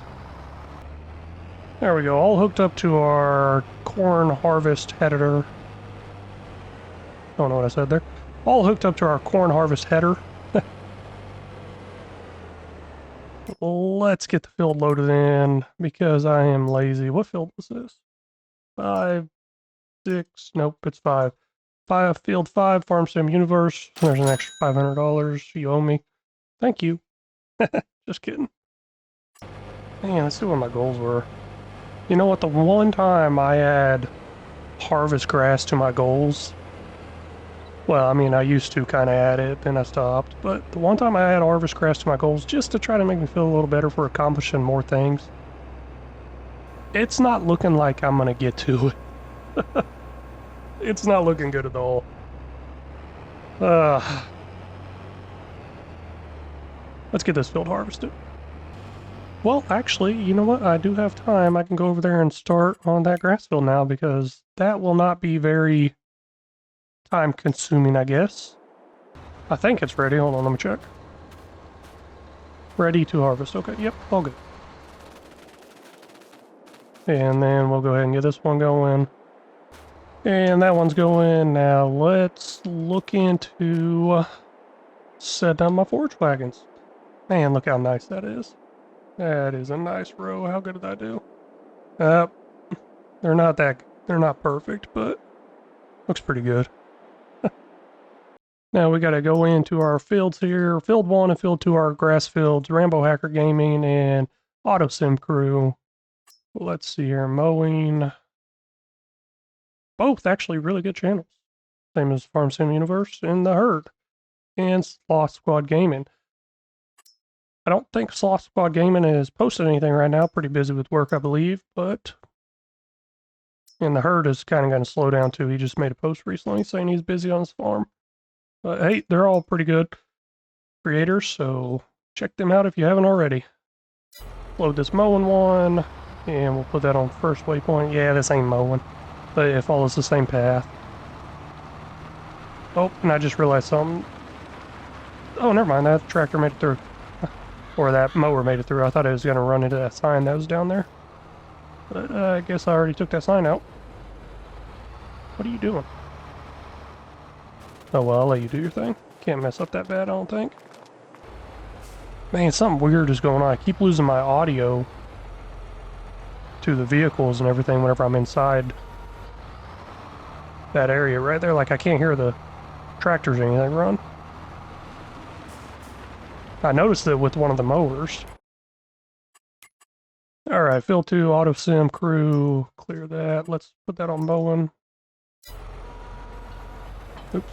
There we go, all hooked up to our corn harvest header. Don't know what I said there. All hooked up to our corn harvest header. Let's get the field loaded in because I am lazy. What field was this? 5, 6, nope, it's 5. Field 5, Farm Sim Universe. There's an extra $500 you owe me. Thank you. Just kidding. Man, let's see what my goals were. You know what, the one time I add harvest grass to my goals, well, I mean, I used to kind of add it, then I stopped, but the one time I add harvest grass to my goals just to try to make me feel a little better for accomplishing more things, it's not looking like I'm going to get to it. It's not looking good at all. Let's get this field harvested. Well, actually, you know what? I do have time. I can go over there and start on that grass field now because that will not be very time consuming, I guess. I think it's ready. Hold on, let me check. Ready to harvest. Okay, yep, all good. And then we'll go ahead and get this one going. And that one's going. Now let's look into setting up my forage wagons. Man, look how nice that is. That is a nice row. How good did I do? Uh, they're not perfect, but looks pretty good. Now we gotta go into our fields here. Field 1 and Field 2 are grass fields, Rambo Hacker Gaming, and Auto Sim Crew. Let's see here, mowing. Both actually really good channels. Same as Farm Sim Universe and The Herd. And Sloth Squad Gaming. I don't think Sloth Squad Gaming has posted anything right now. Pretty busy with work, I believe, but... And The Herd is kind of going to slow down too. He just made a post recently saying he's busy on his farm. But hey, they're all pretty good creators, so check them out if you haven't already. Load this mowing one, and we'll put that on first waypoint. Yeah, this ain't mowing, but it follows the same path. Oh, and I just realized something. Oh, never mind, that tractor made it through. Or that mower made it through. I thought it was going to run into that sign that was down there. But I guess I already took that sign out. What are you doing? Oh well, I'll let you do your thing. Can't mess up that bad, I don't think. Man, something weird is going on. I keep losing my audio to the vehicles and everything whenever I'm inside that area right there. Like, I can't hear the tractors or anything run. I noticed it with one of the mowers. Alright, Field 2, Auto Sim Crew, clear that. Let's put that on mowing. Oops.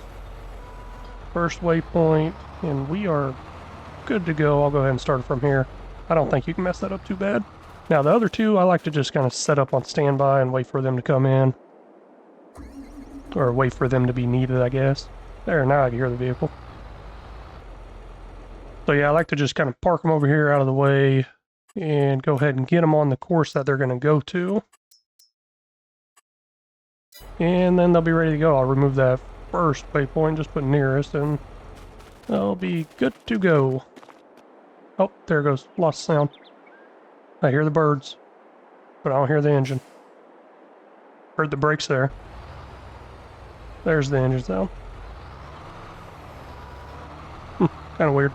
First waypoint, and we are good to go. I'll go ahead and start from here. I don't think you can mess that up too bad. Now the other two, I like to just kind of set up on standby and wait for them to come in. Or wait for them to be needed, I guess. There, now I can hear the vehicle. So yeah, I like to just kind of park them over here out of the way and go ahead and get them on the course that they're going to go to. And then they'll be ready to go. I'll remove that first waypoint, just put nearest, and they'll be good to go. Oh, there it goes. Lost sound. I hear the birds, but I don't hear the engine. Heard the brakes there. There's the engine sound. Kind of weird.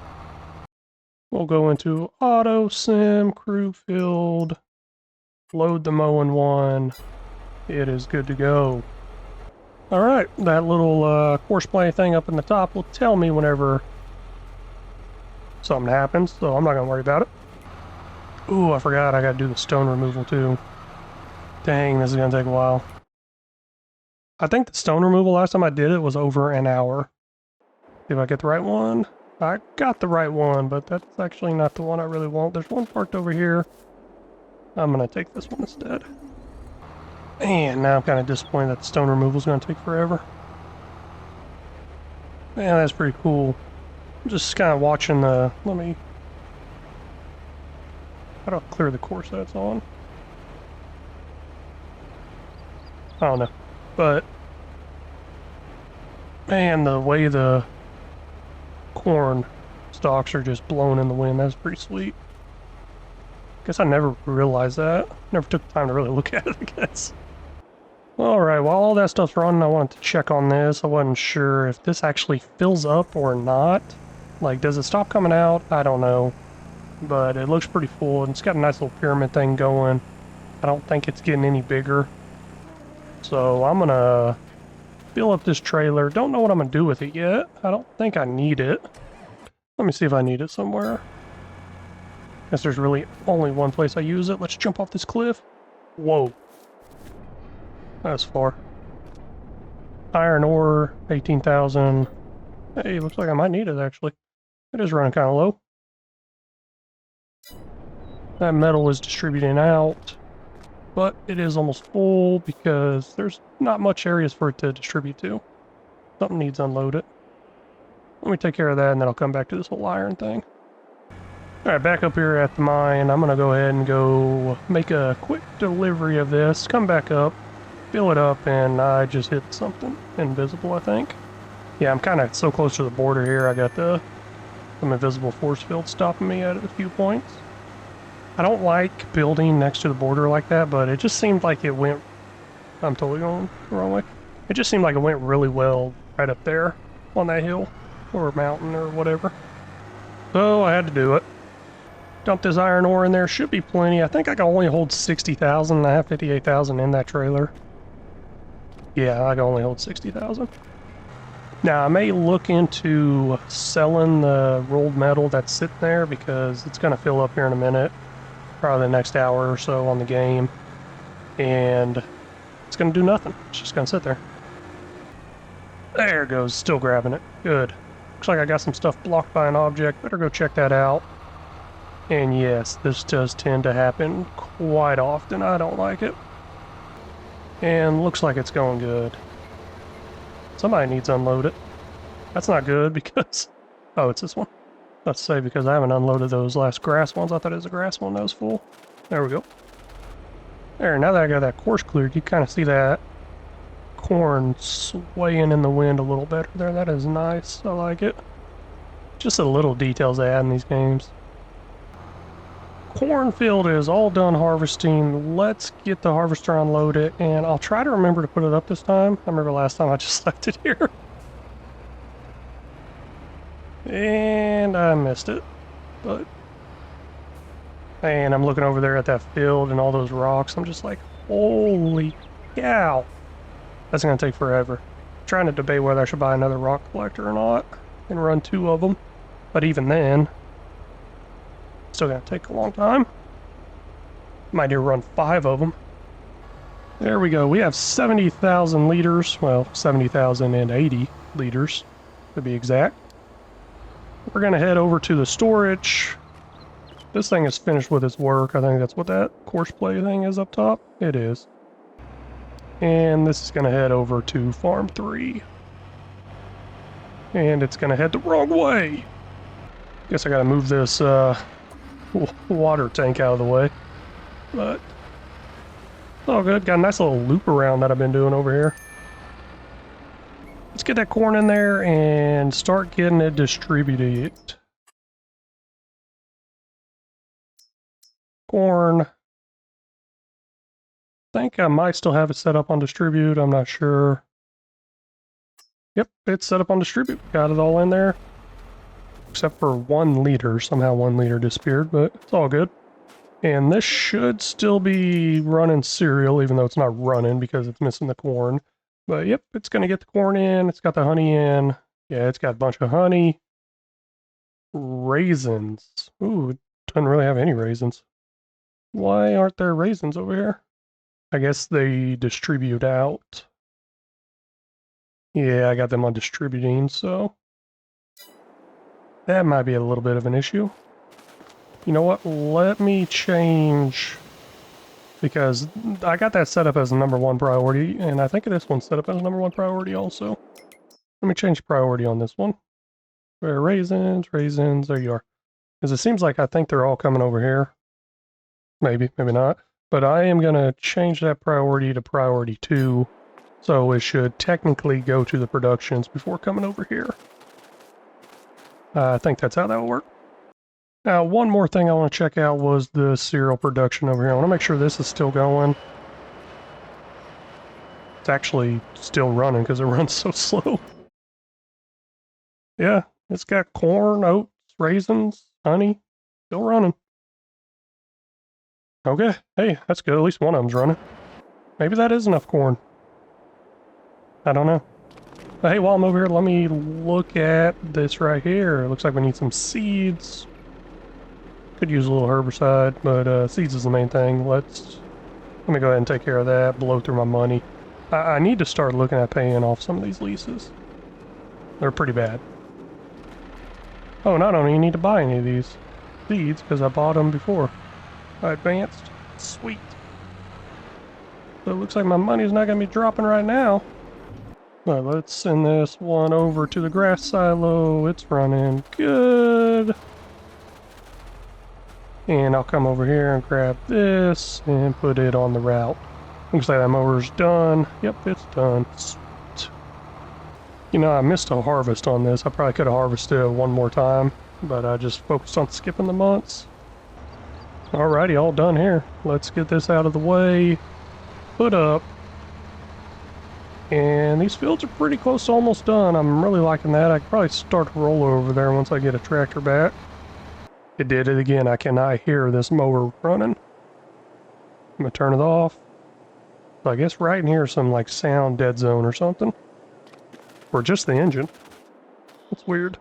We'll go into Auto Sim, Crew Field, load the mowing one. It is good to go. Alright, that little course play thing up in the top will tell me whenever something happens, so I'm not going to worry about it. Ooh, I forgot I got to do the stone removal too. Dang, this is going to take a while. I think the stone removal last time I did it was over an hour. Did I get the right one? I got the right one, but that's actually not the one I really want. There's one parked over here. I'm going to take this one instead. And now I'm kind of disappointed that the stone removal is going to take forever. Man, that's pretty cool. I'm just kind of watching the... Let me... How do I clear the course that's on? I don't know. But... Man, the way the corn stalks are just blowing in the wind, that's pretty sweet. Guess I never realized that. Never took the time to really look at it, I guess. Alright, while all that stuff's running, I wanted to check on this. I wasn't sure if this actually fills up or not. Like, does it stop coming out? I don't know. But it looks pretty full, and it's got a nice little pyramid thing going. I don't think it's getting any bigger. So I'm gonna fill up this trailer. Don't know what I'm gonna do with it yet. I don't think I need it. Let me see if I need it somewhere. Guess there's really only one place I use it. Let's jump off this cliff. Whoa. That's far. Iron ore, 18,000. Hey, looks like I might need it actually. It is running kind of low. That metal is distributing out, but it is almost full because there's not much areas for it to distribute to. Something needs unloaded. Let me take care of that and then I'll come back to this whole iron thing. Alright, back up here at the mine. I'm gonna go ahead and go make a quick delivery of this, come back up, fill it up, and I just hit something invisible, I think. Yeah, I'm kind of so close to the border here. I got some invisible force field stopping me at a few points. I don't like building next to the border like that, but it just seemed like it went... I'm totally going the wrong way. It just seemed like it went really well right up there on that hill. or mountain or whatever. So I had to do it. Dump this iron ore in there. Should be plenty. I think I can only hold 60,000. I have 58,000 in that trailer. Yeah, I can only hold 60,000. Now, I may look into selling the rolled metal that's sitting there because it's going to fill up here in a minute. Probably the next hour or so on the game. And it's going to do nothing. It's just going to sit there. There it goes. Still grabbing it. Good. Looks like I got some stuff blocked by an object. Better go check that out. And yes, this does tend to happen quite often. I don't like it. And looks like it's going good. Somebody needs to unload it. That's not good because... Oh, it's this one. Let's say because I haven't unloaded those last grass ones. I thought it was a grass one that was full. There we go. There, now that I got that course cleared, you kind of see that corn swaying in the wind a little better there. That is nice. I like it. Just the little details they add in these games. Cornfield is all done harvesting. Let's get the harvester unloaded, and I'll try to remember to put it up this time. I remember last time I just left it here. And I missed it. But... And I'm looking over there at that field and all those rocks. I'm just like, holy cow. That's going to take forever. I'm trying to debate whether I should buy another rock collector or not and run 2 of them. But even then... Still gonna take a long time. Might need to run 5 of them. There we go. We have 70,000 liters. Well, 70,080 liters to be exact. We're gonna head over to the storage. This thing is finished with its work. I think that's what that course play thing is up top. It is. And this is gonna head over to Farm 3. And it's gonna head the wrong way. Guess I gotta move this water tank out of the way, but it's all good. Got a nice little loop around that I've been doing over here. Let's get that corn in there and start getting it distributed. Corn. I think I might still have it set up on distribute. I'm not sure. Yep, it's set up on distribute. Got it all in there. Except for 1 liter. Somehow 1 liter disappeared, but it's all good. And this should still be running cereal, even though it's not running because it's missing the corn. But yep, it's going to get the corn in. It's got the honey in. Yeah, it's got a bunch of honey. Raisins. Ooh, it doesn't really have any raisins. Why aren't there raisins over here? I guess they distribute out. Yeah, I got them on distributing, so... That might be a little bit of an issue. You know what? Let me change... Because I got that set up as a #1 priority, and I think this one's set up as a #1 priority also. Let me change priority on this one. Where raisins, there you are. Because it seems like I think they're all coming over here. Maybe, maybe not. But I am going to change that priority to priority 2. So it should technically go to the productions before coming over here. I think that's how that will work. Now, one more thing I want to check out was the cereal production over here. I want to make sure this is still going. It's actually still running because it runs so slow. Yeah, it's got corn, oats, raisins, honey. Still running. Okay, hey, that's good. At least one of them's running. Maybe that is enough corn. I don't know. But hey, while I'm over here, let me look at this right here. It looks like we need some seeds. Could use a little herbicide, but seeds is the main thing. Let me go ahead and take care of that, blow through my money. I need to start looking at paying off some of these leases. They're pretty bad. Oh, and I don't even need to buy any of these seeds because I bought them before I advanced. Sweet. So it looks like my money's not going to be dropping right now. But let's send this one over to the grass silo. It's running good. And I'll come over here and grab this and put it on the route. Looks like that mower's done. Yep, it's done. Sweet. You know, I missed a harvest on this. I probably could have harvested it one more time, but I just focused on skipping the months. Alrighty, all done here. Let's get this out of the way. Put up. And these fields are pretty close to almost done. I'm really liking that. I could probably start to roll over there once I get a tractor back. It did it again. I cannot hear this mower running. I'm gonna turn it off. So I guess right in here is some like sound dead zone or something. Or just the engine. That's weird.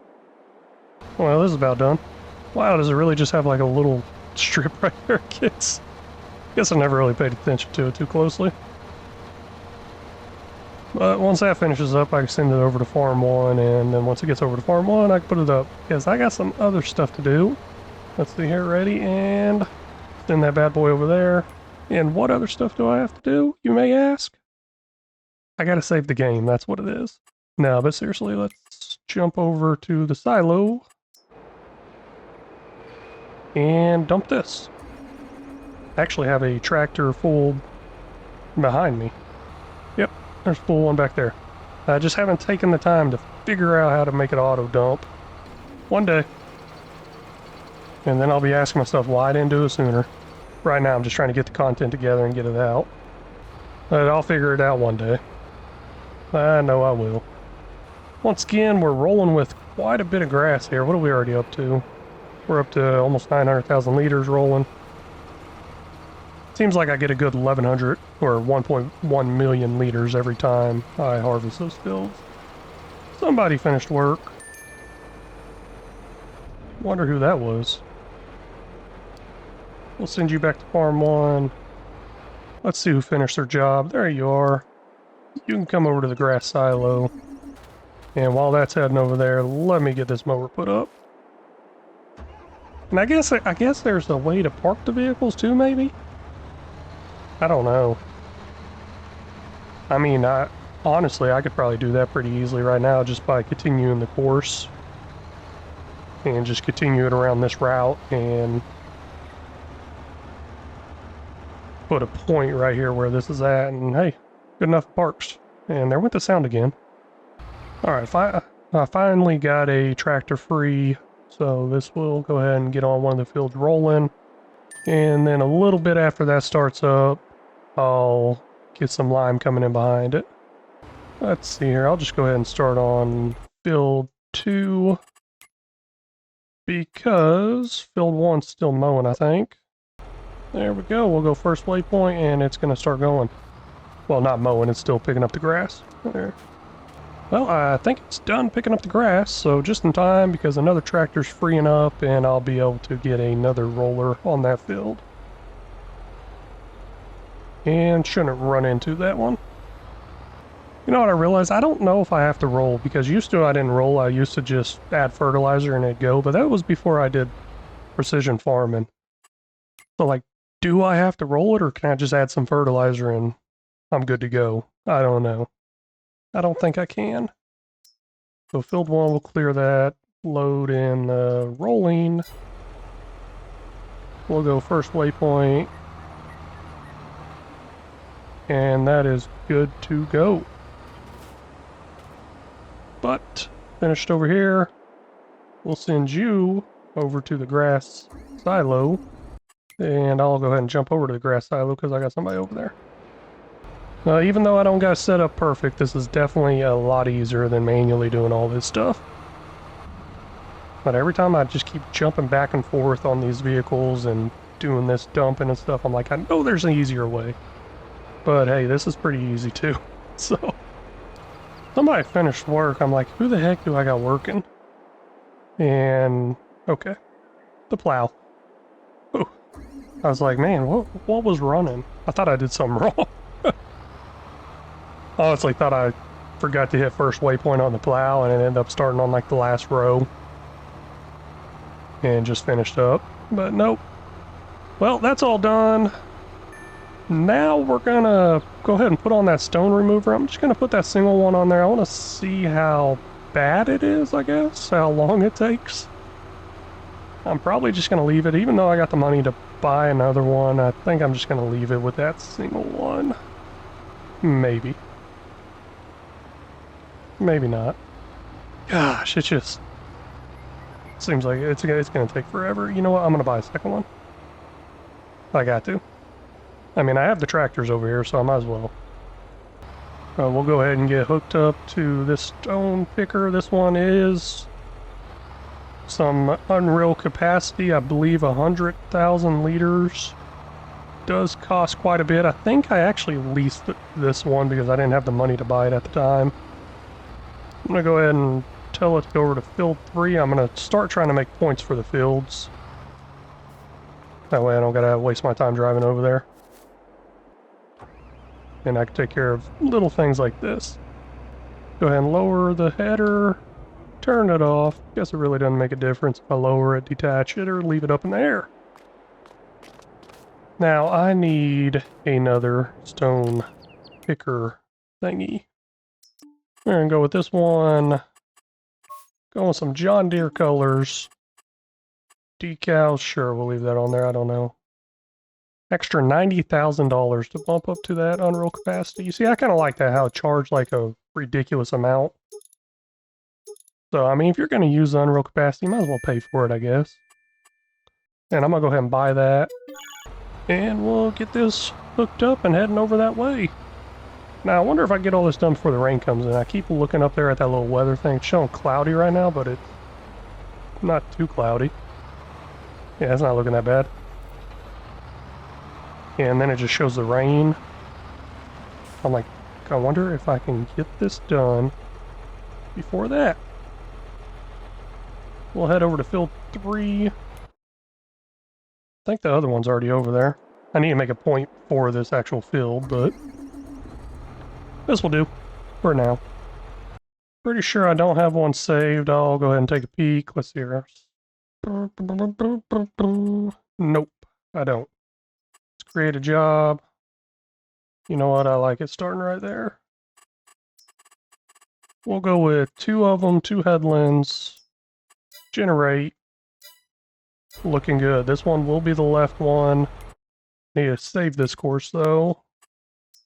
Well, this is about done. Wow, does it really just have like a little strip right there, kids? Guess I never really paid attention to it too closely. But once that finishes up, I can send it over to Farm 1, and then once it gets over to Farm 1, I can put it up. Because I got some other stuff to do. Let's see here, ready, and send that bad boy over there. And what other stuff do I have to do, you may ask? I gotta save the game, that's what it is. No, but seriously, let's jump over to the silo and dump this. I actually have a tractor full behind me. Yep, there's a full one back there. I just haven't taken the time to figure out how to make it auto dump. One day. And then I'll be asking myself why I didn't do it sooner. Right now I'm just trying to get the content together and get it out. But I'll figure it out one day. I know I will. Once again, we're rolling with quite a bit of grass here. What are we already up to? We're up to almost 900,000 liters rolling. Seems like I get a good 1,100 or 1.1 million liters every time I harvest those fields. Somebody finished work. Wonder who that was. We'll send you back to Farm 1. Let's see who finished their job. There you are. You can come over to the grass silo. And while that's heading over there, let me get this mower put up. And I guess there's a way to park the vehicles too, maybe? I don't know. I mean, honestly, I could probably do that pretty easily right now just by continuing the course. And just continue it around this route and put a point right here where this is at, and hey, good enough parks. And there went the sound again. Alright, I finally got a tractor free, so this will go ahead and get on one of the fields rolling. And then a little bit after that starts up, I'll get some lime coming in behind it. Let's see here, I'll just go ahead and start on field 2. Because field 1's still mowing, I think. There we go, we'll go first waypoint and it's going to start going. Well, not mowing, it's still picking up the grass. There. Well, I think it's done picking up the grass, so just in time because another tractor's freeing up and I'll be able to get another roller on that field. And shouldn't run into that one. You know what I realized? I don't know if I have to roll, because used to I didn't roll, I used to just add fertilizer and it'd go, but that was before I did precision farming. So like, do I have to roll it or can I just add some fertilizer and I'm good to go? I don't know. I don't think I can. So field 1 will clear that, load in rolling. We'll go first waypoint. And that is good to go. But, finished over here. We'll send you over to the grass silo. And I'll go ahead and jump over to the grass silo because I got somebody over there. Even though I don't got it set up perfect, this is definitely a lot easier than manually doing all this stuff. But every time I just keep jumping back and forth on these vehicles and doing this dumping and stuff, I'm like, I know there's an easier way. But hey, this is pretty easy too. So, somebody finished work. I'm like, who the heck do I got working? And, okay. The plow. Ooh. I was like, man, what was running? I thought I did something wrong. Honestly, thought I forgot to hit first waypoint on the plow and it ended up starting on like the last row. And just finished up. But nope. Well, that's all done. Now we're gonna go ahead and put on that stone remover. I'm just gonna put that single one on there. I want to see how bad it is, I guess. How long it takes. I'm probably just gonna leave it, even though I got the money to buy another one. I think I'm just gonna leave it with that single one. Maybe. Maybe not. Gosh, it just seems like it's gonna take forever. You know what? I'm gonna buy a second one. I got to. I mean, I have the tractors over here, so I might as well. We'll go ahead and get hooked up to this stone picker. This one is some unreal capacity, I believe 100,000 liters. Does cost quite a bit. I think I actually leased this one because I didn't have the money to buy it at the time. I'm going to go ahead and tell it to go over to field 3. I'm going to start trying to make points for the fields. That way I don't got to waste my time driving over there. And I can take care of little things like this. Go ahead and lower the header, turn it off. Guess it really doesn't make a difference if I lower it, detach it, or leave it up in the air. Now I need another stone picker thingy. We're gonna go with this one. Go with some John Deere colors. Decals, sure, we'll leave that on there, I don't know. Extra $90,000 to bump up to that unreal capacity. You see, I kind of like that, how it charged like a ridiculous amount. So, I mean, if you're going to use the unreal capacity, you might as well pay for it, I guess. And I'm going to go ahead and buy that. And we'll get this hooked up and heading over that way. Now, I wonder if I can get all this done before the rain comes in. I keep looking up there at that little weather thing. It's showing cloudy right now, but it's not too cloudy. Yeah, it's not looking that bad. And then it just shows the rain. I'm like, I wonder if I can get this done before that. We'll head over to field 3. I think the other one's already over there. I need to make a point for this actual field, but this will do for now. Pretty sure I don't have one saved. I'll go ahead and take a peek. Let's see here. Nope, I don't. Let's create a job. You know what? I like it starting right there. We'll go with 2 of them, 2 headlands. Generate. Looking good. This one will be the left one. Need to save this course though.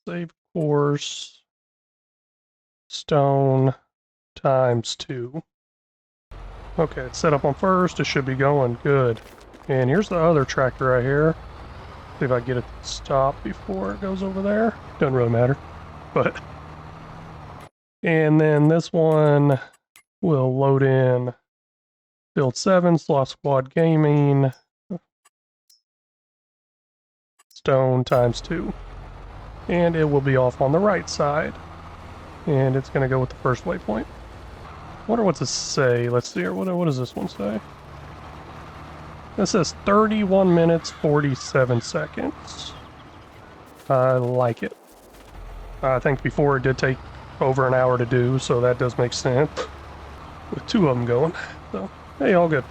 Save course. Stone times 2. Okay, it's set up on first. It should be going good. And here's the other tractor right here. See if I can get it to stop before it goes over there. Doesn't really matter. But. And then this one will load in Field 7, Sloth Squad Gaming. Stone times 2. And it will be off on the right side. And it's going to go with the first waypoint. Wonder what's it say. Let's see here. What does this one say? This says 31 minutes, 47 seconds. I like it. I think before it did take over an hour to do, so that does make sense. With 2 of them going. So, hey, all good.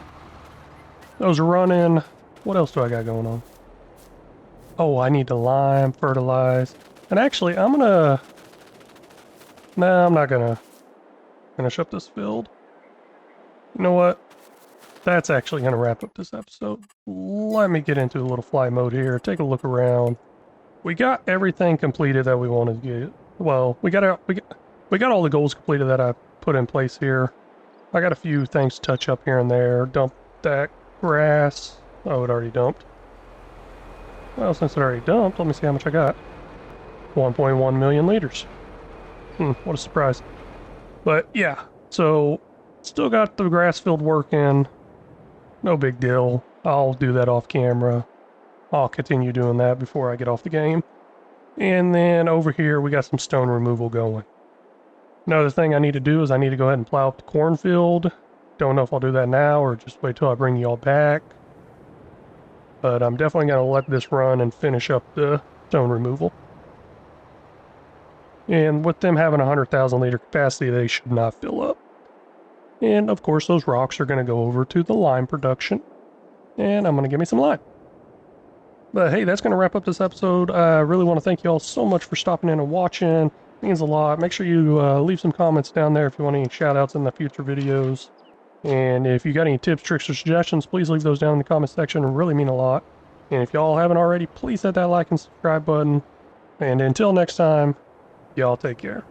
Those are running. What else do I got going on? Oh, I need to lime, fertilize. And actually, I'm gonna... Nah, I'm not gonna finish up this field. You know what? That's actually gonna wrap up this episode. Let me get into a little fly mode here. Take a look around. We got everything completed that we wanted to get. Well, we got all the goals completed that I put in place here. I got a few things to touch up here and there. Dump that grass. Oh, it already dumped. Well, since it already dumped, let me see how much I got. 1.1 million liters. What a surprise. But yeah, so still got the grass field working. No big deal. I'll do that off camera. I'll continue doing that before I get off the game. And then over here, we got some stone removal going. Another thing I need to do is I need to go ahead and plow up the cornfield. Don't know if I'll do that now or just wait till I bring y'all back. But I'm definitely going to let this run and finish up the stone removal. And with them having 100,000 liter capacity, they should not fill up. And of course, those rocks are going to go over to the lime production. And I'm going to give me some lime. But hey, that's going to wrap up this episode. I really want to thank you all so much for stopping in and watching. It means a lot. Make sure you leave some comments down there if you want any shout outs in the future videos. And if you got any tips, tricks, or suggestions, please leave those down in the comment section. It really mean a lot. And if y'all haven't already, please hit that like and subscribe button. And until next time, y'all take care.